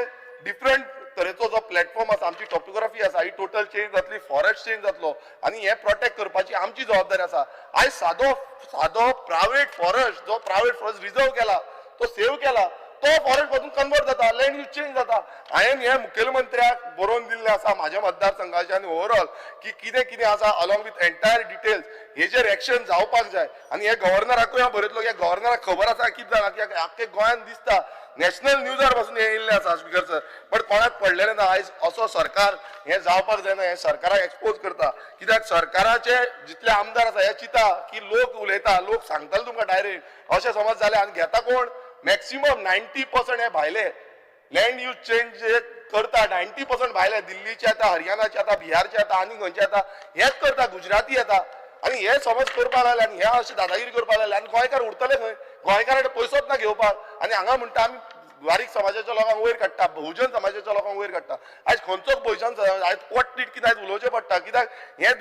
डिफरंट तरेचो जो प्लॅटफॉर्म आसा आमची टॉपोग्राफी आसा ही टोटल चेंज जातली फॉरेस्ट चेंज जातलो आनी हे प्रोटेक्ट करपाची आमची जबाबदारी आसा आयज सादो प्रायव्हेट फॉरेस्ट जो प्रायव्हेट फॉरेस्ट रिजर्व केला तो सेव्ह केला तो फॉरेस्ट पासून कन्वर्ट जाता लँड यूज चेंज जाता हांवें हे मुखेलमंत्र्याक बरोवन दिल्लें आसा म्हाज्या मतदारसंघाचे आनी ओवरऑल की कितें कितें आसा अलॉंग विथ एंटायर डिटेल्स हेजेर एक्शन जावपाक जाय आनी हे गव्हर्नराकूय हांव बरयतलो की गव्हर्नराक खबर आसा कितें जालां कित्याक आख्खे गोंयांत दिसता नॅशनल न्यूजार पासून हे येयल्लें आसा स्पीकर सर पण कोणाक पडलेलें ना आयज असो सरकार हे जावपाक जायना हे सरकाराक एक्सपोज करता कित्याक सरकाराचे जितले आमदार आसा हे चिंता की लोक उलयता लोक सांगतले तुमकां डायरेक्ट अशें समज जालें आनी घेता कोण मॅक्सिमम 90% हे भायले लँड यूज चेंज जे करता 90% भायले दिल्लीचे येता हरियाणाचे येता बिहारचे येता आनी खंयचे येता हेच करता गुजराती येता आनी हे समज करपाक लागले आनी हे अशें दादागिरी करपाक लागले आनी गोंयकार उरतले खंय गोंयकारांकडे पयसोच ना घेवपाक आनी हांगा म्हणटा आमी बारीक समाजाच्या लोकांक वयर काडटा बहुजन समाजाच्या लोकांक वयर काडटा आयज खंयचोच बहुजन आयज पोट कितें आयज उलोवचें पडटा कित्याक हे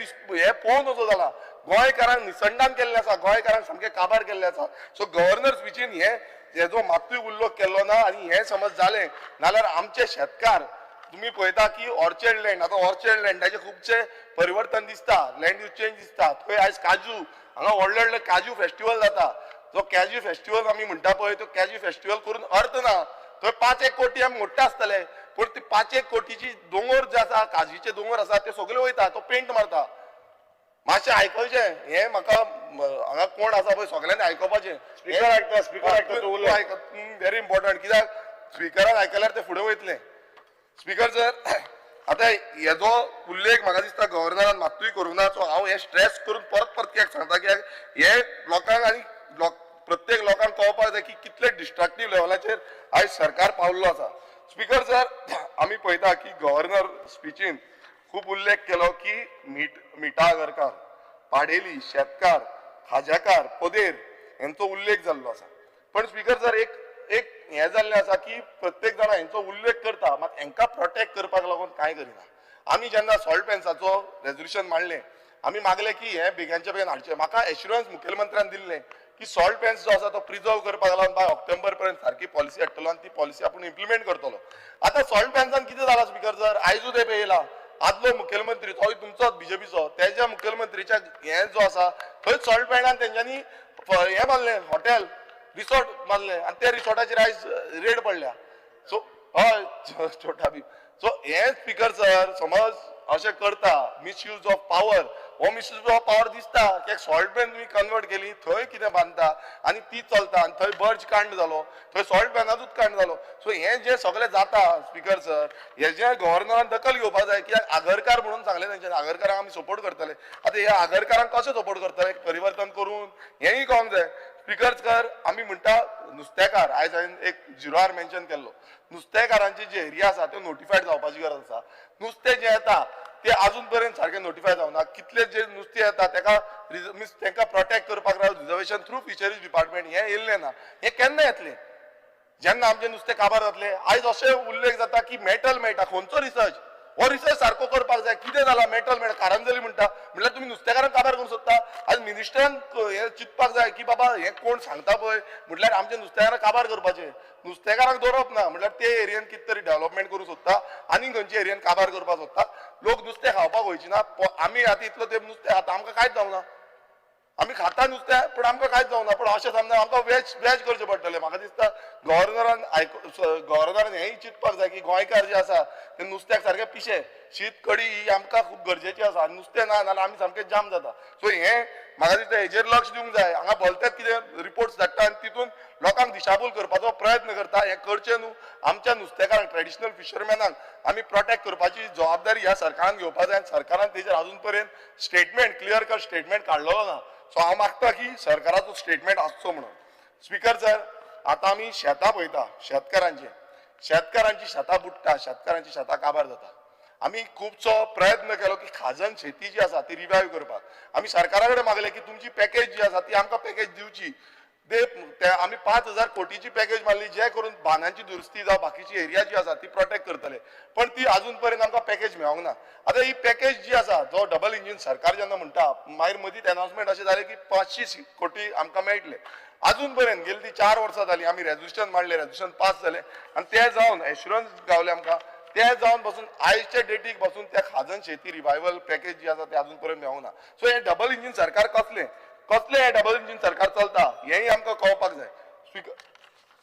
पळोवन असो जाला गोंयकारांक निसंडान केल्लें आसा गोंयकारांक सामकें काबार केल्लें आसा सो गव्हर्नर स्पिचीन हेजो मातूय उल्लेख केल्लो ना आनी हे समज जालें नाल्यार आमचे शेतकार तुम्ही पळयता की ऑर्चर्ड लँड आतां ऑर्चर्ड लँडाचे खुबशे परिवर्तन दिसता लँड यूज चेंज दिसता थंय आयज काजू हांगा व्हडले व्हडले काजू फेस्टिवल जाता जो कॅज्यू फेस्टिवल आमी म्हणटा पळय तो कॅज्यू फेस्टिवल करून अर्थ ना थंय 5-1 कोटी आमी मोडटा आसतले पूण ती 5-1 कोटीची दोंगर जे आसा काजूचे दोंगर आसा ते सगळे वयता तो पेंट मारता मातशें आयकचें हें म्हाका हांगा कोण आसा पळय सगळ्यांनी आयकोपाचें स्पीकर आयकता व्हेरी इम्पॉर्टंट कित्याक स्पिकरान आयकल्यार ते फुडें वयतले स्पीकर सर आतां हेजो उल्लेख म्हाका दिसता गव्हर्नरान मातूय करूंक ना सो हांव हें स्ट्रेस करून परत कित्याक सांगता कित्याक हे लोकांक आनी प्रत्येक लोकांक कळपाक जाय की कितले डिस्ट्रक्टीव लेवलाचेर आयज सरकार पावल्लो आसा स्पीकर सर आमी पळयता की गव्हर्नर स्पिचीन खूब उल्लेख केलो की मिठा आगरकार पाडेली शेतकार खाज्याकार पदेर हेंचो उल्लेख जाल्लो आसा पण स्पीकर सर एक हें जाल्लें आसा की प्रत्येक जाणा हेंचो उल्लेख करता मात हेंकां प्रोटेक्ट करपाक लागून कांय करिना आमी जेन्ना सॉल्ट पेन्साचो रेजोल्युशन मांडलें आमी मागलें की हें बेग्यानच्या बेगीन हाडचें म्हाका एश्युरन्स मुखेलमंत्र्यान दिल्लें की सॉल्ट पेन्स जो आसा तो प्रिजर्व करपाक लागून बाय ऑक्टोबर पर्यंत सारकी पॉलिसी हाडटलो आनी ती पॉलिसी आपूण इम्प्लिमेंट करतलो आतां सॉल्ट पेन्सान कितें जालां स्पीकर सर आयजूच हे पळयला आदलो मुखेलमंत्री तोय तुमचोच बीजेपीचो तेज्या मुखेलमंत्रीच्या हें जो आसा थंय सॉल्ट पेन्सान तेंच्यांनी हें बांदलें हॉटेल रिसॉर्ट बांदलें आनी त्या रिसॉर्टाचेर आयज रेड पडल्या सो हय छोटा बी सो हे स्पीकर सर समज अशें करता मिसयूज ऑफ पावर हो मिसयूज ऑफ पावर दिसता की सॉल्ट पेन तुम्ही कन्वर्ट केली थंय कितें बांदता आनी ती चलता आनी थंय बर्ज कांड जालो थंय सॉल्ट पेनाचूच कांड जालो सो हें जें सगळें जाता स्पीकर सर हेजें गव्हर्नरान दखल घेवपाक जाय कित्याक आगरकार म्हणून सांगलें तेंच्यांनी आगरकारांक आमी सपोर्ट करतले आतां ह्या आगरकारांक कशें सपोर्ट करतले परिवर्तन करून हेंय कळोंक जाय स्पीकर सर आमी म्हणटा नुस्तेकार आयज हांवें एक 0R मेन्शन केल्लो नुस्तेकारांचे जे एरिया आसा त्यो नोटिफायड जावपाची गरज आसा नुस्तें जें येता ते अजून पर्यंत सारकें नोटिफाय जावना कितले जे नुस्तें येता तेका मिन्स तेंकां प्रोटेक्ट करपाक रिजर्वेशन थ्रू फिशरीज डिपार्टमेंट हें येयल्लें ना हें केन्ना येतलें जेन्ना आमचें नुस्तें काबार जातलें आयज अशें उल्लेख जाता की मेटल मेळटा खंयचो रिसर्च हो रिसर्च सारको करपाक जाय कितें जाला मेटल मेळटा कारांजली म्हणटा म्हटल्यार तुमी नुस्तेकारांक काबार करूंक सोदता आज मिनिस्टरान हें चिंतपाक जाय की बाबा हें कोण सांगता पळय म्हटल्यार आमच्या नुस्तेकारांक काबार करपाचें नुस्तेकारांक दवरप ना म्हटल्यार ते एरियेन कितें तरी डेव्हलपमेंट करूंक सोदता आनी खंयच्या एरियेन काबार करपाक सोदता लोक नुस्तें खावपाक वयचे ना आमी आतां इतलो तेंप नुस्तें खाता आमकां कांयच जावना आमी खाता नुस्तें पूण आमकां कांयच जावना पूण अशें समजा आमकां वेज करचें पडटलें म्हाका दिसता गव्हर्नरान हेंय चिंतपाक जाय की गोंयकार जे आसा ते नुस्त्याक सारके पिशे शीत कडी ही आमकां खूब गरजेची आसा नुस्तें ना जाल्यार आमी सामके जाम जाता सो हें म्हाका दिसता हेजेर लक्ष दिवंक जाय हांगा भलतेच कितें रिपोर्ट्स धाडटा आनी तितून लोकांक दिशाभूल करपाचो प्रयत्न करता हें करचें न्हू आमच्या नुस्तेकारांक ट्रेडिशनल फिशरमॅनांक आमी प्रोटेक्ट करपाची जबाबदारी ह्या सरकारान घेवपाक जाय आनी सरकारान तेजेर अजून पर्यंत स्टेटमेंट क्लियर कट स्टेटमेंट काडलेलो ना सो हांव मागता की सरकाराचो स्टेटमेंट आसचो म्हणून स्पीकर सर आतां आमी शेतां पळयता शेतकारांची शेतां बुडटा शेतकारांची शेतां काबार जाता आमी खुबसो प्रयत्न केलो की खाजन शेती जी आसा ती रिवायव करपाक आमी सरकारा कडेन मागलें की तुमची पॅकेज जी आसा ती आमकां पॅकेज दिवची आमी 5,000 कोटीची पॅकेज मारली जे करून बांदांची दुरुस्ती जावं बाकीची एरिया जी आसा ती प्रोटेक्ट करतले पण ती अजून पर्यंत आमकां पॅकेज मेळोंक ना आतां ही पॅकेज जी आसा जो डबल इंजीन सरकार जेन्ना म्हणटा मागीर मदींच अनाउन्समेंट अशें जालें की 500 कोटी आमकां मेळटले अजून पर्यंत गेली ती 4 वर्सां जालीं आमी रेजोल्युशन मांडलें रेजोल्युशन पास जालें आनी तें जावन एश्युरन्स गावले आमकां तें जावन पासून आयजच्या डेटीक पासून त्या खाजन शेती रिवायवल पॅकेज जी आसा तें अजून पर्यंत मेळोंक ना सो हें डबल इंजीन सरकार कसलें हें डबल इंजीन सरकार चलता हेंय आमकां कळपाक जाय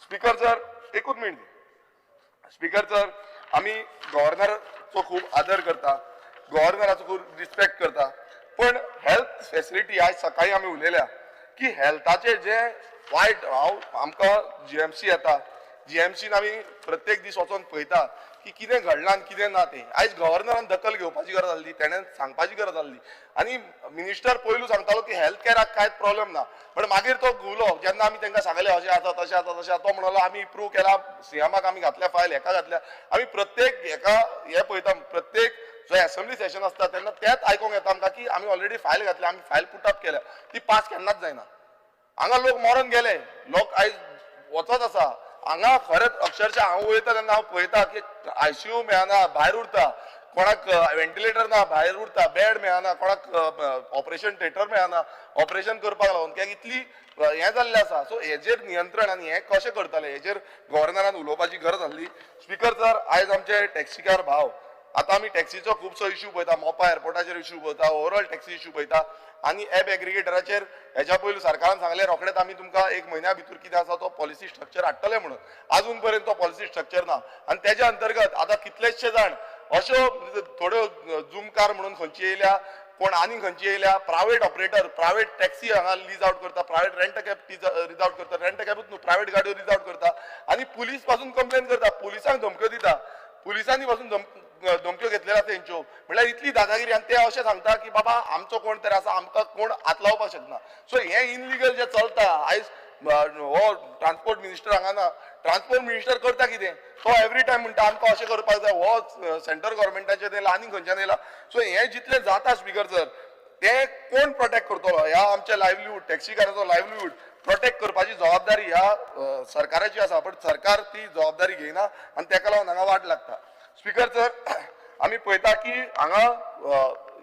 स्पीकर सर एकूच मिनीट स्पीकर सर आमी गव्हर्नराचो खूब आदर करता गव्हर्नराचो खूब रिस्पेक्ट करता पण हेल्थ फेसिलिटी आयज सकाळीं आमी उलयल्या की हेल्थाचे जे वायट आमकां GMC येता GMCन आमी प्रत्येक दीस वचोन पळयता की कितें घडलां आनी कितें ना तें आयज गव्हर्नरान दखल घेवपाची गरज आसली तेणें सांगपाची गरज आसली आनी मिनिस्टर पयलू सांगतालो की हेल्थ कॅराक कांयच प्रॉब्लेम ना पण मागीर तो घुवलो जेन्ना आमी तांकां सांगलें अशें आसा तशें आसा तशें आसा तो म्हणलो आमी प्रूव केला CMाक आमी घातल्या फायल हेका घातल्या आमी प्रत्येक हेका हें पळयता प्रत्येक जो असेंब्ली सेशन आसता तेन्ना तेंच आयकूंक येता आमकां की आमी ऑलरेडी फायल घातल्या आमी फायल पुट अप केल्या ती पास केन्नाच जायना हांगा लोक मरून गेले लोक आयज वचत आसा हांगा खरेंच अक्षरशः हांव वयता तेन्ना हांव पळयता की ICU मेळना भायर उरता कोणाक व्हेंटिलेटर ना भायर उरता बेड मेळना कोणाक ऑपरेशन थिएटर मेळना ऑपरेशन करपाक लागून कित्याक इतली हें जाल्लें आसा सो हेजेर नियंत्रण आनी हें कशें करतले हेजेर गव्हर्नरान उलोवपाची गरज आसली स्पीकर सर आयज आमचे टॅक्सीकार भाव आतां आमी टॅक्सीचो खुबसो इश्यू पळयता मोपा एअरपोर्टाचेर इश्यू पळयता ओवरऑल टॅक्सी इश्यू पळयता आनी एप एग्रिगेटराचेर हेच्या पयलीं सरकारान सांगलें रोखडेंच आमी तुमकां 1 म्हयन्या भितर कितें आसा तो पॉलिसी स्ट्रक्चर हाडटले म्हणून अजून पर्यंत तो पॉलिसी स्ट्रक्चर ना आनी तेज्या अंतर्गत आतां कितलेशे जाण अश्यो थोड्यो झूम कार म्हणून खंयची येयल्या कोण आनी खंयची येयल्या प्रायवेट ऑपरेटर प्रायवेट टॅक्सी हांगा लीज आउट करता प्रायवेट रेंट कॅब रीज आउट करता रेंट कॅबूच न्हू प्रायवेट गाडयो रीज आउट करता आनी पुलीस पासून कंप्लेन करता पुलिसांक धमक्यो दिता पुलिसांनी पासून धमक्यो घेतलेल्या तेंच्यो म्हळ्यार इतली दादागिरी आनी ते अशें सांगता की बाबा आमचो कोण तरी आसा आमकां कोण हात लावपाक शकना सो हें इनलिगल जें चलता आयज हो ट्रान्सपोर्ट मिनिस्टर हांगा ना ट्रान्सपोर्ट मिनिस्टर करता कितें तो एवरी टायम म्हणटा आमकां अशें करपाक जाय हो सेंट्रल गव्हर्मेंटाचें येयला आनी खंयच्यान येयला सो हें जितलें जाता स्पीकर सर तें कोण प्रोटेक्ट करतलो ह्या आमच्या लायव्हलीहूड टॅक्सीकाराचो लायव्हलीहूड प्रोटेक्ट करपाची जबाबदारी ह्या सरकाराची आसा पण सरकार ती जबाबदारी घेयना आनी तेका लागून हांगा वाट लागता स्पीकर सर आमी पळयता की हांगा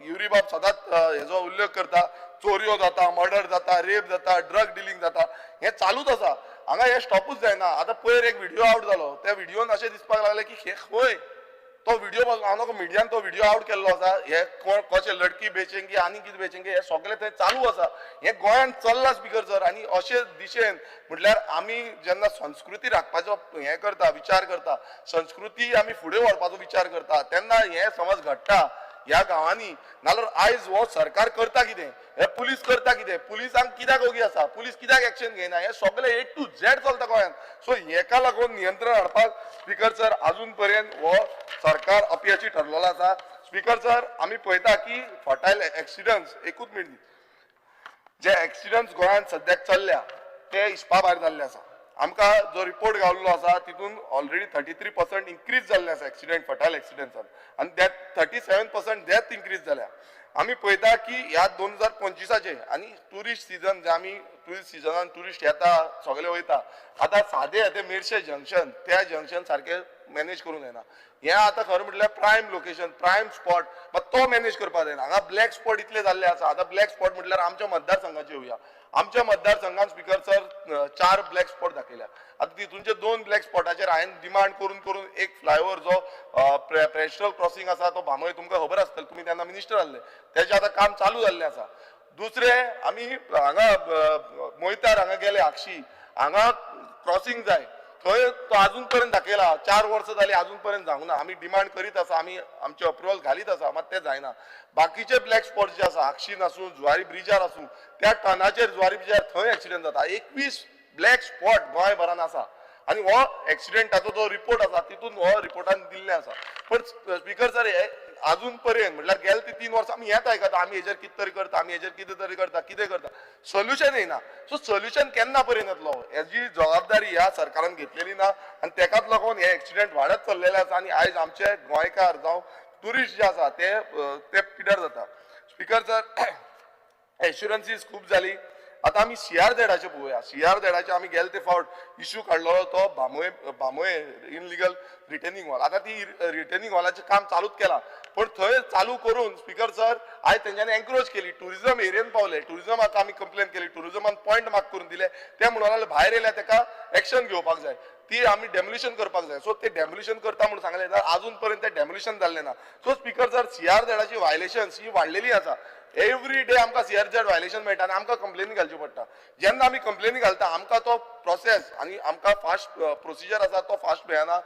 युरीबाब सदांच हेजो उल्लेख करता चोरयो जाता मर्डर जाता रेप जाता ड्रग डिलिंग जाता हें चालूच आसा हांगा हें स्टॉपूच जायना आतां पयर एक व्हिडिओ आवट जालो त्या व्हिडिओन अशें दिसपाक लागलें की हे खंय तो व्हिडिओ हांव नका मिडियान तो व्हिडिओ आवट केल्लो आसा हे कोण कशें लडकी बेचेंगी आनी कितें बेचेंगी हे सगळें थंय चालू आसा हें गोंयान चल्लां स्पीकर सर आनी अशे दिशेन म्हटल्यार आमी जेन्ना संस्कृती राखपाचो हें करता विचार करता संस्कृती आमी फुडें व्हरपाचो विचार करता तेन्ना हें समज घडटा ह्या गांवांनी नाल्यार आयज हो सरकार करता कितें हे पुलीस करता कितें पुलिसांक कित्याक ओगी आसा पुलीस कित्याक एक्शन घेयना हे सगळें A to Z चलता गोंयान सो हेका लागून नियंत्रण हाडपाक स्पीकर सर अजून पर्यंत हो सरकार अपयशी ठरलेलो आसा स्पीकर सर आमी पळयता की फर्टायल एक्सिडंट्स एकूच मिनीट जे एक्सिडंट्स गोंयान सद्याक चल्ल्या ते इस्पा भायर जाल्ले आसा आमकां जो रिपोर्ट गावल्लो आसा तितून ऑलरेडी 33% इन्क्रीज जाल्ले आसा एक्सिडेंट फटायल एक्सिडेंट्सान आनी त्यात 37% डेथ इन्क्रीज जाल्या आमी पळयता की ह्या 2025चे आनी टुरिस्ट सिजन जे आमी टुरिस्ट सिजनान टुरिस्ट येता सगळे वयता आतां सादे ते मेर्शे जंक्शन त्या जंक्शन सारखे मॅनेज करूंक जायना हें आतां खरें म्हटल्यार प्रायम लोकेशन प्रायम स्पॉट मात तो मॅनेज करपाक जायना हांगा ब्लॅक स्पॉट इतले जाल्ले आसा आतां ब्लॅक स्पॉट म्हटल्यार आमच्या मतदारसंघाचे येवया आमच्या मतदारसंघात स्पीकर सर 4 ब्लॅक स्पॉट दाखयल्या आतां तितूनचे 2 ब्लॅक स्पॉटाचेर हांवें डिमांड करून करून एक फ्लायओव्हर जो पेस्ट्रल क्रॉसिंग आसा तो भामोय तुमकां खबर आसतलें तुमी तेन्ना मिनिस्टर आसले तेजें आतां काम चालू जाल्लें आसा दुसरे आमी हांगा मोयतार हांगा गेले आक्षी हांगा क्रॉसिंग जाय थंय तो अजून पर्यंत दाखयला 4 वर्सां जालीं अजून पर्यंत जावंक ना आमी डिमांड करीत आसा आमी आमचे अप्रुवल घालीत आसा मात तें जायना बाकीचे ब्लॅक स्पॉट जे आसा आक्षीन आसूं जुवारी ब्रिजार आसूं त्या टनाचेर जुवारी ब्रिजार थंय एक्सिडेंट जाता 21 ब्लॅक स्पॉट गोंयभरान आसा आनी हो एक्सिडेंटाचो जो रिपोर्ट आसा तितून हो रिपोर्टान दिल्ले आसा पण स्पीकर सर हे अजून पर्यंत म्हटल्यार गेले ते 3 वर्सां आमी हेच आयकता आमी हेजेर कितें तरी करता आमी हेजेर कितें तरी करता कितें करता सोल्युशन येना सो सोल्युशन केन्ना पर्यंत येतलो हेजी जबाबदारी ह्या सरकारान घेतलेली ना आनी तेकाच लागून हे एक्सिडेंट वाडत चल्लेले आसा आनी आयज आमचे गोंयकार जावं टुरिस्ट जे आसा ते पिड्यार जाता स्पीकर सर एश्युरन्सीस खूब जाली आतां आमी CRZचे पळोवया CRZचे आमी गेले ते फावट इश्यू काडलो तो भामोय इनलिगल रिटेनिंग वॉल आतां ती रिटेनिंग वॉलाचें काम चालूच केलां पण थंय चालू करून स्पीकर सर आयज तेंच्यांनी एन्करेज केली टुरिझम एरियेन पावले टुरिझमाक आमी कंप्लेन केली टुरिझमान पॉयंट मार्क करून दिले ते म्हणून लागले भायर येयल्या तेका एक्शन घेवपाक जाय ती आमी डेमोलिशन करपाक जाय सो ते डेमोलिशन करता म्हणून सांगले जाल्यार अजून पर्यंत ते डेमोलिशन जाल्लें ना सो स्पीकर सर CRZची वायलेशन्स ही वाडलेली आसा एवरी डे आमकां CRZ वायलेशन मेळटा आनी आमकां कंप्लेनी घालची पडटा जेन्ना आमी कंप्लेनी घालता आमकां तो प्रोसेस आनी आमकां फास्ट प्रोसिजर आसा तो फास्ट मेळना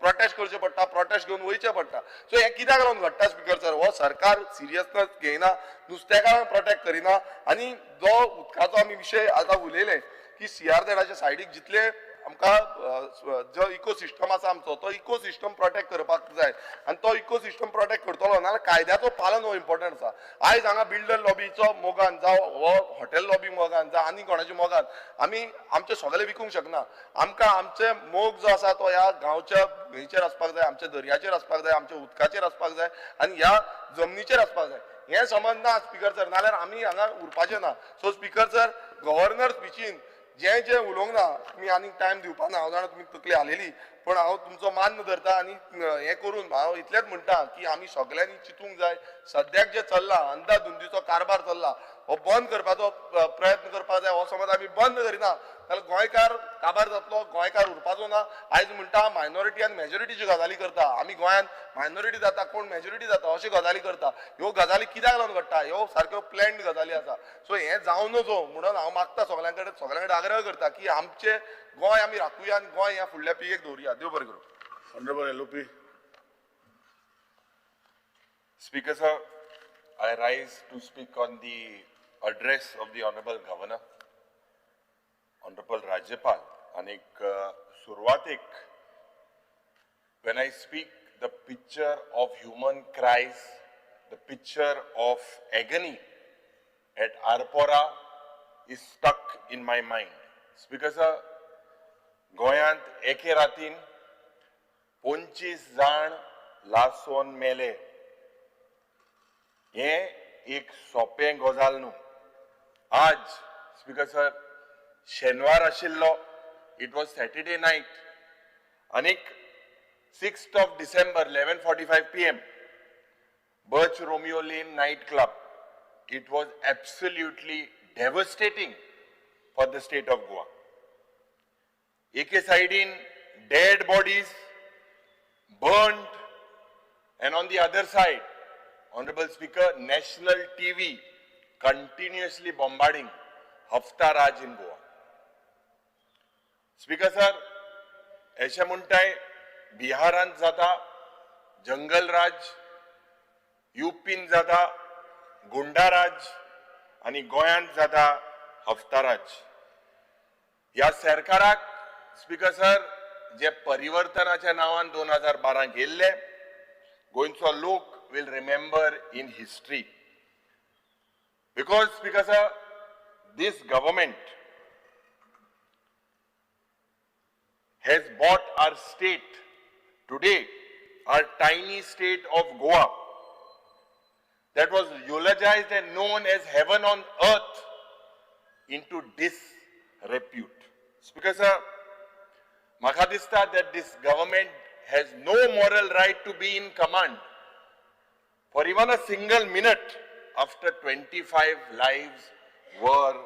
प्रोटेस्ट करचें पडटा प्रोटेस्ट घेवन वयचें पडटा सो हें कित्याक लागून घडटा स्पीकर सर हो सरकार सिरियसनेस घेयना नुस्तेकारांक प्रोटेक्ट करिना आनी जो उदकाचो आमी विशय आतां उलयले की CRZच्या सायडीक जितले आमकां जो इकोसिस्टम आसा आमचो तो इकोसिस्टम प्रोटेक्ट करपाक जाय आनी तो इकोसिस्टम प्रोटेक्ट करतलो नाल्यार कायद्याचो पालन हो इम्पॉर्टंट आसा आयज हांगा बिल्डर लॉबीचो मोगान जावं हो हॉटेल लॉबी मोगान जावं आनी कोणाच्या मोगान आमी आमचे सगळे विकूंक शकना आमकां आमचे मोग जो आसा तो ह्या गांवच्या न्हंयचेर आसपाक जाय आमच्या दर्याचेर आसपाक जाय आमच्या उदकाचेर आसपाक जाय आनी ह्या जमनीचेर आसपाक जाय हें समजना स्पीकर सर नाल्यार आमी हांगा उरपाचें ना सो स्पीकर सर गव्हर्नर स्पिचीन जे उलोवंक ना तुमी आनीक टायम दिवपा ना हांव जाणा तुमी तकली हालेली पण हांव तुमचो मान धरता आनी हें करून हांव इतलेंच म्हणटा की आमी सगळ्यांनी चिंतूंक जाय सद्याक जे चल्ला अंधाधुंदीचो कारबार चल्ला हो बंद करपाचो प्रयत्न करपाक जाय हो समज आमी बंद करिना जाल्यार गोंयकार काबार जातलो गोंयकार उरपाचो ना आयज म्हणटा मायनॉरिटी आनी मेजॉरिटीच्यो गजाली करता आमी गोंयांत मायनॉरिटी जाता कोण मेजॉरिटी जाता अशे गजाली करता ह्यो गजाली कित्याक लागून घडटा ह्यो सारक्यो प्लॅन्ड गजाली आसा सो हें जावं नजो म्हणून हांव मागता सगळ्यां कडेन आग्रह करता की आमचे गोंय आमी राखुया आनी गोंय ह्या फुडल्या पिळगेक दवरुया देव बरें करूं Honorable LOP. Speaker sir, I rise to speak on the address of the Honorable Governor, Honorable Rajyapal. आणि सुरुवातीक when I speak the picture of human cries, the picture of agony at Arpora is stuck in my mind. Speaker sir, गोंयांत एके रातीन 25 जाण लासोन मेले हे एक सोपें गजाल न्हू आज स्पीकर सर शेनवार आशिल्लो इट वॉज सॅटर्डे नायट आनीक 6th of December 11:45 PM Birch Romeo Lane night club it was absolutely devastating for the state of Goa. एके साइडीन dead bodies burned and on the other side honorable speaker national TV continuously bombarding Hafta Raj in Goa. Speaker sir अशें म्हणटाय बिहारांत जाता जंगल राज U pin जाता गुंडा राज आनी गोंयांत जाता हफ्ता राज ह्या सरकाराक स्पीकर सर जे परिवर्तनाच्या नावान 2012 गेल्ले गोंयचो लोक will remember in history because speaker sir this government has bought our state today, our tiny state of Goa, that was eulogized and known as heaven on earth, into disrepute. Speaker sir, म्हाका दिसता that this government has no moral right to be in command for even a single minute after 25 lives were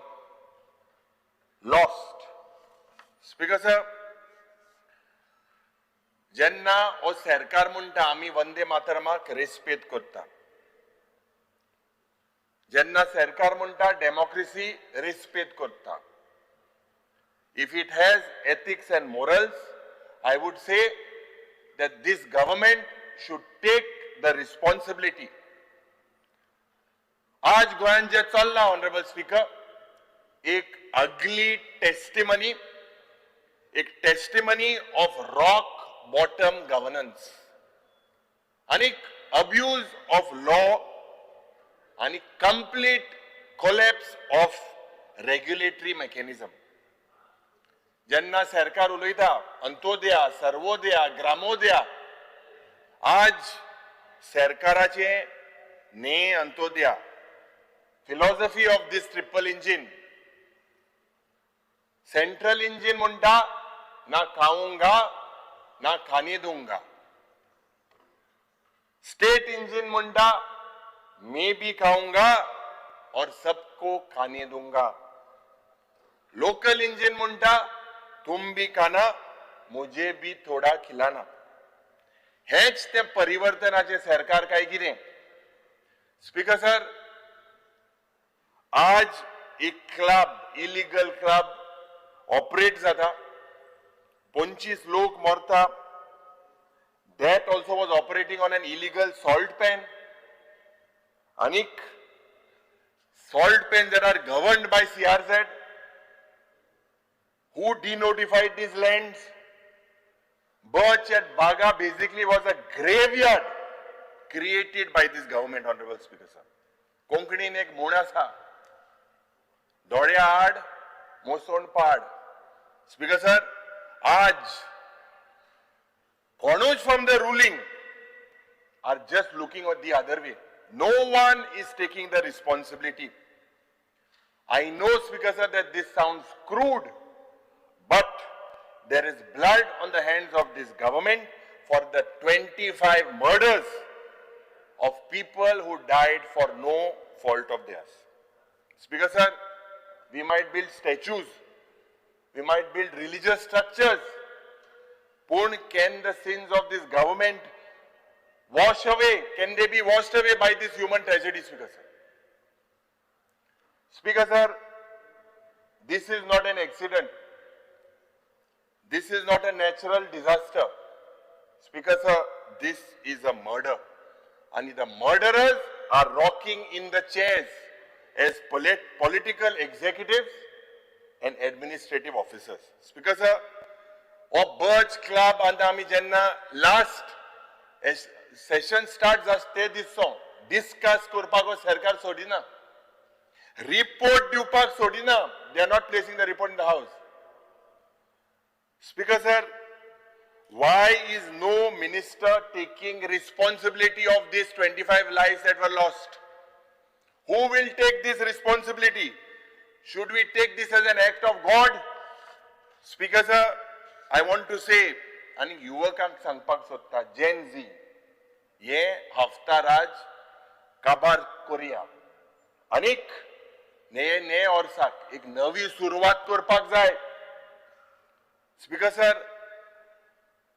lost. Speaker sir, जेन्ना हो सरकार म्हणटा आमी वंदे मातरमाक रेस्पेद करता, जेन्ना सरकार म्हणटा डेमोक्रेसी रेस्पेद करता, if it has ethics and morals, I would say that this government should take the responsibility. आज गोंयान जे चल्ला ऑनरेबल स्पीकर, एक ugly testimony, एक testimony of rock bottom governance, आणि abuse of law, आणि complete collapse of regulatory mechanism. जेन्ना सरकार उलयता अंत्योदया, सर्वोदया, ग्रामोदया, आज सरकाराचे ने Antyodaya, philosophy of this triple engine, central engine म्हणटा ना खाऊंगा ना खाने दूंगा, स्टेट इंजिन म्हणटा मैं भी खाऊंगा और सबको खाने दूंगा, लोकल इंजिन म्हणटा तुम भी खाना मुझे भी थोड़ा खिलाना. हेच ते परिवर्तनाचे सरकार काय कितें? स्पीकर सर, आज एक क्लब, इलिगल क्लब ऑपरेट जाता, 25 लोक मरता. That also was operating on an illegal salt pan. Anik, salt pans that are governed by CRZ. Who denotified these lands? Birch at Baga basically was a graveyard created by this government, Honorable Speaker sir. कोंकणीन एक म्हण आसा, दोळ्या आड मोसोण पाड. Speaker sir, आज कोणूच from the ruling are just looking at the other way. No one is taking the responsibility. I know, Speaker sir, that this sounds crude, but there is blood on the hands of this government for the 25 murders of people who died for no fault of theirs. Speaker sir, we might build statues, we might build religious structures, but can the sins of this government wash away? Can they be washed away by this human tragedy, Speaker sir? Speaker sir, this is not an accident. This is not a natural disaster. Speaker sir, this is a murder. And the murderers are rocking in the chairs as political executives and administrative officers. Speaker sir, of Birch Club and Ami Jenna last session starts as this song. Discuss Kurpago Sarkar Sodina. Report Dupak Sodina. They are not placing the report in the house. Speaker sir, why is no minister taking responsibility of these 25 lives that were lost? Who will take this responsibility? Should we take this as an act of God? Speaker sir, I want to say, आणि युवकांक सांगपाक सोदता, Gen Z, ये हफ्ता राज काबार Korea, आनीक नये वर्साक एक नवी सुरवात करपाक जाय. Speaker sir,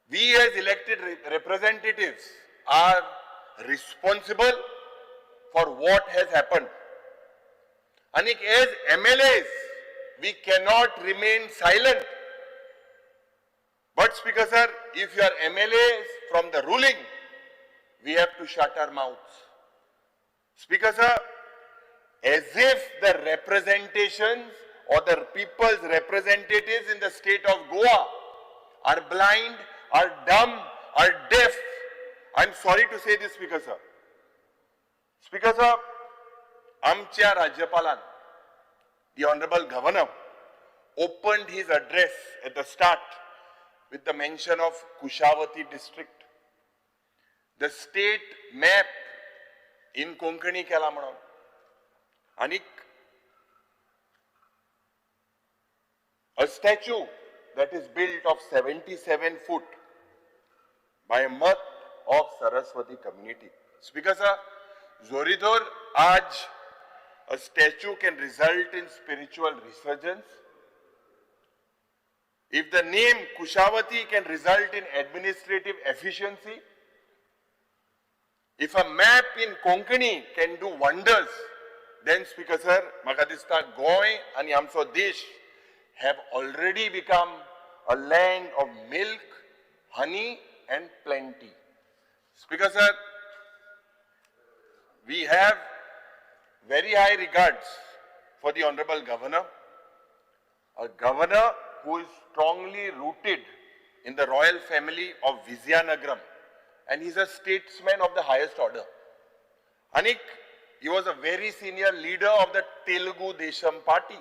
we as elected representatives are responsible for what has happened. And as MLAs, we cannot remain silent. But Speaker sir, if you are MLAs from the ruling, we have to shut our mouths. Speaker sir, as if the representations or the people's representatives in the state of Goa are blind, are dumb, are deaf. I'm sorry to say this, Speaker sir. Speaker sir, आमच्या राज्यपालान, the Honorable Governor, opened his address at the start with the mention of Kushavati district. The state map in Konkani केला म्हणून आणि a statue that is built of 77 foot by a mutt of Saraswati community. Speaker sir, Zoridor Aj, a statue can result in spiritual resurgence. If the name Kushavati can result in administrative efficiency, if a map in Konkani can do wonders, then Speaker sir, म्हाका दिसता गोंय आणि आमचो देश have already become a land of milk, honey and plenty. Speaker sir, we have very high regards for the Honorable Governor, a governor who is strongly rooted in the royal family of Vizianagaram, and he's a statesman of the highest order. Anik, he was a very senior leader of the Telugu Desam party.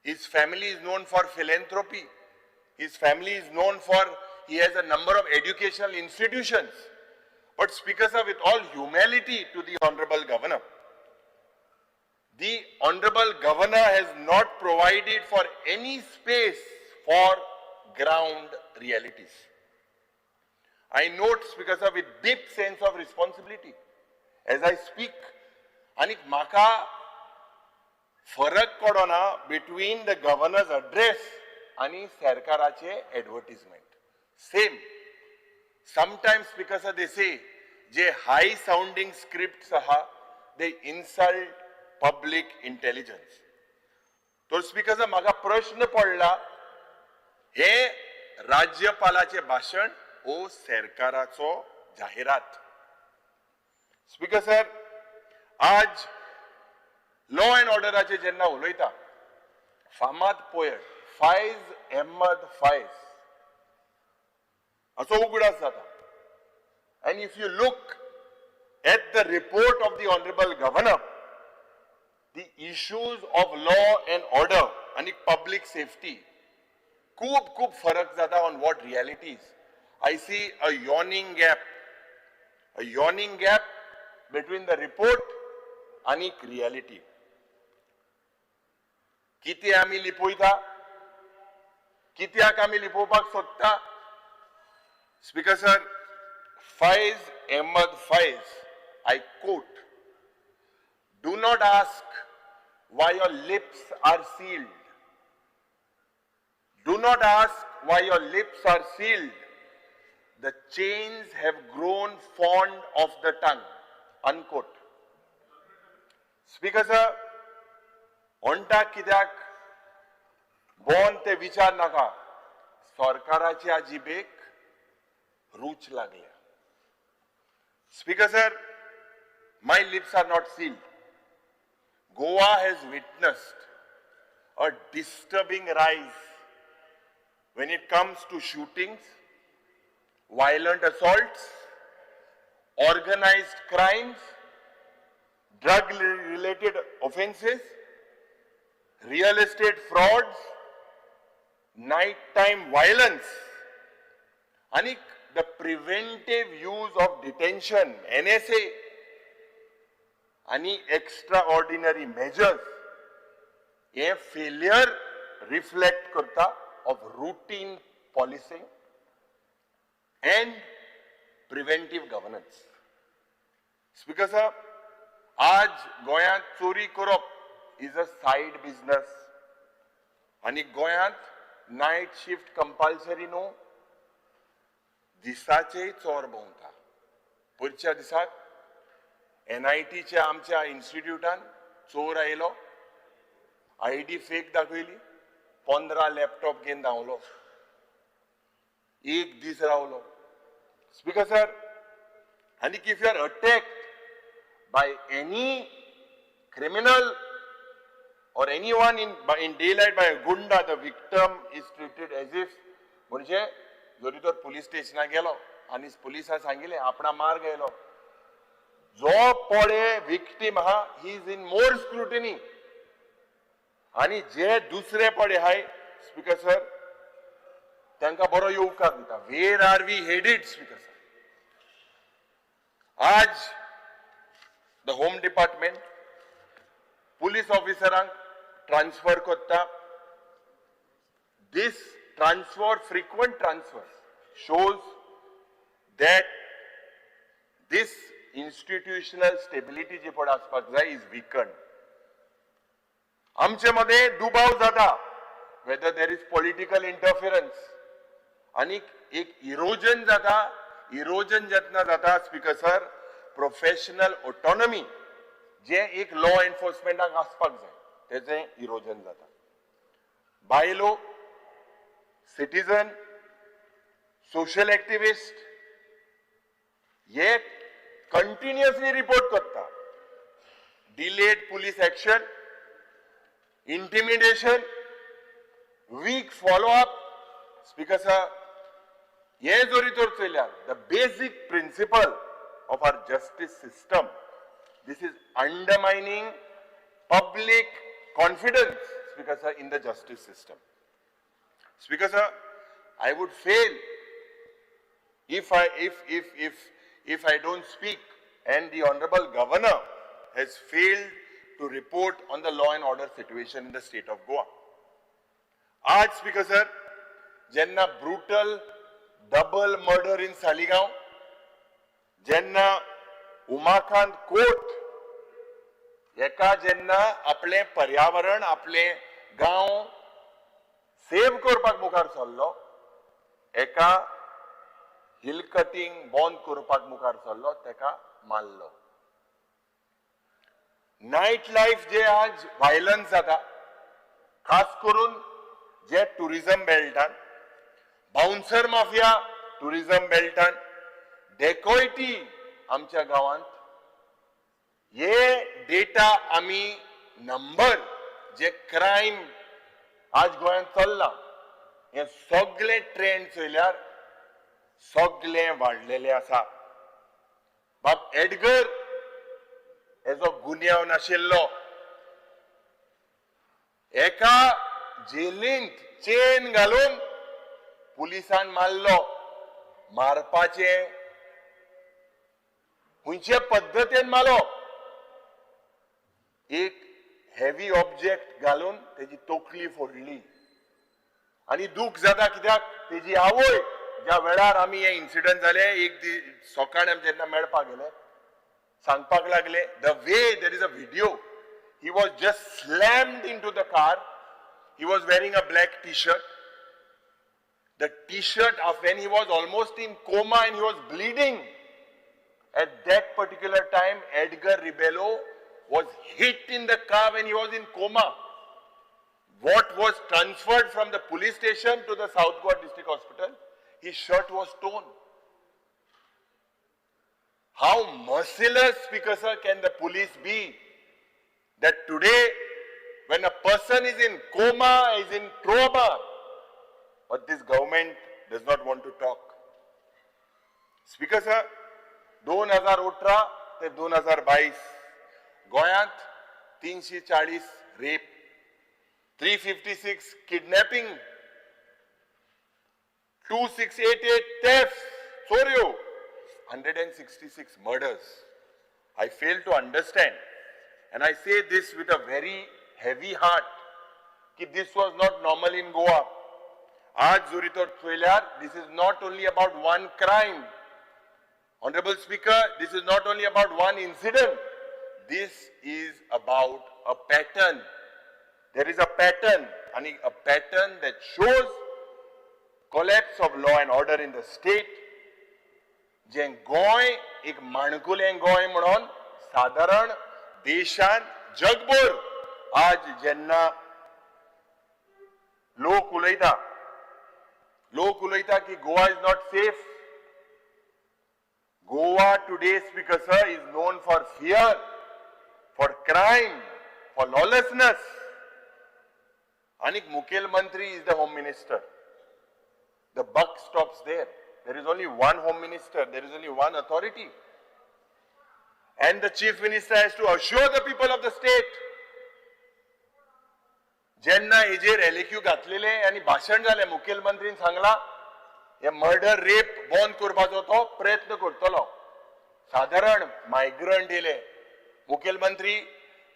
His family is known for philanthropy. His family is known for, he has a number of educational institutions. But Speaker sir, with all humility to the Honorable Governor, the Honorable Governor has not provided for any space for ground realities. I note, Speaker sir, with deep sense of responsibility as I speak, and म्हाका फरक कळना between the governor's address आणि सरकाराचे advertisement. Same. Sometimes, Speaker sir, they say, जे high sounding scripts आहा, they insult public intelligence. तो Speaker sir, म्हाका प्रश्न पडला, हे राज्यपालाचे भाषण ओ सरकाराचो जाहिरात. Speaker sir, आज लॉ अँड ऑर्डराचे जेन्ना उलयता, फामाद पोएट फायज अहमद फायज असो उगडास जाता. And if you look at the report of the Honorable Governor, the issues of law and order and public safety, खूप फरक जाता on what reality is. I see a yawning gap between the report and reality. किती आम्ही लिपोयता, कित्याक आम्ही लिपोवपाक सोदता. Speaker sir, Faiz Ahmed Faiz, I quote, do not ask why your lips are sealed. Do not ask why your lips are sealed. The chains have grown fond of the tongue. Unquote. Speaker sir, onta कित्याक bone ते विचार नाका, सरकाराच्या जिबेक रूच लागल्या. Speaker sir, my lips are not sealed. Goa has witnessed a disturbing rise when it comes to shootings, violent assaults, organized crimes, drug-related offenses, real estate frauds, nighttime violence, and the preventive use of detention, NSA, and extraordinary measures, a failure reflect करता of routine policing and preventive governance. Speaker sir, आज गोंयांत चोरी करप is a side business. आणि गोंयांत night shift compulsory न्हू, दिसाचेय चोर भोंवता. पुढच्या दिसाक NITच्या आमच्या इन्स्टिट्यूटान चोर आयलो, ID फेक दाखयली, 15 लॅपटॉप घेवन धांवलो, एक दीस रावलो. Speaker sir, and if you are attacked by any criminal or anyone in daylight by a gunda, the victim is treated as if, म्हणजे जरी तर पुलिस स्टेशनाक गेलो आणि पुलिसां सांगिल्लें आपणा मार गेलो, जो पळे विक्टीम आहा he is in more scrutiny, आणि जे दुसरे पळे हाय स्पीकर सर तांकां बरो येवकार दिता. Where are we headed speaker sir? आज द होम डिपार्टमेंट पुलीस ऑफिसरांक ट्रान्सफर करता. This transfer, frequent transfers, shows that this institutional stability जी पड आसपाक जाय is weakened. आमचे मध्ये दुबाव जाता, whether there is political interference, आणि एक इरोजन जाता. इरोजन जेन्ना जाता स्पीकर सर, प्रोफेशनल ऑटोनॉमी जे एक लॉ एन्फोर्समेंटाक आसपाक जाय तेजें इरोजन जाता. बायलो, सिटीजन, सोशल एक्टिविस्ट हे कंटिन्युअसली रिपोर्ट करता. Delayed police action, intimidation, weak follow up. Speaker sir, हे जरी तर चयल्यार the basic principle of our justice system, this is undermining public confidence, Speaker sir, in the justice system. Speaker sir, I would fail if I don't speak, and the Honorable Governor has failed to report on the law and order situation in the state of Goa. Aaj Speaker sir, jenna brutal double murder in Saligaon, jenna Umakant कोट एका जेन्ना आपले पर्यावरण, आपले गांव save करपाक मुखार सरलो, एका हिल कटिंग बंद करपाक मुखार सरलो, तेका मारलो. नायट लायफ जे आज व्हायलन्स जाता, खास करून जे टुरिझम बेल्टान, बाउन्सर माफिया टुरिझम बेल्टान, डेकॉयटी आमच्या गावांत, हे डेटा आमी नंबर जे क्रायम आज गोंयांत चल्ला, हे सगळे ट्रेंड चयल्यार सगळे वाडलेले आसा. बाब एडगर हेजो गुन्यांव नाशिल्लो, एका जेलींत चेन घालून पुलिसान मारलो. मारपाचे खंयचे पद्दतीन मारलो, एक हेवी ऑब्जेक्ट घालून तेजी तोकली फोडली. आनी दूख जाता कित्याक तेजी आवय ज्या वेळार आमी हे इन्सिडंट जाले, एक सकाळी आमी जेन्ना मेळपाक गेले, सांगपाक लागले the way there is a video, he was just slammed into the car. He was wearing a black T shirt. The t-shirt of when he was almost in coma and he was bleeding. At that particular time, Edgar Ribello was hit in the car when he was in coma. What was transferred from the police station to the South Goa District Hospital, his shirt was torn. How merciless, Speaker sir, can the police be that today when a person is in coma, is in trauma, but this government does not want to talk. Speaker sir, 2018 ते 2022 गोंयांत 340 rape, 356 kidnapping, 2688 thefts, चोऱ्यो, 166 murders. I fail to understand, and I say this with a very heavy heart, कि this was not normal in Goa. आज जोरी तो चोयल्यार, this is not only about one crime. Honorable Speaker, this is not only about one incident. This is about a pattern. There is a pattern, and a pattern that shows collapse of law and order in the state. जे गोंय एक माणकुलें गोंय म्हणून साधारण देशान जगभर आज जेन्ना लोक उलयता की Goa is not safe. Goa today, Speaker sir, is known for fear, for crime, for lawlessness. Anik Mukhel Mantri is the Home Minister. The buck stops there. There is only one Home Minister. There is only one authority. And the Chief Minister has to assure the people of the state. जेन्ना हेजेर एलेक्यू घातलेले आनी भाशण जालें, मुखेलमंत्रीन सांगला हे murder rape बंद करपाचो तो प्रयत्न करतलो. साधारण मायग्रंट येले, मुखेलमंत्री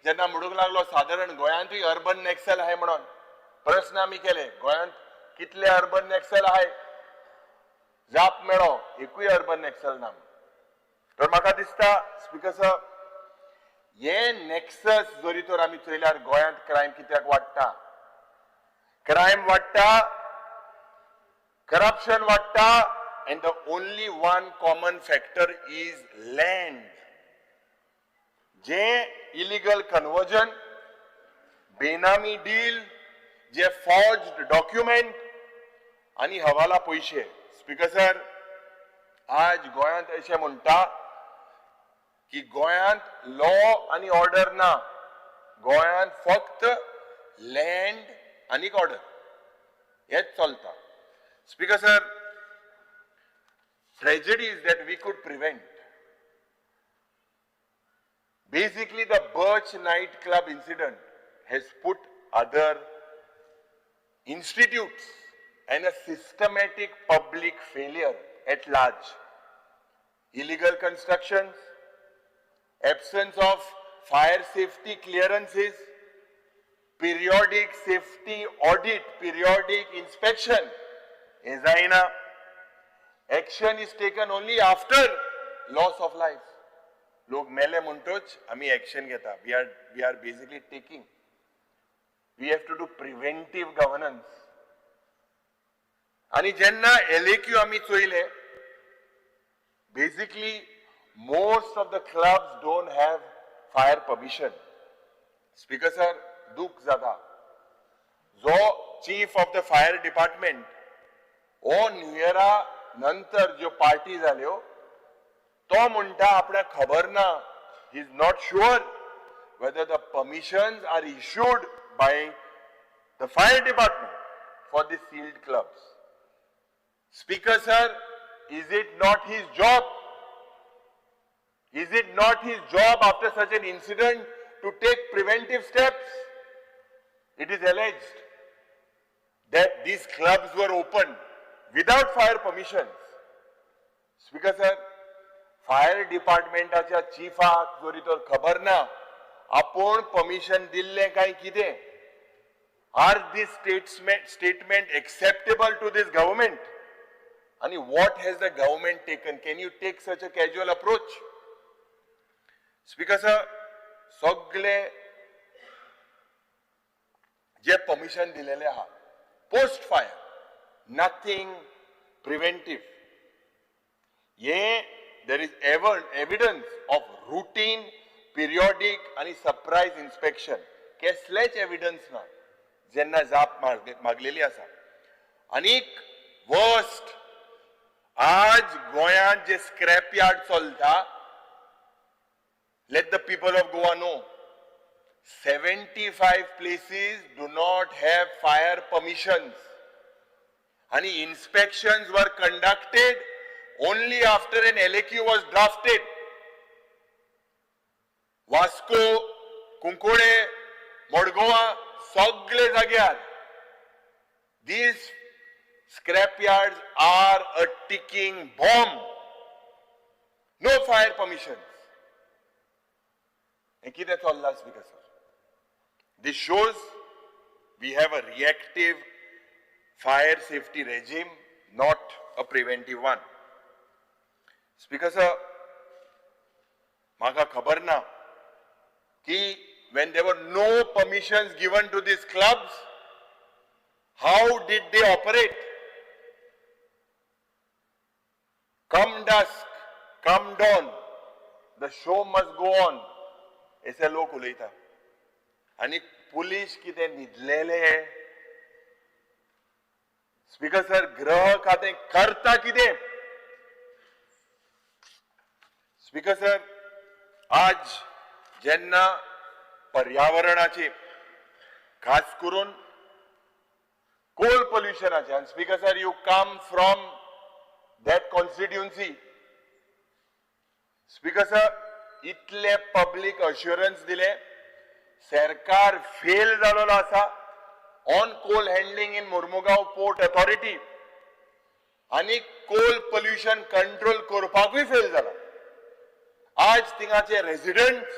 जेन्ना म्हणूंक लागलो साधारण गोंयांतूय अर्बन नॅक्सल आहाय म्हणून प्रश्न आमी केले, गोंयांत कितले अर्बन नॅक्सल आहाय? जाप मेळो, एकूय अर्बन नॅक्सल ना. तर म्हाका दिसता स्पीकर साहेब, हे नॅक्सस जरी तर आमी चयल्यार गोंयांत क्रायम कित्याक वाडटा? क्रायम वाडटा, करप्शन वाडटा, and the only one common factor is land. जे illegal conversion, बेनामी डील, जे forged document आणि हवाला पैसे. स्पीकर सर, आज गोंयांत अशें म्हणटा की गोंयांत लॉ आणि ऑर्डर ना, गोंयांत फक्त लँड आणि ऑर्डर हेच चलता. Speaker sir, tragedies that we could prevent. Basically, the Birch nightclub incident has put other institutes and a systematic public failure at large. Illegal constructions, absence of fire safety clearances, periodic safety audit, periodic inspection, action is taken only after loss of life. लोक मेले म्हणटोच आमी action घेता. We are basically taking. We have to do preventive governance. आणि जेन्ना LAQ आमी चोयले, basically most of the clubs don't have fire permission. Speaker sir, दुख जाता. जो chief of the fire department ओ न्यू इयरा नंतर ज्यो पार्टी जाल्यो तो म्हणटा आपल्याक खबर ना, he is not sure whether the permissions are issued by the fire department for the sealed clubs. Speaker sir, is it not his job? Is it not his job after such an incident to take preventive steps? It is alleged that these clubs were opened without fire permissions. Speaker sir, fire डिपार्टमेंटाच्या चीफाक जरी तर खबर ना आपण permission दिल्ले काय कितें. Are this statement acceptable to this government? आणि what has the government taken? Can you take such a casual approach? Speaker sir, सगळे जे परमिशन दिलेले आहा post fire, nothing preventive. There is evidence of routine, periodic आणि surprise inspection. कसलेच evidence ना जेन्ना जाप मागलेली आसा. आनीक वर्स्ट, आज गोंयांत जे स्क्रॅप यार्ड चलता, let the people of Goa know, 75 places do not have fire permissions. And inspections were conducted only after an LAQ was drafted. Vasco, Kunkode, Modgoa, सगळे जाग्यार these scrap yards are a ticking bomb. No fire permissions. And कितें चल्लां speaker sir? This shows we have a reactive fire safety regime, not a preventive one. Speaker sir, म्हाका खबर ना की when there were no permissions given to these clubs, how did they operate? Come dusk, come dawn, the show must go on. ऐसे लोक उलयता. आनी police कितें न्हिदलेले? Speaker sir, गृह खातें करता कितें? स्पीकर सर, आज जेन्ना पर्यावरणाचे, खास करून कोल पोल्युशनाचे, and speaker sir, you come from that constituency. Speaker sir, इतले पब्लिक अश्युरन्स दिले, सरकार फेल जालेलो आसा on coal handling in Mormugao port authority. आनी कोल पोल्युशन कंट्रोल करपाकूय फेल जाला. आज थिंगाचे रेसिडेंट्स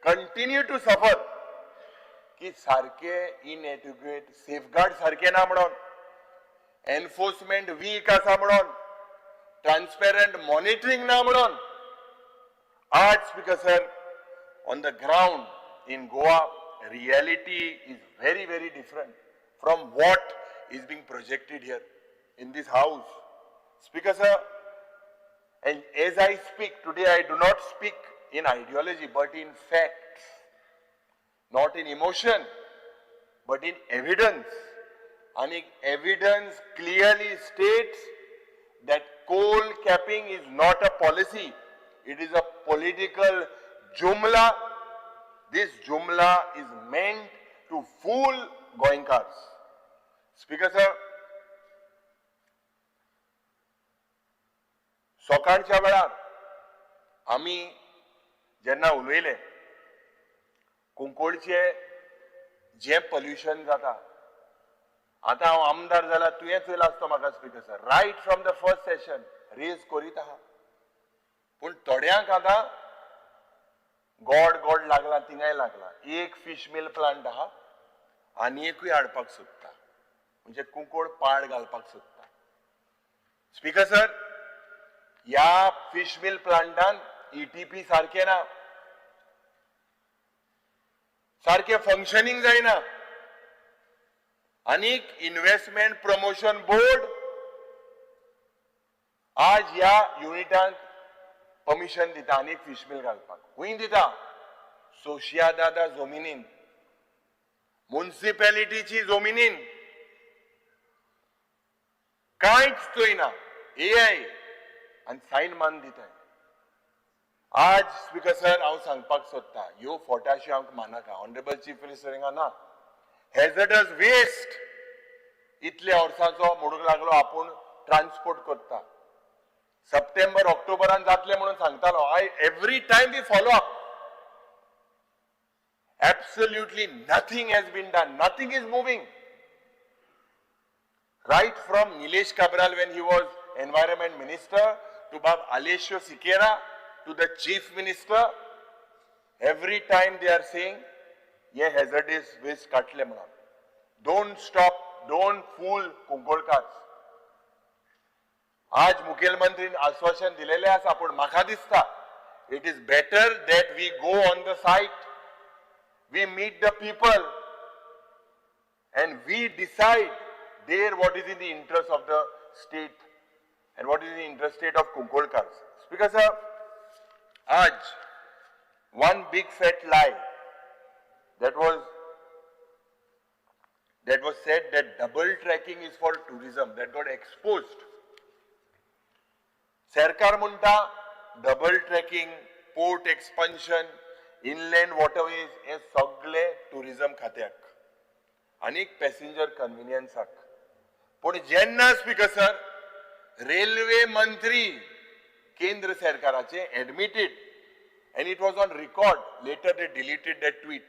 कंटिन्यू टू सफर की सारखे इनएड्युकेट सेफगार्ड सारखे ना म्हणून, एनफोर्समेंट वीक आसा म्हणून, ट्रान्सपेरंट मॉनिटरिंग ना म्हणून. आज speaker sir, on the ground in Goa, reality is very, very different from what is being projected here in this house. Speaker sir, and as I speak today, I do not speak in ideology, but in facts, not in emotion, but in evidence. And evidence clearly states that coal capping is not a policy, it is a political jumla. This jumla is meant to fool Goenkars. Speaker sir, सकाळच्या वेळार आमी जेन्ना उलयले कुंकोळचे जे pollution जाता, आता हांव आमदार जाला तुवेंच चोयला आसता म्हाका speaker sir, right from the first session raise करीत आहा. पूण थोड्यांक आतां गोड लागला तिंगाय लागला. एक फिश मिल प्लांट आहा आनी एकूय हाडपाक सोदता, म्हणजे कुंकोळ पाड घालपाक सोदता. स्पीकर सर, या फिश मिल प्लांटान ETP सारखे ना, सारखे फंक्शनिंग जायना. आनीक इन्व्हेस्टमेंट प्रमोशन बोर्ड आज ह्या युनिटांक परमिशन दिता आनीक फिश मिल घालपाक. खूंय दिता? सोशियादादा जमिनीन, म्युनिसिपॅलिटीची जमिनीन कांयच चोयना. AI आणि सायन मान दिताय. आज स्पीकर सर हांव सांगपाक सोदता, ह्यो फोटाशी हांव मानाका. ऑनरेबल चीफ मिनिस्टर हिंगा ना. हेझडस वेस्ट इतल्या वर्सांचो म्हणूंक लागलो आपूण ट्रान्सपोर्ट करता. सप्टेंबर ऑक्टोबरान जातले म्हणून सांगतालो. Every time we follow up. Absolutely nothing has been done. Nothing is moving. Right from Nilesh Cabral when he was Environment Minister to Bab Alessio Siqueira to the Chief Minister, every time they are saying, "Ye hazardous waste katle mana." Don't stop. Don't fool Kunkolkars. आज मुखेलमंत्रीन आश्वासन दिलेले आसा, पण म्हाका दिसता it is better that we go on the site, we meet the people and we decide there what is in the interest of the state and what is in the interest of Kunkolkars. Speaker sir, आज one big fat lie that was said that double tracking is for tourism, that got exposed. सरकार म्हणटा double tracking, port expansion, inland waterways हे सगळे tourism खात्याक आणि passenger कन्व्हिनियन्साक. पण जेन्ना speaker sir railway मंत्री केंद्र सरकाराचे admitted and it was on record, later they deleted that tweet,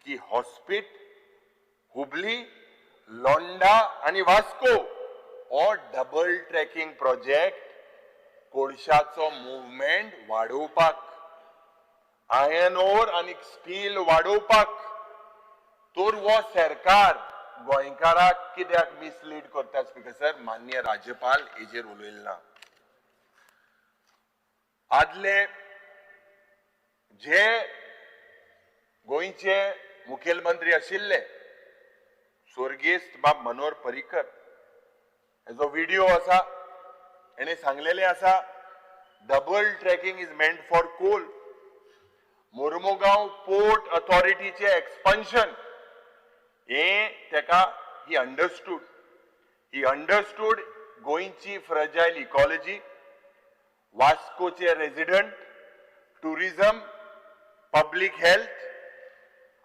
की हॉस्पिट, हुबली, लोंडा आणि वास्को हो डबल ट्रॅकिंग प्रोजेक्ट कोळशाचो मुवमेंट वाडोवपाक, आयर्न ओर आणि स्टील वाडोवपाक. तर हो सरकार गोंयकाराक कित्याक मिसलीड करता स्पीकर सर? माननीय राज्यपाल हेजेर उलयले ना. आदले जे गोंयचे मुखेलमंत्री आशिल्ले स्वर्गीय बाब मनोहर पर्रीकर, हेजो व्हिडिओ आसा, हेणे सांगलेले आसा double tracking is meant for coal. Mormugao port अथॉरिटीचे एक्सपान्शन हे तेका ही अंडरस्टूड गोंयची फ्रजाईल इकॉलॉजी, वास्कोचे रेजिडेंट, टुरिझम, पब्लिक हेल्थ.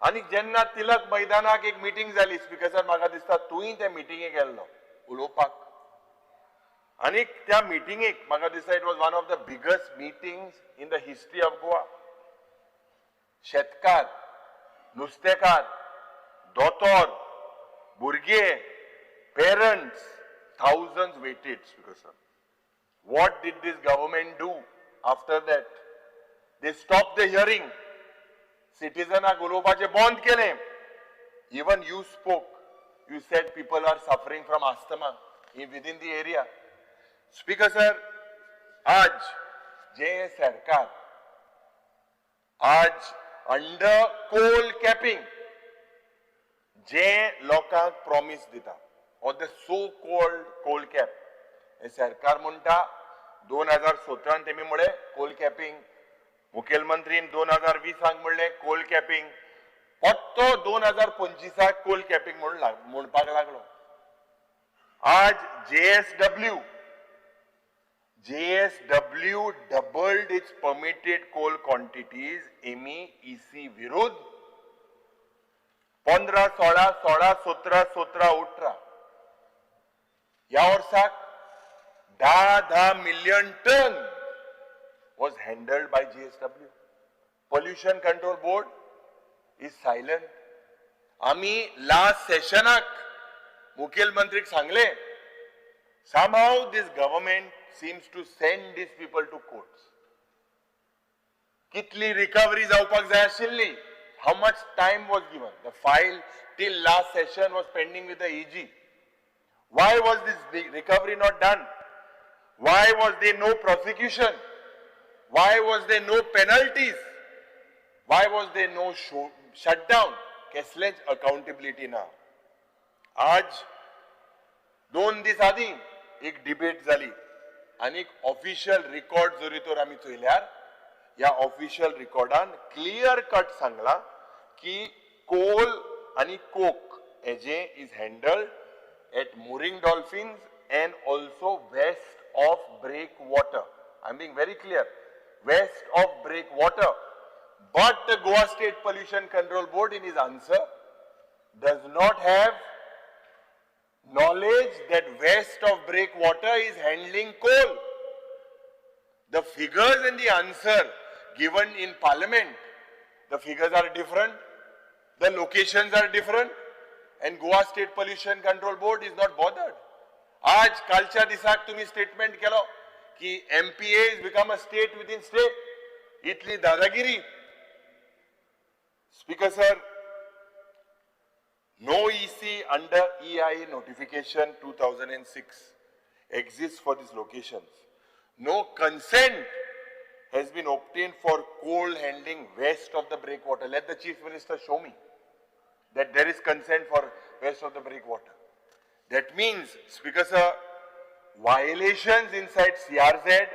आणि जेन्ना तिलक मैदानाक एक मिटींग जाली स्पीकर सर, म्हाका दिसता तुय त्या मिटिंगेक गेल्लो उलोवपाक. आणि त्या मिटिंगेक म्हाका दिसता it was one of the biggest meetings in the history of Goa. शेतकार, नुस्तेकार, दोतोर, भुरगे, parents Thousands waited, Speaker sir. What did this government do after that? They stopped the hearing. Citizen उलोवपाचे बंद केले. Even you spoke. You said people are suffering from asthma within the area. Speaker sir, आज जे सरकार आज under Coal capping जे लोकांक promise दिता or the so called coal cap हे सरकार म्हणटा 2017 तेमी म्हळे कोल कॅपिंग मुखेलमंत्रीन 2020 म्हणले कोल कॅपिंग फक्त 2025 कोल कॅपिंग म्हणपाक लागलो. आज JSW doubled its permitted coal quantities EC विरुद्ध 15, 16, 16, 17, 17, 18 या वर्साक 10 million ton was handled by JSW. Pollution Control Board is silent. आम्ही लास्ट सेशनाक मुखेलमंत्रीक सांगले somehow this government seems to send these people to courts. Kitli recovery जावपाक जाय आशिल्ली. How much time was given? The file till last session was pending with the EG. Why was this recovery not done? Why was there no prosecution? Why was there no penalties? Why was there no shutdown? Cashless accountability now. आज 2 दीस आदी एक debate जाली आणि एक official record जरी तर आम्ही चोयल्यार या ऑफिशियल रिकॉर्डान क्लियर कट सांगला की कोल आणि कोक हेजे is handled at mooring dolphins and also west of breakwater. I'm being very clear. West of breakwater. But the Goa State Pollution Control Board in his answer does not have knowledge that west of breakwater is handling coal. The figures in the answer given in parliament, the figures are different, the locations are different, and Goa State Pollution Control Board is not bothered. आज कालच्या दिसाक तुम्ही statement केलो की MPA is become a state within state. इतली दादागिरी. Speaker sir, no EC under EIA notification 2006 exists for these locations. No consent has been obtained for coal handling west of the breakwater. Let the Chief Minister show me that there is consent for west of the breakwater. That means, Speaker sir, violations inside CRZ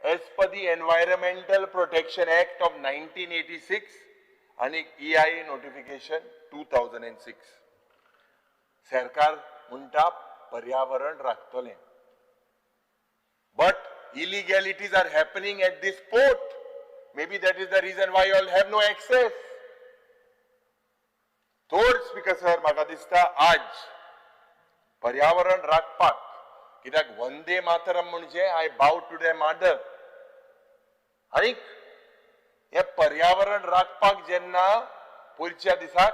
as per the Environmental Protection Act of 1986 and EIA notification 2006. सरकार म्हणटा पर्यावरण राखतले. But illegalities are happening at this port. Maybe that is the reason why you all have no access. थोड Speaker sir, म्हाका दिसता आज पर्यावरण राखपाक कित्याक वंदे मातरम म्हणजे I bow to the mother आणि हे पर्यावरण राखपाक जेन्ना पयरच्या दिसाक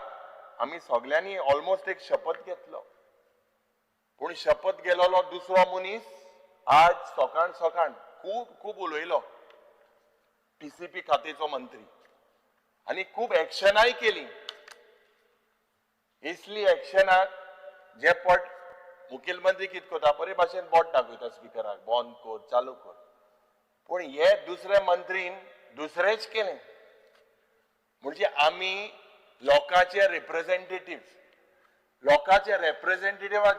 आमी सगळ्यांनी ऑलमोस्ट एक शपथ घेतलो पूण शपथ गेलोलो दुसरो मनीस आज सकाळ खूप उलयलो TCP खात्याचो मंत्री आणि खूप एक्शनाय केली. इसली एक्शनाक जे पट मुखेलमंत्री कित कोता बरे भाशेन बोट दाखयता स्पिकराक बंद कर चालू कर पण हे दुसरे मंत्रीन दुसरेच केले. म्हणजे आमी लोकांचे रिप्रेझेंटेटिव्ह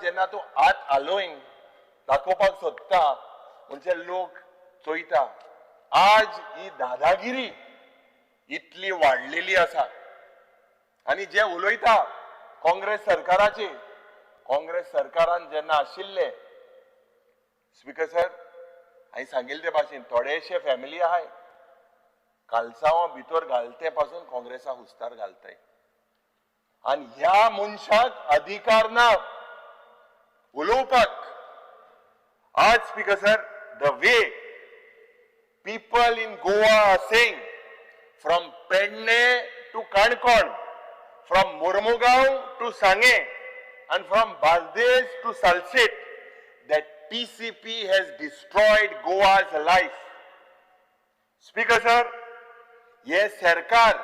जेन्ना तूं हात हालोवन दाखोवपाक सोदता म्हणजे लोक चोयता. आज ही दादागिरी इतली वाडलेली आसा आणि जे उलयता काँग्रेस सरकारान जेन्ना आशिल्ले स्पीकर सर हांवें सांगिल्ले ते भाशेन थोडेशे फॅमिली आहाय कालसांवां भितर घालते पासून काँग्रेसा हुस्तार घालताय आणि ह्या मनशाक अधिकार ना उलोवपाक. आज speaker sir the way people in Goa are saying from Pedne to Kankon, from Mormugaon to Sange and from Baldesh to Salsit, that TCP has destroyed Goa's life. Speaker sir, yes, Sarkar,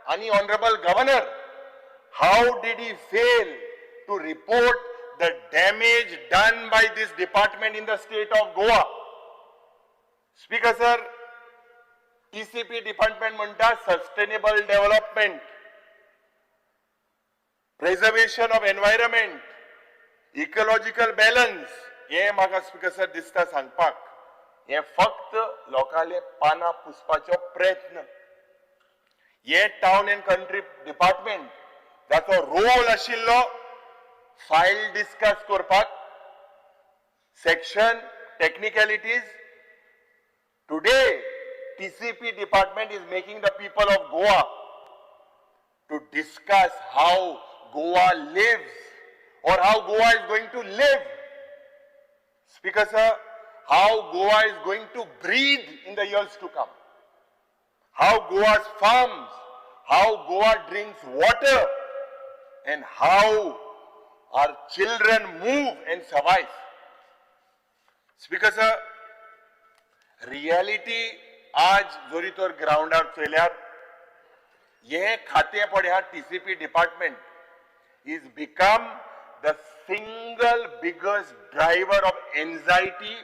and Honorable Governor, how did he fail to report the damage done by this department in the state of Goa? Speaker sir, TCP department म्हणता sustainable development, preservation of environment, ecological balance. हे म्हाका speaker sir दिसता सांगपाक हे फक्त लोकांले पानां पुसपाचो प्रयत्न. हे टाउन एंड कंट्री डिपार्टमेंट जाचो रोल आशिल्लो फायल डिस्कस करपाक, section technicalities. Today, TCP department is making the people of Goa to discuss how Goa lives or how Goa is going to live. Speaker sir, how Goa is going to breathe in the years to come. How Goa's farms, how Goa drinks water, and how our children move and survive. Speaker sir, reality आज जोरी तोर ग्राउंडार चयल्यार हे खाते पड्या TCP department is become the single biggest driver of anxiety,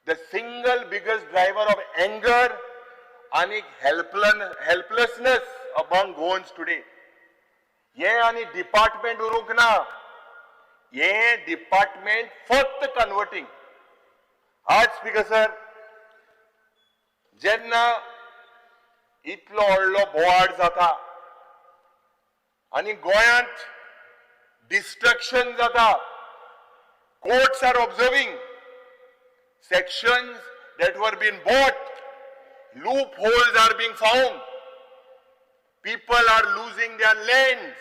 the single biggest driver of anger and helplessness among Goans today. ये आणि department उरूक ना, ये department फक्त converting. आज स्पीकर सर, जेन्ना इतलो व्हडलो बोवाड जाता आणि गोंयांत डिस्ट्रक्शन जाता, courts are observing, sections that were being bought, loopholes are being found, people are losing their lands.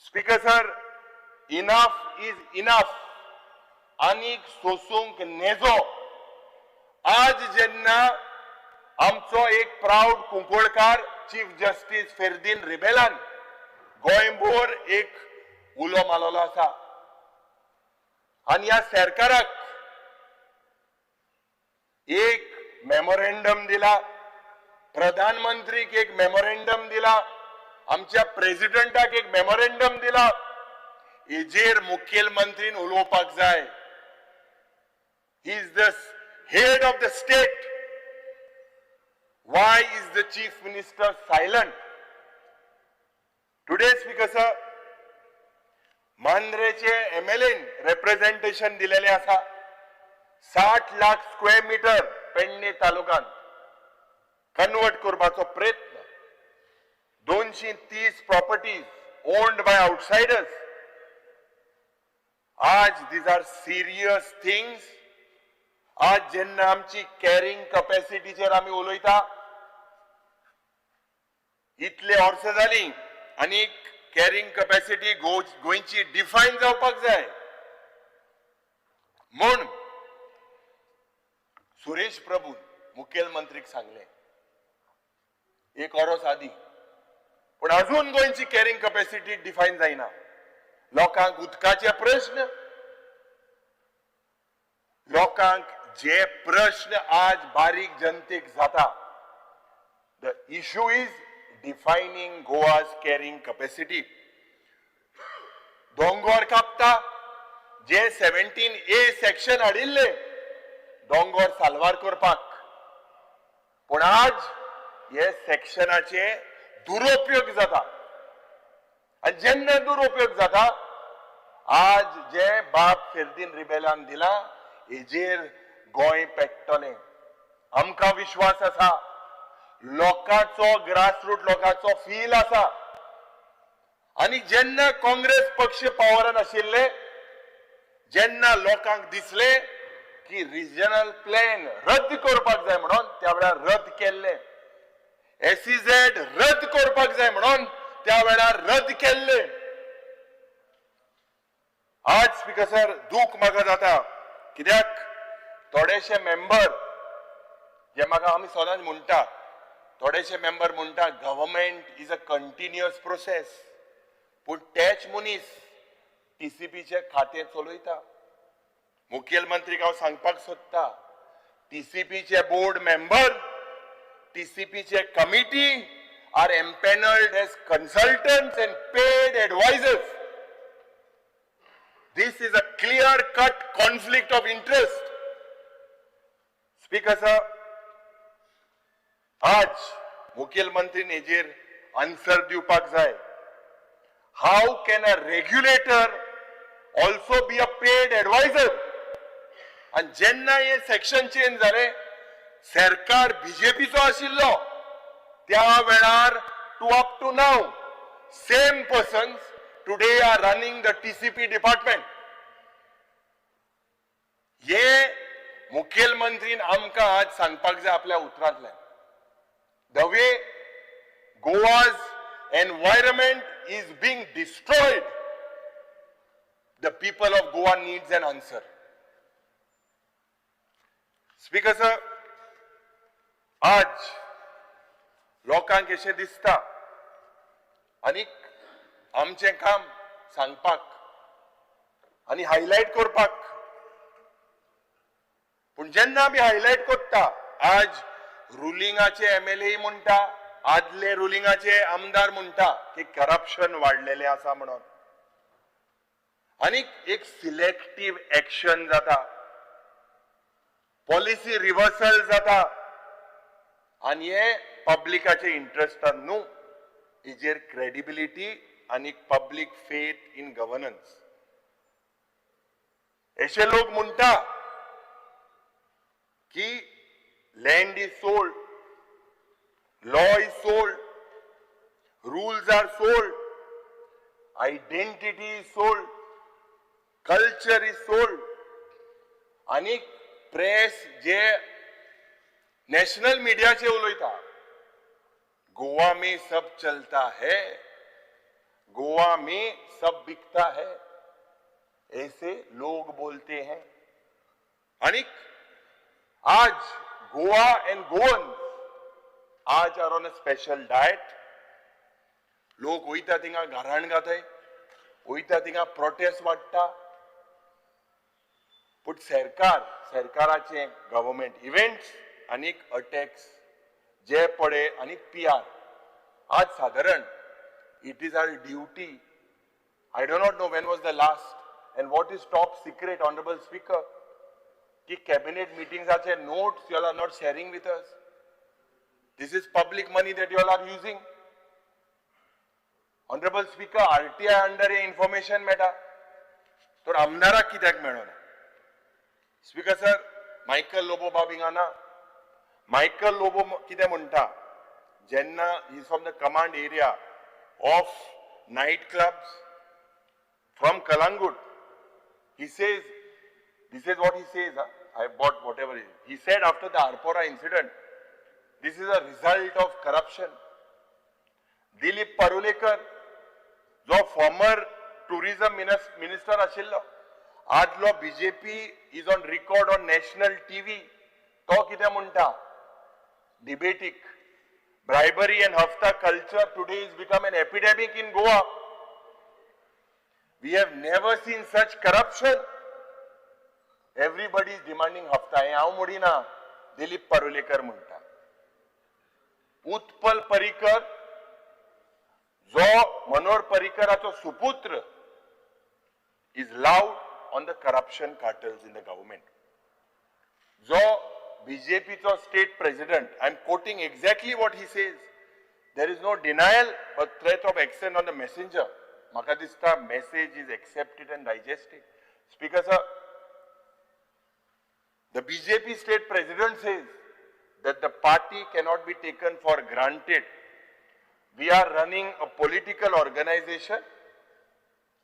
Speaker sir, enough is enough. आनीक सोसूंक नेजो. आज जेन्ना आमचो एक प्राउड कुंकळकार चीफ जस्टिस फेर्दीन रिबेलान गोंयभर एक उलो मारलेलो आसा आनी ह्या सरकाराक एक मेमोरेंडम दिला, प्रधानमंत्रीक एक मेमोरेंडम दिला, आमच्या प्रेसिडेंटाक एक मेमोरेंडम दिला. हेजेर मुखेलमंत्रीन उलोवपाक जाय. He is the head of the state. Why is the chief minister silent? Today, Speaker sir, मांद्रेचे MLA representation दिलेले आसा. 60 लाख स्क्वेअर मीटर पेडणे तालुक्यात कन्वर्ट करपाचो प्रयत्न. 230 properties owned by outsiders. आज these are serious things. आज जेन्ना आमची कॅरिंग कॅपॅसिटीचेर आमी उलयता, इतले वर्स जाली आनी कॅरिंग कॅपॅसिटी गोंयची डिफायन जावपाक जाय म्हूण सुरेश प्रभून मुखेलमंत्रीक सांगले एक वर्स आदी. पूण अजून गोंयची कॅरिंग कॅपॅसिटी डिफायन जायना. लोकांक उदकाचे प्रश्न, लोकांक जे प्रश्न आज बारीक जनतेक जाता, the issue is defining Goa's carrying capacity. दोंगर कापता, जे 17A सेक्शन हाडिल्ले दोंगर साल्वार करपाक, पूण आज हे सेक्शनाचे दुरुपयोग जाता. आनी जेन्ना दुरुपयोग जाता, आज जे बाब फेर्दीन रिबेलान दिला हेजेर गोंय पेट्टलें. आमकां विश्वास आसा, लोकांचो ग्रासरूट लोकांचो फील आसा. आनी जेन्ना काँग्रेस पक्ष पावरान आशिल्ले, जेन्ना लोकांक दिसले की रिजनल प्लॅन रद्द करपाक जाय म्हणून त्या वेळार रद्द केल्ले, SEZ रद्द करपाक जाय म्हणून त्या वेळार रद्द केल्ले. आज स्पीकर सर दूख म्हाका जाता, कित्याक थोडेशे मेंबर जे म्हाका आमी सदांच म्हणटा, थोडेशे मेंबर म्हणटा government is a continuous process. पूण तेच मनीस TCPचे खातें चलयता. मुखेलमंत्रीक हांव सांगपाक सोदता, TCPचे बोर्ड मेंबर, TCPचे committee are empaneled as consultants and paid advisors. This is a clear-cut conflict of interest. Speaker sir, आज मुखेलमंत्रीन हेजेर आन्सर दिवपाक जाय. How can a regulator also be a paid advisor? And जेन्ना हे सेक्शन चेंज जाले, सरकार बीजेपीचो आशिल्लो, त्या वेळार up to now, same persons today are running the TCP department. हे मुखेलमंत्रीन आमकां आज सांगपाक जाय आपल्या उतरांतल्यान. The way Goa's environment is being destroyed, the people of Goa needs an answer. Speaker sir, आज लोकांक अशें दिसता आनी आमचें काम सांगपाक आनी हायलायट करपाक, पूण जेन्ना आमी हायलायट करता, आज रुलिंगाचे MLA म्हणटा, आदले रुलिंगाचे आमदार म्हणटा की करप्शन वाडलेलें आसा म्हणून, आनी एक सिलेक्टिव्ह एक्शन जाता, पॉलिसी रिव्हर्सल जाता, आनी हे पब्लिकाचे इंटरेस्टान न्हू, हेजेर क्रेडिबिलिटी आनी पब्लिक फेथ इन गव्हर्नन्स. अशे लोक म्हणटा की land is sold, law is sold, rules are sold, identity is sold, culture is sold, आणि प्रेस जे नेशनल मीडिया से उलयता, गोवा में सब चलता है, गोवा में सब बिकता है, ऐसे लोग बोलते हैं. आणि आज गोवा एंड गोवन आज are on a special diet. लोक वयता थिंगा घराण घाताय, वयता थिंगा प्रोटेस्ट वाडटा, पूण सरकाराचे गव्हर्नमेंट इव्हेंट्स आणि अटॅक्स जे पडे आणि PR आज साधारण it is our duty. I do not know when was the last and what is top secret honourable speaker की कॅबिनेट मिटिंग्साचे notes you all are not sharing with us. This is public money that you all are using. Honourable speaker, RTI under हे information मेळटा, तर आमदाराक कित्याक मेळना? Speaker sir, Michael Lobo बाब हिंगा ना. मायकल लोबो कितें म्हणटा, जेन्ना he is from the command area of night clubs from Calangute, he says, this is what he says, I bought whatever it is. He said after the Arpora incident, this is a result of corruption. Dilip Parulekar, जो former tourism minister आशिल्लो, आदलो BJP is on record on national TV, तो कितें म्हणटा डिबेटीक, bribery and hafta culture today has become an epidemic in Goa. We have never seen such corruption. Everybody is demanding hafta. हे हांव म्हणिना, दिलीप पारुलेकर म्हणटा. उत्पल पर्रीकर, जो मनोहर पर्रीकराचो सुपुत्र, is loud on the corruption cartels in the government. जो BJP to state president, I am quoting exactly what he says. There is no denial but threat of action on the messenger. Maka dista message is accepted and digested. Speaker sir, the BJP state president says that the party cannot be taken for granted. We are running a political organization.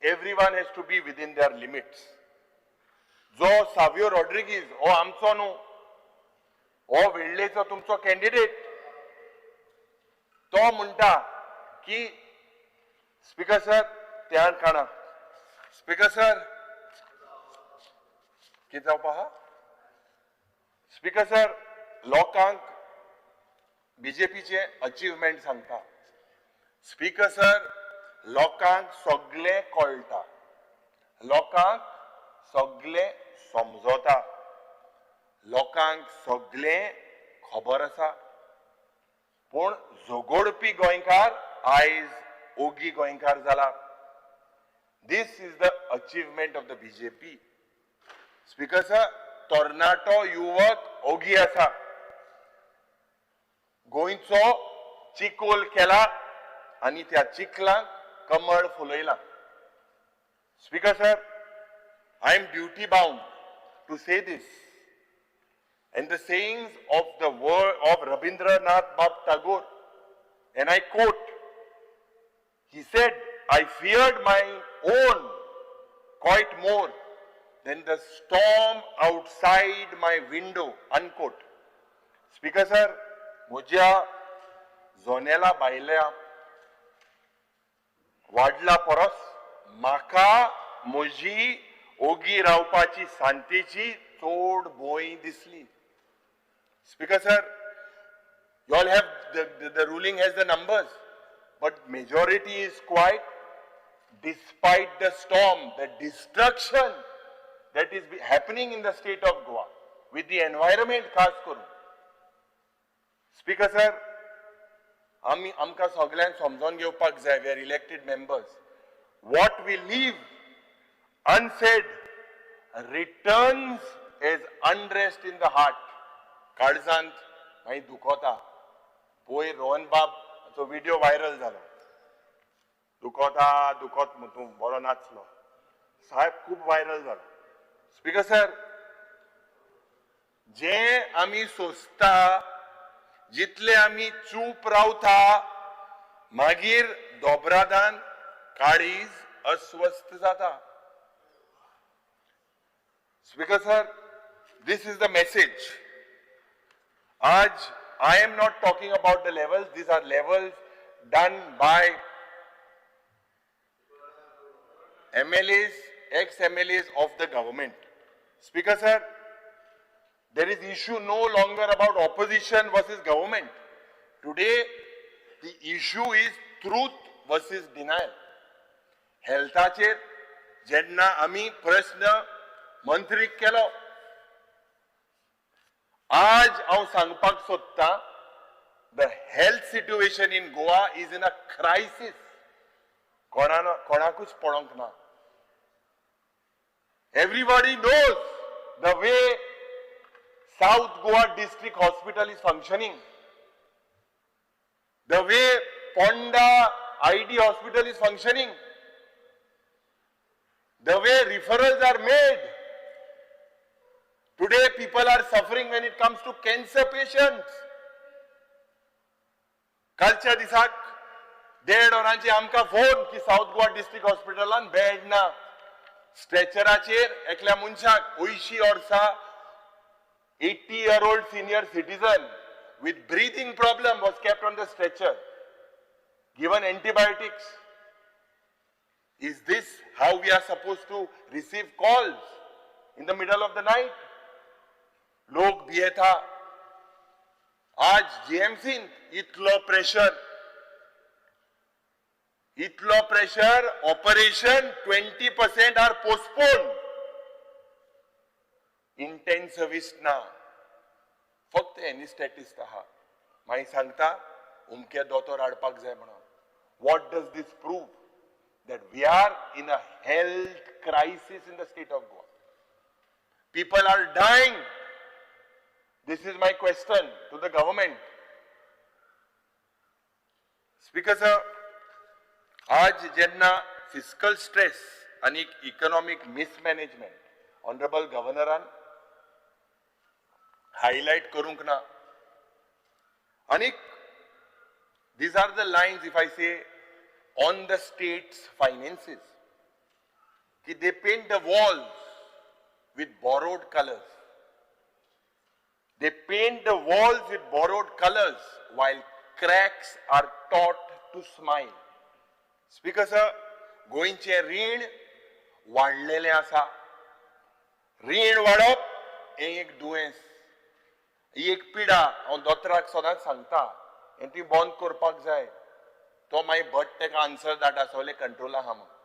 Everyone has to be within their limits. जो सावियो रॉड्रिगीज हो आमचो न्हू, हो वेळ्ळेचो तुमचो candidate, तो म्हणटा की speaker sir त्यान खाणा. स्पीकर सर कितें जावपा आहा? स्पीकर सर, लोकांक BJPचे अचिव्हमेंट सांगता. स्पीकर सर, लोकांक सगळें कळटा. लोकांक सगळे समजता, लोकांक सगळे खबर आसा, पूण झगडपी गोंयकार आयज ओगी गोंयकार जाला. This is the achievement of the BJP. Speaker sir, तरणाटो युवक ओगी आसा, गोंयचो चिकोल केला आनी त्या चिखलांक कमळ फुलयला. Speaker sir, I am duty bound to say this. And the sayings of the word of Rabindranath Tagore, and I quote, he said, I feared my own quite more than the storm outside my window, unquote. Speaker sir, म्हज्या जोनेला बायल्या वाडला परस म्हाका म्हजी ओगी रावपाची शांतीची चोड भंय दिसली. Speaker sir, you all have the ruling has the numbers, but majority is quiet. Despite the storm, the destruction that is happening in the state of Goa with the environment खास करून. Speaker sir, आमकां सगळ्यांक समजून घेवपाक जाय, we are elected members. What we leave unsaid returns as unrest in the heart. काळजांत मागीर दुखोता. पयर रोहन बाबचो व्हिडिओ व्हायरल जालो, दुखोता दुखोत म्हणून तूं बरो नाचलो, साहेब खूब व्हायरल जालो. स्पीकर सर, जे आमी सोंसता, जितले आमी चूप रावता, मागीर दोबरादान काळीज अस्वस्थ जाता. Speaker sir, this is the message. Aj, I am not talking about the levels, these are levels done by MLAs, ex-MLAs of the government. Speaker sir, there is issue no longer about opposition versus government. Today, the issue is truth versus denial. Healthaचेर जेन्ना आमी प्रश्न मंत्रीक केलो, आज हांव सांगपाक सोदतां, the health situation in Goa is in a crisis. कोणाकूच पडोंक ना. Everybody knows the way South Goa District Hospital is functioning, the way Ponda ID Hospital is functioning, the way referrals are made. Today people are suffering when it comes to cancer patients. कालच्या दिसाक 1.5 वरांची आमकां phone की south Goa district हॉस्पिटलान bed ना. स्ट्रेचराचेर एकल्या मनशाक 80 वर्सां 80-year-old senior citizen with breathing problem was kept on the stretcher, given antibiotics. Is this how we are supposed to receive calls in the middle of the night? लोक भियेता. आज जीएमसीन इतलो pressure, operation 20% are postpone. Intensivist ना, फक्त एनिस्टेटिस्ट आहा. मागीर सांगता उमके दोतोर हाडपाक जाय म्हणून. What does this prove? That we are in a health crisis in the state of Goa. People are dying. This is my question to the government. Speaker sir, आज जेन्ना fiscal stress आणि economic mismanagement honorable governoran highlight करूंक ना. आणि these are the lines, if I say, on the state's finances, कि they paint the walls with borrowed colors. They paint the walls with borrowed colors while cracks are taught to smile. Speaker sir, गोंयचे रीण वाडलेले आसा. रीण वाडप हें एक दुयेंस, ही एक पिडा. हांव दोतोराक सदांच सांगता, हें ती बंद करपाक जाय. तो मागीर भट तेका आन्सर धाडटा, सगळे कंट्रोल आहा म्हणून.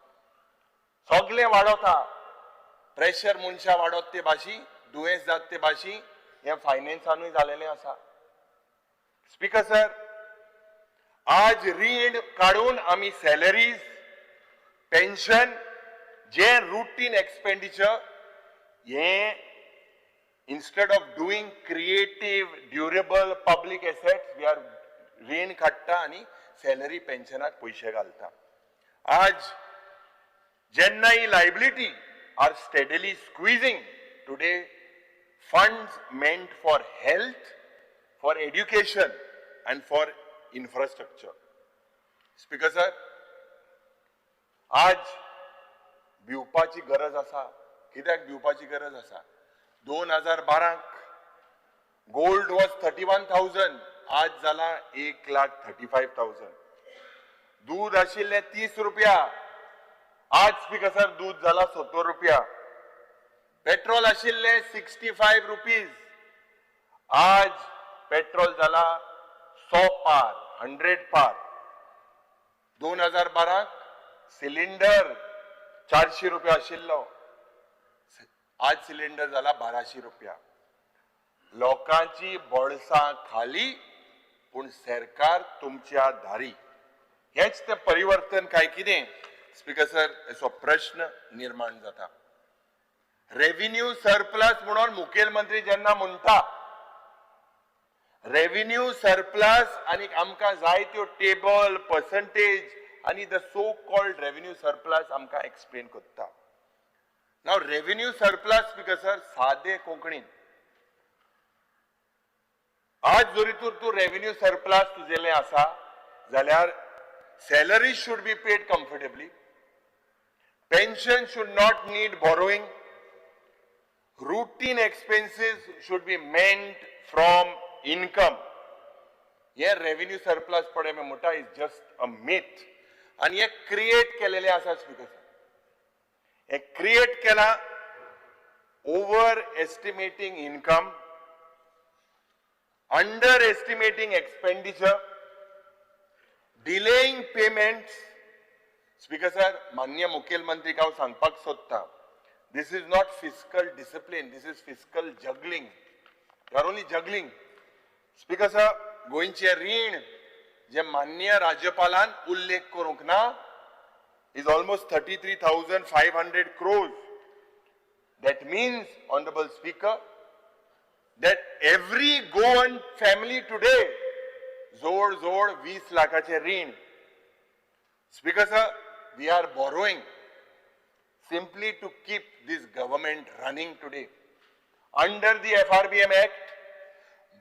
सगळे वाडोता प्रेशर मनशां वाडत ते भाशी दुयेंस जात ते भाशी हे फायनान्सानूय जालेलें आसा स्पीकर सर आज रीण काडून आमी सॅलरीज पेन्शन जे रुटीन एक्सपेंडिचर हे instead of doing creative durable public assets we are रीण काडटा आनी सॅलरी पेन्शनाक पयशे घालता आज जेन्ना ही liability are steadily squeezing today funds meant for health, for education and for infrastructure. Speaker sir, आज भिवपाची गरज आसा कित्याक भिवपाची गरज आसा 2012 गोल्ड वॉज 31,000 आज जाला 1,35,000 दूध आशिल्ले 30 रुपया आज स्पीकर सर दूध जाला 70 रुपया पेट्रोल आशिल्ले 65 रुपीज आज पेट्रोल जाला 100 पार 100 पार 2012 सिलिंडर 400 रुपया आशिल्लो आज सिलिंडर जाला 1200 रुपया लोकांची बळसां खाली पूण सरकार तुमच्या दारी हेच ते परिवर्तन काय कितें स्पीकर सर असो प्रश्न निर्माण जाता रेव्हेन्यू सरप्लस म्हणून मुखेलमंत्री जेन्ना म्हणटा रेव्हेन्यू सरप्लस आणि आमकां जाय त्यो टेबल पर्संटेज आणि the so called revenue surplus आमकां एक्सप्लेन करता नाव रेव्हेन्यू सरप्लस स्पीकर सर सादे कोंकणीन आज जरी तूं रेव्हेन्यू सरप्लस तुजेले आसा जाल्यार salary should be paid comfortably pension should not need borrowing routine expenses should be meant from income ये revenue surplus पडे में मोठा is just a myth आणि ये create केलेले आसा स्पीकर हे create केला overestimating income underestimating expenditure delaying payments speaker sir माननीय मुखेलमंत्री हांव सांगपाक सोदता This is not fiscal discipline. This is fiscal juggling. You are only juggling. Speaker sir, गोंयचे रीण जे माननीय राज्यपालान उल्लेख करूंक ना is almost 33,500 crores. That means, Honorable Speaker, that every Goan family today जोड 20 लाखाचे रीण. Speaker sir, we are borrowing simply to keep this government running today. Under the FRBM Act,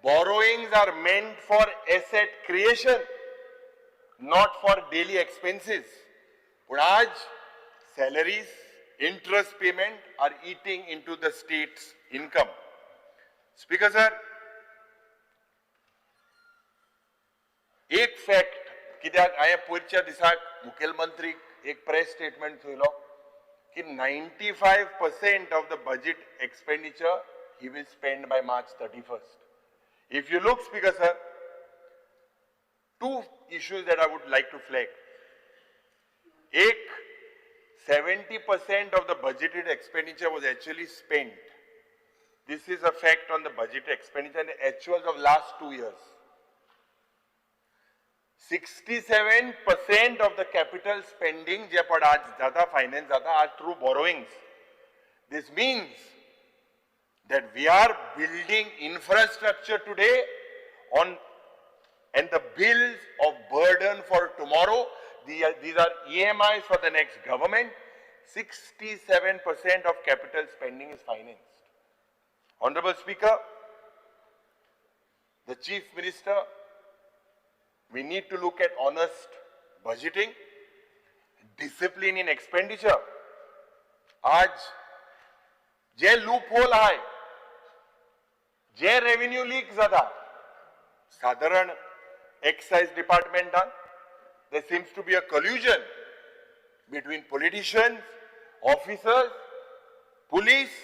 borrowings are meant for asset creation, not for daily expenses. But आज salaries, interest payment are eating into the state's income. Speaker sir, एक fact कित्याक हांवें पयरच्या दिसाक मुखेलमंत्रीक एक press statement थयलो कि 95% of the budget expenditure he will spend by March 31st. If you look, Speaker sir, two issues that I would like to flag. Ek, 70% of the budgeted expenditure was actually spent. This is a fact on the budget expenditure and the actuals of last 2 years. 67% of the capital spending जे पण आज जाता finance जाता आज through borrowings. This means that we are building infrastructure today on and the bills of burden for tomorrow. These are EMIs for the next government. 67% of capital spending is financed. Honorable Speaker, the Chief Minister, we need to look at honest budgeting, discipline in expenditure. आज जे loophole आहे, जे revenue leak जाता, साधारण excise department there seems to be a collusion between politicians, officers, police,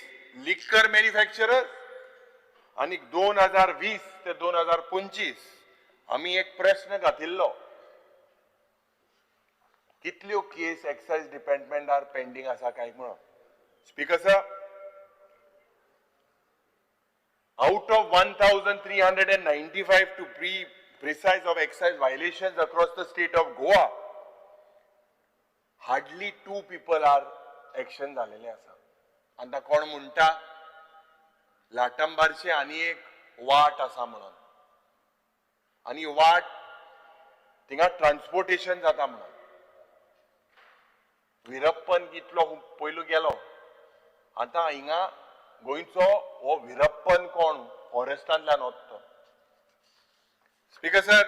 liquor manufacturers, आणि 2020 ते 2025 आम्ही एक प्रश्न घातिल्लो कितल्यो केस एक्सायज डिपार्टमेंटार पेंडिंग आसा काय म्हणून speaker sir, out of 1,395 to be precise of excise violations across the state of Goa, hardly 2 people are action झालेले आसा. आता कोण म्हणटा लाटंबारचे आनी एक वाट आसा म्हणून, आनी वाट थिंगा ट्रान्सपोर्टेशन जाता म्हणून. विरप्पन कितलो पयलू गेलो, आता हिंगा गोंयचो हो विरप्पन कोण फॉरेस्टांतल्यान वता. Speaker sir,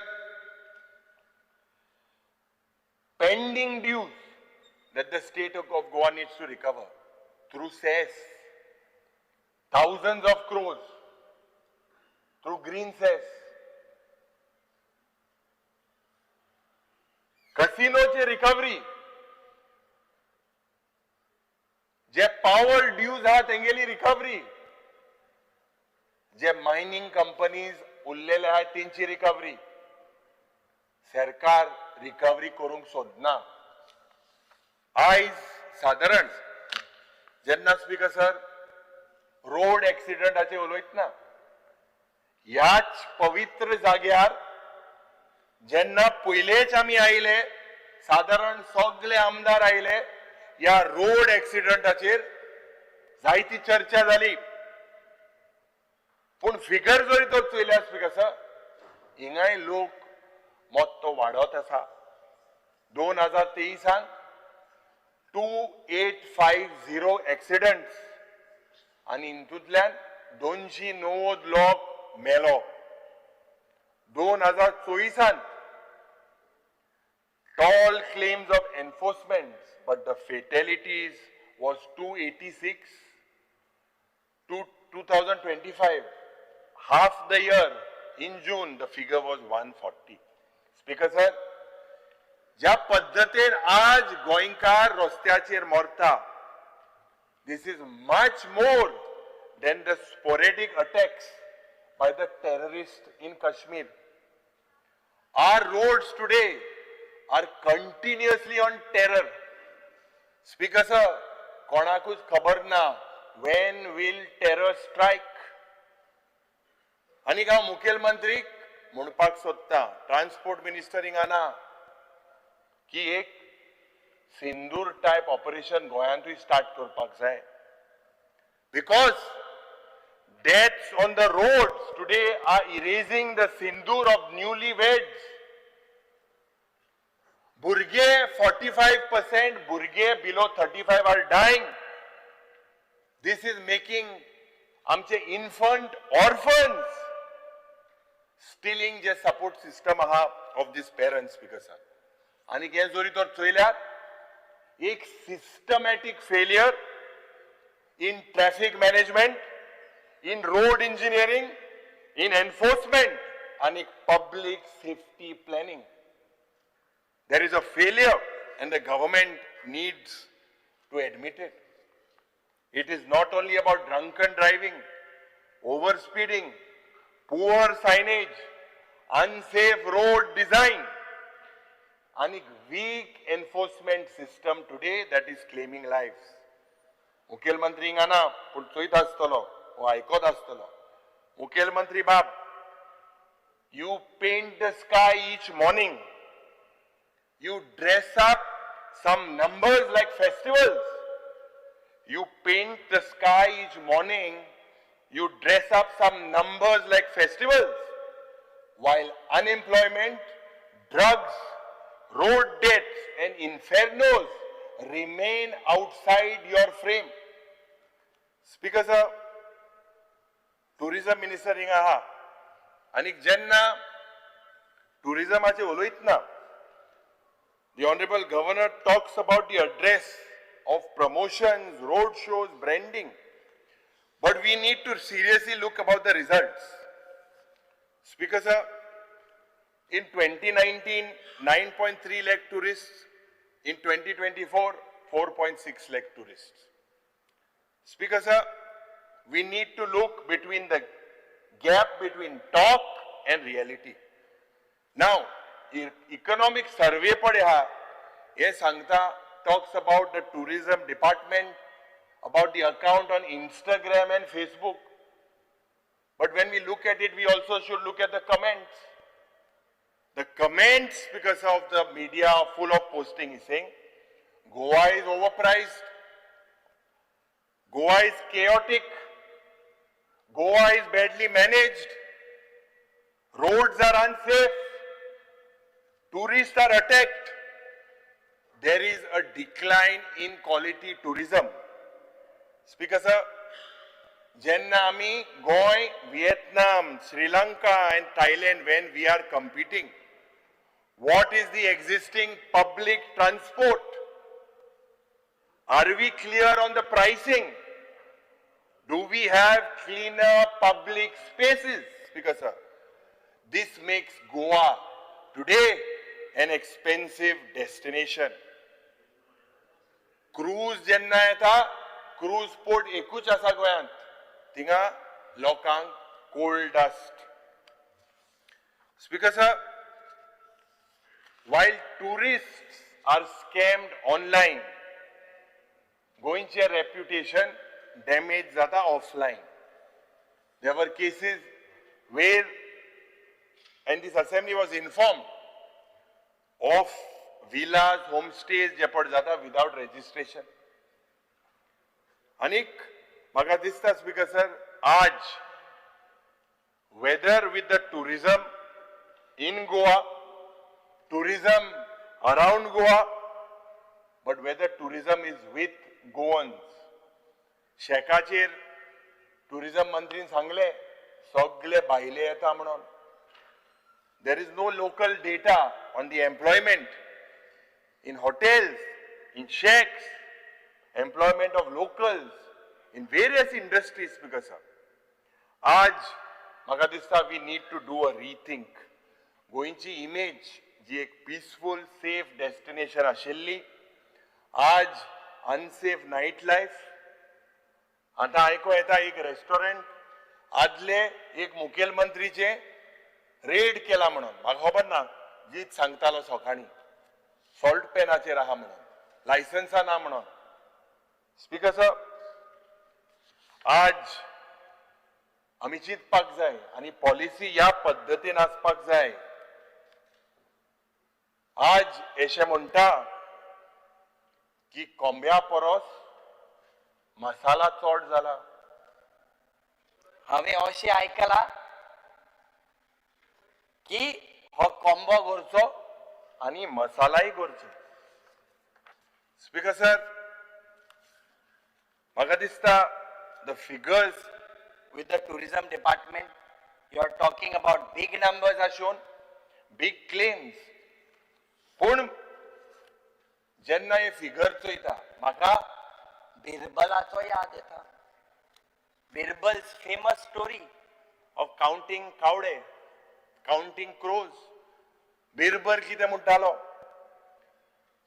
pending dues that the state of Goa needs to recover through cess, thousands of crores through green cess. Casinoचे recovery, जे power dues आहा तेंगेली recovery, जे mining companies उरलेले आहा तेंची recovery, सरकार रिकवरी करूंक सोदना. आयज साधारण जेन्ना स्पीकर सर रोड एक्सिडेंटाचे उलयतना ह्याच पवित्र जाग्यार जेन्ना पयलेच आमी आयले, साधारण सगळे आमदार आयले, ह्या रोड एक्सिडेंटाचेर जायती चर्चा जाली. पूण फिगर जरी तर चोयल्यार स्पीकर सर, हिंगाय लोक मोत्तो वाडत आसा. 2023 2850 एक्सिडेंट्स आनी हितूंतल्यान 290 लोक मेलो. 2024 tall claims of enforcement, but the fatalities was 286. To 2025, half the year in June the figure was 140. Speaker sir, ज्या पद्धतीन आज गोंयकार रस्त्याचेर मरता, this is much more than the sporadic attacks by the terrorists in Kashmir. Our roads today are continuously on terror. Speaker sir, कोणाकूच खबर ना when will terror strike. आनी हांव मुखेलमंत्रीक म्हणपाक सोदता, ट्रान्सपोर्ट मिनिस्टर हिंगा ना, की एक सिंदूर टाइप ऑपरेशन गोंयांतूय स्टार्ट करपाक जाय. Because deaths on the roads today are erasing the sindoor of newlyweds. Burge 45% burge below 35 are dying. This is making amche infant orphans, stealing the support system of these parents. Because आणि हे जरी तर चोयल्यार एक systematic failure in traffic management, in road engineering, in enforcement, and in public safety planning. There is a failure and the government needs to admit it. It is not only about drunken driving, overspeeding, poor signage, unsafe road design, and a weak enforcement system today that is claiming lives. मुखेलमंत्री हिंगा ना, पूण चोयत आसतलो, आयकत आसतलो. मुखेलमंत्री बाब, you paint the sky each morning, you dress up some numbers like festivals. You paint the sky each morning, you dress up some numbers like festivals, while unemployment, drugs, road deaths and infernos remain outside your frame. Speaker sir, tourism minister हिंगा आहा, आनी जेन्ना tourismaचे उलयतना, the honorable governor talks about the address of promotions, road shows, branding, but we need to seriously look about the results. Speaker sir, in 2019, 9.3 lakh tourists, in 2024, 4.6 lakh tourists. Speaker sir, we need to look between the gap between talk and reality. Now, economic survey पढ़े हा, हे सांगता talks about the tourism department, about the account on Instagram and Facebook. But when we look at it, we also should look at the comments. The comments, because of the media are full of posting, is saying Goa is overpriced, Goa is chaotic, Goa is badly managed, roads are unsafe, tourists are attacked. There is a decline in quality tourism. Speaker sir, Jenna ami Goa, Vietnam, Sri Lanka and Thailand, when we are competing, what is the existing public transport? Are we clear on the pricing? Do we have cleaner public spaces? Speaker sir, this makes Goa today an expensive destination. Cruise जेन्ना येता, cruise port एकूच आसा गोंयांत, थिंगा लोकांक coal dust. Speaker sir, while tourists are scammed online, गोंयचे reputation damage जाता offline. There were cases where, and this assembly was informed of villas, homestays जे पड जाता without registration. Anik, म्हाका दिसता स्पीकर सर, आज whether with the tourism in Goa, tourism around Goa, but whether tourism is with Goans. शेकाचेर tourism मंत्रीन सांगले सगळे भायले येता म्हणून. There is no local data on the employment in hotels, in shacks, employment of locals in various industries, because sir. Aaj, म्हाका दिसता we need to do a rethink. गोंयची image जी एक peaceful, safe destination आशिल्ली, आज unsafe night life. आता आयको येता एक restaurant, आदले एक मुखेलमंत्रीचे रेड केला म्हणून, म्हाका खबर ना, जीत सांगतालो सकाळी सॉल्ट पेनाचेर आहा म्हणून, लायसन्सा ना म्हणून. स्पीकर सर, आज आमी चिंतपाक जाय आनी पॉलिसी ह्या पद्दतीन आसपाक जाय. आज अशें म्हणटा की कोंब्या परस मसाला चड जाला. हांवें अशें आयकलां की हो कोंबो करचो आनी मसालाय करचो. स्पीकर सर, म्हाका दिसता the figures with the tourism department, you are talking about big numbers are shown, big claims. पूण जेन्ना हे फिगर चोयता, म्हाका बिरबलाचो याद येता. Birbal's famous story of counting Kawade, counting crows. Birbal कितें म्हणटालो,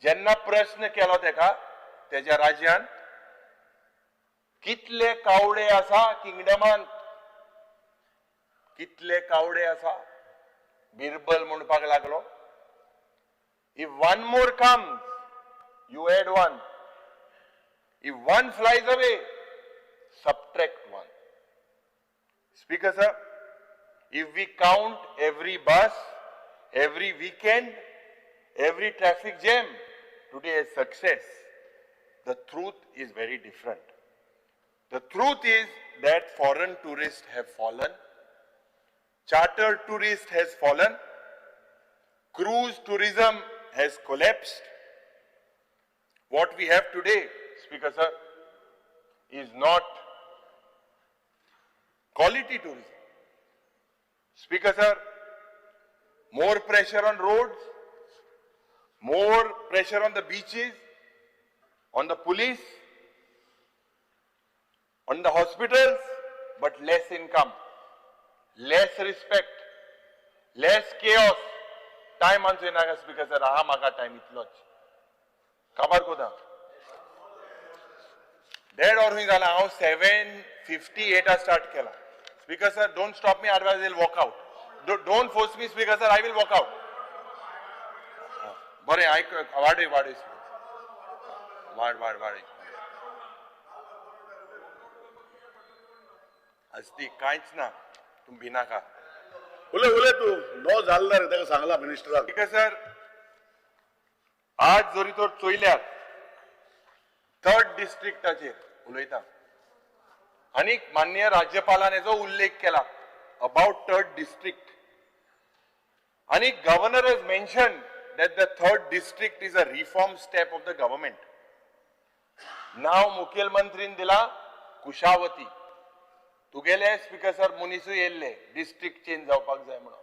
जेन्ना प्रश्न केलो तेका तेज्या राज्यान, कितले कावडे आसा किंगडमांत, कितले कावडे आसा, बिरबल म्हणपाक लागलो. If one more comes, you add one. If one flies away, subtract one. Speaker sir, if we count every bus, every weekend, every traffic jam today as success, the truth is very different. The truth is that foreign tourists have fallen, charter tourists has fallen, cruise tourism has collapsed. What we have today, Speaker sir, is not quality tourism. Speaker sir, more pressure on roads, more pressure on the beaches, on the police, on the hospitals, but less income, less respect, less chaos. Time on Naga Speaker sir, aha maga time itloch. Kabar koda. Dead or we gala how 7:58 start kela. Speaker sir, don't stop me, otherwise I'll walk out. Don't force me, Speaker sir, I will walk out. बरें आयक वाडय वाडय वाड वाड वाडय हस्ती कांयच ना तूं भिनाका उलय तू no जाल्ला रे ताका सांगला मिनिस्टराक ठीक आहे सर आज जरी तर चोयल्यात 3rd डिस्ट्रिक्टाचेर उलयता आणि माननीय राज्यपालान हेचो उल्लेख केला अबाउट 3rd डिस्ट्रिक्ट आणि governor has mention that the 3rd district is a reform step of the government. नाव मुखेलमंत्रीन दिला कुशावती तुगेले स्पीकर सर मुनिसूय येयल्ले डिस्ट्रिक्ट चेंज जावपाक जाय म्हणून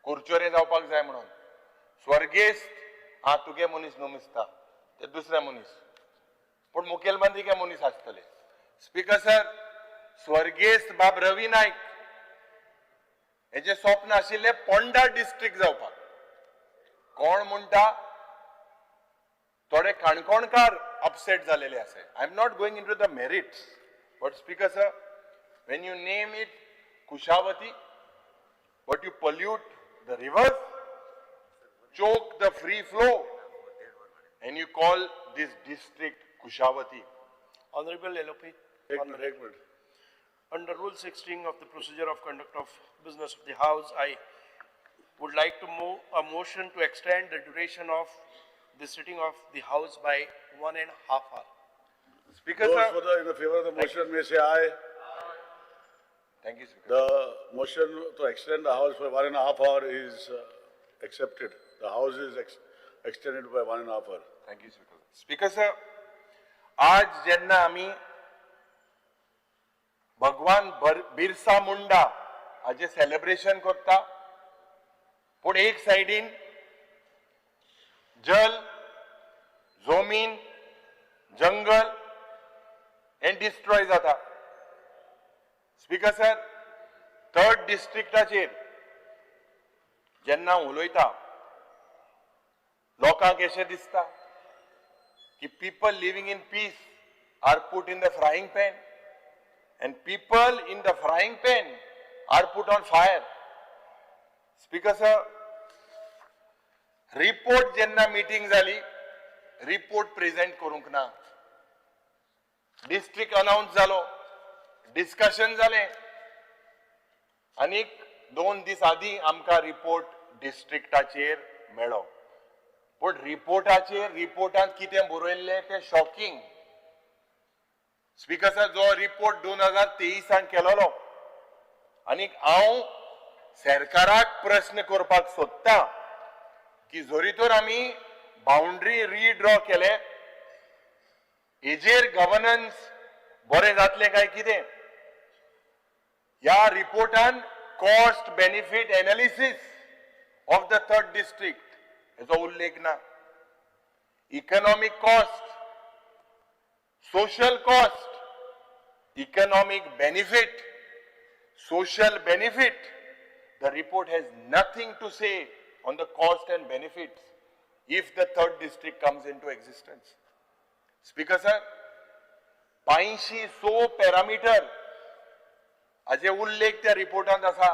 कुरचोरे जावपाक जाय म्हणून स्वर्गेस्त तुगे मनीस नुमिसता ते दुसरे मनीस पण मुखेलमंत्री के मनीस आसतले स्पीकर सर स्वर्गेस्त बाब रवी नाईक हेचे स्वप्न आशिल्ले पोंडा डिस्ट्रिक्ट जावपाक कोण म्हणटा थोडे काणकोणकार अपसेट झालेले आसा I am not going into the merits but speaker sir when you name it Kushavati but you pollute the rivers choke the free flow and you call this district Kushavati. Honorable LOP, under Rule 16 of the Procedure of Conduct of Business of the House, I would like to move a motion to extend the duration of the sitting of the House by 1.5 hours. Speaker Those sir, in the favor of the motion may say aye. Thank you, Speaker. The motion to extend the House for 1.5 hours is accepted. The House is extended by 1.5 hours. Thank you, Speaker. Speaker sir, आज जेन्ना आमी भगवान बिरसा मुंडा हाचे celebration करता पण एक साइडीन जल जमीन जंगल हे डिस्ट्रॉय जाता स्पीकर सर 3rd डिस्ट्रिक्टाचेर जेन्ना उलयता लोकांक अशें दिसता की people living in peace are put in the frying pan and people in the frying pan are put on fire. Speaker sir, report जेन्ना मीटिंग जाली रिपोर्ट प्रेजेंट करूंक ना डिस्ट्रिक्ट अनाउन्स जालो डिस्कशन जालें आनीक 2 दीस आदी आमकां रिपोर्ट डिस्ट्रिक्टाचेर मेळ्ळो पण रिपोर्टांत कितें बरयल्लें तें शॉकिंग स्पीकर सर जो रिपोर्ट 2023 केलोलो आनीक हांव सरकाराक प्रश्न करपाक सोदतां की जरी तर आमी बाउंड्री रिड्रॉ केले हेजेर गव्हर्नन्स बरें जातलें काय कितें ह्या रिपोर्टान cost benefit analysis of the 3rd district हेचो उल्लेख ना economic cost social cost economic benefit social benefit the report has nothing to say on the cost and benefits if the 3rd district comes into existence. Speaker sir, 500 parameter हाचे उल्लेख त्या रिपोर्टांत आसा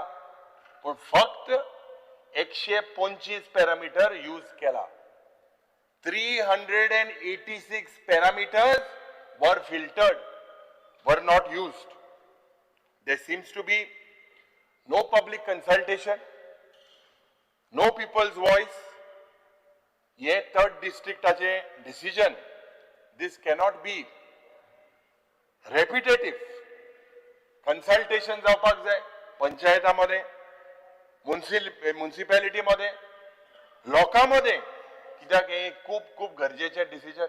पण फक्त 125 parameter use केला 386 parameters were filtered, were not used. There seems to be no public consultation, no people's voice. Yet 3rd district decision, this cannot be repetitive. Consultation जावपाक जाय पंचायतामध्ये म्युनिसिपॅलिटी मध्ये लोकांमध्ये कित्याक हे खूप गरजेचे decision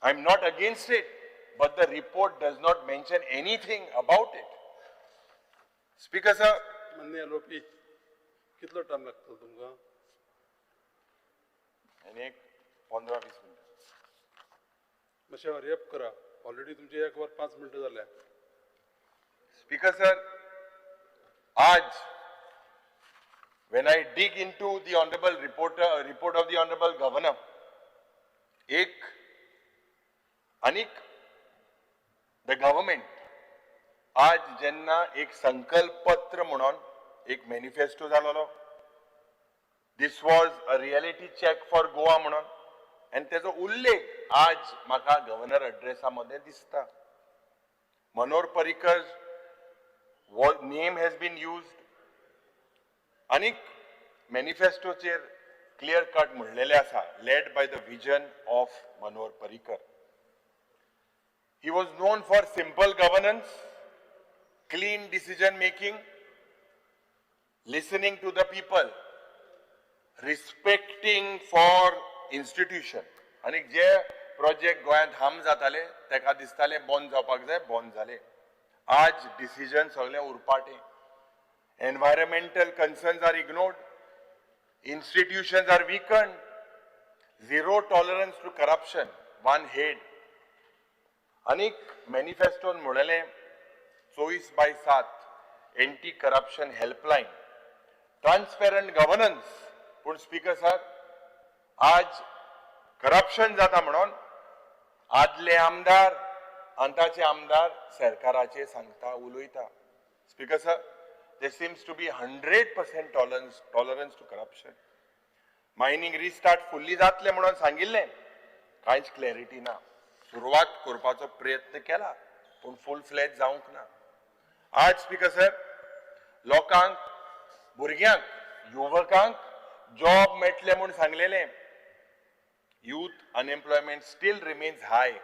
I am not against it but the report does not mention anything about it. Speaker sir, माननीय लोपी कितलो टाइम लागतो तुमका आणि 15-20 मिनिट मातशें रेप करा ऑलरेडी तुमचे 1 वर 5 मिनिटं जाल्या Speaker sir, आज when I dig into the honorable report of the honorable governor एक अनिक the government आज जेन्ना एक संकल्प पत्र म्हणून एक manifesto जालोलो This was a reality check for Goa म्हणून आणि त्याचा उल्लेख आज म्हाका गव्हर्नर अड्रेसामध्ये दिसता. Manohar Parrikar name has been used. आणि मॅनिफेस्टोचेर क्लियर कट म्हणलेले आसा, led by the vision of Manohar Parrikar. He was known for simple governance, clean decision making, listening to the people, respecting for institution. आणि जे प्रोजेक्ट गोंयांत harm जाताले तेका दिसताले बंद जावपाक जाय, बंद जाले. आज डिसिजन सगळे उरपाटे. Environmental concerns are ignored. Institutions are weakened. Zero tolerance to corruption. One head. अनेक मॅनिफेस्टोन म्हणले 24/7 anti corruption helpline, transparent governance. पूण स्पीकर सर, आज करप्शन जाता म्हणून आदले आमदार अंताचे आमदार सरकाराचे सांगता उलयता. Speaker sir, there seems to be 100% tolerance to corruption. Mining restart fully जातले म्हणून सांगिल्ले, कांयच क्लॅरिटी ना. सुरवात करपाचो प्रयत्न केला पूण फुल फ्लॅज जावंक ना. आज स्पीकर सर, लोकांक, भुरग्यांक, युवकांक जॉब मेळटले म्हूण सांगलेले. youth unemployment still remains high.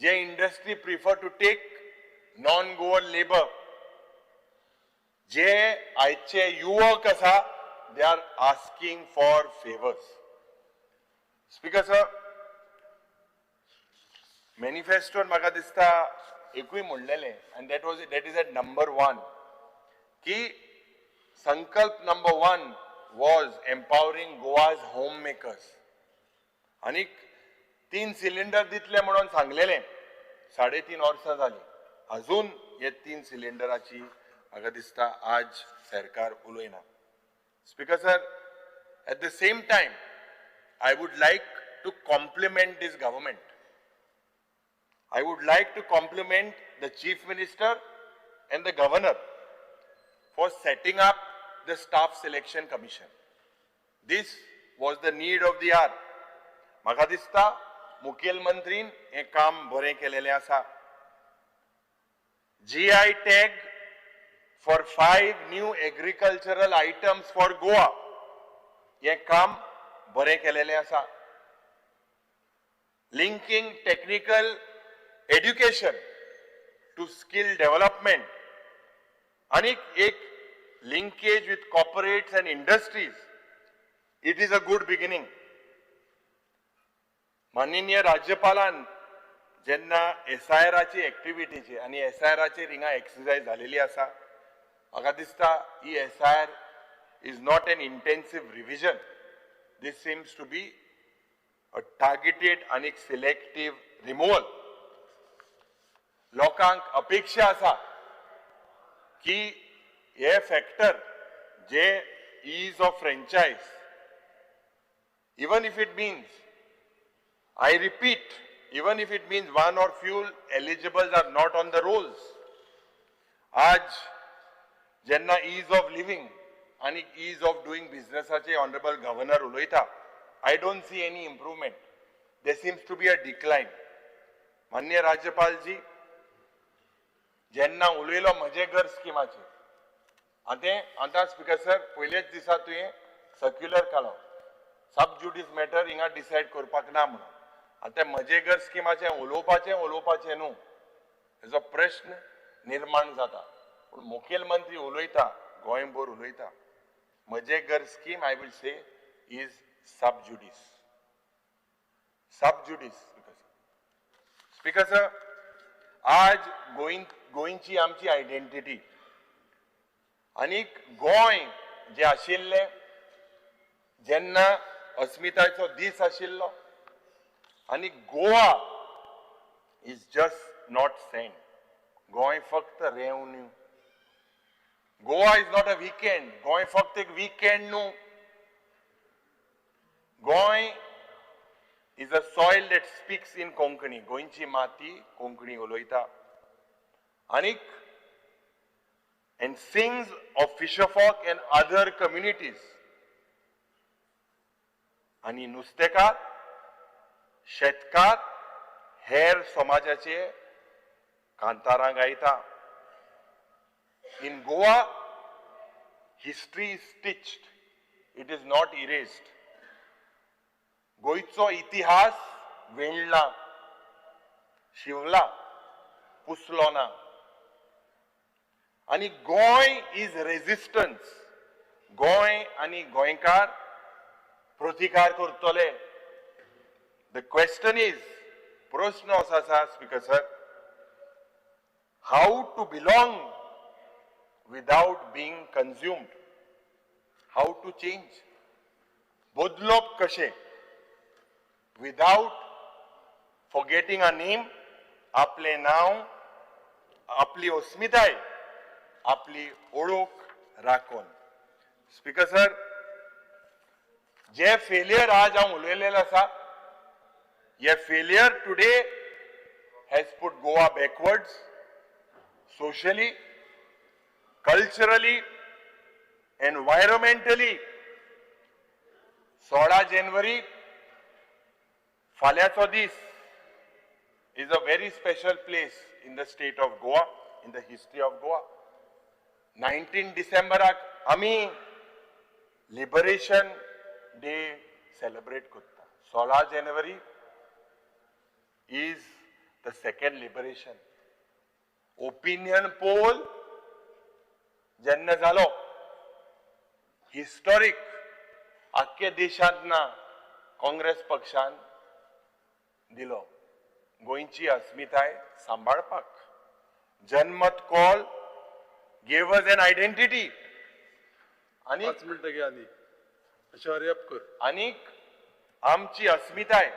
जे industry prefer to take non Goan labour, जे आयचे युवक आसा, they are asking for favors. Speaker sir, manifesto म्हाका दिसता एकूय म्हणलेले, and that is at number 1 की संकल्प number 1 was empowering Goa's homemakers. आणि 3 सिलिंडर दितले म्हणून सांगलेले, 3.5 वर्सां जाली, अजून हे 3 सिलिंडराची म्हाका दिसता आज सरकार उलयना. Speaker sir, at the same time, I would like to compliment this government. I would like to compliment the Chief Minister and the Governor for setting up the Staff Selection Commission. This was the need of the hour. म्हाका दिसता मुखेलमंत्रीन हे काम बरें केलेलें आसा. GI tag for 5 new agricultural items for Goa. हे काम बरें केलेलें आसा. Linking technical education to skill development. आणि एक linkage with corporates and industries. It is a good beginning. माननीय राज्यपालान जेन्ना SIR-ची एक्टिविटीची आणि SIR-चेर हिंगा एक्सरसाइज झालेली आसा, म्हाका दिसता ही SIR is not an intensive revision. This seems to be a targeted and selective removal. लोकांक अपेक्षा आसा की हे फॅक्टर जे ease of franchise, even if it means, I repeat, even if it means one or few eligibles are not on the rolls. आज जेन्ना ease of living and ease of doing business चे honorable governor उलयता, I don't see any improvement. There seems to be a decline. माननीय राज्यपाल जी जेन्ना उलयलो म्हजे घर स्किमाचे, आता स्पीकर सर, पयलेच दिसा तुवें सर्क्युलर काडलो, सब ज्युडिस मॅटर हिंगा डिसायड करपाक ना म्हणून. आता म्हजे घर स्किमाचे उलोवपाचे न्हू, हेजो प्रश्न निर्माण जाता. पूण मुखेलमंत्री उलयता, गोंयभर उलयता, म्हजे घर scheme I will say is sub judice. Sub judice. Speaker sir, आज गोंयची आमची आयडेंटिटी आणि गोंय जे आशिल्ले, जेन्ना अस्मितायेचो दीस आशिल्लो, आणि Goa is just not sent. Goa फक्त revenue. Goa is not a weekend. Goa फक्त एक वीकेंड न्हू. Goa is a soil that speaks in Konkani. गोंयची माती कोंकणी उलयता. and sings of fisherfolk and other communities आनी नुस्तेकार, शेतकार, हेर समाजाचे कांतारां गायता. In Goa, history is stitched. It is not erased. गोयचो इतिहास वेणला, शिवला, पुसलो ना. आनी गोंय इज रेजिस्टन्स. गोंय आनी गोंयकार प्रतिकार करतले. द क्वेश्चन इज, प्रश्न असो आसा speaker sir, how to belong without being consumed, how to change, bodlop kashe, without forgetting a name, aple naw, apli osmitay, apli olok rakon. Speaker sir, je failure aaj hum ulelela asa, ye failure today has put Goa backwards socially, culturally, environmentally. 16 January, फाल्याचो दीस, is a very special place in the state of Goa, in the history of Goa. 19 December आमी Liberation Day celebrate करता. 16 January is the second liberation. Opinion poll जेन्ना जालो, historic, आख्खे देशांत ना, काँग्रेस पक्षान दिलो गोंयची अस्मिताय सांबाळपाक. जनमत call gave us an identity. आणि 5 मिनिटं घे आधी, हरी अप कर. आनीक आमची अस्मिताय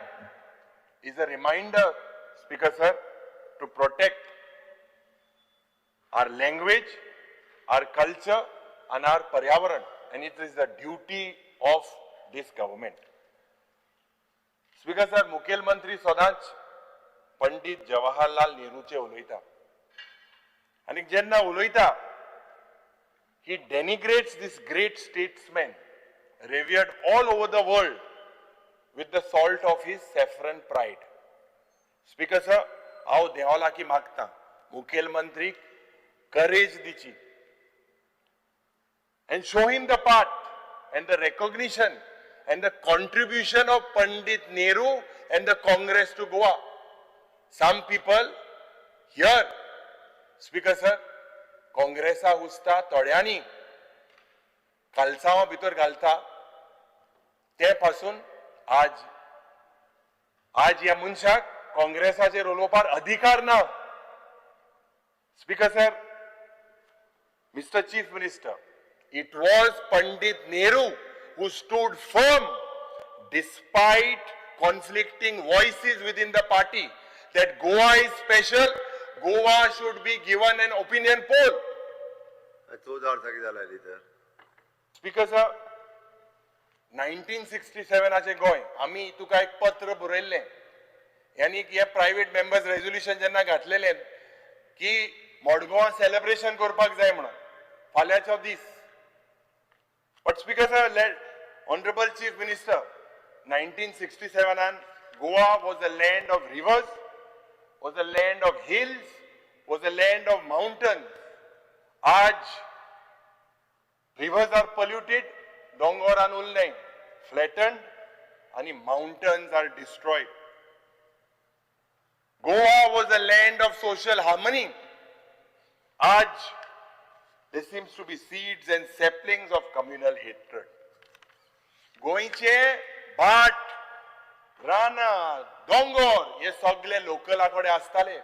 is a reminder, Speaker sir, to protect our language, our culture and our Paryavaran, and it is the duty of this government. Speaker sir, मुखेल मंत्री सदांच पंडित जवाहरलाल नेहरूचे उलयता, आनी जेन्ना उलयता, he denigrates this great statesman revered all over the world with the salt of his saffron pride. Speaker sir, हांव देवा लागीं मागता, मुखेल मंत्रीक courage दिची, and show him the path and the recognition and the contribution of Pandit Nehru and the Congress to Goa. Some people here, Speaker sir, Congressa हुसता थोड्यांनी कालसांवां भितर घालता, ते पासून आज ह्या मनशाक काँग्रेसाचेर उलोवपाक अधिकार ना. Speaker sir, Mr. Chief Minister, it was Pandit Nehru who stood firm despite conflicting voices within the party that Goa is special, Goa should be given an opinion poll. Speaker sir, 1967 Goa, आमी तुका एक पत्र बरयल्लें, यानी हे private members resolution जेन्ना घातलेलें की मडगांवां celebration करपाक जाय म्हणून फाल्यांचो दीस. But Speaker sir, Honorable Chief Minister, 1967 Goa was a land of rivers, was a land of hills, was a land of mountains. Aaj rivers are polluted, dongoran ulnay, flattened, and mountains are destroyed. Goa was a land of social harmony. Aaj there seems to be seeds and saplings of communal hatred. गोंयचे भाट, रानां, दोंगर हे सगळे लोकला कडेन आसताले.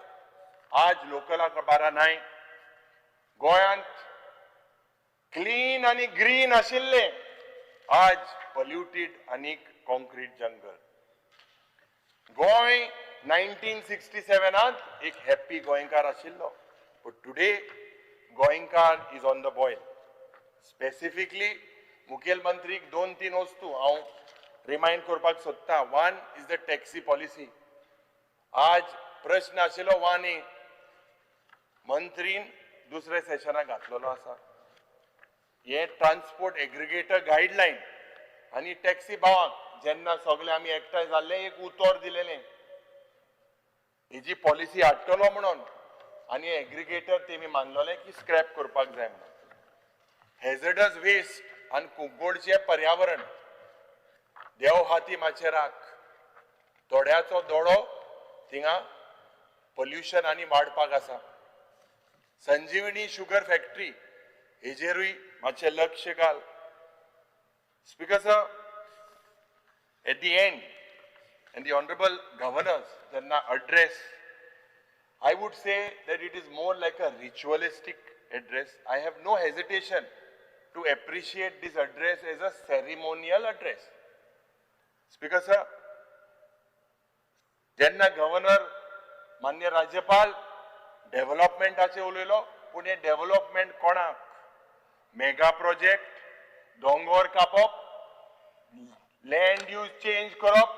आज लोकला बारा नाय. गोंयांत क्लीन आनी ग्रीन आशिल्ले, आज पोल्युटेड आनी कॉन्क्रीट जंगल. गोंय 1967 एक हॅप्पी गोंयकार आशिल्लो, बट टुडे गोंयकार is on the boil. Specifically मुखेल मंत्रीक 2-3 वस्तू हांव रिमाइंड करपाक सोदता. One is the taxi policy. आज प्रश्न आशिल्लो वानी मंत्रीन दुसऱ्या सेशनाक घातलेलो आसा. हे ट्रान्सपोर्ट एग्रिगेटर गायडलायन आनी टॅक्सी भावांक जेन्ना सगळे आमी एकठांय जाल्ले एक उतर दिलेलें हेजी पॉलिसी हाडटलो म्हणून आनी एग्रिगेटर तेमी मानलोले की स्क्रॅप करपाक जाय म्हणून हेझडस वेस्ट आनी कुंकोडचें पर्यावरण देव हाती माचेराक थोड्याचो दोळो थिंगा पोल्युशन आनी वाडपाक आसा संजीवनी शुगर फॅक्टरी हेजेरूय मातशें लक्ष घाल speaker sir at the end and the honorable governors jenna address I would say that it is more like a ritualistic address. I have no hesitation to appreciate this address as a ceremonial address. Speaker sir, jenna governor मान्य राज्यपाल डेव्हलपमेंटाचे उलयलो पूण हे development कोणाक mega project दोंगर कापप land use change करप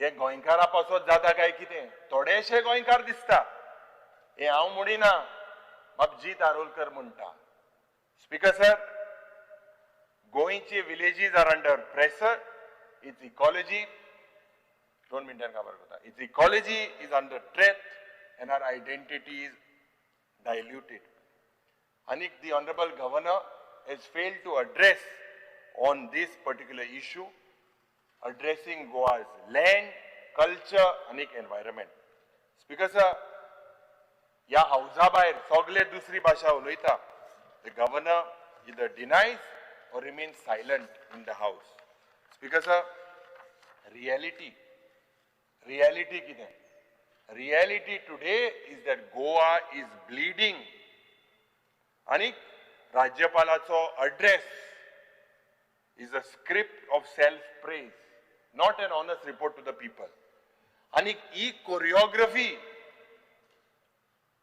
हे गोंयकारा पासत जाता काय कितें थोडेशे गोंयकार दिसता हे हांव म्हणिना म्हाका जीत आरोलकर म्हणटा स्पीकर सर गोंयचे villages are under pressure its ecology 2 मिनटान खबर करता its ecology is under threat and our identity is diluted. Anik, the Honorable Governor has failed to address on this particular issue, addressing Goa's land, culture, and environment. Speaker sir, ya hausa bhayer sogle dusri bhasha uloita. The governor either denies or remains silent in the house. Speaker sir, reality kide? Reality today is that Goa is bleeding. Anik, Rajyapalacho address is a script of self-praise, not an honest report to the people. Anik, choreography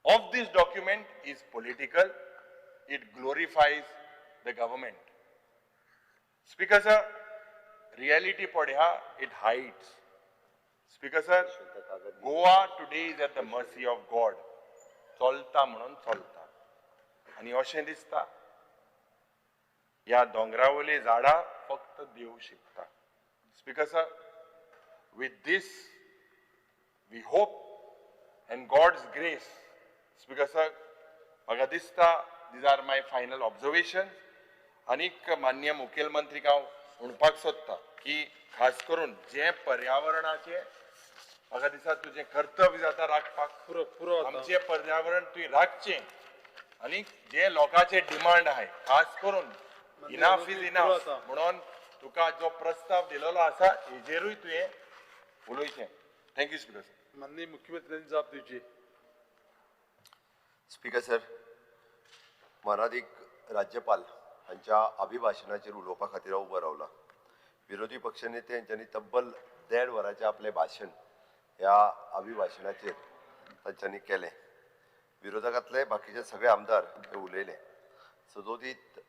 of this document is political. It glorifies the government. Speaker sir, reality padha, it hides. Speaker sir, Goa today is at the mercy of God. चलता म्हणून चलता आनी अशें दिसता ह्या दोंगरावयली झाडां फक्त देव शिकता speaker sir with this we hope and God's grace speaker sir म्हाका दिसता these are my final observations आनीक माननीय मुखेलमंत्रीक हांव म्हणपाक सोदता की खास करून जे पर्यावरणाचे म्हाका दिसता तुजें कर्तव्य जाता राखपाक आमचें पर्यावरण तुवें राखचें आनी जे लोकांचे डिमांड आहाय खास करून इनफ इज इनफ म्हणून तुका जो प्रस्ताव दिलेलो आसा हेजेरूय तुवें उलोवचें थँक्यू स्पीकर सर माननीय मुख्यमंत्र्यांनी जाप दिवची स्पीकर सर मानादीक राज्यपाल हांच्या अभिभाशणाचेर उलोवपा खातीर हांव उबो रावला विरोधी पक्षनेते हांच्यांनी तब्बल 1.5 वरांचें आपलें भाशण ह्या अभिभाशणाचेर तांच्यांनी केलें विरोधकांतले बाकीचे सगळे आमदार हे उलयले सदोदीत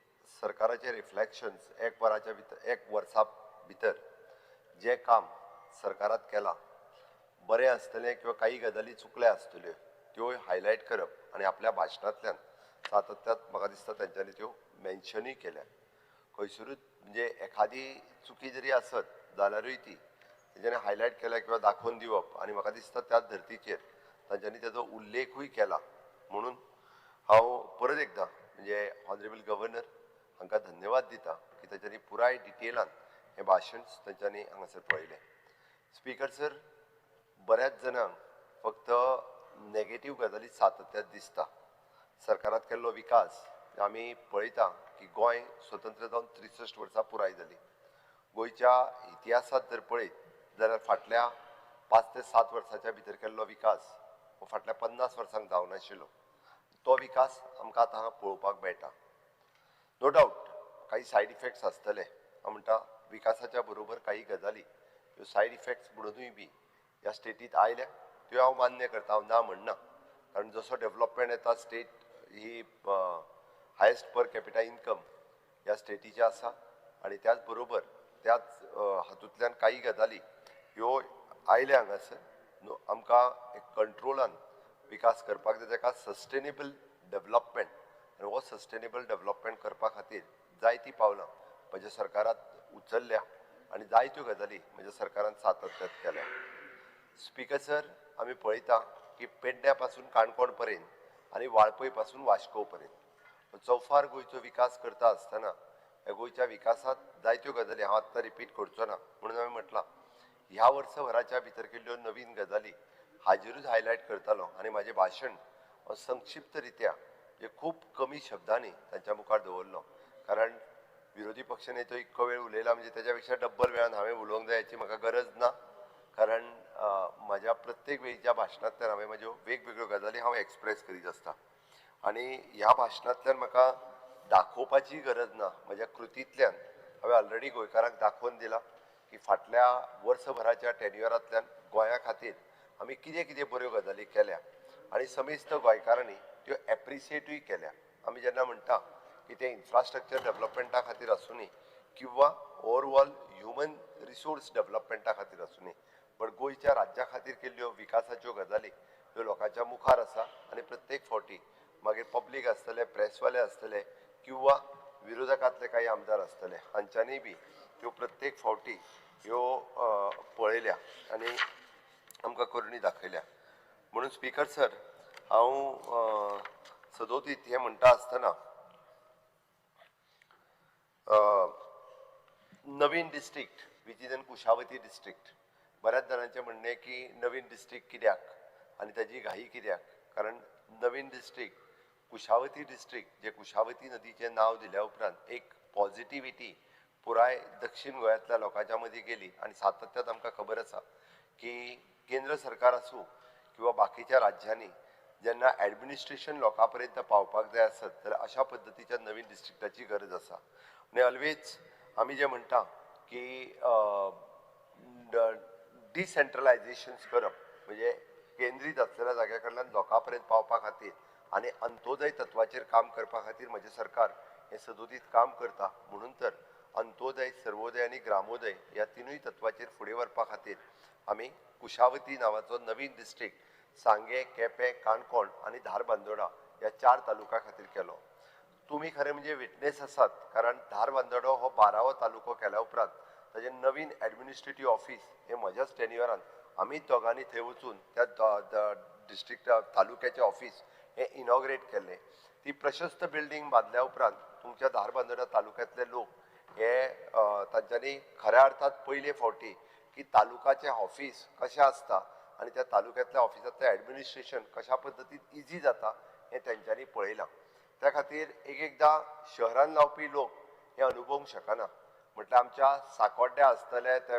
सरकाराचे रिफ्लेक्शन्स 1 वराच्या भितर 1 वर्सा भितर जे काम सरकारात केलां बरें आसतलें किंवा काही गजाली चुकल्या आसतल्यो त्यो हायलायट करप आनी आपल्या भाशणांतल्यान सातत्यात म्हाका दिसता तांच्यांनी त्यो मेन्शनूय केल्या खंयसरूच म्हणजे एखादी चुकी जरी आसत जाल्यारूय ती तेच्यानी हायलायट केल्या किंवा दाखोवन दिवप आनी म्हाका दिसता त्याच धर्तीचेर तांच्यांनी तेजो उल्लेखूय केला म्हणून हांव परत एकदां म्हणजे ऑनरेबल गव्हर्नर हांकां धन्यवाद दिता की तांच्यांनी पुराय डिटेलान हें भाशण तांच्यांनी हांगासर पळयलें स्पीकर सर बऱ्याच जाणांक फक्त नेगेटीव गजाली सातत्यात दिसता सरकारात केल्लो विकास आमी पळयता की गोंय स्वतंत्र जावन 63 वर्सां पुराय जाली गोंयच्या इतिहासांत जर पळयत जाल्यार फाटल्या 5 ते 7 वर्सांच्या भितर केल्लो विकास हो फाटल्या 50 वर्सांक जावनाशिल्लो तो विकास आमकां आतां हांगा पळोवपाक मेळटा नो डावट काही सायड इफेक्ट्स आसतले हांव म्हणटा विकासाच्या बरोबर काही गजाली ह्यो सायड इफेक्ट्स म्हणूनय बी ह्या स्टेटींत आयल्या त्यो हांव मान्य करता हांव ना म्हणना कारण जसो डेव्हलपमेंट येता स्टेट ही हायेस्ट पर कॅपिटा इन्कम ह्या स्टेटीची आसा आनी त्याच बरोबर त्याच हातूंतल्यान काही गजाली ह्यो आयल्या हांगासर आमकां एक कंट्रोलान विकास करपाक जाय ताका सस्टेनेबल डेव्हलपमेंट आनी हो सस्टेनेबल डेव्हलपमेंट करपा खातीर जायतीं पावलां म्हज्या सरकारांत उचलल्या आणि जायत्यो गजाली म्हणजे सरकारान सातत्यात केल्या. स्पीकर सर, आमी पळयता की पेडण्या पासून काणकोण पर्यंत आणि वाळपय पासून वास्को पर्यंत चौफार गोंयचो विकास करता आसतना ह्या गोंयच्या विकासात जायत्यो गजाली हांव आत्तां रिपीट करचो ना म्हणून हांवें म्हटलां ह्या वर्सभराच्या भितर केल्ल्यो नवीन गजाली हाजेरूच हायलायट करतालो आनी म्हाजें भाशण संक्षिप्त रित्या जे खूब कमी शब्दांनी तांच्या मुखार दवरलो कारण विरोधी पक्ष नेतो इतको वेळ उलयला म्हणजे त्याच्या पेक्षा डब्बल वेळान हांवें उलोवंक जाय याची म्हाका गरज ना कारण म्हाज्या प्रत्येक वेळीच्या भाशणांतल्यान हांवें म्हाज्यो वेगवेगळ्यो गजाली हांव एक्सप्रेस करीत आसता आनी ह्या भाशणांतल्यान म्हाका दाखोवपाची गरज ना म्हज्या कृतींतल्यान हांवें ऑलरेडी गोंयकारांक दाखोवन दिला की फाटल्या वर्सभराच्या टेन्युअरांतल्यान गोंया खातीर आमी कितें कितें बऱ्यो गजाली केल्या आनी समेस्त गोंयकारांनी त्यो एप्रिशिएटूय केल्या. आमी जेन्ना म्हणटा की ते इन्फ्रास्ट्रक्चर डेव्हलपमेंटा खातीर आसूनी किंवा ओवरऑल ह्युमन रिसोर्स डेव्हलपमेंटा खातीर आसूनी बट गोंयच्या राज्या खातीर केल्ल्यो विकासाच्यो गजाली ह्यो लोकांच्या मुखार आसा आनी प्रत्येक फावटी मागीर पब्लीक आसतले प्रेसवाले आसतले किंवा विरोधकांतले काही आमदार आसतले हांच्यांनी बी ह्यो प्रत्येक फावटी ह्यो पळयल्या आनी आमकां करुनी दाखयल्या. म्हणून स्पीकर सर हांव सदोतीत हें म्हणटा आसतना नवीन district which is an Kushavati district बऱ्याच जाणांचें म्हणणें की नवीन डिस्ट्रिक्ट कित्याक आनी ताजी घाई कित्याक कारण नवीन डिस्ट्रिक्ट कुशावती डिस्ट्रिक्ट जे कुशावती नदीचें नांव दिल्या उपरांत एक पॉझिटिव्हिटी पुराय दक्षिण गोंयांतल्या लोकांच्या मदीं गेली आनी सातत्यात आमकां खबर आसा की केंद्र सरकार आसूं किंवा बाकीच्या राज्यांनी जेन्ना ऍडमिनिस्ट्रेशन लोकां पर्यंत पावपाक जाय आसत जाल्यार अशा पद्दतीच्या नवीन डिस्ट्रिक्टाची गरज आसा आनी ऑलवेज आमी जे म्हणटा की डिसेंट्रलायझेशन्स करप म्हणजे केंद्रीत आसलेल्या जाग्या कडल्यान लोकां पर्यंत पावपा खातीर आनी अंत्योदय तत्वाचेर काम करपा खातीर म्हजें सरकार हें सदोदीत काम करता म्हणून तर अंत्योदय सर्वोदय आनी ग्रामोदय ह्या तिनूय तत्वाचेर फुडें व्हरपा खातीर आमी कुशावती नांवाचो नवीन डिस्ट्रिक्ट सांगे केपें काणकोण आनी धारबांदोडा ह्या 4 तालुका खातीर केलो. तुमी खरें म्हणजे विटनेस आसात कारण धारबांदोडो हो 12वो तालुको केल्या उपरांत ताजें नवीन एडमिनिस्ट्रेटीव ऑफीस हें म्हज्याच टेन्युअरान आमी दोगांनी थंय वचून त्या डिस्ट्रिक्ट तालुक्याचें ऑफीस हें इनॉग्रेट केल्लें. ती प्रशस्त बिल्डींग बांदल्या उपरांत तुमच्या धारबांदोडा तालुक्यांतले लोक हे तांच्यांनी खऱ्या अर्थात पयले फावटी की तालुकाचें ऑफीस कशें आसता आनी त्या तालुक्यांतल्या ऑफिसांतलें एडमिनिस्ट्रेशन कशा पद्दतीन इजी जाता हें तेंच्यांनी पळयलां. त्या खातीर एकदां शहरान रावपी लोक हें अनुभवंक शकना म्हटल्यार आमच्या साकोड्ड्या आसतले ते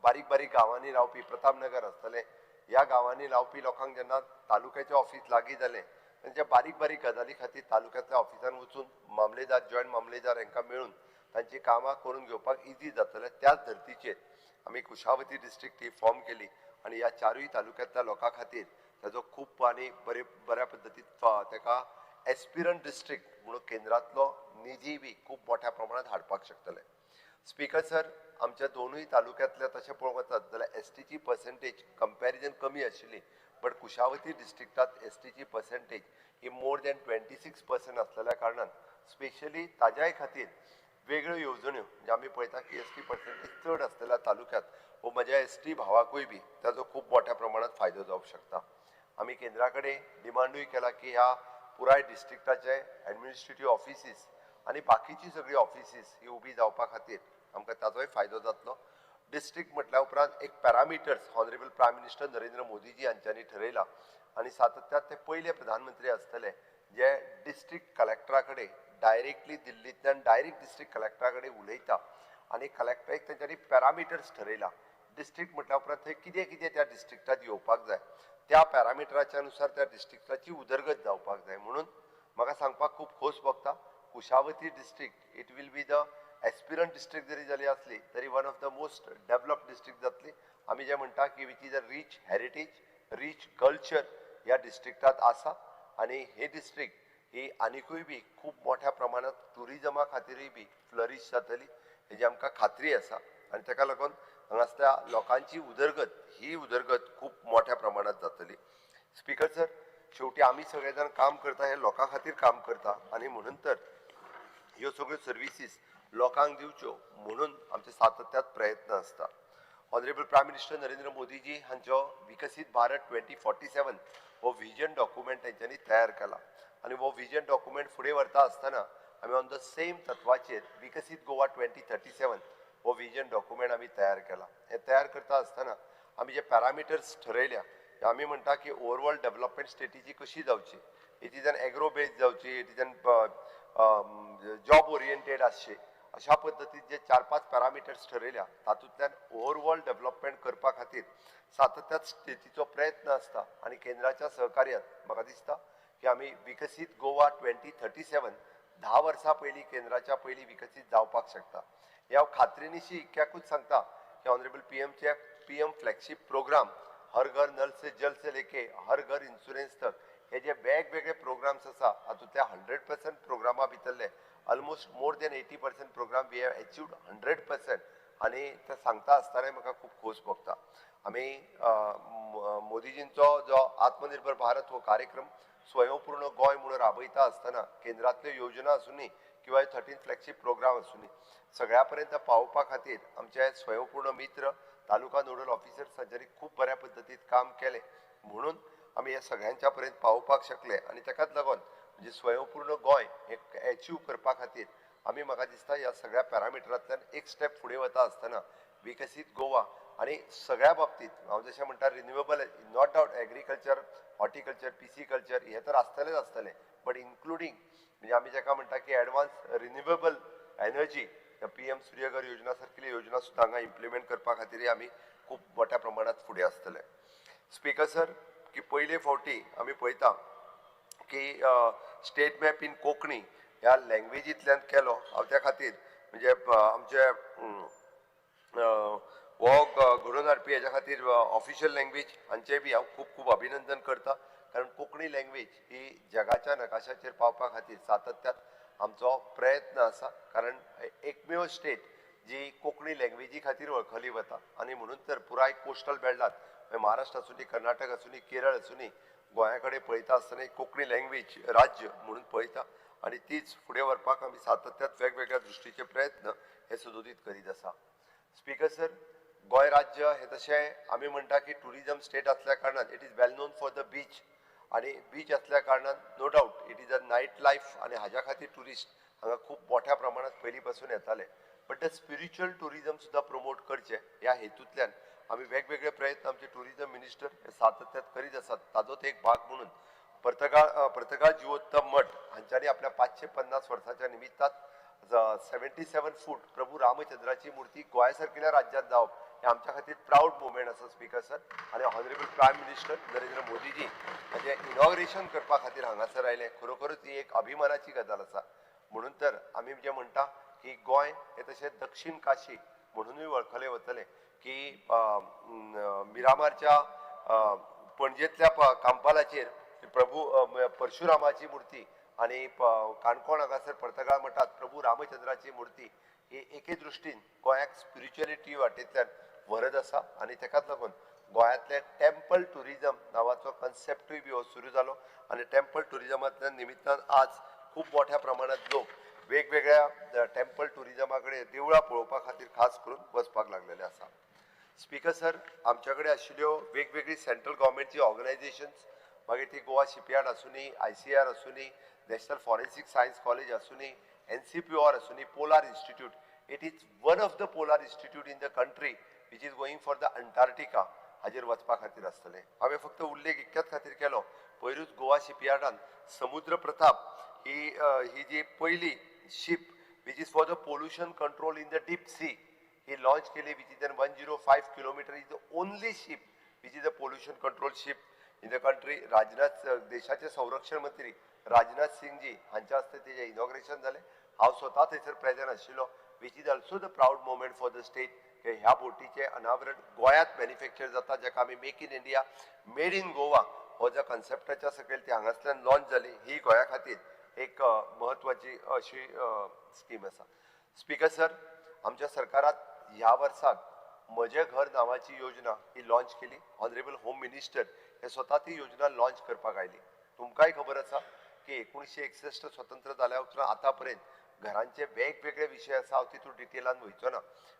बारीक बारीक गांवांनी रावपी प्रतापनगर आसतले ह्या गांवांनी रावपी लोकांक जेन्ना तालुक्याचें ऑफीस लागीं जालें तेंच्या बारीक बारीक गजाली खातीर तालुक्यांतल्या ऑफिसान वचून मामलेदार जॉयंट मामलेदार हांकां मेळून तांची कामां करून घेवपाक इजी जातलें. त्याच धर्तीचेर आमी कुशावती डिस्ट्रिक्ट ही फॉर्म केली आनी ह्या 4य तालुक्यांतल्या लोकां खातीर ताजो खूब आनी बऱ्या पद्दतीन ताका एस्पिरंट डिस्ट्रिक्ट म्हणून केंद्रांतलो निधी बी खूब मोठ्या प्रमाणांत हाडपाक शकतले. स्पीकर सर, आमच्या दोनूय तालुक्यांतल्या तशें पळोवंक वचत जाल्यार एसटीची पर्सेंटेज कंपॅरिजन कमी आशिल्ली बट कुशावती डिस्ट्रिक्टांत एसटीची पर्सेंटेज ही मोर दॅन 26% आसलेल्या कारणान स्पेशली ताज्याय खातीर वेगळ्यो येवजण्यो म्हणजे आमी पळयता की एसटी पर्सेंटेज चड आसलेल्या तालुक्यांत वो म्हज्या एसटी भावाकूय बी ताजो खूब मोठ्या प्रमाणांत फायदो जावंक शकता. आमी केंद्रा कडेन डिमांडूय केला की ह्या पुराय डिस्ट्रिक्टाचे एडमिनिस्ट्रेटीव ऑफिसीस आनी बाकीची सगळी ऑफिसीस ही उबी जावपा खातीर आमकां ताजोय फायदो जातलो. डिस्ट्रिक्ट म्हटल्या उपरांत एक parameters honourable prime minister Narendra Modiji हांच्यांनी ठरयला आनी सातत्यात ते पयले प्रधानमंत्री आसतले जे डिस्ट्रिक्ट कलेक्टरा कडेन डायरेक्टली दिल्लींतल्यान डायरेक्ट डिस्ट्रिक्ट कलेक्टरा कडेन उलयता आनी कलेक्टराक तेंच्यांनी पॅरामिटर्स ठरयला. डिस्ट्रिक्ट म्हटल्या उपरांत थंय कितें कितें त्या डिस्ट्रिक्टात येवपाक जाय त्या पॅरामिटराच्या अनुसार त्या डिस्ट्रिक्टाची उदरगत जावपाक जाय म्हणून म्हाका सांगपाक खूब खोस भोगता Kushavati district it will be the aspirant district जरी जाली आसली तरी one of the most developed district जातली. आमी जे म्हणटा की which is a rich heritage rich culture ह्या डिस्ट्रिक्टात आसा आनी हे डिस्ट्रिक्ट ही आनिकूय बी खूब मोठ्या प्रमाणांत टुरिजमा खातीरूय बी फ्लरीश जातली हेजी आमकां खात्री आसा आनी ताका लागून हांगासल्या लोकांची उदरगत ही उदरगत खूब मोठ्या प्रमाणांत जातली. स्पीकर सर, शेवटी आमी सगळे जाण काम करता हे लोकां खातीर काम करता आनी म्हणून तर ह्यो सगळ्यो सर्विसीस लोकांक दिवच्यो म्हणून आमचे सातत्यात प्रयत्न आसता. Honourable prime minister Narendra Modiji हांचो विकसीत भारत 2047 हो विजन डॉक्युमेंट तेंच्यांनी तयार केला आनी हो विजन डॉक्युमेंट फुडें व्हरता आसतना आमी ऑन द सेम तत्वाचेर विकसीत गोवा 2037 हो विजन डॉक्युमेंट आमी तयार केला. हे तयार करता आसतना आमी जे पॅरामिटर्स ठरयल्या आमी म्हणटा की ओवरऑल डेव्हलपमेंट स्ट्रेटेजी कशी जावची, it is an agro based जावची, it is an job oriented आसचे, अशा पद्दतीन जे 4-5 पॅरामिटर्स ठरयल्या तातूंतल्यान ओवरऑल डेव्हलपमेंट करपा खातीर सातत्यात स्टेटीचो प्रयत्न आसता आनी केंद्राच्या सहकार्यात म्हाका दिसता की आमी विकसीत गोवा 2037 10 वर्सां पयलीं केंद्राच्या पयलीं विकसीत जावपाक शकता. हे हांव खात्रीनिशी इतक्याकूच सांगता की ऑनरेबल पीएम फ्लॅगशीप प्रोग्राम हर घर नल से जल से लेके हर घर इन्शुरन्स तक हे जे वेगवेगळे प्रोग्राम्स आसा हातूंतल्या 100% प्रोग्रामा भितरले almost more than 80% programme we have achieved 100% आनी ते सांगता आसतना म्हाका खूब खोस भोगता. आमी मोदीजींचो जो आत्मनिर्भर भारत हो कार्यक्रम स्वयंपूर्ण गोंय म्हणून राबयता आसतना केंद्रांतल्यो योजना आसूनी किंवा 13 फ्लॅगशीप प्रोग्राम आसूनी सगळ्या पर्यंत पावोवपा खातीर आमचे स्वयंपूर्ण मित्र तालुका नोडल ऑफिसर्स हांच्यानी खूब बऱ्या पद्दतीन काम केलें म्हणून आमी हे सगळ्यांच्या पर्यंत पावोवपाक शकले आनी ताकाच लागून म्हणजे स्वयंपूर्ण गोंय हे अचीव करपा खातीर आमी म्हाका दिसता ह्या सगळ्या पॅरामिटरांतल्यान एक स्टेप फुडें वता आसतना विकसीत गोवा आनी सगळ्या बाबतींत हांव जशें म्हणटा renewable not doubt agriculture, horticulture, pisciculture हे तर आसतलें बट इन्क्लुडींग म्हणजे आमी जाका म्हणटा की advance renewable energy PM Surya Ghar योजना सारकिल्यो योजना सुद्दां हांगा इम्प्लिमेंट करपा खातीर आमी खूब मोठ्या प्रमाणात फुडें आसतले. स्पीकर सर की पयले फावटी आमी पळयता की स्टेट मॅप इन कोंकणी ह्या लँग्वेजींतल्यान केलो हांव त्या खातीर म्हणजे आमचे हो घडोवन हाडपी हेच्या खातीर ऑफिशियल लँग्वेज हांचें बी हांव खूब खूब अभिनंदन करता कारण कोंकणी लँग्वेज ही जगाच्या नकाशाचेर पावपा खातीर सातत्यात आमचो प्रयत्न आसा कारण एकमेव स्टेट जी कोंकणी लँग्वेजी खातीर वळखली वता आनी म्हणून तर पुराय कोस्टल बेल्टांत महाराष्ट्र आसूनी कर्नाटक आसूनी केरळ आसूनी गोंया कडेन पळयता आसतना एक कोंकणी लँग्वेज राज्य म्हणून पळयता आनी तीच फुडें व्हरपाक आमी सातत्यात वेगवेगळ्या दृश्टीचे प्रयत्न हे सदोदीत करीत आसा. स्पीकर सर गोंय राज्य हे तशें आमी म्हणटा की टुरिजम स्टेट आसल्या कारणान it is well known for the beach आनी बीच आसल्या कारणान no doubt it is a night life आनी हाज्या खातीर ट्युरिस्ट हांगा खूब मोठ्या प्रमाणात पयलीं पासून येताले बट द स्पिरिच्युअल टुरिजम सुद्दां प्रमोट करचें ह्या हेतूंतल्यान आमी वेगवेगळे प्रयत्न आमचे टुरिजम मिनिस्टर हे सातत्यात करीत आसात. ताजोच एक भाग म्हणून पर्तगाळ जिवोत्तम मठ हांच्यांनी आपल्या 550 वर्साच्या निमित्तान 77 फूट प्रभू रामचंद्राची मुर्ती गोंया सारकिल्या राज्यांत जावप हे आमच्या खातीर प्राऊड मुवमेंट आसा स्पीकर सर आनी honourable prime minister Narendra Modiji हाचें इनॉग्रेशन करपा खातीर हांगासर आयले खरोखरूच ही एक अभिमानाची गजाल आसा. म्हणून तर आमी जे म्हणटा की गोंय हे तशें दक्षिण काशी म्हणूनय वळखले वतले की मिरामारच्या पणजेंतल्या कांपालाचेर प्रभू परशुरामाची मुर्ती आनी काणकोण हांगासर पर्तगाळ मठांत प्रभू रामचंद्राची मुर्ती ही एके दृश्टीन गोंयाक स्पिरिच्युअलिटी वाटेंतल्यान व्हरत आसा आनी ताकाच लागून गोंयांतले टेम्पल टुरिजम नांवाचो कन्सेप्टूय बी हो सुरू जालो आनी टेम्पल टुरिजमांतल्या निमित्तान आज खूब मोठ्या प्रमाणात लोक वेगवेगळ्या टेम्पल टुरिजमा कडेन देवळां पळोवपा खातीर खास करून वचपाक लागलेले आसा. स्पीकर सर आमच्या कडेन आशिल्ल्यो वेगवेगळी सेंट्रल गव्हर्मेंटची ऑर्गनायझेशन्स मागीर ती गोवा शिपयार्ड आसूनी ICAR आसूनी नॅशनल फॉरेन्सीक सायन्स कॉलेज आसूनी NCPOR आसूनी polar institute it is one of the polar institute in the country which is going for the Antarctica हाजेर वचपा खातीर आसतलें. हांवें फक्त उल्लेख इतक्याच खातीर केलो पयरूच गोवा शिपयार्डान समुद्र प्रताप ही जी पयली ship which is for the pollution control in the deep sea ही लॉन्च केली which is 105 kilometre is the only ship which is a pollution control ship in the country. Rajnath देशाचे संरक्षण मंत्री राजनाथ सिंगजी हांच्या हस्ते तेजें इनॉग्रेशन जालें. हांव स्वता थंयसर प्रेजेंट आशिल्लो which is also the proud moment for the state की ह्या बोटीचें अनावरण गोंयांत मॅन्युफॅक्चर जाता जाका आमी make in India made in Goa हो ज्या कन्सेप्टाच्या सकयल ती हांगासरल्यान लॉन्च जाली ही गोंया खातीर एक म्हत्वाची अशी स्कीम आसा. स्पीकर सर आमच्या सरकारान ह्या वर्साक म्हजें घर नांवाची योजना ही लॉन्च केली. ऑनरेबल होम मिनिस्टर हे स्वता ती योजना लॉन्च करपाक आयली. तुमकांय खबर आसा की 1961 स्वतंत्र जाल्या उपरांत आतां पर्यंत घरांचे वेगवेगळे विषय आसा हांव तितून डिटेलान वयचो ना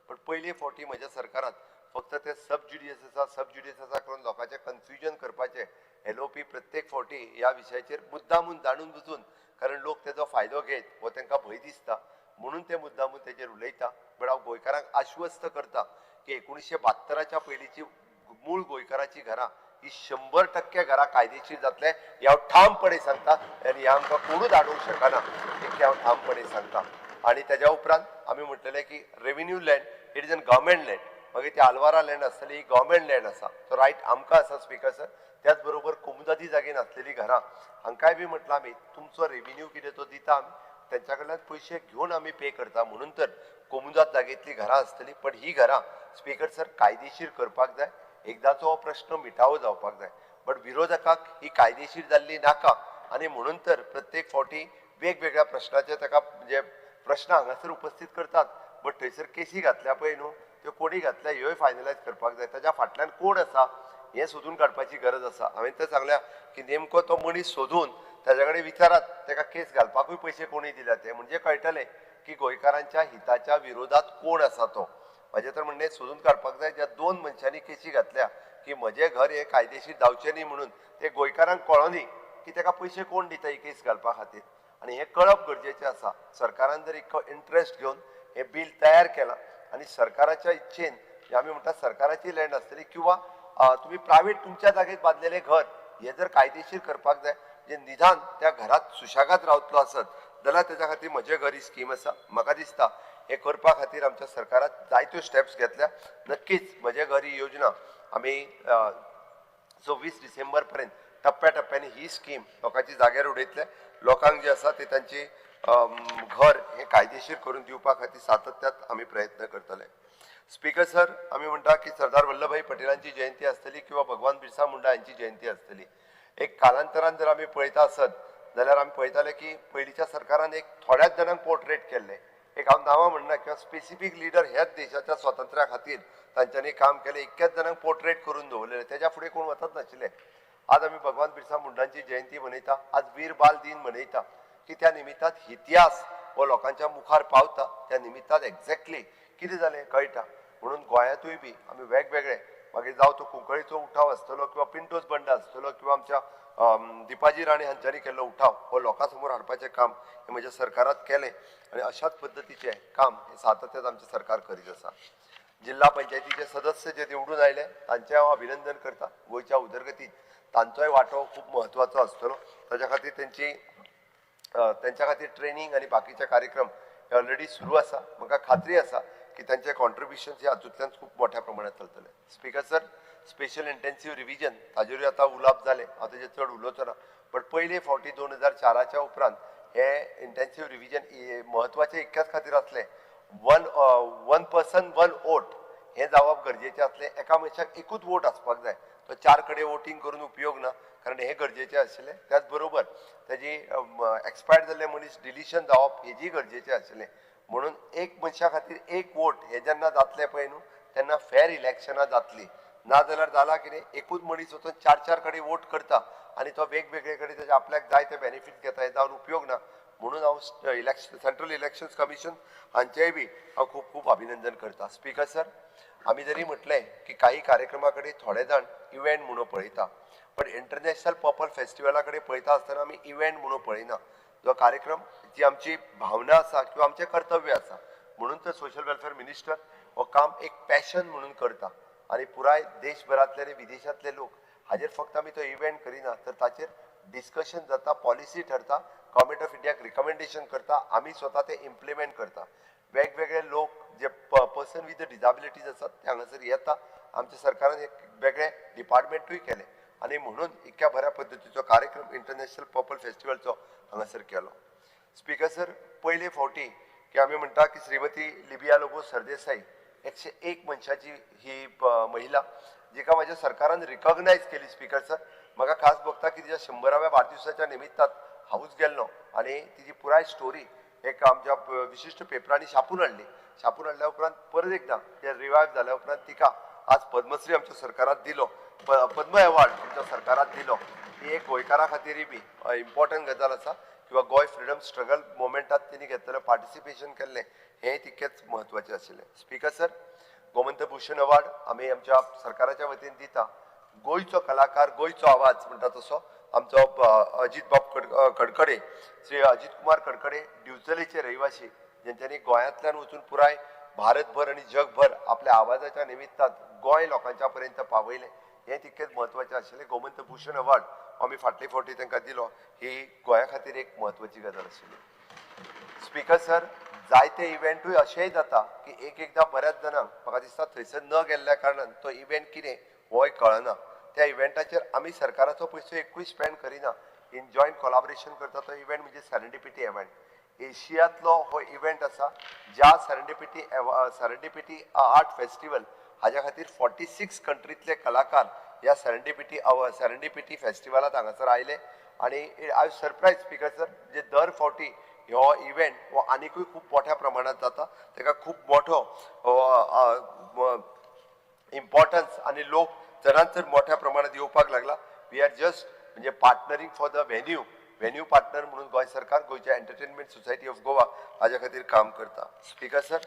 पण पयले फावटी म्हज्या सरकारांत फक्त ते सब ज्युडिशियस करून लोकांचे कन्फ्युजन करपाचे LOP प्रत्येक फावटी ह्या विशयाचेर मुद्दामून जाणून बुजून कारण लोक तेजो फायदो घेत वो तांकां भंय दिसता म्हणून ते मुद्दामून तेजेर उलयता बट हांव गोंयकारांक आश्वस्त करता की 1972च्या पयलींची मूळ गोंयकारांची घरां ही 100% घरां कायदेशीर जातले हे हांव ठामपणे सांगता आनी हे आमकां कोणूच आडोवंक शकना इतकें हांव ठामपणे सांगता आनी तेज्या उपरांत आमी म्हटलेलें की revenue land it is N government land मागीर ती आलवारा लँड आसतली ही गव्हर्मेंट लँड आसा तो रायट आमकां आसा स्पीकर सर त्याच बरोबर कोमुदादी जागेन आसलेली घरां हांकांय बी म्हटलां आमी तुमचो रेव्हेन्यू कितें तो दिता आमी त्यांच्या कडल्यान पयशे घेवन आमी पे करता म्हणून तर कोमुदाद जागेंतली घरां आसतली पण ही घरां स्पीकर सर कायदेशीर करपाक जाय एकदाचो हो प्रश्न मिटावो जावपाक जाय बट विरोधकाक ही कायदेशीर जाल्ली नाका आनी म्हणून तर प्रत्येक फावटी वेगवेगळ्या प्रश्नाचे ताका म्हणजे प्रश्न हांगासर उपस्थित करतात बट थंयसर केसी घातल्या पळय न्हू त्यो कोणी घातल्या ह्योय फायनलायज करपाक जाय ताच्या फाटल्यान कोण आसा हें सोदून काडपाची गरज आसा हांवें तें सांगल्या की नेमको तो मनीस सोदून ताजे कडेन विचारात ताका केस घालपाकूय पयशे कोणी दिल्या ते म्हणजे कळटलें की गोंयकारांच्या हिताच्या विरोधात कोण आसा तो म्हजें तर म्हणणें सोदून काडपाक जाय ज्या 2 मनशांनी केसी घातल्या की म्हजें घर हें कायदेशीर जावचें न्ही म्हणून ते गोंयकारांक कळोनी की ताका पयशे कोण दिता ही केस घालपा खातीर आनी हें कळप गरजेचें आसा सरकारान जर इतको इंट्रस्ट घेवन हें बिल तयार केलां आनी सरकाराच्या इच्छेन जे आमी म्हणटा सरकाराची लँड आसतली किंवा तुमी प्रायवेट तुमच्या जागेत बांदलेलें घर हें जर कायदेशीर करपाक जाय जे निदान त्या घरात सुशागात रावतलो आसत जाल्यार तेच्या खातीर म्हजें घर ही स्कीम आसा म्हाका दिसता हे करपा खातीर आमच्या सरकारान जायत्यो स्टेप्स घेतल्या नक्कीच म्हजें घर ही योजना आमी 26 डिसेंबर पर्यंत टप्प्याटप्प्यांनी ही स्कीम लोकांची जाग्यार उडयतले लोकांक जे आसा ते तांची घर हे कायदेशीर करून दिवपा खातीर सातत्यात आमी प्रयत्न करतले स्पीकर सर आमी म्हणटा की सरदार वल्लभभाई पटेलांची जयंती आसतली किंवा भगवान बिरसा मुंडा यांची जयंती आसतली एक कालांतरान जर आमी पळयता आसत जाल्यार आमी पळयताले की पयलींच्या सरकारान एक थोड्याच जाणांक पोर्ट्रेट केल्ले एक हांव नांवां म्हणना किंवा स्पेसिफीक लिडर हेच देशाच्या स्वातंत्र्या खातीर तांच्यांनी काम केलें इतक्याच जाणांक पोर्ट्रेट करून दवरलेले तेज्या फुडें कोण वचत नाशिल्ले आज आमी भगवान बिरसा मुंडांची जयंती मनयता आज वीर बाल दिन मनयता की त्या निमित्तान इतिहास हो लोकांच्या मुखार पावता त्या निमित्तान एक्झॅक्टली कितें जालें कळटा म्हणून गोंयांतूय बी आमी वेगवेगळे मागीर जावं तो कुंकळीचो उठाव आसतलो किंवा पिंटोज बंड आसतलो किंवा आमच्या दिपाजी राणे हांच्यांनी केल्लो उठाव हो लोकां समोर हाडपाचें काम हें म्हज्या सरकारान केलें आनी अशाच पद्दतीचें काम हें सातत्यान आमचें सरकार करीत आसा जिल्हा पंचायतीचे सदस्य जे निवडून आयले तांचें हांव अभिनंदन करता गोंयच्या उदरगतीत तांचोय वांटो खूब म्हत्वाचो आसतलो ताच्या खातीर त्यांच्या खातीर ट्रेनिंग आनी बाकीचे कार्यक्रम हे ऑलरेडी सुरू आसा म्हाका खात्री आसा की तांचे कॉन्ट्रिब्युशन्स ह्या हातूंतल्यान खूब मोठ्या प्रमाणात चलतले speaker sir special intensive revision ताजेरूय आतां उलोवप जालें हांव तेजेर चड उलोवचो ना बट पयले फावटी 2004च्या उपरांत हे इंटेन्सिव्ह रिव्हिजन म्हत्वाचें इतक्याच खातीर आसलें वन पर्सन वन वोट हें जावप गरजेचें आसलें एका मनशाक एकूच वोट आसपाक जाय तो 4 कडेन वोटींग करून उपयोग ना कारण हें गरजेचें आशिल्लें त्याच बरोबर तेजी एक्सपायर्ड जाल्ले मनीस डिलिशन जावप हेजी गरजेचें आशिल्लें म्हणून एक मनशा खातीर एक वोट हे जेन्ना जातलें पळय न्हू तेन्ना फेर इलेक्शनां जातलीं नाजाल्यार जाला कितें एकूच मनीस वचून 4 कडेन वोट करता आनी तो वेगवेगळे कडेन तेजे आपल्याक जाय ते बेनिफीट घेता हे जावन उपयोग ना म्हणून हांव सेंट्रल इलेक्शन्स कमिशन हांचेय बी हांव खूब खूब अभिनंदन करता स्पीकर सर आमी जरी म्हटलें की काही कार्यक्रमा कडेन थोडे जाण इव्हेंट म्हणून पळयता पण इंटरनॅशनल पर्पल फेस्टिवला कडेन पळयता आसतना आमी इव्हेंट म्हणून पळयना जो कार्यक्रम जी आमची भावना आसा किंवा आमचें कर्तव्य आसा म्हणून तर सोशल वेलफेअर मिनिस्टर हो काम एक पॅशन म्हणून करता आनी पुराय देशभरांतले आनी विदेशांतले लोक हाजेर फक्त आमी तो इव्हेंट करिना तर ताचेर डिस्कशन जाता पॉलिसी ठरता गव्हर्मेंट ऑफ इंडियाक रिकमेंडेशन करता आमी स्वता ते इम्प्लिमेंट करता वेगवेगळे लोक जे पर्सन विथ डिजाबिलिटीज आसात ते हांगासर येता आमच्या सरकारान एक वेगळे डिपार्टमेंटूय केले आनी म्हणून इतक्या बऱ्या पद्दतीचो कार्यक्रम इंटरनॅशनल पर्पल फेस्टिवलचो हांगासर केलो स्पीकर सर पयले फावटी की आमी म्हणटा की श्रीमती लिबिया लोबो सरदेसाई 101 मनशाची ही महिला जिका म्हाज्या सरकारान रिकॉग्नायज केली स्पीकर सर म्हाका खास भोगता की तिच्या 100व्या वाडदिवसाच्या निमित्तान हांवूच गेल्लो आनी तिची पुराय स्टोरी एक आमच्या विशिश्ट पेपरांनी छापून हाडल्या उपरांत परत एकदां ते रिवायव जाल्या उपरांत तिका आज पद्मश्री आमच्या सरकारान दिलो पद्म अवॉर्ड आमच्या सरकारान दिलो ही एक गोंयकारा खातीरय बी इम्पॉर्टंट गजाल आसा किंवा गोय फ्रीडम स्ट्रगल मोमेंटात त्यांनी घेतलेलं पार्टिसिपेशन केल्लें हें तितकेंच म्हत्वाचें आशिल्लें. Speaker sir, Gomantak Bhushan award आमी आमच्या सरकाराच्या वतीन दिता. गोंयचो कलाकार, गोंयचो आवाज म्हणटा तसो आमचो अजित बाब कडकडे, श्री अजित कुमार कडकडे ड्युचलेचे रहिवासी, जेंच्यांनी गोंयांतल्यान वचून पुराय भारतभर आणि जगभर आपल्या आवाजाच्या निमित्तान गोंय लोकांच्या पर्यंत पावयलें हें तितकेंच म्हत्वाचें आशिल्लें. गोमंतक भूषण अवॉर्ड आमी फाटले फावटी तांकां दिलो, ही गोंया खातीर एक म्हत्वाची गजाल आशिल्ली. स्पीकर सर, जायते इव्हेंटूय अशेंय जाता की एकदां बऱ्याच जाणांक म्हाका दिसता थंयसर न गेल्ल्या कारणान तो इव्हेंट कितें होय कळना. त्या इव्हेंटाचेर आमी सरकाराचो पयसो एकूय स्पेंड करिना. इन जॉयंट कोलॅबोरेशन करता तो इव्हेंट म्हणजे सेरेंडिपिटी इव्हेंट. एशियांतलो हो इव्हेंट आसा ज्या सेरेंडिपिटी आर्ट फेस्टिवल हाज्या खातीर 46 कंट्रींतले कलाकार ह्या सेरेंडिपिटी फेस्टिवलांत हांगासर आयले आनी आय सरप्रायज स्पीकर सर, म्हणजे दर फावटी हो इव्हेंट हो आनिकूय खूब मोठ्या प्रमाणात जाता, ताका खूब मोठो इम्पॉर्टन्स आनी लोक चडांत चड मोठ्या प्रमाणात येवपाक लागला. वी आर जस्ट म्हणजे पार्टनरींग फॉर द व्हेन्यू पार्टनर म्हणून गोंय सरकार गोंयच्या एंटरटेनमेंट सोसायटी ऑफ गोवा हाज्या खातीर काम करता. स्पीकर सर,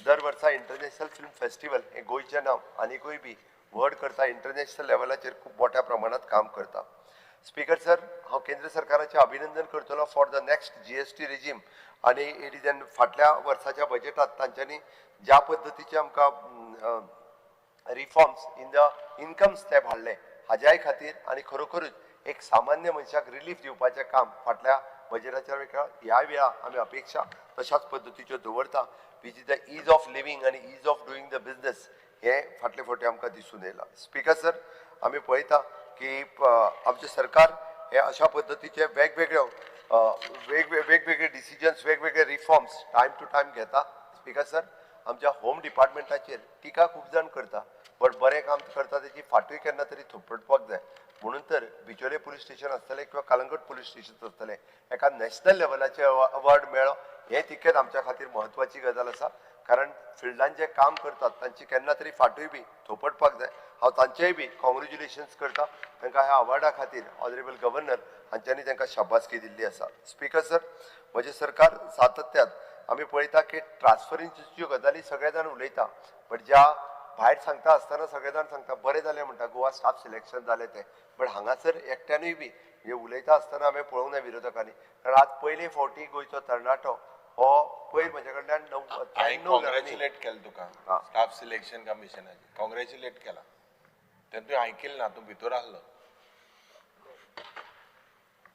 दर वर्सा इंटरनॅशनल फिल्म फेस्टिवल हे गोंयचें नांव आनिकूय बी व्हड करता, इंटरनॅशनल लेवलाचेर खूब मोठ्या प्रमाणात काम करता. स्पीकर सर, हांव केंद्र सरकाराचें अभिनंदन करतलो for the next GST regime आनी इट इज फाटल्या वर्साच्या बजेटांत तांच्यांनी ज्या पद्दतीचे आमकां reforms in the income slab हाडले हाज्याय खातीर आनी खरोखरूच एक सामान्य मनशाक रिलीफ दिवपाचें काम फाटल्या बजेटाच्या वेळार ह्या वेळा आमी अपेक्षा तशाच पद्दतीच्यो दवरता, which is the ease of living आनी ease of doing the business हे फाटले फावटी आमकां दिसून येयला. स्पीकर सर, आमी पळयता की आमचें सरकार हे अशा पद्दतीचे वेगवेगळे डिसिजन्स, वेगवेगळे रिफॉर्म्स टायम टू टायम घेता. स्पीकर सर, आमच्या होम डिपार्टमेंटाचेर टिका खूब जाण करता, बट बरें काम करता तेची फाटूय केन्ना तरी थोपटपाक जाय. म्हणून तर बिचोले पुलीस स्टेशन आसतलें किंवा कलंगूट पुलीस स्टेशन आसतलें एका नॅशनल लेवलाचे अवॉर्ड मेळ्ळो हें तितकेंच आमच्या खातीर म्हत्वाची गजाल आसा. कारण फिल्डान जे काम करतात तांची केन्ना तरी फाटूय बी थोपटपाक जाय. हांव तांचेय बी कॉंग्रेच्युलेशन्स करता. तांकां ह्या अवॉर्डा खातीर ऑनरेबल गव्हर्नर हांच्यांनी तांकां शाबासकी दिल्ली आसा. स्पीकर सर, म्हजें सरकार सातत्यान आमी पळयता की ट्रान्सफरन्सीच्यो गजाली सगळे जाण उलयता, बट ज्या भायर सांगता आसतना सगळे जाण सांगता बरें जालें म्हणटा गोवा स्टाफ सिलेक्शन जालें तें, बट हांगासर एकट्यानूय बी म्हणजे उलयता आसतना हांवें पळोवंक ना विरोधकांनी. कारण आज पयले फावटी गोंयचो तरणाटो हो पयर म्हजे कडल्यान कॉंग्रॅच्युलेट केलें तुका स्टाफ सिलेक्शन कमिशनाचे, कॉंग्रॅच्युलेट केला. तेन्ना तुवें आयकिल्लें ना, तूं भितर आसलो.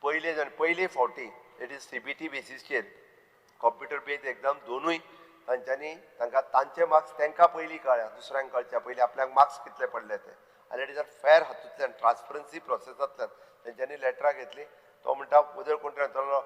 पयले फावटी इट इज CBT बेसिसचेर कॉम्प्युटर बेस्ड एग्जाम दोनूय तांच्यांनी तांकां तांचे मार्क्स तांकां पयलीं कळ्ळ्या, दुसऱ्यांक कळच्या पयलीं आपल्याक मार्क्स कितले पडले ते. आनी इट इज अ फेर हातूंतल्यान ट्रान्सपरन्सी प्रोसेसांतल्यान तेंच्यांनी लेटरां घेतली. तो म्हणटा उदर कोण येतलो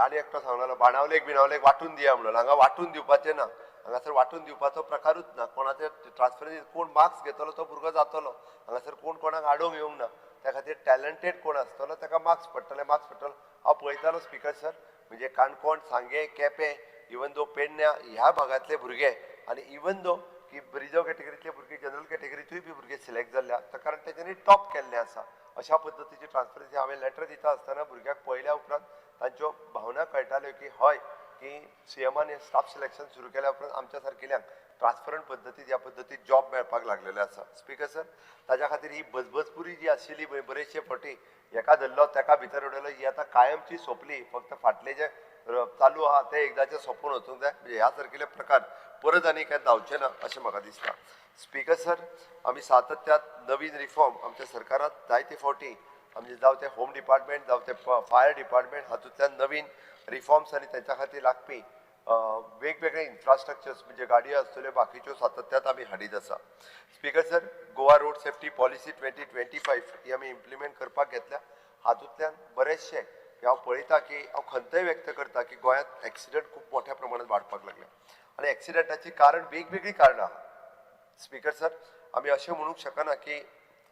आनी एकटो सांगलो बिणावलेक वांटून दिया म्हणून. हांगा वांटून दिवपाचें ना, हांगासर वांटून दिवपाचो प्रकारूच ना. कोणाचे ट्रान्सपरन्सी कोण मार्क्स घेतलो तो भुरगो जातलो, हांगासर कोणाक आडोवंक येवंक ना. त्या खातीर टॅलंटेड कोण आसतलो ताका मार्क्स पडटले. हांव पळयतालो स्पीकर सर, म्हणजे काणकोण, सांगे, केपें, इवन दो पेडण्या ह्या भागांतले भुरगे आनी इवन दो की रिजर्व कॅटेगरीतले भुरगे जनरल कॅटेगरीतूय बी भुरगे सिलेक्ट जाल्ल्या कारण तेच्यांनी टॉप केल्लें आसा. अशा पद्दतीची ट्रान्सपरन्सी हांवें लेटर दिता आसतना भुरग्याक पळयल्या उपरांत तांच्यो भावना कळटाल्यो की हय की CMान हें स्टाफ सिलेक्शन सुरू केल्या उपरांत आमच्या सारकेल्यांक ट्रान्सपरंट पद्दतीन ह्या पद्दतीन जॉब मेळपाक लागलेले आसा. स्पीकर सर, ताच्या खातीर ही बजबजपुरी जी आशिल्ली बरेचशे फावटी एका धरलो तेका भितर उडयलो ही आतां कायमची सोंपली. फक्त फाटले जे चालू आहा ते एकदांचें सोंपून वचूंक जाय, म्हणजे ह्या सारकेले प्रकार परत आनी काय जावचे ना अशें म्हाका दिसता. स्पीकर सर, आमी सातत्यान नवीन रिफॉर्म आमच्या सरकारांत जायते फावटी म्हणजे जावं ते होम डिपार्टमेंट जावं ते फायर डिपार्टमेंट हातूंतल्यान नवीन रिफॉर्म्स आनी तांच्या खातीर लागपी वेगवेगळे इन्फ्रास्ट्रक्चर्स म्हणजे गाडयो आसतल्यो बाकीच्यो सातत्यान आमी हाडीत आसा. Speaker sir, Goa road safety policy 2025 ही आमी इम्प्लिमेंट करपाक घेतल्या. हातूंतल्यान बरेचशे हांव पळयता की हांव खंतय व्यक्त करता की गोंयांत एक्सिडंट खूब मोठ्या प्रमाणात वाडपाक लागले आनी एक्सिडंटाची कारण वेगवेगळी कारणां आहा. स्पीकर सर, आमी अशें म्हणूंक शकना की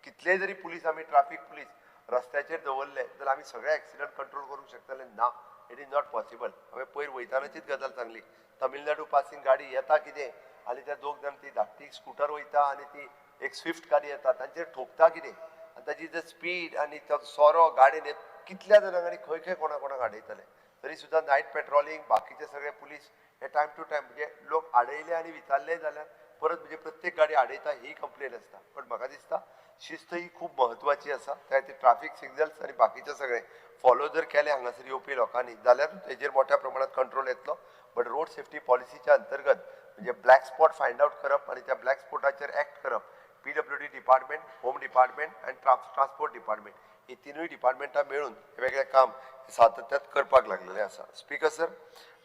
कितले जरी पुलीस आमी ट्राफीक पुलीस रस्त्याचेर दवरले जाल्यार आमी सगळे एक्सिडंट कंट्रोल करूंक शकतले ना. It is not possible. हांवें पयर वयतानाचीच गजाल सांगली. तमिळनाडू पासींग गाडी येता कितें आनी ते दोग जाण ती धाकटी स्कूटर वयता आनी ती एक स्विफ्ट गाडी येता तांचेर ठोकता कितें आनी ताची जे स्पीड आनी तो सोरो गाडयेन कितल्या जाणांक आनी खंय खंय कोणा कोणाक आडयतले तरी सुद्दां नायट पेट्रोलिंग बाकीचे सगळे पुलीस हे टायम टू टायम म्हणजे लोक आडयले आनी विचारले जाल्यार परत म्हणजे प्रत्येक गाडी आडयता ही कंप्लेन आसता पण म्हाका दिसता शिस्त ही खूब म्हत्वाची आसा त्या खातीर ट्रॅफिक सिग्नल्स आनी बाकीचे सगळे फॉलो जर केले हांगासर येवपी लोकांनी जाल्यार तेजेर मोठ्या प्रमाणात कंट्रोल येतलो बट रोड सेफ्टी पॉलिसीच्या अंतर्गत म्हणजे ब्लॅक स्पॉट फायंड आउट करप आनी त्या ब्लॅक स्पॉटाचेर एक्ट करप PWD डिपार्टमेंट होम डिपार्टमेंट आनी ट्रान्सपोर्ट डिपार्टमेंट ही तिनूय डिपार्टमेंटां मेळून हे वेगळें काम सातत्यात करपाक लागलेलें आसा स्पीकर सर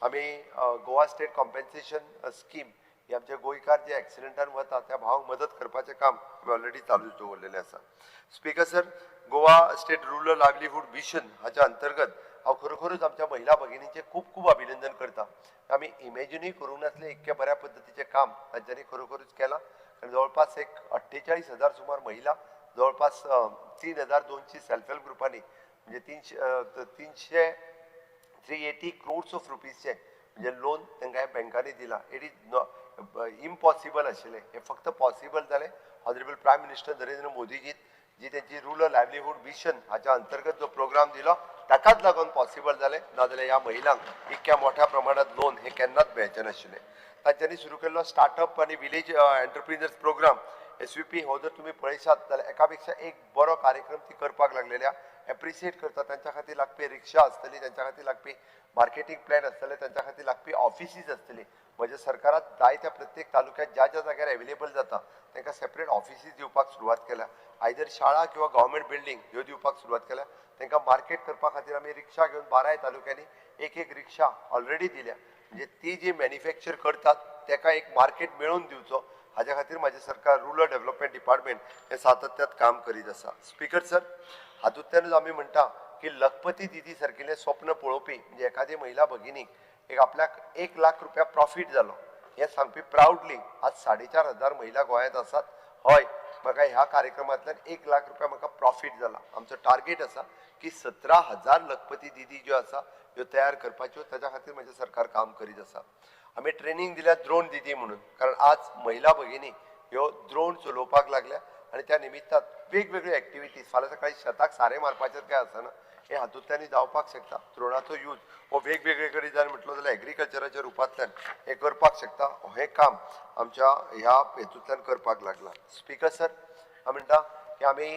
आमी गोवा स्टेट कॉम्पेन्सेशन स्कीम ही आमचे गोंयकार जे एक्सिडेंटान वता त्या भावांक मदत करपाचें काम आमी ऑलरेडी चालूच दवरलेलें आसा speaker sir Goa state rural livelihood mission हाच्या अंतर्गत हांव खरोखरूच आमच्या महिला भगिनींचे खूब खूब अभिनंदन करता आमी इमॅजिनूय करूंक नासलें इतके बऱ्या पद्दतीचें काम तांच्यांनी खरोखरूच केलां आनी जवळपास एक 48,000 सुमार महिला जवळपास 3,200 सेल्फ हेल्प ग्रुपांनी म्हणजे 380 crores ऑफ रुपीजचे म्हणजे लोन तांकां बँकांनी दिला इट इज इम्पॉसिबल आशिल्लें हें फक्त पॉसिबल जालें honourable prime minister Narendra Modiji ji तेंची रुरल लायव्हलीहूड मिशन हाच्या अंतर्गत जो प्रोग्राम दिलो ताकाच लागून पॉसिबल जालें नाजाल्यार ह्या महिलांक इतक्या मोठ्या प्रमाणात लोन हे केन्नाच मेळचें नाशिल्लें तांच्यांनी सुरू केल्लो स्टार्टअप आनी विलेज एंटरप्रिनर्स प्रोग्राम SVP हो जर तुमी पळयशात जाल्यार एका पेक्षा एक बरो कार्यक्रम ती करपाक लागलेल्या एप्रिशिएट करता तांच्या खातीर लागपी रिक्षा आसतली तांच्या खातीर लागपी मार्केटींग प्लॅन आसतले तांच्या खातीर लागपी ऑफिसीस आसतली म्हज्या सरकारात जायत्या प्रत्येक तालुक्यात ज्या ज्या जाग्यार अवेलेबल जाता तांकां सेपरेट ऑफिसीस दिवपाक सुरवात केल्या आयदर शाळा किंवा गव्हर्मेंट बिल्डींग ह्यो दिवपाक सुरवात केल्या तांकां मार्केट करपा खातीर आमी रिक्षा घेवन 12 तालुक्यांनी एक रिक्षा ऑलरेडी दिल्या म्हणजे ती जी मॅन्युफॅक्चर करतात ताका एक मार्केट मेळून दिवचो हाच्या खातीर माझे सरकार रुरल डेव्हलपमेंट डिपार्टमेंट हे सातत्यात काम करीत आसा स्पीकर सर हातूंतल्यानूच आमी म्हणटा की लखपती दिदी सारकिल्लें स्वप्न पळोवपी म्हणजे एखादी महिला भगिनीक एक आपल्याक 1 लाख रुपया प्रॉफिट जालो हे सांगपी प्राउडली आज 4,500 महिला गोंयांत आसात हय म्हाका ह्या कार्यक्रमांतल्यान 1 लाख रुपया म्हाका प्रॉफिट जाला आमचो टार्गेट आसा की 17,000 लखपती दिदी ज्यो आसा ह्यो तयार करपाच्यो ताच्या खातीर म्हजें सरकार काम करीत आसा आमी ट्रेनिंग दिल्या ड्रोन दिदी म्हणून कारण आज महिला भगिनी ह्यो ड्रोन चलोवपाक लागल्या आनी त्या निमित्तान वेगवेगळ्यो एक्टिविटीज फाल्यां सकाळी शेताक सारें मारपाचें काय आसना हे हातूंतल्यान जावपाक शकता ड्रोनाचो यूज हो वेगवेगळे कडेन जर म्हटलो जाल्यार एग्रीकल्चराच्या रुपांतल्यान हे करपाक शकता हे काम आमच्या ह्या हेतूंतल्यान करपाक लागला स्पीकर सर हांव म्हणटा की आमी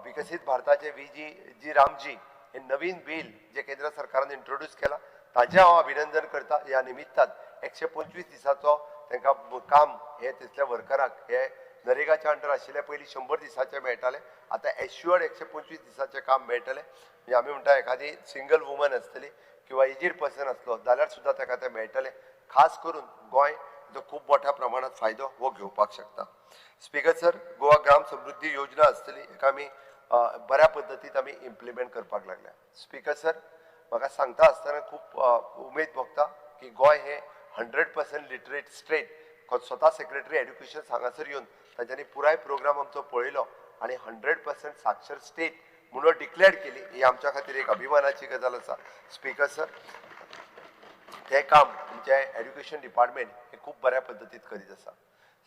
विकसीत भारताचे जी रामजी हे नवीन बिल जे केंद्र सरकारान इंट्रोड्यूस केला ताचें हांव अभिनंदन करता ह्या निमित्तान 125 दिसाचो तांकां काम हे तितल्या वर्कराक हे नरेगाच्या अंडर आशिल्ले पयलीं 100 दिसाचे मेळटाले आतां एश्युअर्ड 125 दिसाचें काम मेळटलें म्हणजे आमी म्हणटा एखादी सिंगल वुमन आसतली किंवा एजीड पर्सन आसलो जाल्यार सुद्दां ताका तें मेळटलें खास करून गोंय जो खूब मोठ्या प्रमाणात फायदो हो घेवपाक शकता स्पीकर सर गोवा ग्राम समृद्धी योजना आसतली हेका आमी बऱ्या पद्दतीन आमी इम्प्लिमेंट करपाक लागल्या स्पीकर सर म्हाका सांगता आसतना खूब उमेद भोगता की गोंय हे 100% लिटरेट स्टेट स्वता सेक्रेटरी एड्युकेशन हांगासर येवन तांच्यांनी पुराय प्रोग्राम आमचो पळयलो आनी 100% साक्षर स्टेट म्हणून डिक्लेअर केली ही आमच्या खातीर एक अभिमानाची गजाल आसा स्पीकर सर हे काम म्हणजे एड्युकेशन डिपार्टमेंट हे खूब बऱ्या पद्दतीन करीत आसा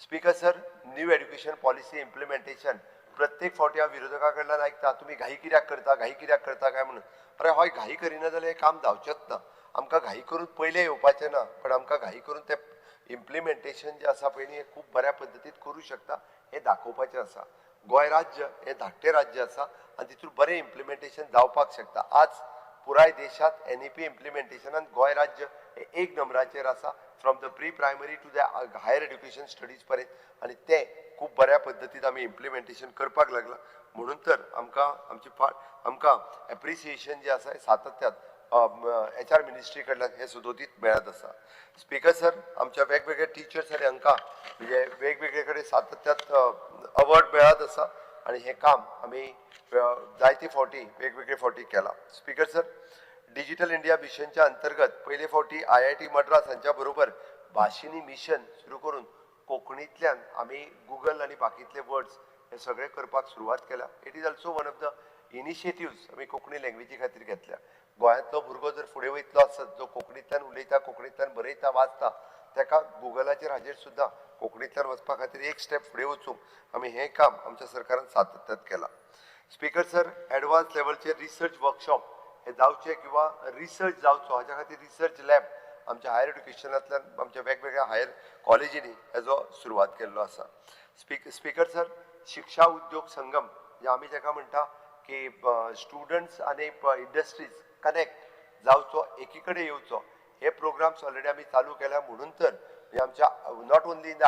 speaker sir new education policy implementation प्रत्येक फावटी हांव विरोधका कडल्यान आयकता तुमी घाई कित्याक करता काय म्हणून अरे हय घाई करिना जाल्यार हें काम जावचेंच ना आमकां घाई करून पयलें येवपाचें ना पण आमकां घाई करून तें इम्प्लिमेंटेशन जें आसा पळय हें खूब बऱ्या पद्दतीन करूं शकता हें दाखोवपाचें आसा गोंय राज्य हें धाकटें राज्य आसा आनी तितून बरें इम्प्लिमेंटेशन जावपाक शकता आज पुराय देशांत NEP इम्प्लिमेंटेशनान गोंय राज्य हे 1 नंबराचेर आसा from the pre primary to the higher education studies पर्यंत आनी तें खूब बऱ्या पद्दतीन आमी इम्प्लिमेंटेशन करपाक लागला म्हणून तर आमकां एप्रिसिएशन जें आसा हें सातत्यान HR मिनिस्ट्री कडल्यान हे सदोदीत मेळत आसा स्पीकर सर आमच्या वेगवेगळ्या टिचर्स आनी हांकां म्हणजे वेगवेगळे कडेन सातत्यात अवॉर्ड मेळत आसा आनी हें काम आमी जायते फावटी वेगवेगळे फावटी केलां स्पीकर सर डिजिटल इंडिया मिशनच्या अंतर्गत पयले फावटी IIT मद्रास हांच्या बरोबर भाशिनी मिशन सुरू करून कोंकणींतल्यान आमी गुगल आनी बाकीतले वर्ड्स हे सगळे करपाक सुरवात केल्या it is also one of the initiatives आमी कोंकणी लँग्वेजी खातीर घेतल्या गोंयांतलो भुरगो जर फुडें वयतलो आसत जो कोंकणींतल्यान उलयता कोंकणींतल्यान बरयता वाचता ताका गुगलाचेर हाजेर सुद्दां कोंकणींतल्यान वचपा खातीर एक स्टेप फुडें वचूंक आमी हें काम आमच्या सरकारान सातत्यात केलां स्पीकर सर, एडवान्स लेवलचे रिसर्च वर्कशॉप हे जावचे किंवा रिसर्च जावचो हाच्या खातीर रिसर्च लॅब आमच्या हायर एड्युकेशनांतल्यान आमच्या वेगवेगळ्या हायर कॉलेजींनी हेजो सुरवात केल्लो आसा. स्पीकर सर, शिक्षा उद्योग संगम जे आमी जेका म्हणटा की स्टुडंट्स आनी इंडस्ट्रीज कनेक्ट जावचो, एकी कडेन येवचो, हे प्रोग्राम्स ऑलरेडी आमी चालू केल्या. म्हणून तर म्हणजे आमच्या not only in the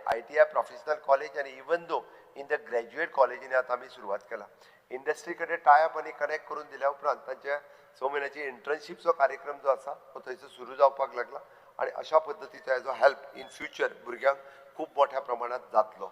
ITI professional college आनी even though in the graduate कॉलेजींनी आतां आमी सुरवात केला. इंडस्ट्री कडेन टायअप आनी कनेक्ट करून दिल्या उपरांत तांचे 6 म्हयन्याची इंटर्नशिपचो कार्यक्रम जो आसा तो थंयसर सुरू जावपाक लागला आनी अशा पद्दतीचो हेजो हेल्प इन फ्युचर भुरग्यांक खूब मोठ्या प्रमाणात जातलो.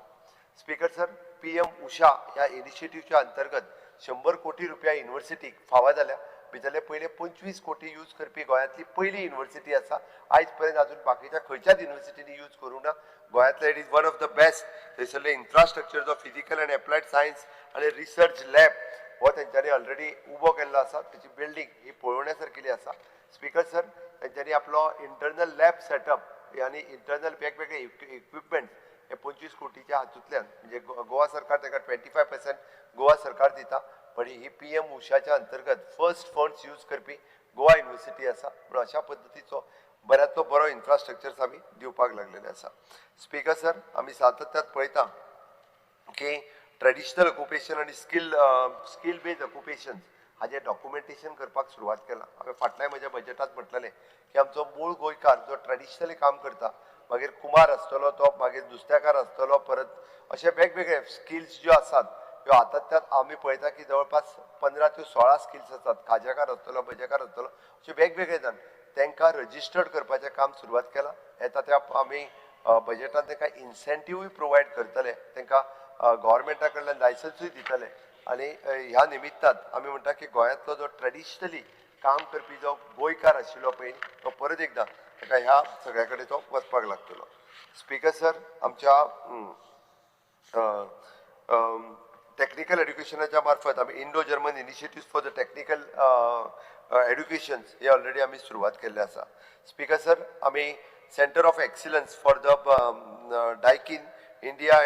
स्पीकर सर, PM उषा ह्या इनिशिएटिव्हच्या अंतर्गत 100 कोटी रुपया युनिव्हर्सिटीक फावो जाल्या. भितरले पयले 25 कोटी यूज करपी गोंयांतली पयली युनिव्हर्सिटी आसा. आयज पर्यंत अजून बाकीच्या खंयच्याच युनिव्हर्सिटीनी यूज करूंक ना. गोंयांतले it is one of the best. थंयसरले इन्फ्रास्ट्रक्चर जो फिजिकल एंड एप्लायड सायन्स आनी रिसर्च लॅब हो तेंच्यांनी ऑलरेडी उबो केल्लो आसा. तेची बिल्डींग ही पळोवण्यासारकेली आसा. स्पीकर सर, तेंच्यांनी आपलो इंटरनल लॅब सेटअप आनी इंटरनल वेगवेगळे इक्विपमेंट हे 25 कोटीच्या हातूंतल्यान म्हणजे गोवा सरकार ताका 25% गोवा सरकार दिता. पण ही PM उषाच्या अंतर्गत फर्स्ट फंड्स यूज करपी गोवा युनिव्हर्सिटी आसा. म्हणून अशा पद्दतीचो बऱ्यांतलो बरो इन्फ्रास्ट्रक्चर्स आमी दिवपाक लागलेले आसा. स्पीकर सर, आमी सातत्यात पळयता की ट्रेडिशनल ऑक्युपेशन आनी स्कील बेस्ड ऑक्युपेशन हाजे डॉक्युमेंटेशन करपाक सुरवात केला. हांवें फाटल्या म्हज्या बजेटांत म्हटलेलें की आमचो मूळ गोंयकार जो ट्रेडिशनली काम करता, मागीर कुमार आसतलो तो, मागीर नुस्तेकार आसतलो, परत अशे वेगवेगळे स्किल्स ज्यो आसात ह्यो आतां आमी पळयता की जवळपास 15 ते 16 स्किल्स आसात. खाजेकार आसतलो, भजेकार आसतलो, अशे वेगवेगळे जाण तांकां रजिस्टर्ड करपाचें काम सुरवात केलां. येता त्या आमी बजेटांत तांकां इन्सेंटिव्हूय प्रोवायड करतले, तांकां गव्हर्मेंटा कडल्यान लायसन्सूय दितले. आनी ह्या निमित्तान आमी म्हणटा की गोंयांतलो जो ट्रेडिशनली काम करपी जो गोंयकार आशिल्लो पळय तो परत एकदां ताका ह्या सगळ्या कडेन तो वचपाक लागतलो. स्पीकर सर, आमच्या टेक्निकल एड्युकेशनाच्या मार्फत आमी Indo German initiative for the technical education हे ऑलरेडी आमी सुरवात केल्ले आसा. स्पीकर सर, आमी centre of excellence for the Daikin India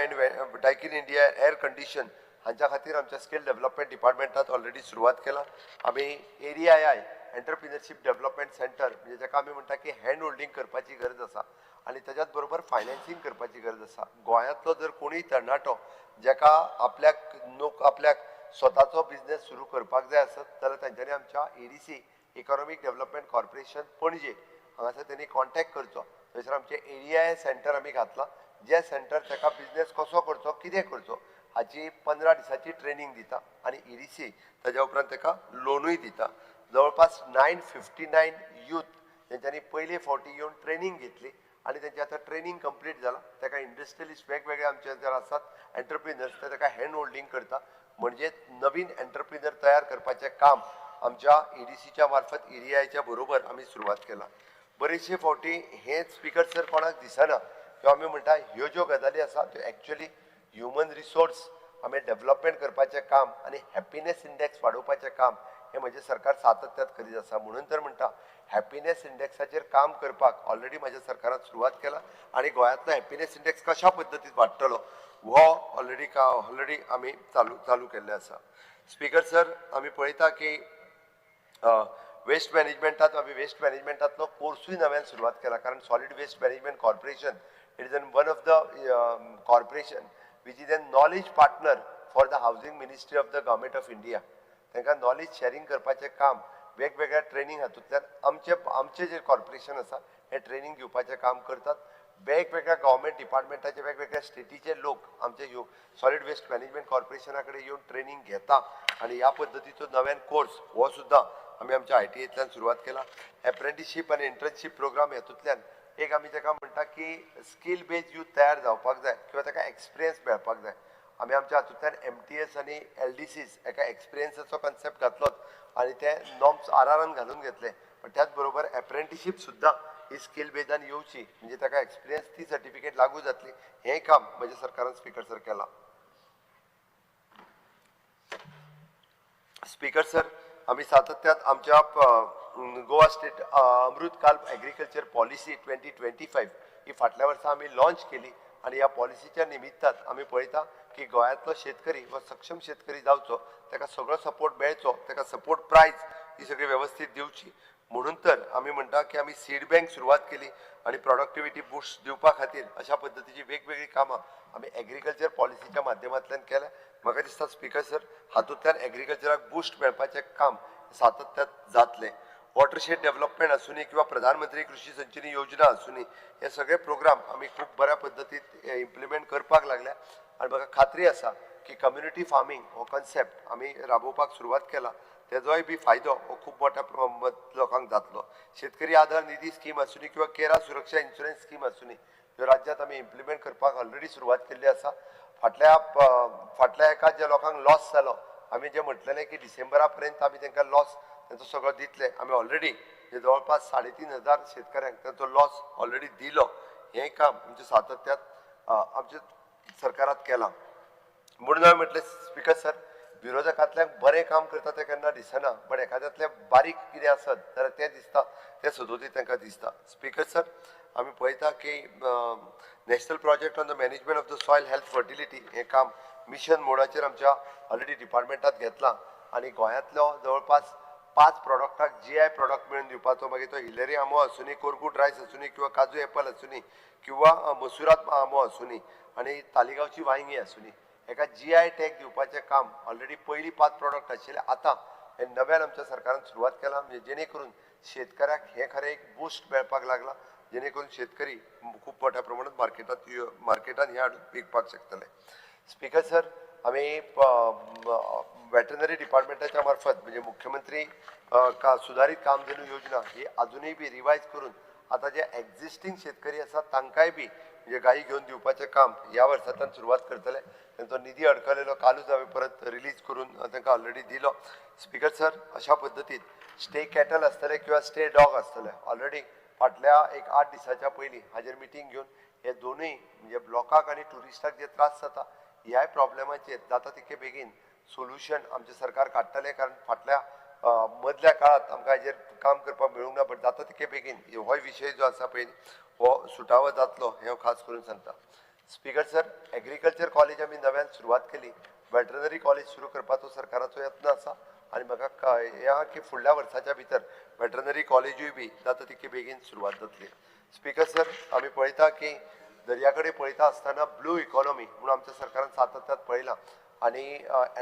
air condition हांच्या खातीर आमच्या स्किल डेव्हलपमेंट डिपार्टमेंटात ऑलरेडी सुरवात केला. आमी ADII एंटरप्रिनरशीप डेव्हलपमेंट सेंटर म्हणजे जाका आमी म्हणटा की हँड होल्डिंग करपाची गरज आसा आनी ताच्याच बरोबर फायनान्सिंग करपाची गरज आसा. गोंयांतलो जर कोणूय तरणाटो जाका आपल्याक स्वताचो बिझनेस सुरू करपाक जाय आसत जाल्यार तांच्यांनी आमच्या EDC इकॉनॉमिक डेव्हलपमेंट कॉर्पोरेशन पणजे हांगासर त्यांनी कॉन्टॅक्ट करचो. थंयसर आमचे ADII सेंटर आमी घातला. जे सेंटर ताका बिझनेस कसो करचो, कितें करचो हाची 15 दिसाची ट्रेनिंग दिता आनी EDC ताज्या उपरांत ताका लोनूय दिता. जवळपास 959 यूथ तेंच्यांनी पयले फावटी येवन ट्रेनिंग घेतली आनी तेंचे आतां ट्रेनिंग कंप्लीट जाला. ताका इंडस्ट्रियलिस्ट वेगवेगळे आमचे जर आसात एंटरप्रिनर्स ते ताका हँड होल्डिंग करता. म्हणजे नवीन एंटरप्रिनर तयार करपाचें काम आमच्या EDCच्या मार्फत ADIIच्या बरोबर आमी सुरवात केला. बरेचशे फावटी हे स्पीकर सर कोणाक दिसना किंवा आमी म्हणटा ह्यो ज्यो गजाली आसा त्यो एक्चुअली ह्युमन रिसोर्स आमी डेव्हलपमेंट करपाचें काम आनी हॅपिनेस इंडेक्स वाडोवपाचें काम हे म्हजें सरकार सातत्यात करीत आसा. म्हणून तर म्हणटा हॅपिनेस इंडेक्साचेर काम करपाक ऑलरेडी म्हाज्या सरकारान सुरवात केला आनी गोंयांतलो हॅपिनेस इंडेक्स कशा पद्दतीन वाडटलो हो ऑलरेडी आमी चालू केल्ले आसा. स्पीकर सर, आमी पळयता की वेस्ट मॅनेजमेंटांतलो कोर्सूय नव्यान सुरवात केला. कारण solid waste management corporation it is one of the corporation which is a knowledge partner for the housing ministry of the government of India. तांकां नॉलेज शेअरिंग करपाचें काम वेगवेगळ्या ट्रेनिंग हातूंतल्यान आमचे जे कॉर्पोरेशन आसा हे ट्रेनिंग दिवपाचें काम करतात. वेगवेगळ्या गव्हर्मेंट डिपार्टमेंटाचे वेगवेगळ्या स्टेटीचे लोक आमचे सॉलिड वेस्ट मॅनेजमेंट कॉर्पोरेशना कडेन येवन ट्रेनिंग घेता आनी ह्या पद्दतीचो नव्यान कोर्स हो सुद्दां आमी आमच्या ITIंतल्यान सुरवात केला. एप्रेंटिसशीप आनी इंटर्नशीप प्रोग्राम हेतूंतल्यान एक आमी ताका म्हणटा की स्कील बेज यूथ तयार जावपाक जाय किंवा ताका एक्सपिरियन्स मेळपाक जाय. आमी आमच्या हातूंतल्यान MTS आनी LDCs एका एक्सपिरियन्साचो कन्सेप्ट घातलोच आनी ते नॉर्म्स RRन घालून घेतले. पण त्याच बरोबर एप्रेंटिसशीप सुद्दां ही स्कील बेजान येवची म्हणजे ताका एक्सपिरियन्स ती सर्टिफिकेट लागू जातली. हें काम म्हज्या सरकारान स्पीकर सर केलां. स्पीकर सर, आमी सातत्यात आमच्या गोवा स्टेट अमृतकाल एग्रीकल्चर पॉलिसी 2025 ही फाटल्या वर्सा आमी लॉन्च केली आणि ह्या पॉलिसीच्या निमित्तान आमी पळयता की गोंयांतलो शेतकरी हो सक्षम शेतकरी जावचो, ताका सगळो सपोर्ट मेळचो, ताका सपोर्ट प्रायज ही सगळी वेवस्थीत दिवची. म्हणून तर आमी म्हणटा की आमी सीड बँक सुरवात केली आणि प्रोडक्टिविटी बूस्ट दिवपा खातीर अशा पद्दतीची वेगवेगळी कामां आमी एग्रीकल्चर पॉलिसीच्या माध्यमांतल्यान केल्या. म्हाका दिसता स्पीकर सर हातूंतल्यान एग्रीकल्चराक बूस्ट मेळपाचें काम सातत्यान जातलें. वॉटरशेड डेव्हलपमेंट आसूनी किंवा प्रधानमंत्री कृषी संजीवनी योजना आसूनी हे सगळे प्रोग्राम आमी खूब बऱ्या पद्दतीन इम्प्लिमेंट करपाक लागल्या आणि म्हाका खात्री आसा की कम्युनिटी फार्मिंग हो कन्सेप्ट आमी राबोवपाक सुरवात केला. तेजोय बी फायदो हो खूब मोठ्या लोकांक जातलो. शेतकरी आधार निधी स्कीम आसूनी किंवा केरा सुरक्षा इन्शुरन्स स्कीम आसूनी ह्यो राज्यांत आमी इम्प्लिमेंट करपाक ऑलरेडी सुरवात केल्ली आसा. फाटल्या एका ज्या लोकांक लॉस जालो आमी जे म्हटलेलें की डिसेंबरा पर्यंत आमी तांकां लॉस तांचो सगळो दितले. आमी ऑलरेडी जवळपास 3,500 शेतकऱ्यांक तांचो लॉस ऑलरेडी दिलो. हें काम आमचे सातत्यात आमच्या सरकारात केलां. म्हणून हांवें म्हटलें स्पीकर सर विरोधकांतल्यान बरें काम करता तें केन्ना दिसना, पण एखाद्यातलें बारीक कितें आसत जाल्यार तें दिसता, तें सदोतीत तांकां दिसता. स्पीकर सर आमी पळयता की national project on the management of the soil health fertility हें काम मिशन मोडाचेर आमच्या ऑलरेडी डिपार्टमेंटात घेतलां आणि गोंयांतलो जवळपास 5 प्रोडक्टाक GI प्रोडक्ट मेळून दिवपाचो. मागीर तो हिलेरी आंबो आसूनी, कोरगूट रायस आसूनी किंवा काजू एपल आसूनी किंवा मसुरात आंबो आसूनी आणि तालिगांवची वांयगी आसूनी एका GI टॅग दिवपाचें काम ऑलरेडी पयलीं 5 प्रोडक्ट आशिल्ले आतां हे नव्यान आमच्या सरकारान सुरवात केला. म्हणजे जेणे करून शेतकऱ्याक हे खरें एक बूस्ट मेळपाक लागला, जेणे करून शेतकरी खूब मोठ्या प्रमाणात मार्केटान हे हाडून विकपाक शकतले. स्पीकर सर आमी वेटनरी डिपार्टमेंटाच्या मार्फत म्हणजे मुख्यमंत्री सुधारित कामधेनू योजना ही अजूनही बी रिवायज करून आता जे एक्झिस्टिंग शेतकरी आसात तांकांय बी म्हणजे गायी घेवन दिवपाचें काम ह्या वर्सांतल्यान सुरवात करतले. तांचो निधी अडकलेलो कालूच हांवें परत रिलीज करून तांकां ऑलरेडी दिलो. स्पीकर सर अशा पद्दतीन स्टे कॅटल आसतले किंवा स्टे डॉग आसतले ऑलरेडी फाटल्या एक 8 दिसाच्या पयलीं हाजेर मिटींग घेवन हे दोनूय म्हणजे लोकांक आनी ट्युरिस्टाक जे त्रास जाता ह्याय प्रॉब्लेमाचेर जाता तितके बेगीन सोल्युशन आमचे सरकार काडटले. कारण फाटल्या मदल्या काळात आमकां हाजेर काम करपाक मेळूंक ना, बट जाता तितके बेगीन हो विशय जो आसा पळय हो सुटावो जातलो हें हांव खास करून सांगता. स्पीकर सर एग्रीकल्चर कॉलेज आमी नव्यान सुरवात केली. वेटरनरी कॉलेज सुरू करपाचो सरकाराचो यत्न आसा आनी म्हाका हें आहा की फुडल्या वर्साच्या भितर वेटरनरी कॉलेजूय बी जाता तितके बेगीन सुरवात जातली. स्पीकर सर आमी पळयता की दर्या कडेन पळयता आसतना ब्लू इकॉनॉमी म्हणून आमच्या सरकारान सातत्यात पळयलां आणि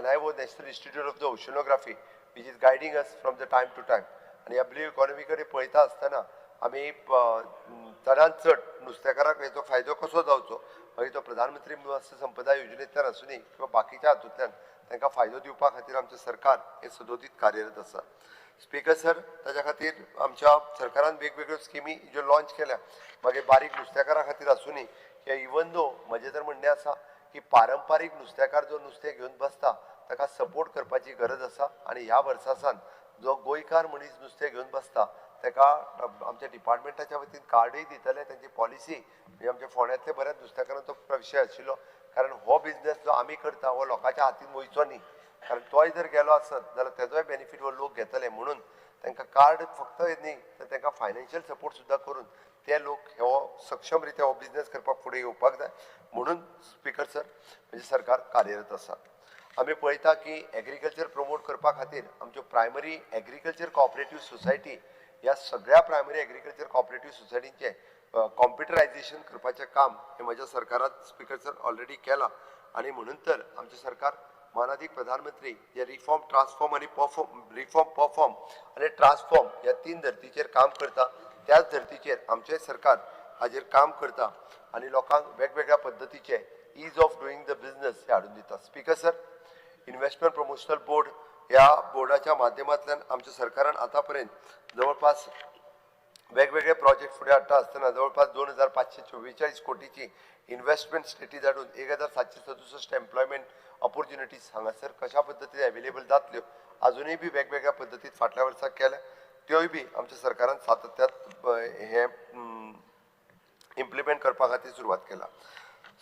NIO national institute of the oceanography which is guiding us from the time to time. आणि ह्या ब्लू इकॉनॉमी कडेन पळयता आसतना आमी चडांत चड नुस्तेकाराक हेचो फायदो कसो जावचो मागीर तो प्रधानमंत्री मत्स्य संपदा योजनेंतल्यान आसूनी किंवा बाकीच्या हातूंतल्यान तांकां फायदो दिवपा खातीर आमचें सरकार हे सदोदीत कार्यरत आसा. स्पीकर सर ताच्या खातीर आमच्या सरकारान वेगवेगळ्यो स्किमी ज्यो लॉन्च केल्या मागीर बारीक नुस्तेकारा खातीर आसूनी किंवा इवन दो म्हजें तर म्हणणें आसा की पारंपारीक नुस्तेकार जो नुस्तें घेवन बसता ताका सपोर्ट करपाची गरज आसा आणि ह्या वर्सा सावन जो गोंयकार मनीस नुस्तें घेवन बसता ताका आमच्या डिपार्टमेंटाच्या वतीन कार्डूय दितले. तांची पॉलिसी म्हणजे आमच्या फोंड्यांतले बऱ्याच नुस्तेकारांचो विशय आशिल्लो. कारण हो बिझनेस जो आमी करता हो लोकांच्या हातीन वयचो न्ही. कारण तोय जर गेलो आसत जाल्यार तेजोय बेनिफीट हो लोक घेतले. म्हणून तांकां कार्ड फक्त न्ही तर तांकां फायनान्शियल सपोर्ट सुद्दां करून ते लोक हो सक्षम रित्या हो बिझनेस करपाक फुडें येवपाक जाय. म्हणून स्पीकर सर म्हणजे सरकार कार्यरत आसा. आमी पळयता की एग्रीकल्चर प्रमोट करपा खातीर आमच्यो प्रायमरी एग्रीकल्चर कॉपरेटीव सोसायटी ह्या सगळ्या प्रायमरी एग्रीकल्चर कॉपरेटीव सोसायटींचे कॉम्प्युटरायझेशन करपाचें काम हे म्हज्या सरकारान स्पीकर सर ऑलरेडी केलां. आणि म्हणून तर आमचें सरकार मानाधीक प्रधानमंत्री जे रिफॉर्म ट्रान्सफॉर्म आणि परफॉर्म आणि ट्रान्सफॉर्म ह्या 3 धर्तीचेर काम करता. त्याच धर्तीचेर आमचें सरकार हाजेर काम करता आणि लोकांक वेगवेगळ्या पद्दतीचे ईज ऑफ डुईंग द बिझनेस हे हाडून दिता. Speaker sir investment promotional board ह्या बोर्डाच्या माध्यमांतल्यान आमच्या सरकारान आतापर्यंत जवळपास वेगवेगळे प्रोजेक्ट फुडें हाडटा आसतना जवळपास 2,544 कोटीची इन्व्हेस्टमेंट स्टेटी धाडून 1,767 एम्प्लॉयमेंट ऑपॉर्च्युनिटीज हांगासर कशा पद्दतीन अवेलेबल जातल्यो अजूनय बी वेगवेगळ्या पद्दतीन फाटल्या वर्साक केल्या त्योय बी आमच्या सरकारान सातत्यात हे इम्प्लिमेंट करपा खातीर सुरवात केला.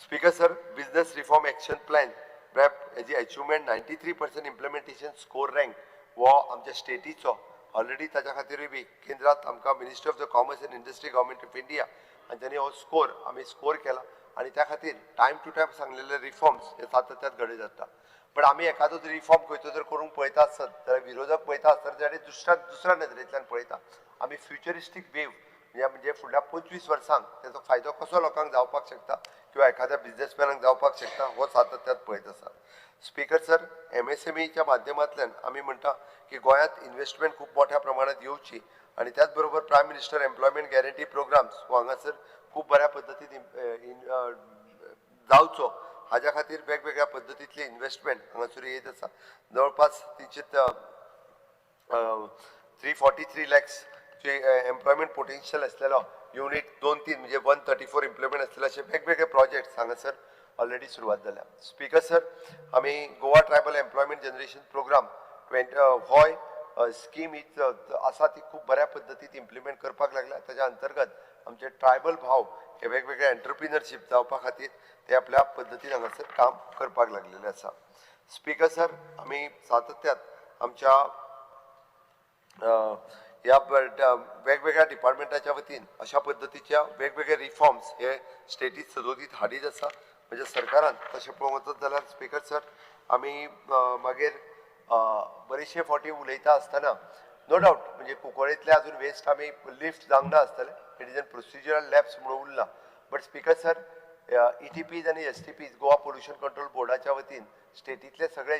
Speaker sir business reform action plan BRAP हेजी अचिवमेंट 93% इम्प्लिमेंटेशन स्कोर रँक हो आमच्या स्टेटीचो ऑलरेडी ताच्या खातीरूय बी केंद्रांत आमकां ministry of the commerce and industry government of India हांच्यांनी हो स्कोर आमी स्कोर केला आणि त्या खातीर टायम टू टायम सांगलेले रिफॉर्म्स हे सातत्यात घडत जाता पण आमी एखादो रिफॉर्म खंयचो जर करूंक पळयता आसत जाल्यार विरोधक पळयता आसत जाल्यार दुसऱ्या नदरेंतल्यान पळयता आमी फ्युचरिस्टीक वेव म्हणजे फुडल्या 25 वर्सांक तेचो फायदो कसो लोकांक जावपाक शकता किंवा एखाद्या बिझनेसमॅनाक जावपाक शकता हो सातत्यात पळयत आसा स्पीकर सर MSMEच्या माध्यमांतल्यान आमी म्हणटा की गोंयांत इन्व्हेस्टमेंट खूब मोठ्या प्रमाणात येवची आणि त्याच बरोबर prime minister employment guarantee programmes हो हांगासर खूब बऱ्या पद्दतीन जावचो हाज्या खातीर वेगवेगळ्या पद्दतींतली इन्व्हेस्टमेंट हांगासर येत आसा जवळपास 343 लॅक्स एम्प्लॉयमेंट पोटेन्शियल असलेलो युनिट 2-3 म्हणजे 134 इम्प्लिमेंट असलेले असे वेगवेगळे प्रोजेक्ट हांगासर ऑलरेडी सुरवात जाल्या स्पीकर सर आमी Goa tribal employment generation programme होय स्कीम ही आसा ती खूब बऱ्या पद्दतीन इम्प्लिमेंट करपाक लागल्या ताच्या अंतर्गत आमचे ट्रायबल भाव हे वेगवेगळे एंटरप्रिनरशीप जावपा खातीर ते आपल्या पद्दतीन हांगासर काम करपाक लागलेले आसा स्पीकर सर आमी सातत्यात आमच्या ह्या वेगवेगळ्या डिपार्टमेंटाच्या वतीन अशा पद्दतीच्या वेगवेगळे रिफॉर्म्स हे स्टेटीत सदोदीत हाडीत आसा म्हणजे सरकारान तशें पळोवंक वचत जाल्यार स्पीकर सर आमी मागीर बरेचशे फावटी उलयता आसतना नो डावट म्हणजे कुंकळ्ळेंतले अजून वेस्ट आमी लिफ्ट जावंक ना आसतले it is N procedural labs म्हणून उरला बट स्पीकर सर ETPs आणि STPs गोवा पोल्युशन कंट्रोल बोर्डाच्या वतीन स्टेटीतले सगळे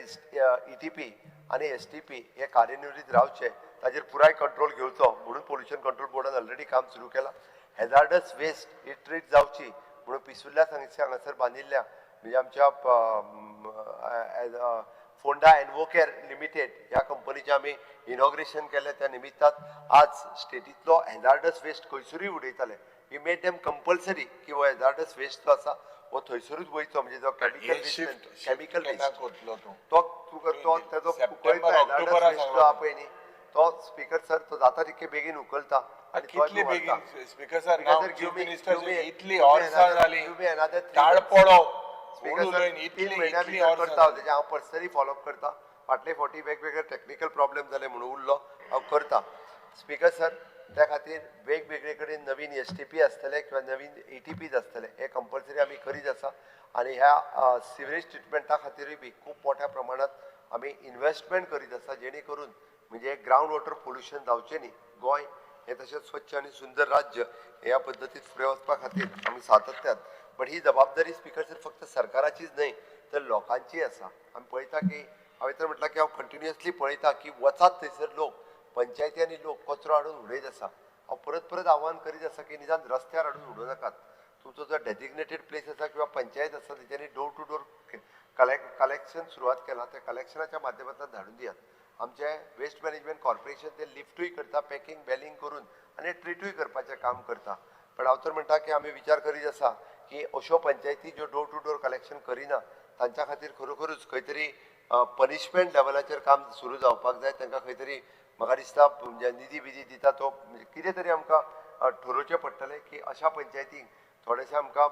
ETP आणि STP हे कार्यान्वित रावचे ताजेर पुराय कंट्रोल घेवचो म्हणून पोल्युशन कंट्रोल बोर्डान ऑलरेडी काम सुरू केला हॅजार्डस वेस्ट ही ट्रीट जावची म्हणून पिसुल्ल्या हांगासर बांदिल्ल्या म्हणजे आमच्या फोंडा एनवोकेर लिमिटेड ह्या कंपनीचे आमी इनॉग्रेशन केले त्या निमित्तान आज स्टेटीतलो हॅजार्डस वेस्ट खंयसरूय उडयताले वी मेड देम कंपल्सरी की हो हॅजार्डस वेस्ट जो आसा हो थंयसरूच वयचो म्हणजे जो केमिकल वेस्ट तेजो हॅजार्डस पळय न्ही तो स्पीकर सर तो जाता तितके बेगीन उखलता आणि कितले बेगीन स्पीकर सर नाव चीफ मिनिस्टर इतली ऑर्डर जाली ताळपडो करता तेजे हांव पर्सनली फॉलोअप करता फाटले फावटी वेगवेगळे टेक्निकल प्रॉब्लेम जाले म्हणून उरलो हांव करता स्पीकर सर त्या खातीर वेगवेगळे कडेन नवीन STP आसतले किंवा नवीन ETPs आसतले हे कंपल्सरी आमी करीत आसा आनी ह्या सिवेज ट्रिटमेंटा खातीरूय बी खूब मोठ्या प्रमाणात आमी इन्व्हेस्टमेंट करीत आसा जेणे करून म्हणजे ग्रावंड वॉटर पोल्युशन जावचें न्ही गोंय हे तशेंच स्वच्छ आनी सुंदर राज्य ह्या पद्दतीन फुडें वचपा खातीर आमी सातत्यात पण ही जबाबदारी स्पीकर सर फक्त सरकाराचीच न्हय तर लोकांची आसा आमी पळयता की हांवें तर म्हटलां की हांव कंटिन्युअसली पळयता की वचात थंयसर लोक पंचायती आनी लोक कचरो हाडून उडयत आसा हांव परत परत आव्हान करीत आसा की निदान रस्त्यार हाडून उडोव नाकात तुमचो जो डेजिग्नेटेड प्लेस आसा किंवा पंचायत आसा तेच्यांनी डोर टू डोर कलेक्शन सुरवात केला त्या कलेक्शनाच्या माध्यमांतल्यान धाडून दियात आमचे वेस्ट मॅनेजमेंट कॉर्पोरेशन ते लिफ्टूय करता पॅकिंग बॅलिंग करून आनी ट्रिटूय करपाचें काम करता पण हांव तर म्हणटा की आमी विचार करीत आसा की अश्यो पंचायती ज्यो डोर टू डोर कलेक्शन करिना तांच्या खातीर खरोखरूच खंय तरी पनिशमेंट लेवलाचेर काम सुरू जावपाक जाय तांकां खंय तरी म्हाका दिसता म्हणजे निधी बिधी दिता तो कितें तरी आमकां ठरोवचें पडटलें की अशा पंचायतींक थोडेशे आमकां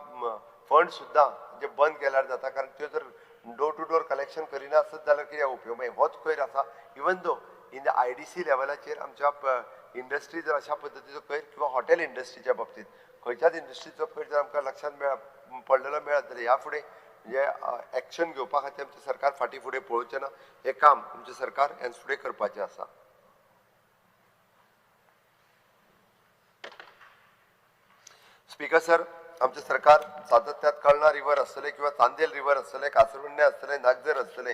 फंड सुद्दां जे बंद केल्यार जाता कारण त्यो जर डोर टू डोर कलेक्शन करिना आसत जाल्यार कितें उपयोग मागीर होच कोयर आसा even though in the IDC लेवलाचेर आमच्या इंडस्ट्री जर अशा पद्दतीचो कोयर किंवा हॉटेल इंडस्ट्रीच्या बाबतींत खंयच्याच इंडस्ट्रीचो कोयर जर आमकां लक्षांत पडलेलो मेळत जाल्यार ह्या फुडें म्हणजे एक्शन घेवपा खातीर आमचें सरकार फाटीं फुडें पळोवचें ना हें काम आमचें सरकार हें फुडें करपाचें आसा स्पीकर सर आमचें सरकार सातत्यात कळना रिवर आसतलें किंवा चांदेल रिवर आसतलें कासरवण्णे आसतलें नागजर आसतलें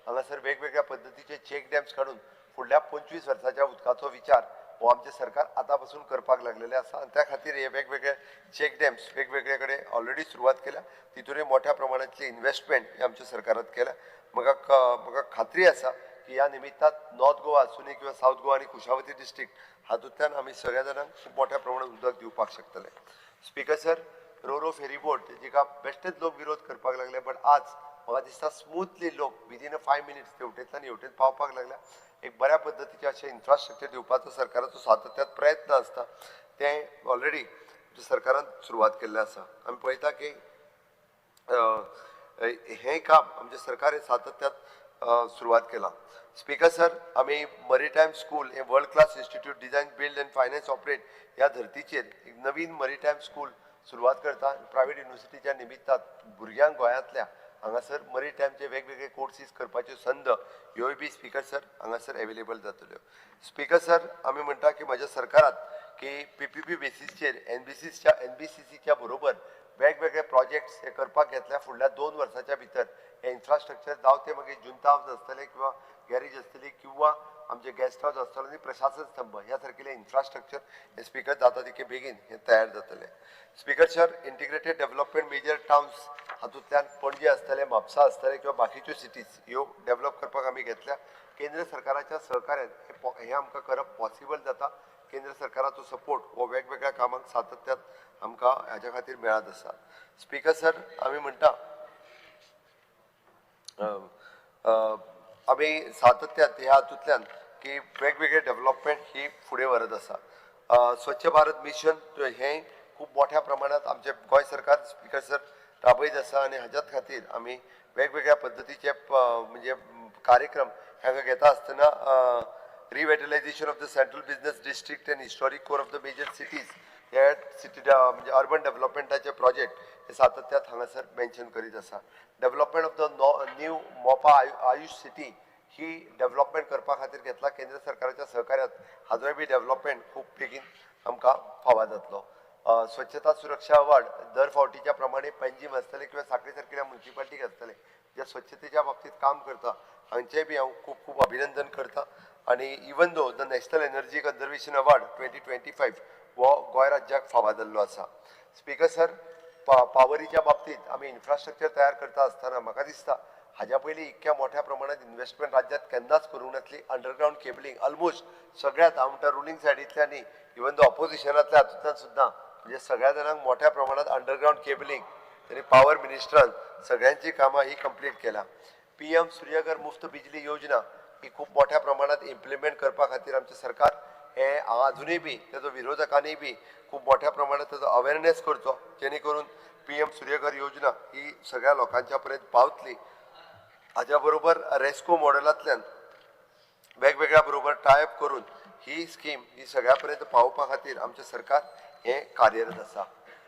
हांगासर वेगवेगळ्या पद्दतीचे चेक डॅम्स काडून फुडल्या 25 वर्साच्या उदकाचो विचार हो आमचें सरकार आतां पासून करपाक लागलेलें आसा आनी त्या खातीर हे वेगवेगळे चेक डॅम्स वेगवेगळे कडेन ऑलरेडी सुरवात केल्या तितूनय मोठ्या प्रमाणांतली इन्व्हेस्टमेंट ही आमच्या सरकारान केल्या म्हाका खात्री आसा की ह्या निमित्तान नॉर्थ गोवा आसूं किंवा सावथ गोवा आनी कुशावती डिस्ट्रिक्ट हातूंतल्यान आमी सगळ्या जाणांक खूब मोठ्या प्रमाणांत उदक दिवपाक शकतले स्पीकर सर रो फेरी बोट जेका बेश्टेच लोक विरोध करपाक लागले बट आज म्हाका दिसता स्मूथली लोक विदीन 5 मिनिट्स तेवटेंतल्यान हेवटेन पावपाक लागल्या एक बऱ्या पद्दतीचें अशें इन्फ्रास्ट्रक्चर दिवपाचो सरकाराचो सातत्यात प्रयत्न आसता तें ऑलरेडी सरकारान सुरवात केल्लें आसा आमी पळयता की हें काम आमचें सरकार सातत्यात सुरवात केला स्पीकर सर आमी मरीटायम स्कूल हे world class institute design build end finance operate ह्या धर्तीचेर एक नवीन मरीटायम स्कूल सुरवात करता. प्रायव्हेट युनिव्हर्सिटीच्या निमित्तान भुरग्यांक गोंयांतल्या हांगासर मरीटायमचे वेगवेगळे कोर्सीस करपाच्यो संद ह्योय बी स्पीकर सर हांगासर अवेलेबल जातल्यो. स्पीकर सर आमी म्हणटा की म्हज्या सरकारात की PPP बेसिसचेर NBCCच्या बरोबर वेगवेगळे प्रोजेक्ट्स हे करपाक घेतल्या. फुडल्या 2 वर्सांच्या भितर हे इन्फ्रास्ट्रक्चर जावं ते मागीर जुंता हाऊस आसतले किंवा गॅरेज आसतली किंवा आमचे गेस्ट हाऊस आसतलो आनी प्रशासन स्तंभ ह्या सारकेले इन्फ्रास्ट्रक्चर हे स्पीकर जाता तितके बेगीन हे तयार जातले. Speaker sir integrated development major towns हातूंतल्यान पणजे आसतले म्हापसा आसतले किंवा बाकीच्यो सिटीज ह्यो डेव्हलप करपाक आमी घेतल्या. केंद्र सरकाराच्या सहकार्यान हे आमकां करप पॉसिबल जाता. केंद्र सरकाराचो सपोर्ट हो वेगवेगळ्या कामांक सातत्यान आमकां हाच्या खातीर मेळत आसा. स्पीकर सर आमी म्हणटा आमी सातत्यान ह्या हातूंतल्यान की वेगवेगळे डेव्हलपमेंट ही फुडें व्हरत आसा. स्वच्छ भारत मिशन हें खूब मोठ्या प्रमाणात आमचे गोंय सरकार स्पीकर सर राबयत आसा आनी हाच्याच खातीर आमी वेगवेगळ्या पद्दतीचे म्हणजे कार्यक्रम हांगा घेता आसतना revitalisation of the central business district and historic core of the major cities हे सिटी म्हणजे अर्बन डेव्हलपमेंटाचे प्रोजेक्ट हे सातत्यात हांगासर मेन्शन करीत आसा. डेव्हलपमेंट ऑफ द न्यू मोपा आयुष सिटी ही डेव्हलपमेंट करपा खातीर घेतला. केंद्र सरकाराच्या सहकार्यात हाजोय बी डेव्हलपमेंट खूब बेगीन आमकां फावो जातलो. स्वच्छता सुरक्षा अवॉर्ड दर फावटीच्या प्रमाणे पेंजीम आसतले किंवा साखळी सारकेल्या म्युन्सिपालिटीक आसतले जे स्वच्छतेच्या बाबतीत काम करता हांचेय बी हांव खूब खूब अभिनंदन करता. आनी even though the national energy conservation award 2025 हो गोंय राज्याक फावो जाल्लो आसा. स्पीकर सर पावरीच्या बाबतीत आमी इन्फ्रास्ट्रक्चर तयार करता आसतना म्हाका दिसता हाज्या पयलीं इतक्या मोठ्या प्रमाणात इन्व्हेस्टमेंट राज्यात केन्नाच करूंक नासली. अंडरग्रावंड केबलिंग ऑलमोस्ट सगळ्यात हांव म्हणटा रुलींग सायडींतल्यान इवन दो ऑपोजिशनांतल्या हातूंतल्यान सुद्दां म्हणजे सगळ्या जाणांक मोठ्या प्रमाणात अंडरग्रावंड केबलिंग तरी पॉवर मिनिस्टरान सगळ्यांची कामां ही कंप्लीट केला. PM सूर्यघर मुफ्त बिजली योजना ही खूब मोठ्या प्रमाणात इम्प्लिमेंट करपा खातीर आमचें सरकार हे अजुनूय बी तेजो विरोधकांनी बी खूब मोठ्या प्रमाणात तेजो अवेरनेस करचो जेणे करून PM सूर्यघर योजना ही सगळ्या लोकांच्या पर्यंत पावतली. हाज्या बरोबर रेस्को मॉडेलांतल्यान वेगवेगळ्या बरोबर टायअप करून ही स्कीम ही सगळ्या पर्यंत पावोवपा खातीर आमचें सरकार हे कार्यरत आसा.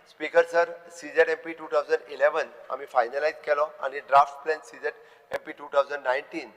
स्पीकर सर CZMP 2011 आमी फायनलायज केलो आनी draft plan CZMP 2019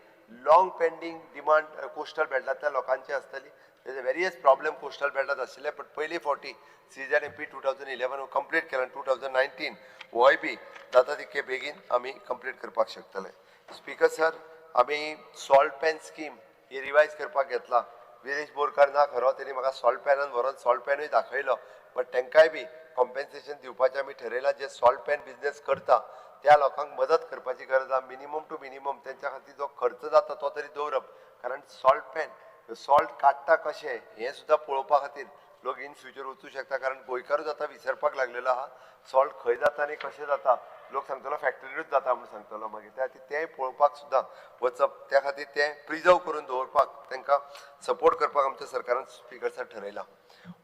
long pending demand coastal बेल्टांतल्या लोकांची आसतली. तेजे वेरियस प्रॉब्लेम कोस्टल बेल्टांत आशिल्ले बट पयली फावटी CZMP 2011 हो कंप्लीट केला. 2019 होय बी जाता तितके बेगीन आमी कंप्लीट करपाक शकतले. स्पीकर सर आमी सॉल्ट पॅन स्कीम ही रिवायज करपाक घेतला. विरेश बोरकार ना खरो तेणी म्हाका सॉल्ट पॅनान व्हरोन सॉल्ट पॅनूय दाखयलो बट तांकांय बी कॉम्पेन्सेशन दिवपाचें आमी ठरयलां. जे सॉल्ट पॅन बिझनेस करता त्या लोकांक मदत करपाची गरज आहा. मिनिमम टू मिनिमम तेंच्या खातीर जो खर्च जाता तो तरी दवरप कारण सॉल्ट पॅन सॉल्ट काडटा कशें हें सुद्दां पळोवपा खातीर लोक इन फ्युचर वचूं शकता कारण गोंयकारूच आतां विसरपाक लागलेलो आहा सॉल्ट खंय जाता आनी कशें जाता. लोक सांगतलो फॅक्टरीरूच जाता म्हणून सांगतलो मागीर त्या खातीर तेंय पळोवपाक सुद्दां वचप त्या खातीर तें प्रिजर्व करून दवरपाक तांकां सपोर्ट करपाक आमच्या सरकारान स्पीकर सर ठरयलां.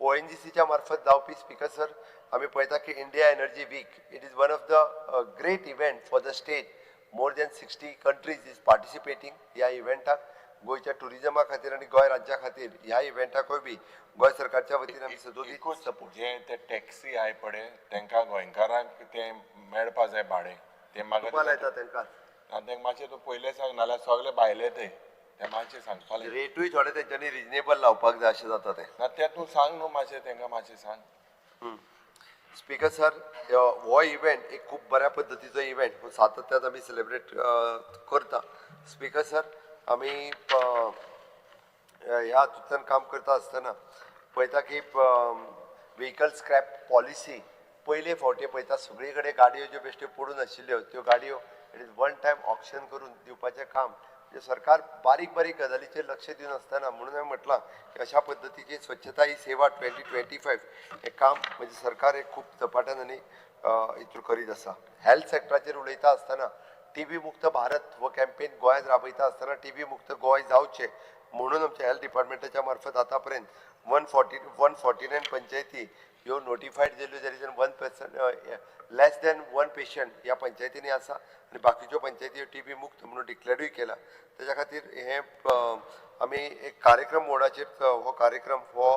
ONGCच्या मार्फत जावपी स्पीकर सर आमी पळयता की India energy week it is one of the great event for the state. More than 60 countries is participating ह्या इव्हेंटाक. गोंयच्या टुरिजमा खातीर आनी गोंय राज्या खातीर ह्या इव्हेंटाकूय बी गोंय सरकारच्या वतीन आमी सदोदीत सपोर्ट. जे ते टॅक्सी आहाय पळय तांकां गोंयकारांक ते मेळपा जाय भाडें ते म्हाका येता तांकां तांकां मातशें तूं पयलें सांग नाल्यार सगळे भायले ते मातशें सांगपाक रेटूय थोडे तेंच्यांनी रिजनेबल लावपाक जाय अशें जाता तें. ना तें तूं सांग न्हू मातशें तांकां मातशें सांग. स्पीकर सर हो इव्हेंट एक खूब बऱ्या पद्दतीचो इव्हेंट सातत्यान आमी सेलिब्रेट करता. स्पीकर सर आमी ह्या हातूंतल्यान काम करता आसतना पळयता की व्हेकल स्क्रॅप पॉलिसी पयले फावटी पळयता सगळे कडेन गाडयो ज्यो बेश्ट्यो पडून आशिल्ल्यो त्यो गाडयो it is one time auction करून दिवपाचें काम म्हणजे सरकार बारीक बारीक गजालीचेर लक्ष दिवन आसतना म्हणून हांवें म्हटलां की अशा पद्दतीची स्वच्छता ही सेवा 2025 हें काम म्हणजे सरकार एक खूब झपाट्यान आनी हितूर करीत आसा. हेल्थ सेक्टराचेर उलयता आसतना TB मुक्त भारत हो कॅम्पेन गोंयांत राबयता आसतना TB मुक्त गोंय जावचें म्हणून आमच्या हेल्थ डिपार्टमेंटाच्या मार्फत आतां पर्यंत 149 पंचायती ह्यो नोटिफायड जाल्यो जाल्यार 1% लेस दॅन 1 पेशंट ह्या पंचायतींनी आसा आनी बाकीच्यो पंचायती TB मुक्त म्हणून डिक्लेरूय केला. तेच्या खातीर हे आमी एक कार्यक्रम मोडाचेर हो कार्यक्रम हो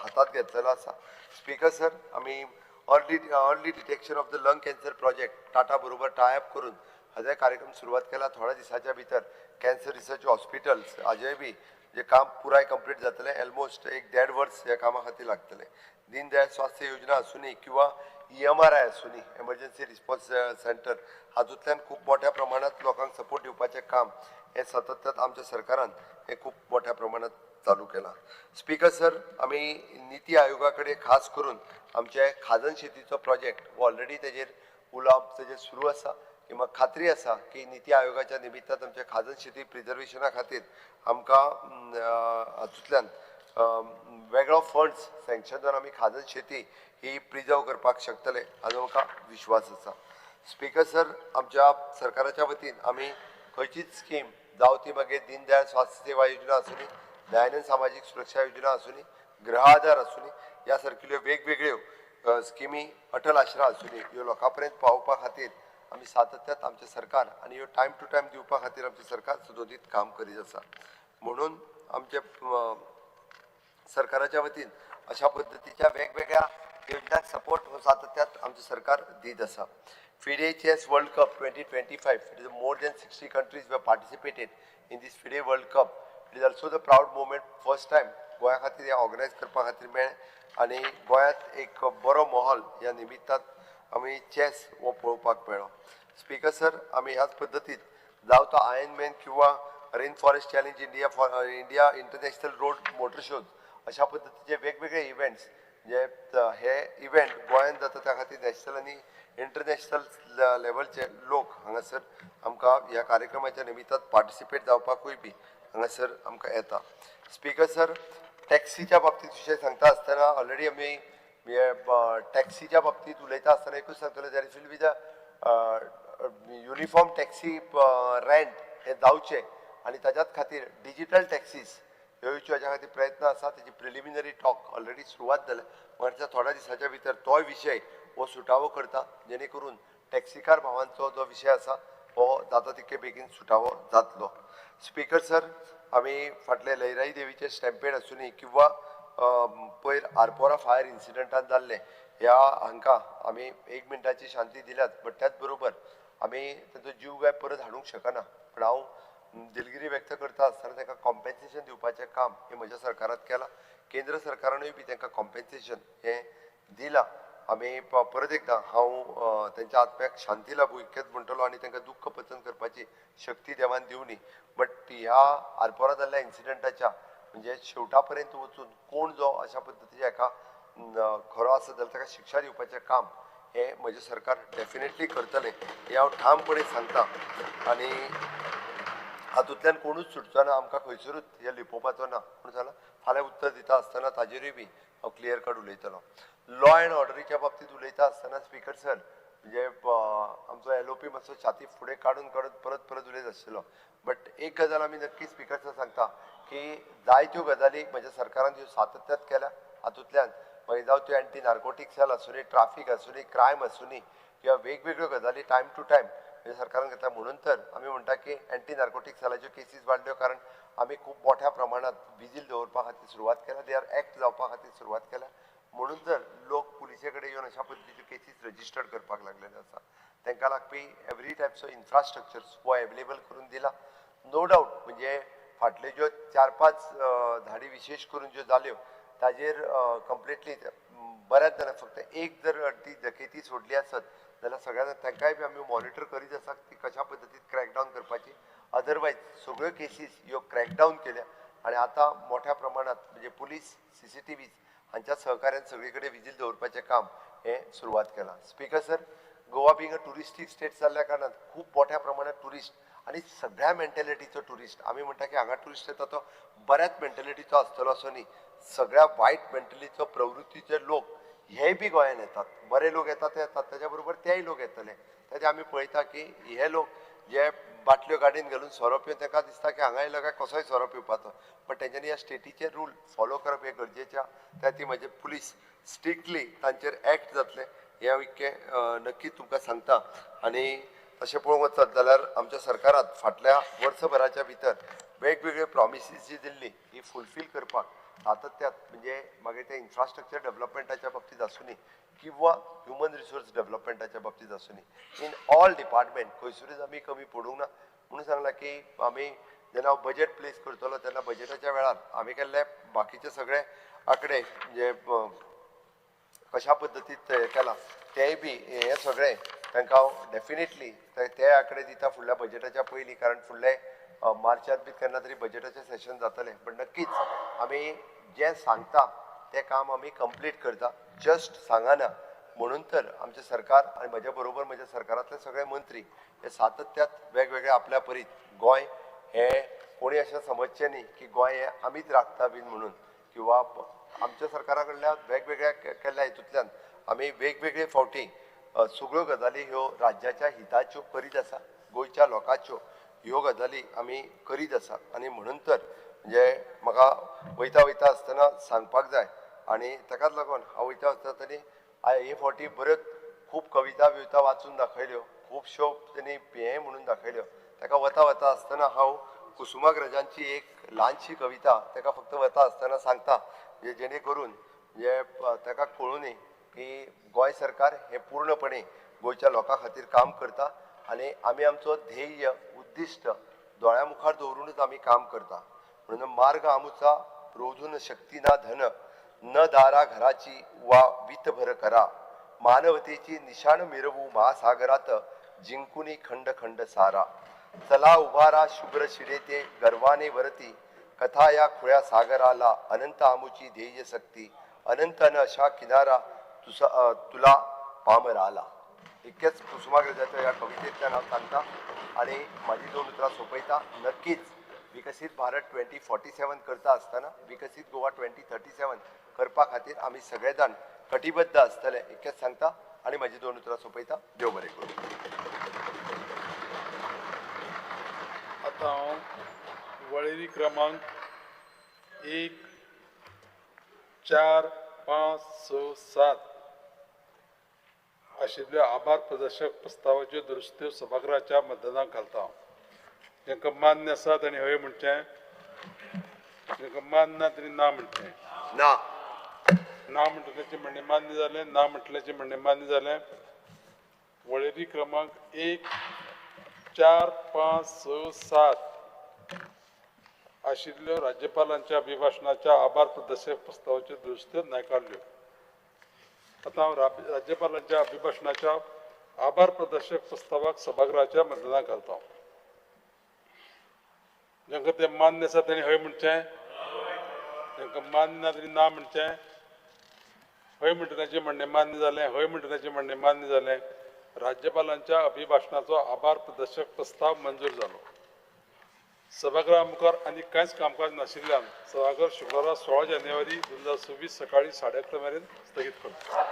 हातात घेतलेलो आसा. स्पीकर सर आमी early detection of the lung cancer project Tata बरोबर टायअप करून हाजे कार्यक्रम सुरवात केला. थोड्या दिसाच्या भितर कॅन्सर रिसर्च हॉस्पिटल्स हाजेय बी जे काम पुराय कंप्लीट जातले. ऑलमोस्ट 1.5 वर्स ह्या कामा खातीर लागतले. दीनदयाळ स्वास्थ्य योजना आसूनी किंवा EMRI आसूनी एमर्जन्सी रिस्पॉन्स सेंटर हातूंतल्यान खूब मोठ्या प्रमाणात लोकांक सपोर्ट दिवपाचें काम हे सतत आमच्या सरकारान हे खूब मोठ्या प्रमाणात चालू केला. स्पीकर सर, आमी नीती आयोगा कडेन खास करून आमचे खाजन शेतीचो प्रोजेक्ट ऑलरेडी तेजेर उलोवप तेजेर सुरू आसा की म्हाका खात्री आसा की नीती आयोगाच्या निमित्तान आमच्या खाजन शेती प्रिजर्वेशना खातीर आमकां हातूंतल्यान वेगळो फंड्स सँक्शन जावन आमी खाजन शेती ही प्रिजर्व करपाक शकतले हाजो म्हाका विश्वास आसा. स्पीकर सर, आमच्या सरकाराच्या वतीन आमी खंयचीच स्कीम जावं ती मागीर दीनदयाळ स्वास्थ्य सेवा योजना आसूनी, दयानंद सामाजीक सुरक्षा योजना आसूनी, गृह आधार आसूनी, ह्या सारकिल्यो वेगवेगळ्यो स्किमी, अटल आश्रा आसूनी, ह्यो लोकां पर्यंत पावोवपा खातीर आमी सातत्यात आमचे सरकार आनी ह्यो टायम टू टायम दिवपा खातीर आमचे सरकार सदोदीत काम करीत आसा. म्हणून आमचे सरकाराच्या वतीन अशा पद्दतीच्या वेगवेगळ्या योजनांक सपोर्ट हो सातत्यात आमचे सरकार दीत आसा. FIDE Chess World Cup 2025, it is more than 60 countries were participated in this FIDE World Cup. It is also the proud moment, first time गोंया खातीर हे ऑर्गनायज करपा खातीर मेळ्ळें आनी गोंयांत एक बरो माहोल ह्या निमित्तान आमी चॅस हो पळोवपाक मेळ्ळो. स्पीकर सर, आमी ह्याच पद्दतीन जावं तो आयर्नमॅन किंवा rain forest challenge India international road motor shows अशा पद्दतीचे वेगवेगळे इव्हेंट्स जे हे इव्हेंट गोंयांत जाता त्या खातीर नॅशनल आनी इंटरनॅशनल लेवलचे लोक हांगासर आमकां ह्या कार्यक्रमाच्या निमित्तान पार्टिसिपेट जावपाकूय बी हांगासर आमकां येता. स्पीकर सर, टॅक्सीच्या बाबतींत विशय सांगता आसतना ऑलरेडी आमी टॅक्सीच्या बाबतींत उलयता आसतना एकूच सांगतले there will be the uniform taxi rent हे जावचे आनी ताच्याच खातीर डिजिटल टॅक्सीज ह्यो हाच्या खातीर प्रयत्न आसा. तेजी प्रिलिमिनरी टॉक ऑलरेडी सुरवात जाल्या. मागच्या थोड्या दिसाच्या भितर तो विशय हो सुटावो करता जेणे करून टॅक्सीकार भावांचो जो विशय आसा हो जाता तितके बेगीन सुटावो जातलो. स्पीकर सर, आमी फाटले लयराई देवीचे स्टॅम्पेड आसूनी किंवा पयर आरपोरा फायर इन्सिडंटान जाल्ले ह्या हांकां आमी 1 मिनटाची शांती दिल्यात. बट त्याच बरोबर आमी ताचो जीव काय परत हाडूंक शकना. पण हांव दिलगिरी व्यक्त करता आसतना तांकां कॉम्पेन्सेशन दिवपाचें काम हे म्हज्या सरकारात केलां. केंद्र सरकारानूय बी तांकां कॉम्पेन्सेशन हे दिलां. आमी परत एकदां हांव तेंच्या आत्म्याक शांती लाभूं इतकेंच म्हणटलो आनी तांकां दुख्ख पचन करपाची शक्ती देवान दिवनी. बट ह्या आरपोरा जाल्ल्या इन्सिडंटाच्या म्हणजे शेवटा पर्यंत वचून कोण जो अशा पद्दतीच्या हाका खरो आसा जाल्यार ताका शिक्षा दिवपाचें काम हे म्हजें सरकार डेफिनेटली करतलें हें हांव ठामपणे सांगता. आनी हातूंतल्यान कोणूच सुटचो ना, आमकां खंयसरूच हे लिपोवपाचो ना. पूण जाल्यार फाल्यां उत्तर दिता आसतना ताजेरूय बी हांव क्लियर कट उलयतलो. लॉ एंड ऑर्डरीच्या बाबतींत उलयता आसतना स्पीकर सर म्हणजे आमचो LOP मातसो छाती फुडें काडून परत उलयत आशिल्लो. बट एक गजाल आमी नक्की स्पीकर सर सांगता की जायत्यो गजाली म्हज्या सरकारान ह्यो सातत्यात केल्या. हातूंतल्यान मागीर जावं त्यो एंटी नार्कोटीक सेल आसूनी, ट्राफीक आसूनी, क्रायम आसूनी किंवा वेगवेगळ्यो गजाली टायम टू टायम म्हणजे सरकारान घेतला. म्हणून तर आमी म्हणटा की एंटी नार्कोटीक सेलाच्यो केसीस वाडल्यो कारण आमी खूब मोठ्या प्रमाणात विजील दवरपा खातीर सुरवात केल्या. दे आर एक्ट जावपा खातीर सुरवात केल्या. म्हणून तर लोक पुलिसे कडेन येवन अशा पद्दतीच्यो केसीस रजिस्टर्ड करपाक लागलेले आसा. तांकां लागपी एवरी टायप्स ऑफ इन्फ्रास्ट्रक्चर्स हो अवेलेबल करून दिला. नो डावट म्हणजे फाटल्यो ज्यो 4-5 धाडी विशेश करून ज्यो जाल्यो ताजेर कंप्लिटली बऱ्याच जाणांक फक्त एक जर ती डकैती सोडली आसत जाल्यार सगळ्यांना तांकांय बी आमी मॉनिटर करीत आसा ती कशा पद्दतीन क्रॅकडावन करपाची. अदरवायज सगळ्यो केसीस ह्यो क्रॅकडावन केल्या आनी आतां मोठ्या प्रमाणात म्हणजे पुलीस CCTVs हांच्या सहकार्यान सगळे कडेन विजील दवरपाचें काम हे सुरवात केलां. Speaker sir, Goa being a touristic state जाल्ल्या कारणान खूब मोठ्या प्रमाणात टुरिस्ट आनी सगळ्या मेंटेलिटीचो टुरिस्ट आमी म्हणटा की हांगा टुरिस्ट येता तो बऱ्याच मेंटेलिटीचो आसतलो असो न्ही. सगळ्या वायट मेंटेलिटीचो प्रवृत्तीचे लोक हेय बी गोंयांत येतात. बरे लोक येतात ते येतात त्याच्या बरोबर तेय लोक येतले. तेजे आमी पळयता की हे लोक जे बाटल्यो गाडयेन घालून सोरो पिवन तांकां दिसता की हांगा येयलो काय कसोय सोरो पिवपाचो. बट तेंच्यांनी ह्या स्टेटीचे रूल फॉलो करप हे गरजेचें. त्या ती म्हजे पुलीस स्ट्रिक्टली तांचेर एक्ट जातले हे हांव इतकें नक्की तुमकां सांगता. आनी तशें पळोवंक वचत जाल्यार आमच्या सरकारान फाटल्या वर्सभराच्या भितर वेगवेगळे प्रॉमिसीस जी दिल्ली ही फुलफील करपाक सातत्यात म्हणजे मागीर ते इन्फ्रास्ट्रक्चर डेव्हलपमेंटाच्या बाबतींत आसूनी किंवा ह्युमन रिसोर्स डेव्हलपमेंटाच्या बाबतीत आसूं इन ऑल डिपार्टमेंट खंयसरूच आमी कमी पडूंक ना म्हणून सांगला की आमी जेन्ना बजेट प्लेस करतलो तेन्ना बजेटाच्या वेळार आमी केल्ले बाकीचे सगळे आंकडे जे कशा पद्दतीत केला तेय बी हे सगळे तांकां हांव डेफिनेटली ते आंकडे दिता फुडल्या बजेटाच्या पयलीं कारण फुडले मार्चांत बी केन्ना तरी बजेटाचें सेशन जातलें पण नक्कीच आमी जें सांगता तें काम आमी कंप्लीट करता जस्ट सांगना म्हणून तर आमचें सरकार आनी म्हज्या बरोबर म्हज्या सरकारांतले सगळे मंत्री हे सातत्यात वेगवेगळे आपल्या परीत गोंय हे कोणी अशें समजचें न्ही की गोंय हे आमीच राखता बीन म्हणून किंवा आमच्या सरकारा कडल्यान वेगवेगळ्या केल्ल्या हेतूंतल्यान आमी वेगवेगळे फावटी सगळ्यो गजाली ह्यो राज्याच्या हिताच्यो करीत आसा गोंयच्या लोकांच्यो ह्यो गजाली आमी करीत आसा आनी म्हणून तर म्हणजे म्हाका वयता आसतना सांगपाक जाय आनी ताकाच लागून हांव वयता आसतना हे फावटी बऱ्योच खूब कविता बिविता वाचून दाखयल्यो खुबश्यो तेणी हें म्हणून दाखयल्यो ताका वता आसतना हांव कुसुमाग्रजांची एक ल्हानशी कविता ताका फक्त वता आसतना सांगता जेणे करून जे ताका कळूं न्ही की गोंय सरकार हे पूर्णपणे गोंयच्या लोकां खातीर काम करता आनी आमी आमचो ध्येय उद्दिश्ट दोळ्या मुखार दवरूनच आमी काम करता म्हणून मार्ग आमुचा रोधून शक्ती ना धन न दारा घराची वा वीत भर करा मानवतेची निशाण मिरवू महासागरात जिंकुनी खंड खंड सारा चला उभारा शुभ्र शिडे ते गर्वाने वरती कथा या खुळ्या सागराला अनंत आमुची ध्येय शक्ती अनंत न अशा किनारा तुला पामर आला इतकेच कुसुमाग्रजाच्या या कवितेतल्यान हांव सांगता आनी म्हाजी 2 उतरां सोंपयता नक्कीच विकसीत भारत 2047 करता आसतना विकसीत गोवा 2037 करपा खातीर आमी सगळे जाण कटिबद्ध आसतले इतकेंच सांगता आनी म्हाजी 2 उतरां सोंपयता देव बरें करूं आतां हांव वळेरी क्रमांक 1 4 5 6 7 आशिल्ल्या आभार प्रदर्शक प्रस्तावाच्यो दुरुस्त्यो सभागृहाच्या मतदानाक घालता जांकां मान्य आसा तांणी हय म्हणचें जांकां मान्य ना तांणी ना म्हणचें ना म्हटल्याचें म्हणणें मान्य जालें ना म्हटल्याचें म्हणणें मान्य जालें वळेरी क्रमांक 1 4 5 6 7 आशिल्ल्यो राज्यपालांच्या अभिभाशणाच्या आभार प्रदर्शक प्रस्तावाच्यो दुरुस्त्यो न्हयकारल्यो आतां हांव राज्यपालांच्या अभिभाशणाच्या आभार प्रदर्शक प्रस्तावाक सभागृहाच्या मतदानाक घालता जांकां तें मान्य आसा तांणी हय म्हणचें जांकां मान्य ना तांणी ना म्हणचें हय म्हणटनाचें म्हणणें मान्य जालें हय म्हणटनाचें म्हणणें मान्य जालें राज्यपालांच्या अभिभाशणाचो आभार प्रदर्शक प्रस्ताव मंजूर जालो सभागृहा मुखार आनी कांयच कामकाज नाशिल्ल्यान सभागृह शुक्रारा 16 जानेवारी 2026 सकाळी 11:30 मेरेन स्थगीत करता